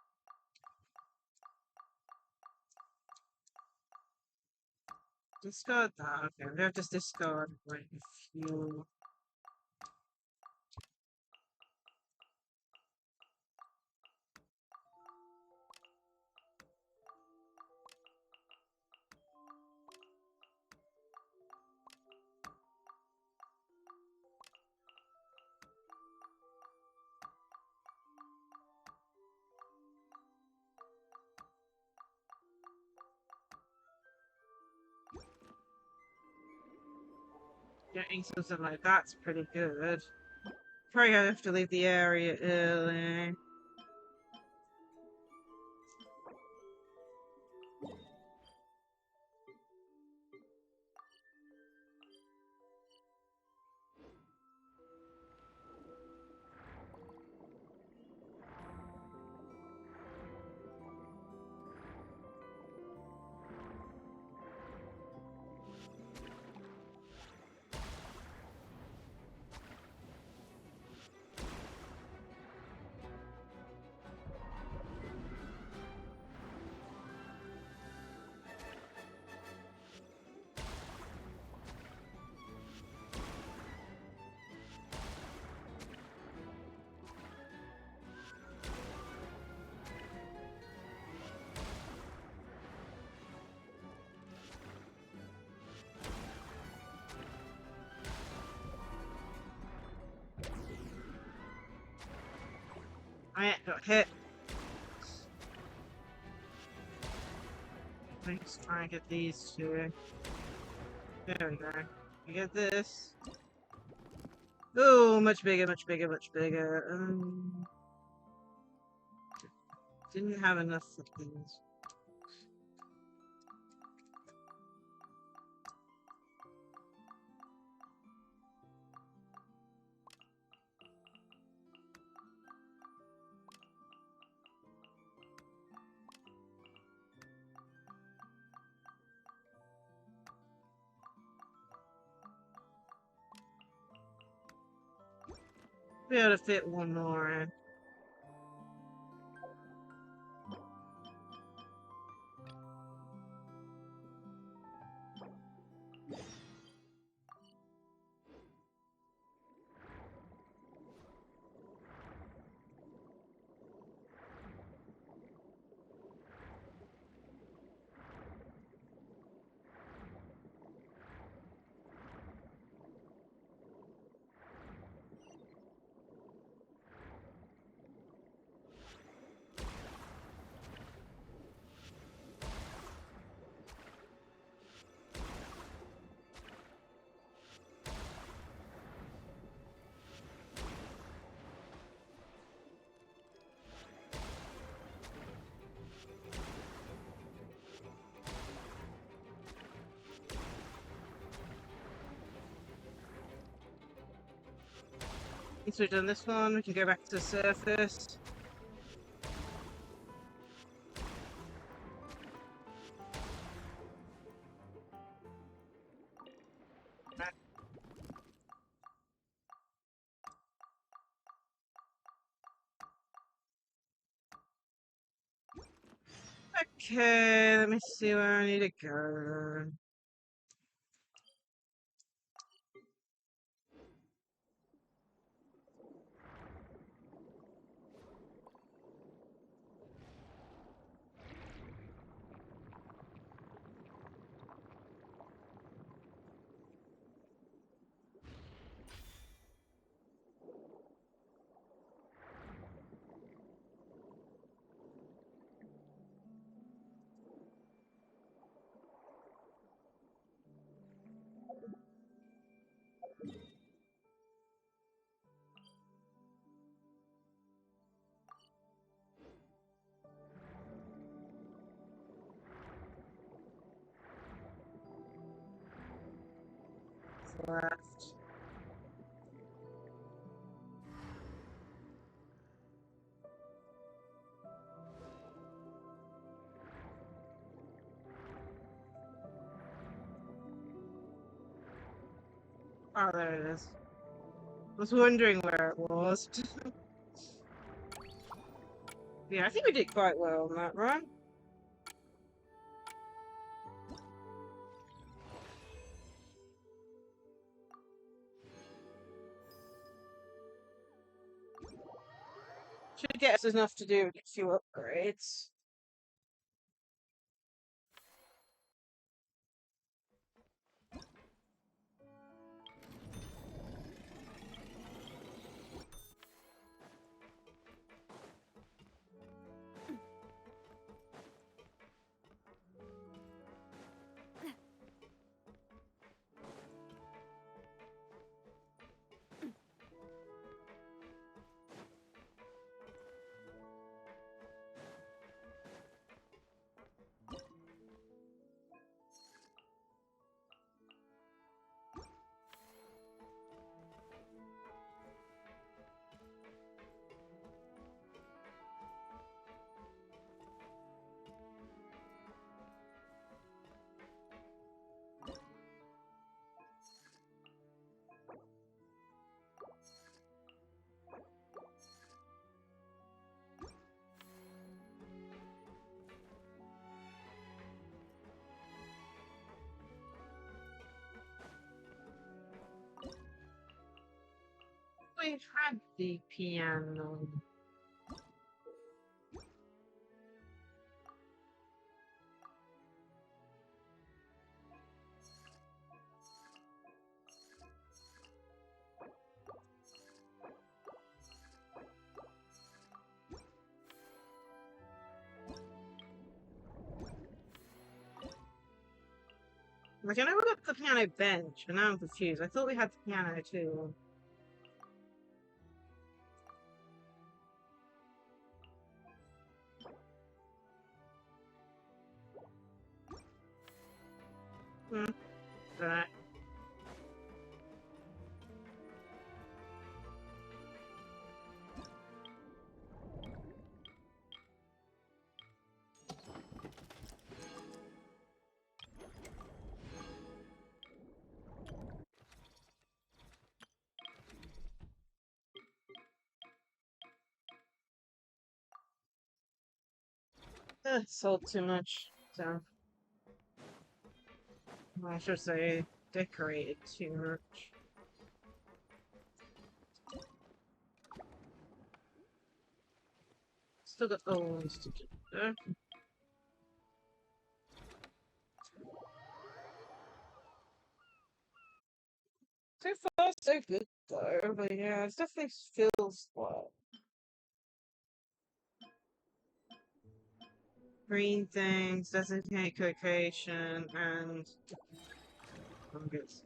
Discard that. Okay, we have to discard like fuel. Getting something like that's pretty good. Probably have to leave the area early. I got hit. Let's try and get these two. There we go. You get this. Oh, much bigger, much bigger, much bigger. Didn't have enough of these. Be able to fit one more in. Once we've done this one, we can go back to the surface. Okay, let me see where I need to go. Left. Oh, there it is. I was wondering where it was. Yeah, I think we did quite well on that run. Should get us enough to do a few upgrades. We've had the piano. Like, I know we got the piano bench, but now I'm confused. I thought we had the piano too. Right. Sold too much, so I should say decorated too much. Still got ones to do there. So far, so good though, but yeah, it definitely feels like green things, designate location, and fungus.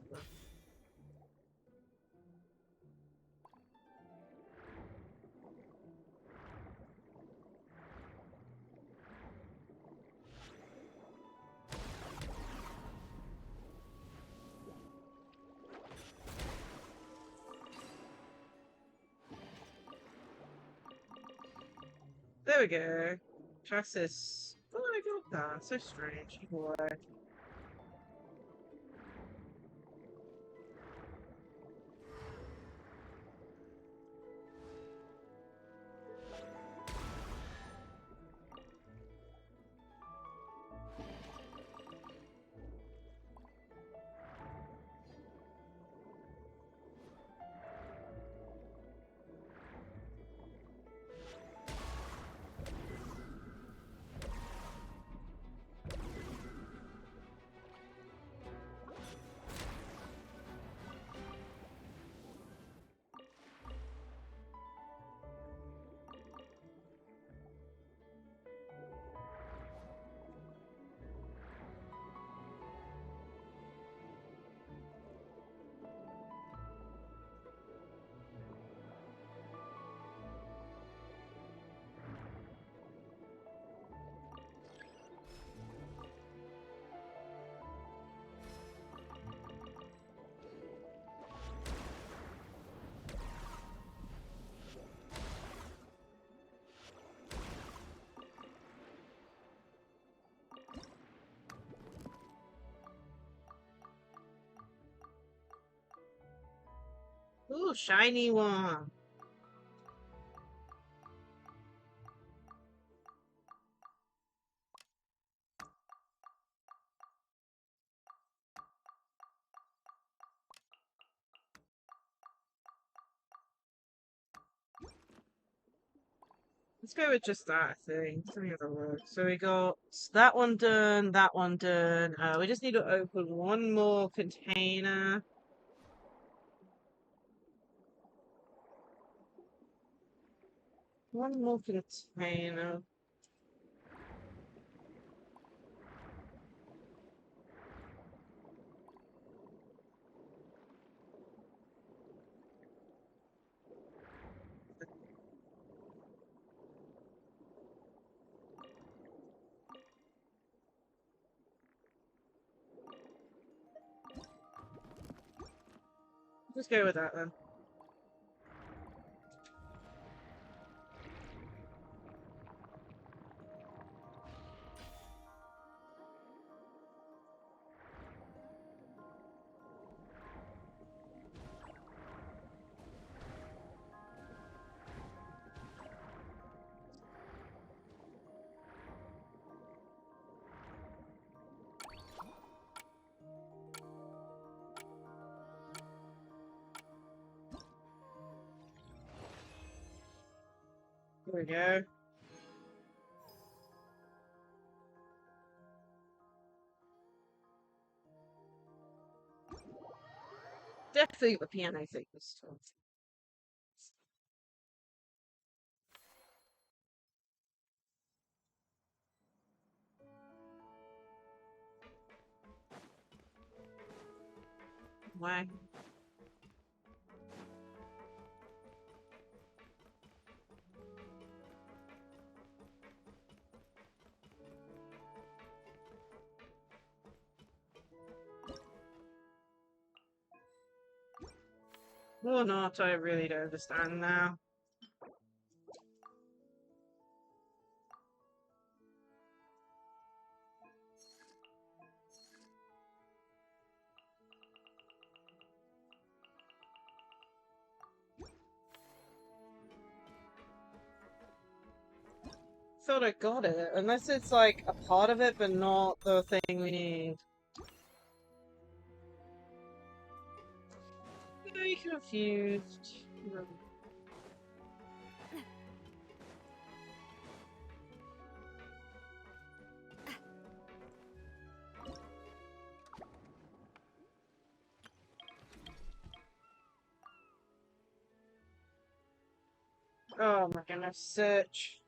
There we go. Chassis. Oh, I got that. So strange. Boy. Ooh, shiny one. Let's go with just that, I think. Let me have a look. So we got that one done, that one done. We just need to open one more container. One more container. Just go with that then. There we go. Definitely the piano thing this time. Why? Or not, I really don't understand now. Thought I got it, unless it's like a part of it, but not the thing we need. Very confused. Oh my goodness, search.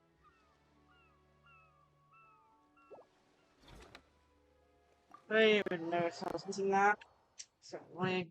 I didn't even notice I was missing that. So annoying.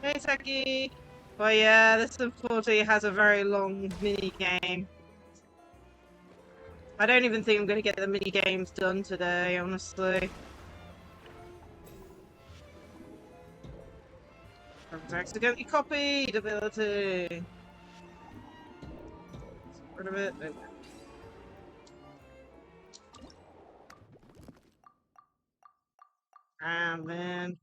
Hey, Seki. But yeah, this unfortunately has a very long mini game. I don't even think I'm going to get the mini games done today, honestly. I've accidentally copied ability. Get rid of it. Ah, man.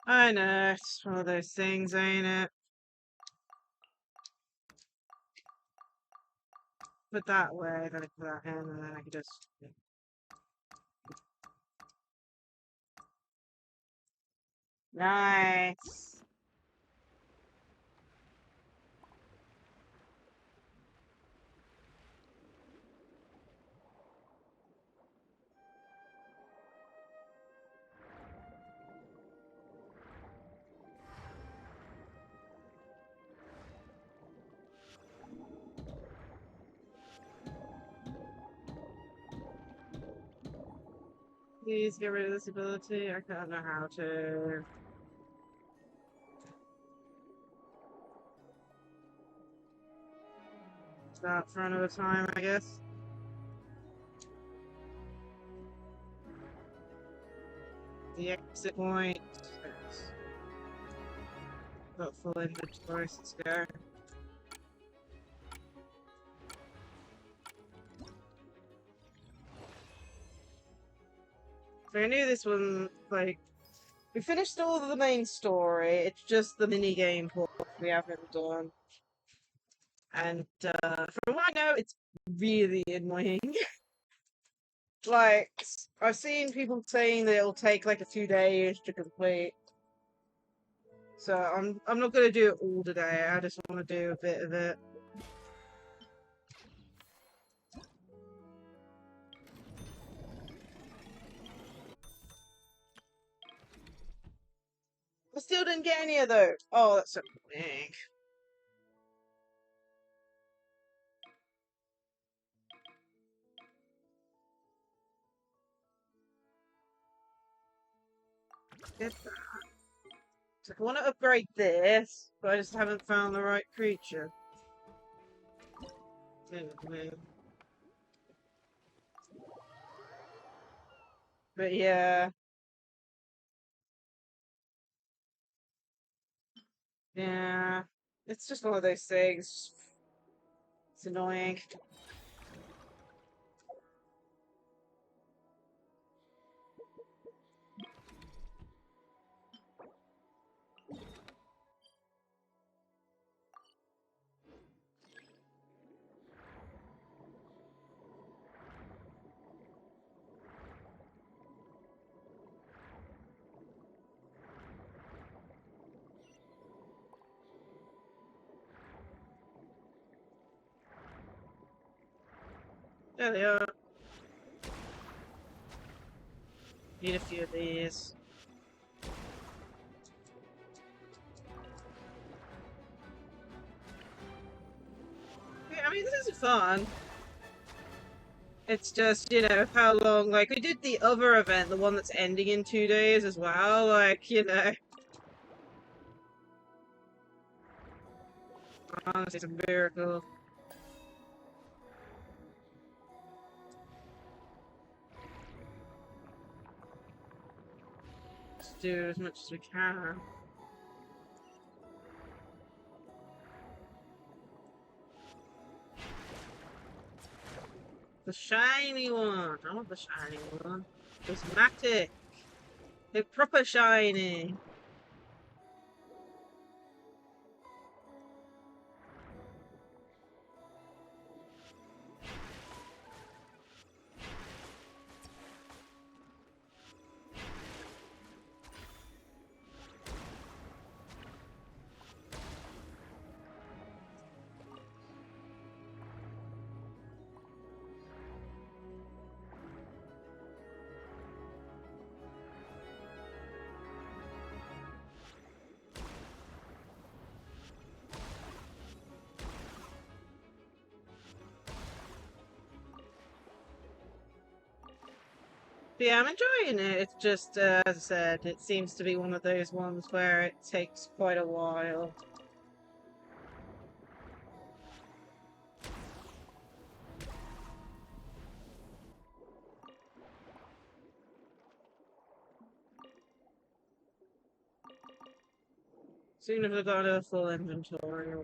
I know, it's one of those things, ain't it? it that way, then I put that in, and then I can just... Nice! Please get rid of this ability. I don't know how to. Start for another time, I guess. The exit point. Got full inventory, let's go. So I knew this one, like, we finished all of the main story, it's just the mini-game part we haven't done. And, from what I know, it's really annoying. Like, I've seen people saying that it'll take, like, a few days to complete. So I'm not gonna do it all today, I just want to do a bit of it. I still didn't get any of those. Oh, that's so annoying. Get that. So I want to upgrade this, but I just haven't found the right creature. But yeah. Yeah. It's just one of those things. It's annoying. There they are. Need a few of these. Yeah, I mean, this is fun. It's just, you know, how long, like, we did the other event, the one that's ending in 2 days as well, like, you know. Honestly, it's a miracle. Let's do as much as we can. The shiny one! I want the shiny one. Prismatic! They're proper shiny! But yeah, I'm enjoying it. It's just, as I said, it seems to be one of those ones where it takes quite a while. Soon as I've got a full inventory.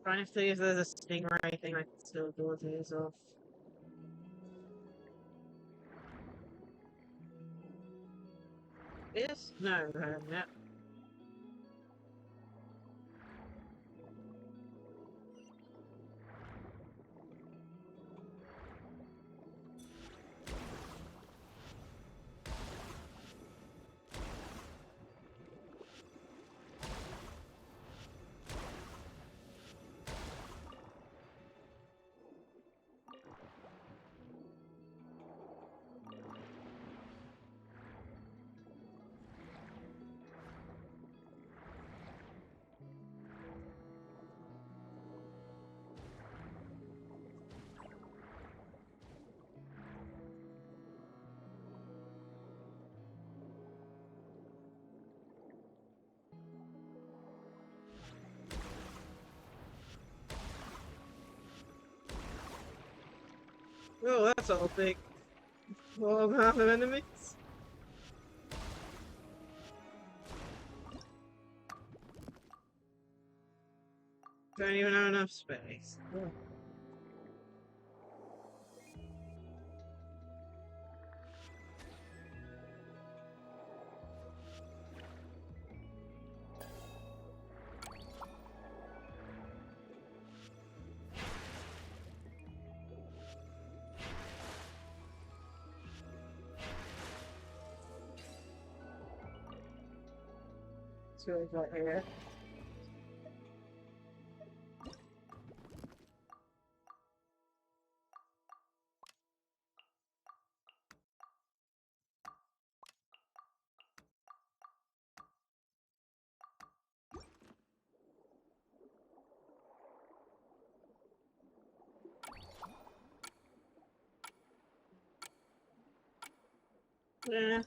Trying to see if there's a stingray thing I can still do these off. This? No, no. Oh, that's all big. Whole amount of enemies. Don't even have enough space. Oh. See what we got here. Yeah,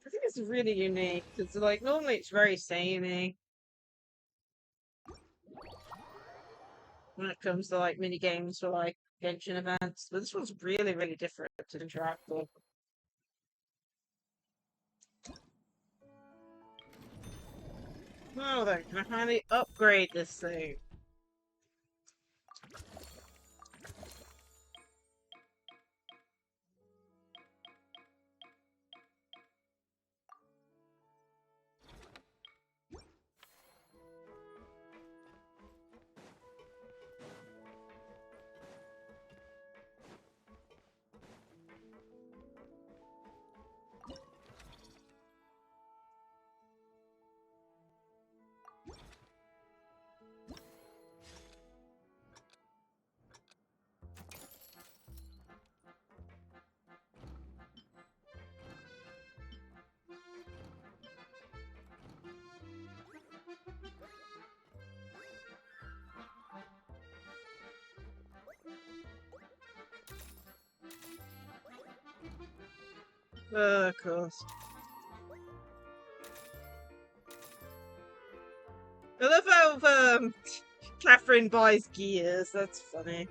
I think it's really unique because, like, normally it's very samey when it comes to like mini games for like Genshin events, but this one's really, really different to interact with. Oh, then can I finally upgrade this thing? Of course. I love how Catherine buys gears. That's funny.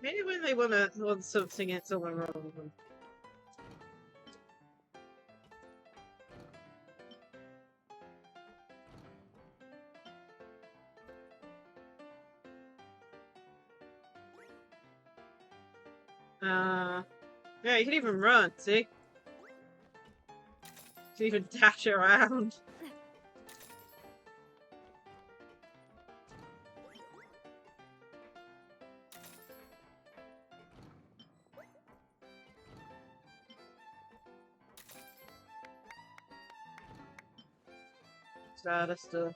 Maybe when they want something, it's all wrong. Yeah, you can even run, see? You can even dash around. Other stuff.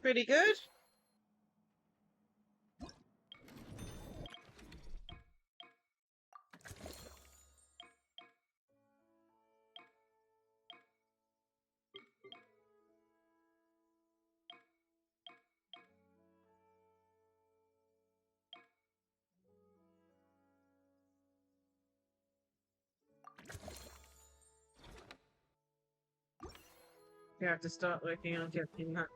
Pretty good. You have to start working on getting that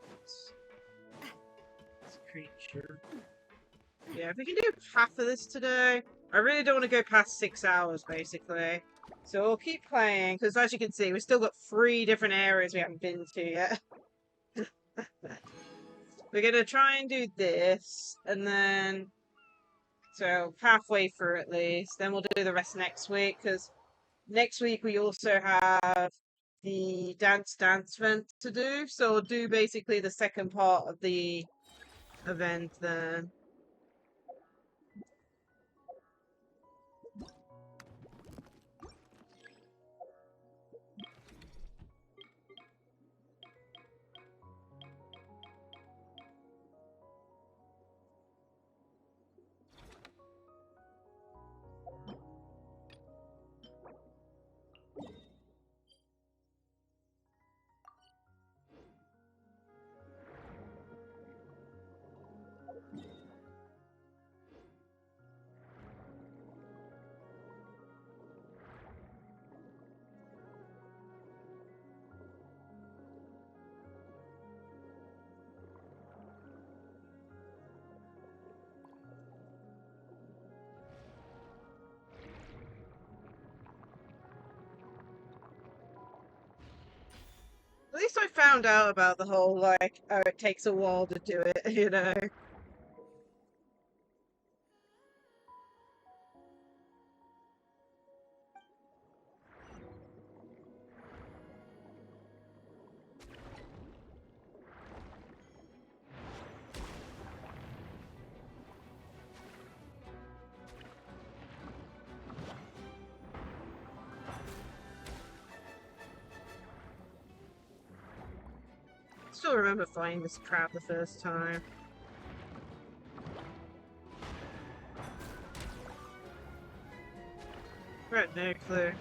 creature. Yeah, if we can do half of this today, I really don't want to go past 6 hours, basically. So we'll keep playing, because as you can see, we've still got 3 different areas we haven't been to yet. We're going to try and do this, and then... So, halfway through at least. Then we'll do the rest next week, because next week we also have the Dance event to do. So we'll do basically the second part of the event then. At least I found out about the whole, like, oh, it takes a while to do it, you know? Still remember finding this trap the first time. Right, no clue.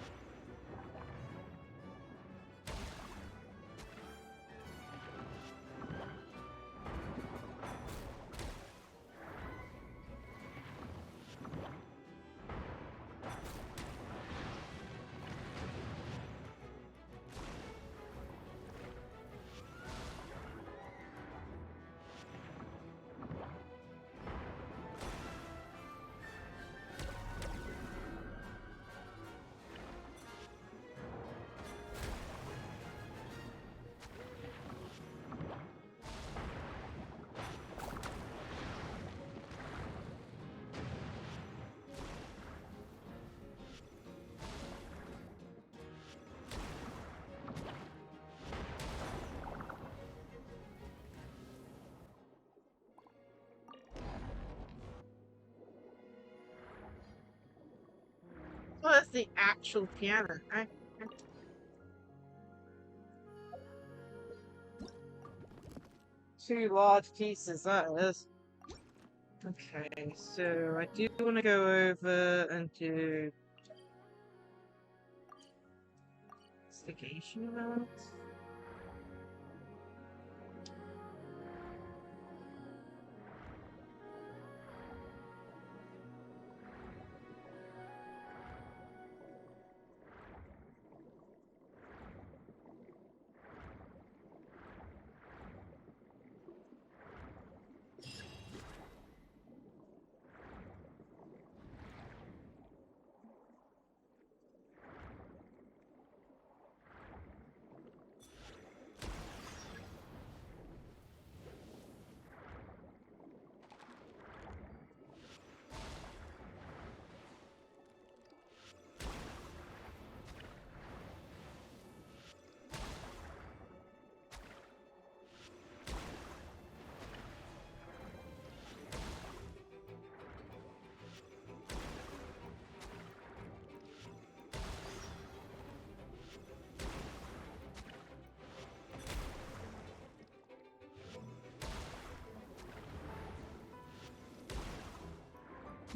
Well, that's the actual piano. Two large pieces, that is. Okay, so I do want to go over and do investigation amounts.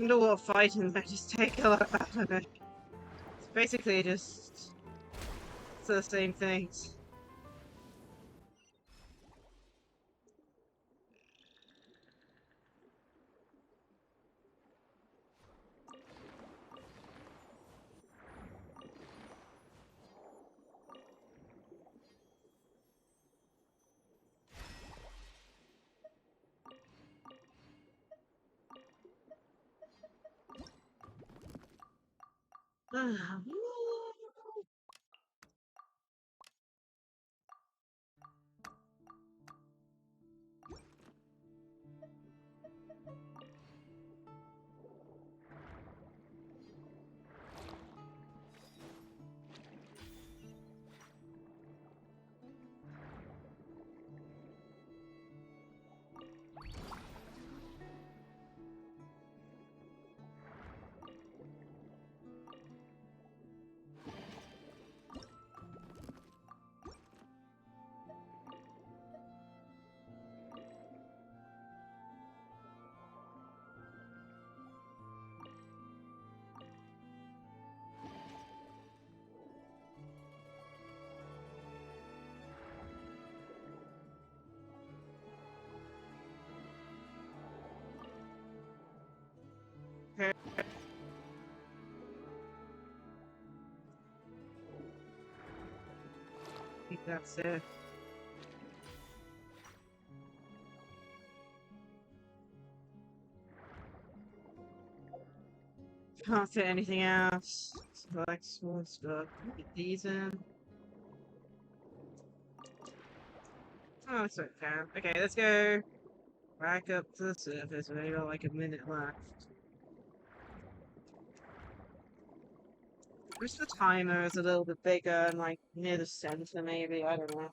underwater fighting, they just take a lot out of it. It's basically just the same things. Okay. I think that's it. Can't fit anything else. Select small stuff. Put these in. Oh, it's okay. Okay, let's go back up to the surface. We only got like a minute left. Wish the timer is a little bit bigger and like near the center, maybe. I don't know.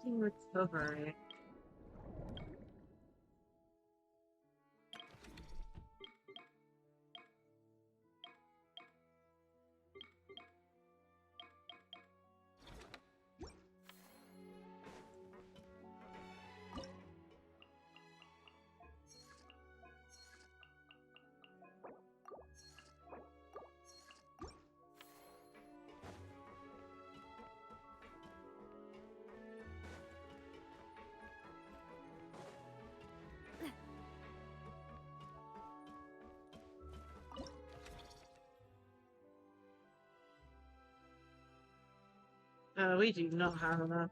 Recovery. We do not have enough.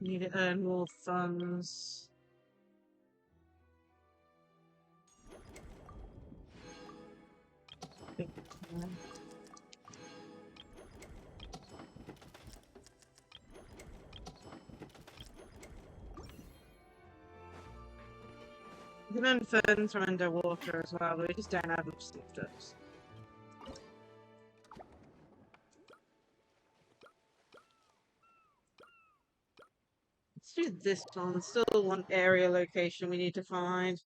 Need to earn more funds. You can earn funds from underwater as well, but we just don't have much symptoms. Let's do this one. Still one area location we need to find.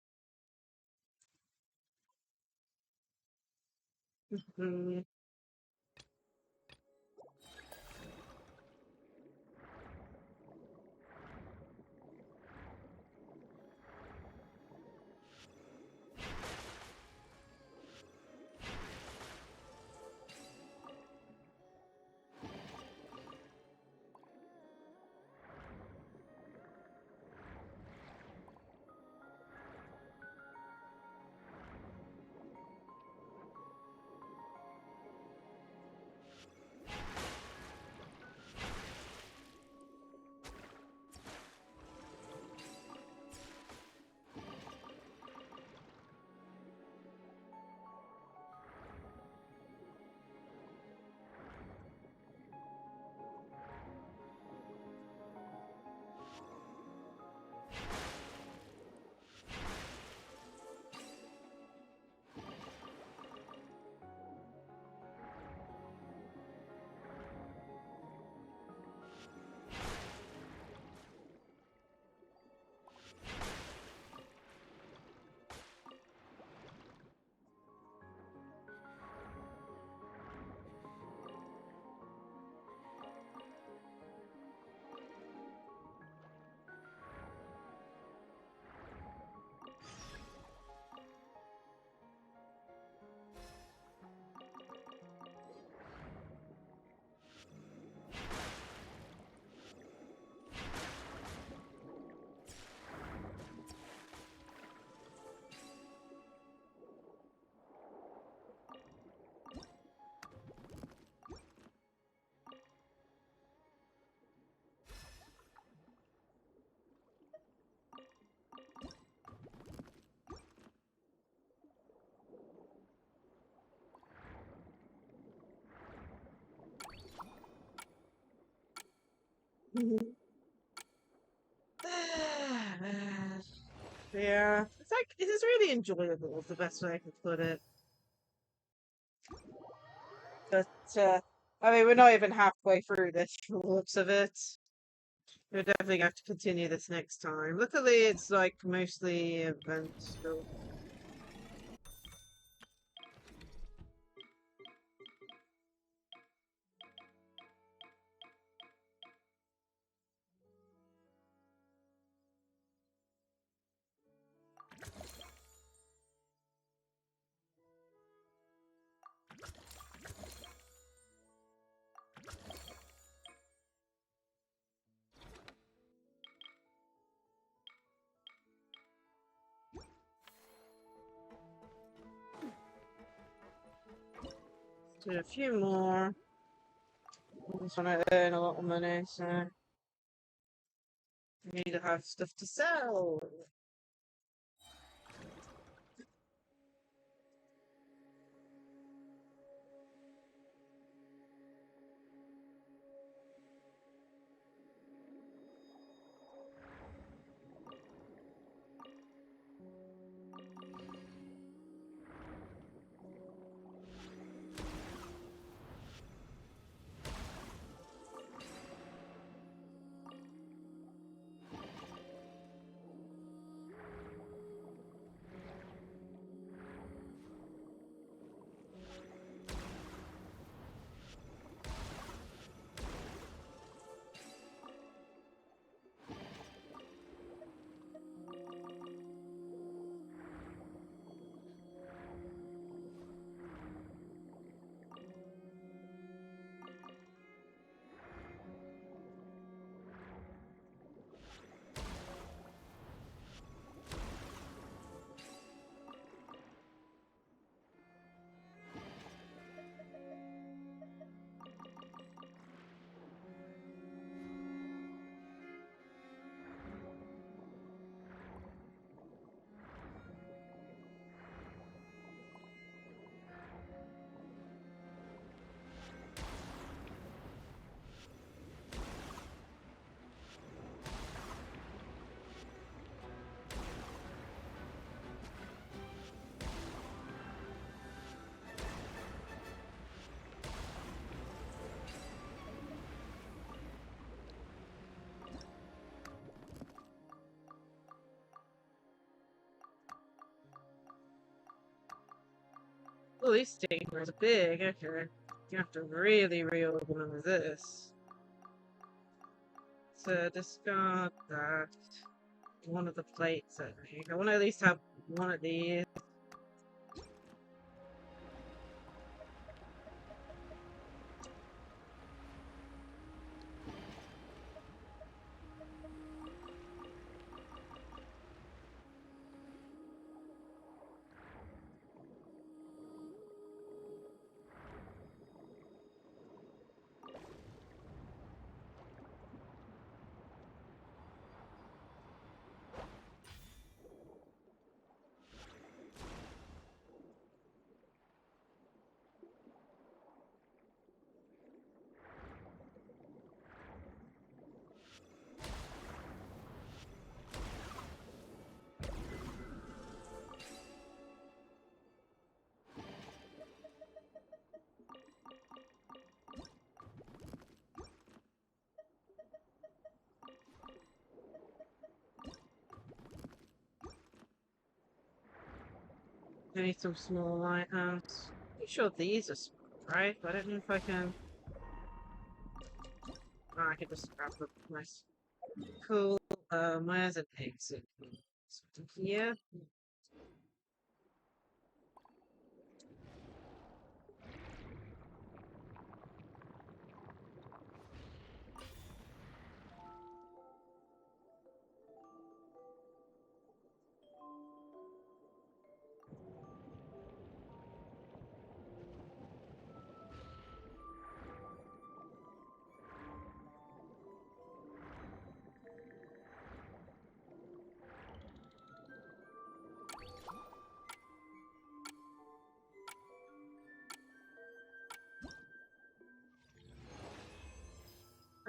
Yeah, it's like it is really enjoyable. Is the best way I can put it. But I mean, we're not even halfway through this from the looks of it. We're definitely gonna have to continue this next time. Luckily, it's like mostly events. So. Do a few more. I just want to earn a lot of money, so I need to have stuff to sell. Oh, these steamers are big. Okay. You have to really reorganize this. So discard that. One of the plates, I think. I want to at least have one of these. I need some small items. I'm sure these are small, right? But I don't know if I can. Oh, I can just grab them. Nice. Cool. Where's an exit? Here.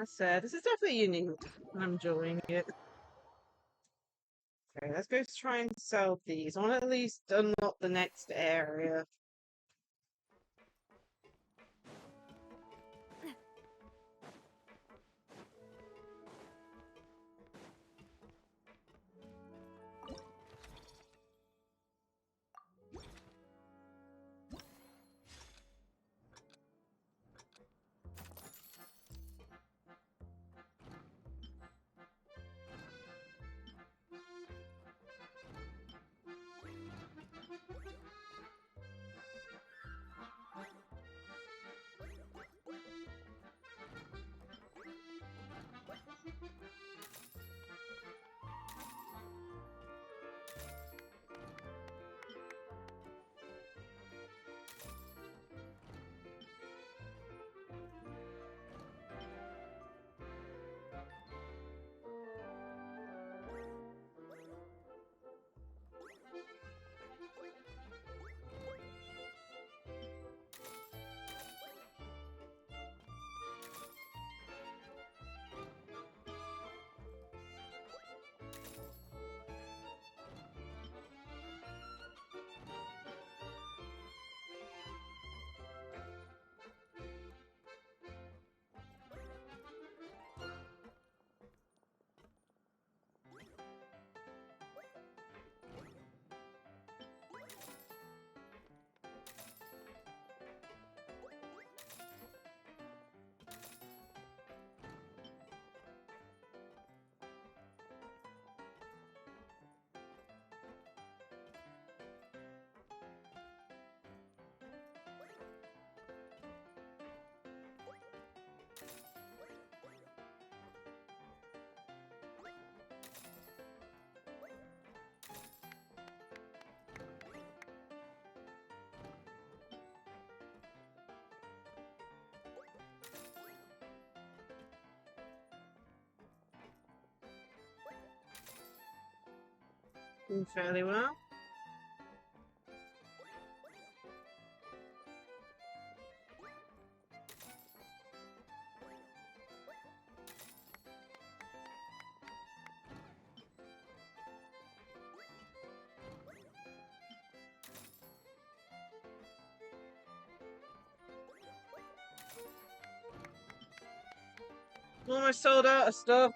I said, this is definitely unique. I'm enjoying it. Okay, let's go try and sell these. I want to at least unlock the next area. Doing fairly well. Almost sold out of stuff.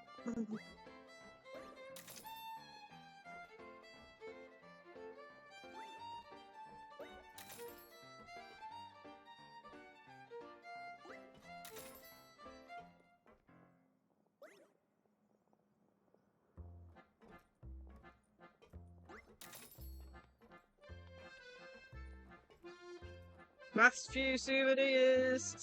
Last few souvenirs.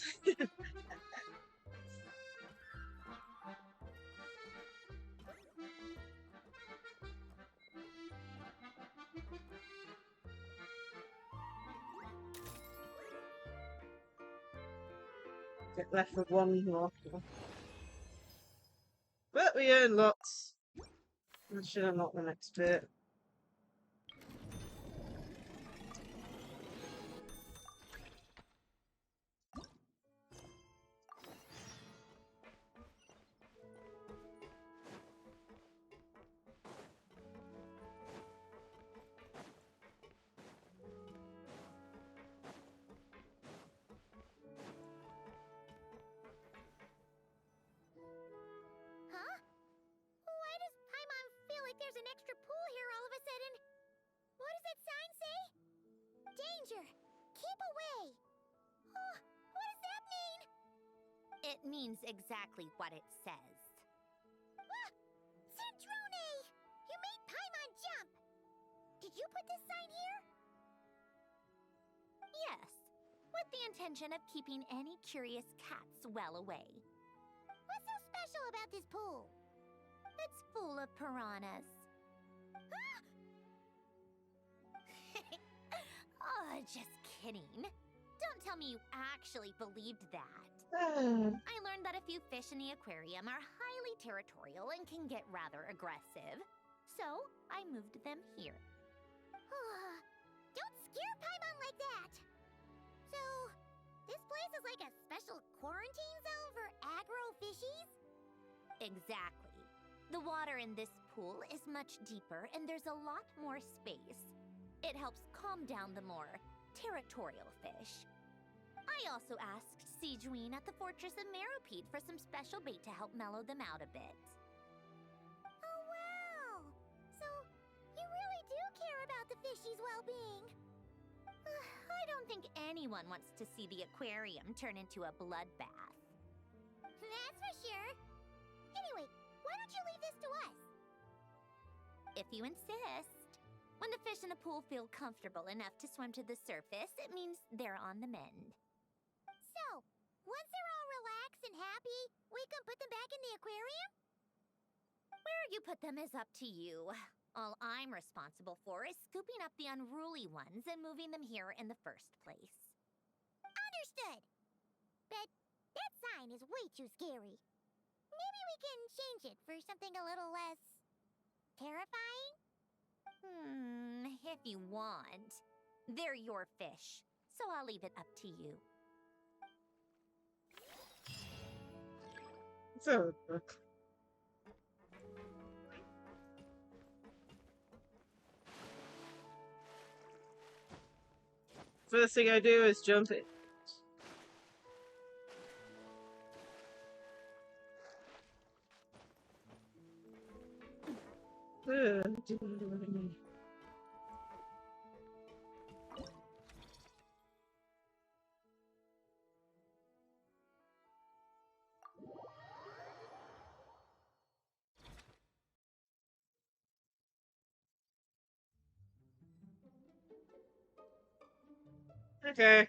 Get left with one more. But we earned lots. I should unlock the next bit. Huh? Why does Paimon feel like there's an extra pool here all of a sudden? What does that sign say? Danger! Keep away! Oh, what does that mean? It means exactly what it says. Ah! Centrone! You made Paimon jump! Did you put this sign here? Yes, with the intention of keeping any curious cats well away. What's so special about this pool? It's full of piranhas. Ah! Oh, just kidding. Don't tell me you actually believed that. I learned that a few fish in the aquarium are highly territorial and can get rather aggressive. So, I moved them here. Don't scare Paimon like that! So, This place is like a special quarantine zone for aggro fishies? Exactly. The water in this pool is much deeper and there's a lot more space. It helps calm down the more territorial fish. I also asked Siegeween at the Fortress of Meropede for some special bait to help mellow them out a bit. Oh wow! So, you really do care about the fishies' well-being. I don't think anyone wants to see the aquarium turn into a bloodbath. That's for sure. Anyway, why don't you leave this to us? If you insist. When the fish in the pool feel comfortable enough to swim to the surface, it means they're on the mend. So, once they're all relaxed and happy, we can put them back in the aquarium? Where you put them is up to you. All I'm responsible for is scooping up the unruly ones and moving them here in the first place. Understood! But that sign is way too scary. Maybe we can change it for something a little less terrifying? If you want. They're your fish, so I'll leave it up to you. So, first thing I do is jump in. Okay.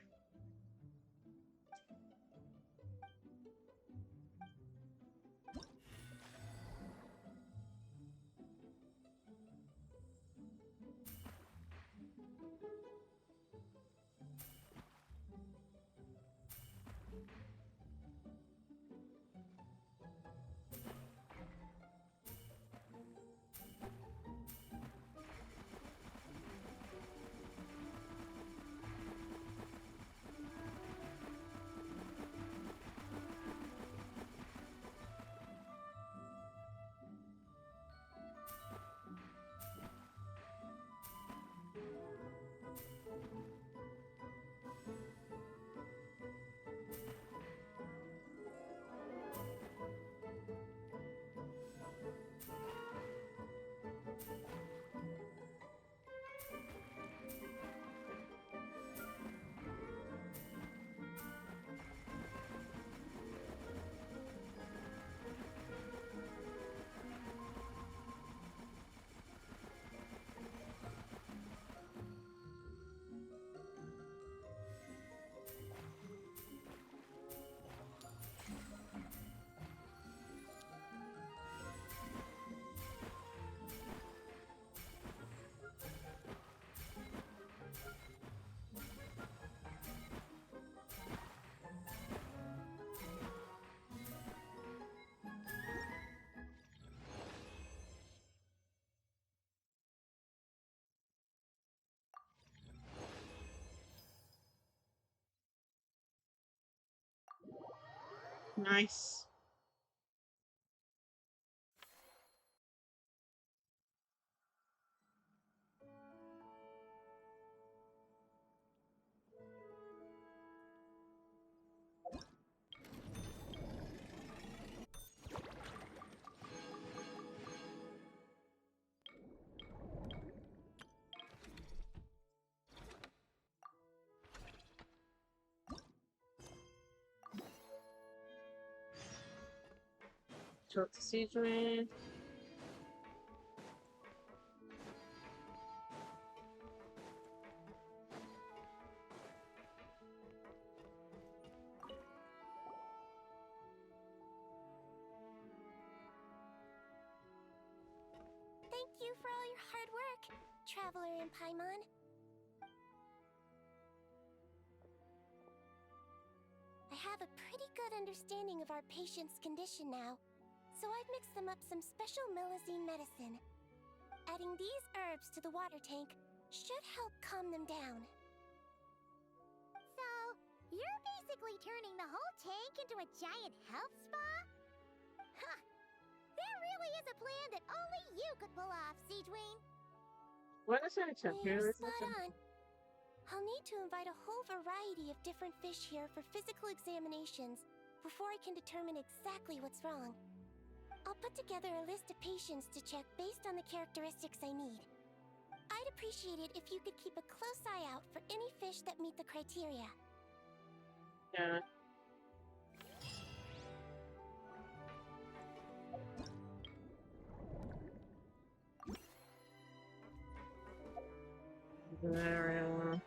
Nice. Talk to Siegeween. Thank you for all your hard work, Traveler in Paimon. I have a pretty good understanding of our patient's condition now, so I've mixed them up some special melazine medicine. Adding these herbs to the water tank should help calm them down. So, you're basically turning the whole tank into a giant health spa? Huh. There really is a plan that only you could pull off, Siegwayne. What is it? You're spot on. I'll need to invite a whole variety of different fish here for physical examinations before I can determine exactly what's wrong. I'll put together a list of patients to check based on the characteristics I need. I'd appreciate it if you could keep a close eye out for any fish that meet the criteria. Yeah. Very well.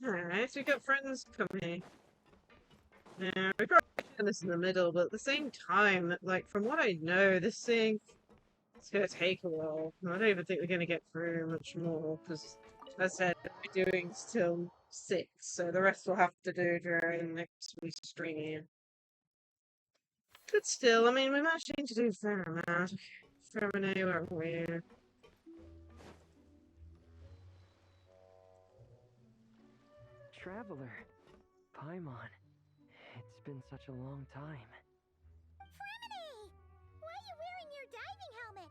Alright, so we got friends coming. Yeah, we probably done this in the middle, but at the same time, like, from what I know, this thing, it's gonna take a while. I don't even think we're gonna get through much more, because, as I said, we're doing till 6, so the rest we'll have to do during next week's stream. But still, I mean, we managed to do a fair amount. Fermenay, where are we? Traveler, Paimon, it's been such a long time. Fremini! Why are you wearing your diving helmet?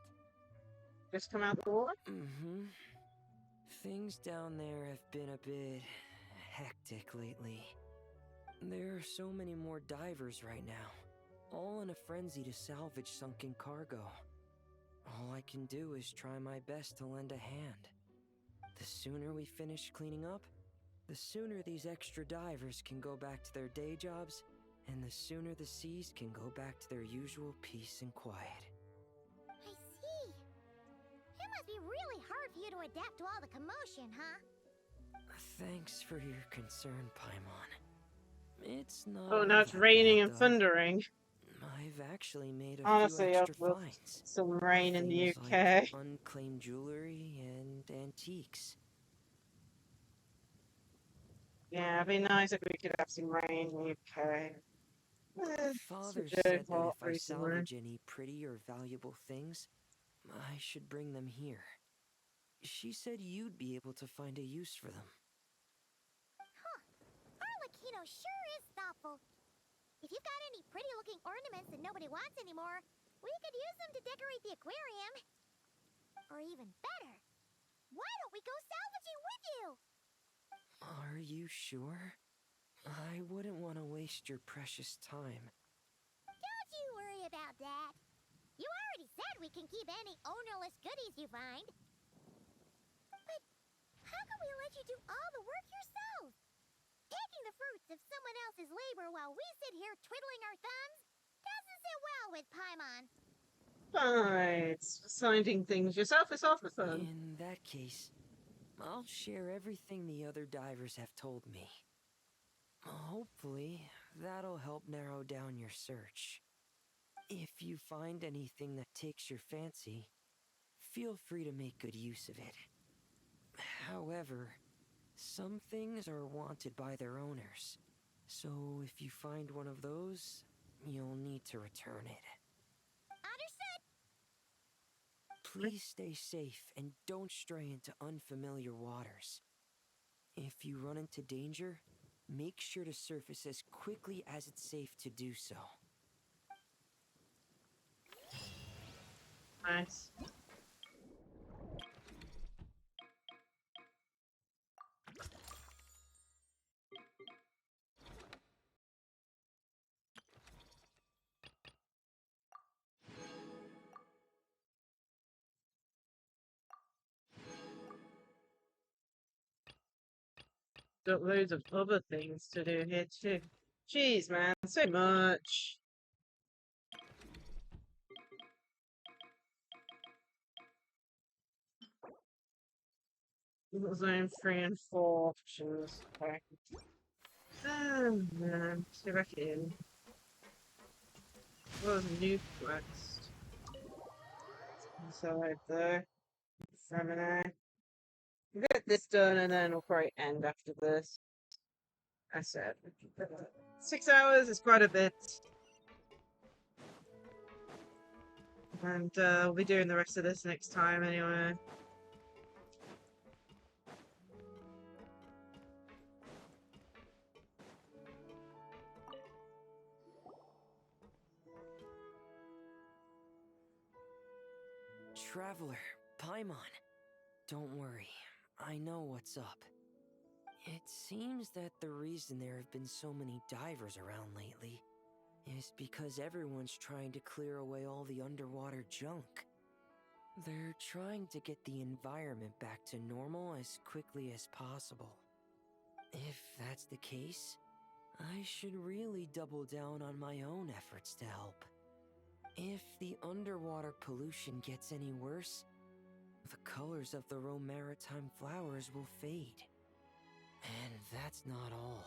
Just come out the water? Mm-hmm. Things down there have been a bit hectic lately. There are so many more divers right now, all in a frenzy to salvage sunken cargo. All I can do is try my best to lend a hand. The sooner we finish cleaning up, the sooner these extra divers can go back to their day jobs, and the sooner the seas can go back to their usual peace and quiet. I see. It must be really hard for you to adapt to all the commotion, huh? Thanks for your concern, Paimon. It's not. Oh, now it's raining and thundering. I've actually made a Honestly, few extra I've finds. some rain in the Things UK. like unclaimed jewelry and antiques. Yeah, it'd be nice if we could have some rain in the UK. Father It's said that hot if I recently. salvage any pretty or valuable things, I should bring them here. She said you'd be able to find a use for them. Huh. Arlecchino sure is thoughtful. If you've got any pretty-looking ornaments that nobody wants anymore, we could use them to decorate the aquarium. Or even better, why don't we go salvaging with you? Are you sure? I wouldn't want to waste your precious time. Don't you worry about that. You already said we can keep any ownerless goodies you find. But how can we let you do all the work yourself? Taking the fruits of someone else's labor while we sit here twiddling our thumbs doesn't sit well with Paimon. Right. Finding things yourself is half the fun. In that case, I'll share everything the other divers have told me. Hopefully, that'll help narrow down your search. If you find anything that takes your fancy, feel free to make good use of it. However, some things are wanted by their owners, so if you find one of those, you'll need to return it. Understood. Please stay safe and don't stray into unfamiliar waters. If you run into danger, make sure to surface as quickly as it's safe to do so. Nice. Got loads of other things to do here too. Jeez, man, so much. Zone 3 and 4 options. Okay. Oh man, get back in. What was a new quest? side there. Feminine. We'll get this done and then we'll probably end after this. I said 6 hours is quite a bit. And we'll be doing the rest of this next time anyway. Traveler, Paimon. Don't worry, I know what's up. It seems that the reason there have been so many divers around lately is because everyone's trying to clear away all the underwater junk. They're trying to get the environment back to normal as quickly as possible. If that's the case, I should really double down on my own efforts to help. If the underwater pollution gets any worse, the colors of the Romaritime flowers will fade. And that's not all.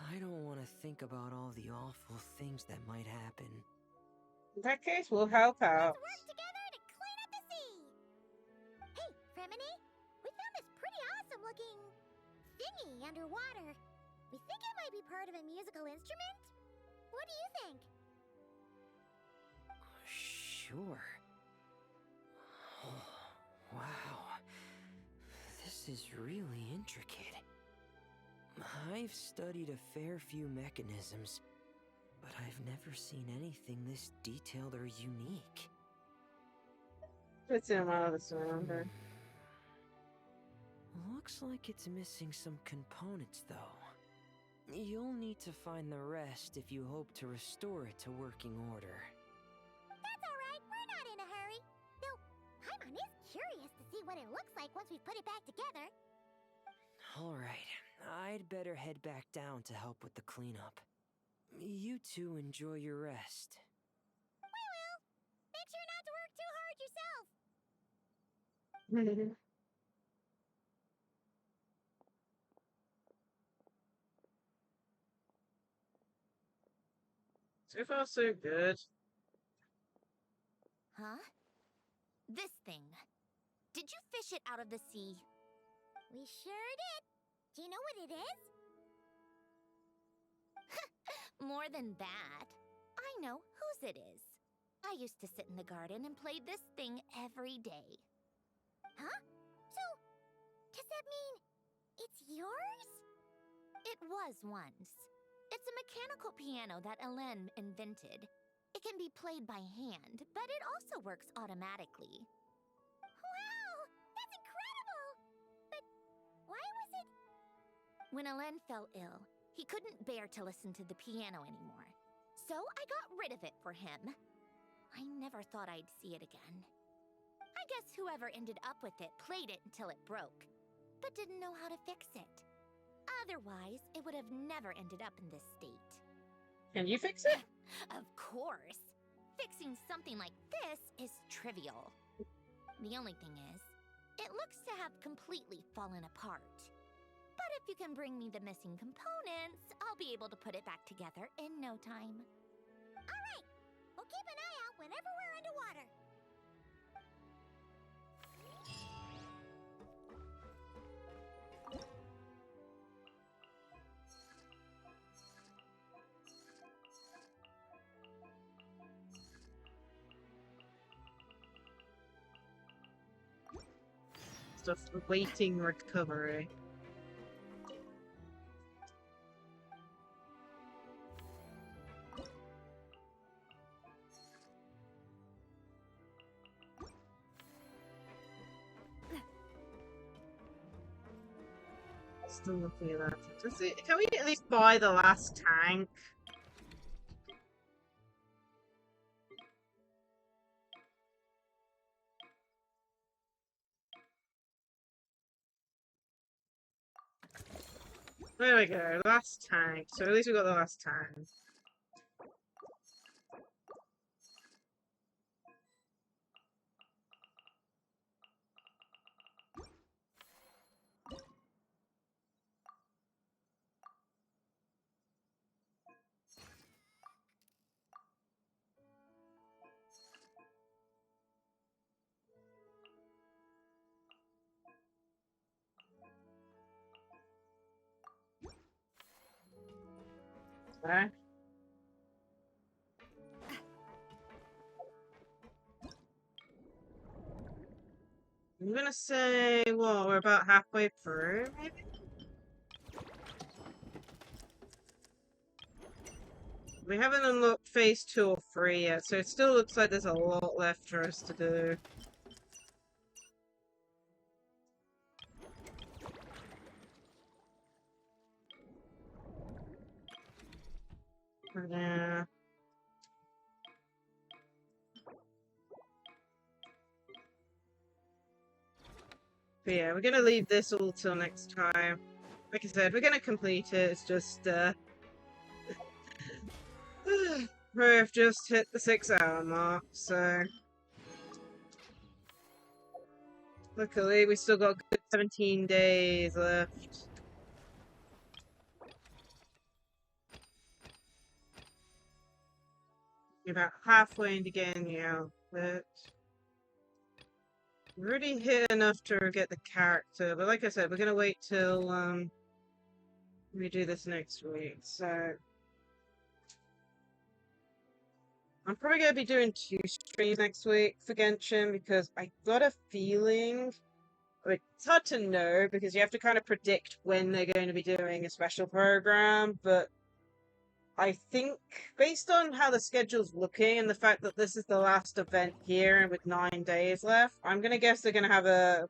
I don't want to think about all the awful things that might happen. In that case, we'll help out. Let's work together to clean up the sea! Hey, Fremini, we found this pretty awesome looking thingy underwater. We think it might be part of a musical instrument? What do you think? Sure. Oh, wow. This is really intricate. I've studied a fair few mechanisms, but I've never seen anything this detailed or unique. Puts him out of the surrender. Looks like it's missing some components, though. You'll need to find the rest if you hope to restore it to working order. That's alright, we're not in a hurry. Though, Paimon is curious to see what it looks like once we put it back together. Alright, I'd better head back down to help with the cleanup. You two enjoy your rest. We will. Make sure not to work too hard yourself. So far, so good. Huh? This thing. Did you fish it out of the sea? We sure did. Do you know what it is? More than that. I know whose it is. I used to sit in the garden and play this thing every day. Huh? So, does that mean it's yours? It was once. It's a mechanical piano that Elen invented. It can be played by hand, but it also works automatically. Wow! That's incredible! But why was it... When Elen fell ill, he couldn't bear to listen to the piano anymore. So I got rid of it for him. I never thought I'd see it again. I guess whoever ended up with it played it until it broke, but didn't know how to fix it. Otherwise, it would have never ended up in this state. Can you fix it? Of course. Fixing something like this is trivial. The only thing is, it looks to have completely fallen apart. But if you can bring me the missing components, I'll be able to put it back together in no time. All right. We'll keep an eye out whenever we're underwater. Stuff awaiting recovery. Still looking at that. Can we at least buy the last tank? There we go, last tank. So at least we got the last tank. Okay. I'm gonna say, well, we're about halfway through, maybe? We haven't unlocked phase 2 or 3 yet, so it still looks like there's a lot left for us to do. Yeah. But yeah, we're gonna leave this all till next time. Like I said, we're gonna complete it, it's just, we've just hit the 6-hour mark, so... Luckily, we still got a good 17 days left. We're about halfway into getting the outfit. We already hit enough to get the character, but like I said, we're gonna wait till, we do this next week, so... I'm probably going to be doing 2 streams next week for Genshin because I got a feeling... It's hard to know because you have to kind of predict when they're going to be doing a special program, but I think based on how the schedule's looking and the fact that this is the last event here and with 9 days left, I'm going to guess they're going to have a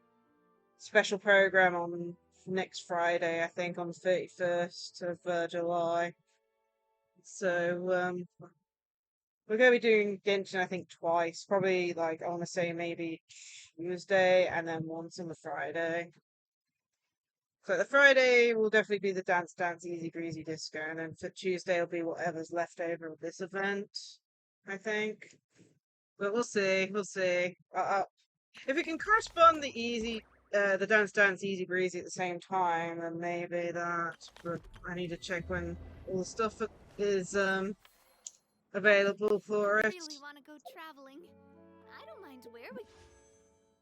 special program on next Friday, I think, on the 31st of July. So, we're going to be doing Genshin, I think, twice. Probably, like, I want to say maybe Tuesday and then once on the Friday. So the Friday will definitely be the Dance Dance Easy Breezy Disco, and then for Tuesday will be whatever's left over of this event, I think. But we'll see, we'll see. If we can correspond the Dance Dance Easy Breezy at the same time, then maybe that. But I need to check when all the stuff is, available for it. I really want to go traveling. I don't mind where we...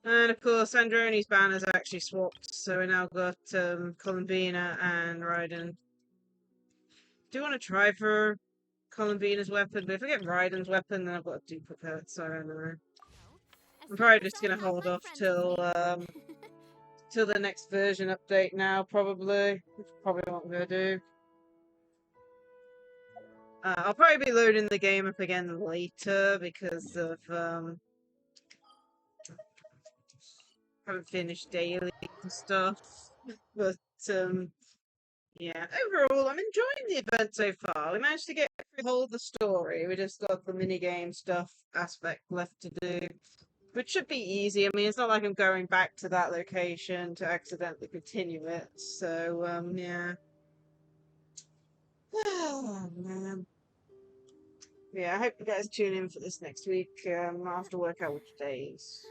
And of course, Androni's banner's actually swapped, so we now got Columbina and Raiden. Do want to try for Columbina's weapon, but if I get Raiden's weapon, then I've got a duplicate, so I don't know. I'm probably just gonna hold off till till the next version update now, probably. That's probably what I'm gonna do. I'll probably be loading the game up again later because of haven't finished daily and stuff. But yeah, overall I'm enjoying the event so far. We managed to get through the whole of the story. We just got the minigame stuff aspect left to do. Which should be easy. I mean, it's not like I'm going back to that location to accidentally continue it. So, yeah. Oh, man. Yeah, I hope you guys tune in for this next week. I'll have to work out which days.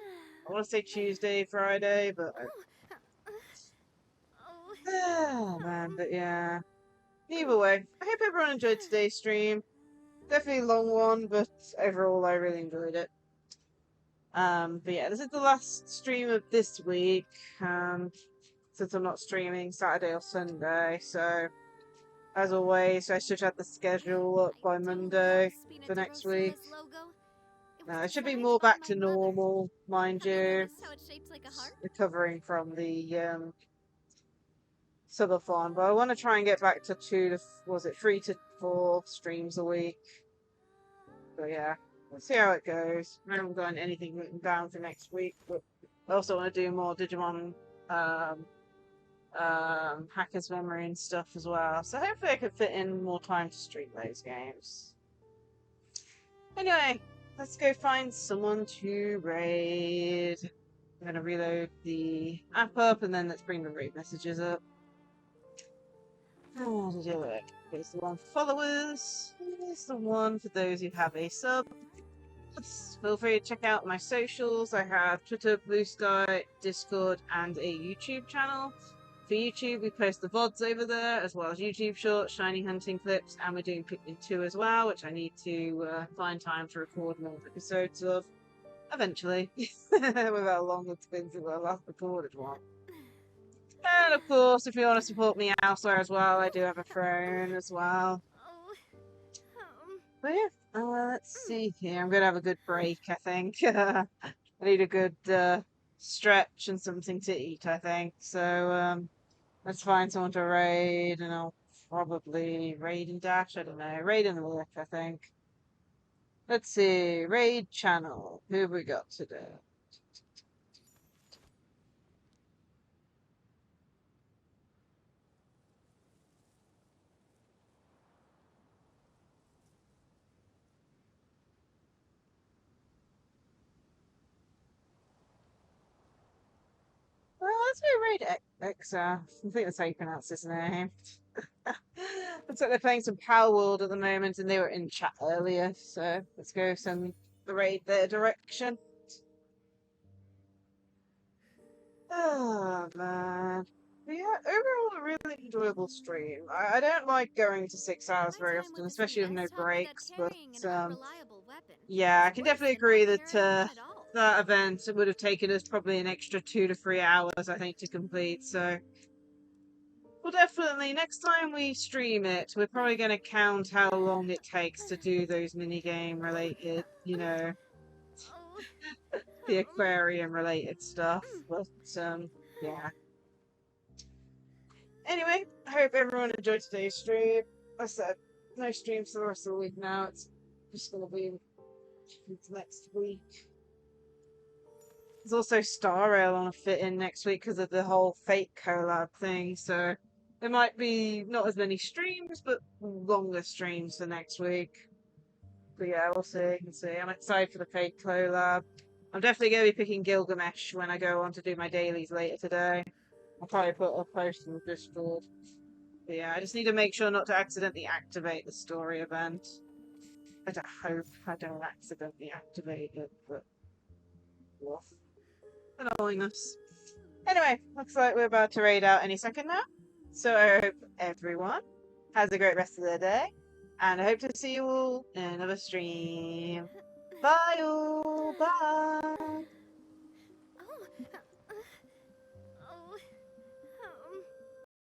I want to say Tuesday, Friday, but... Oh, man, but yeah. Either way, I hope everyone enjoyed today's stream. Definitely a long one, but overall I really enjoyed it. But yeah, this is the last stream of this week, since I'm not streaming Saturday or Sunday, so as always, I should have the schedule up by Monday for next week. It should be more back to normal, mind you, recovering from the subathon, but I want to try and get back to 3 to 4 streams a week. But yeah. We'll see how it goes. I haven't got anything written down for next week, but I also want to do more Digimon Hacker's Memory and stuff as well. So hopefully I can fit in more time to stream those games. Anyway, let's go find someone to raid. I'm going to reload the app up and then let's bring the raid messages up. How to do it. Here's the one for followers. Here's the one for those who have a sub. Feel free to check out my socials. I have Twitter, Blue Sky, Discord, and a YouTube channel. For YouTube, we post the VODs over there, as well as YouTube shorts, shiny hunting clips, and we're doing Pikmin 2 as well, which I need to find time to record more episodes of, eventually. Without long it's been since I last recorded one. And of course, if you want to support me elsewhere as well, I do have a throne as well. But yeah, let's see here. I'm gonna have a good break, I think. I need a good stretch and something to eat, I think. So let's find someone to raid, and I'll probably raid and dash. I don't know. Raid and work, I think. Let's see. Raid channel. Who have we got today? Well, let's go raid Exa. I think that's how you pronounce his name. Looks like they're playing some Power World at the moment, and they were in chat earlier. So let's go send the raid their direction. Oh man. But yeah, overall a really enjoyable stream. I don't like going to 6 hours very often, especially with no breaks. But yeah, I can definitely agree that that event would have taken us probably an extra 2 to 3 hours, I think, to complete. So well, definitely next time we stream it, we're probably going to count how long it takes to do those minigame related, the aquarium related stuff. But yeah. Anyway, I hope everyone enjoyed today's stream. Like I said, no streams for the rest of the week now. It's just going to be next week. There's also Star Rail on a fit in next week because of the whole Fate collab thing. So there might be not as many streams, but longer streams for next week. But yeah, we'll see. We'll see. I'm excited for the Fate collab. I'm definitely going to be picking Gilgamesh when I go on to do my dailies later today. I'll probably put a post in the Discord. But yeah, I just need to make sure not to accidentally activate the story event. I hope I don't accidentally activate it, but woof. Annoyingness. Anyway, looks like we're about to raid out any second now. So I hope everyone has a great rest of their day. And I hope to see you all in another stream. Bye all. Bye.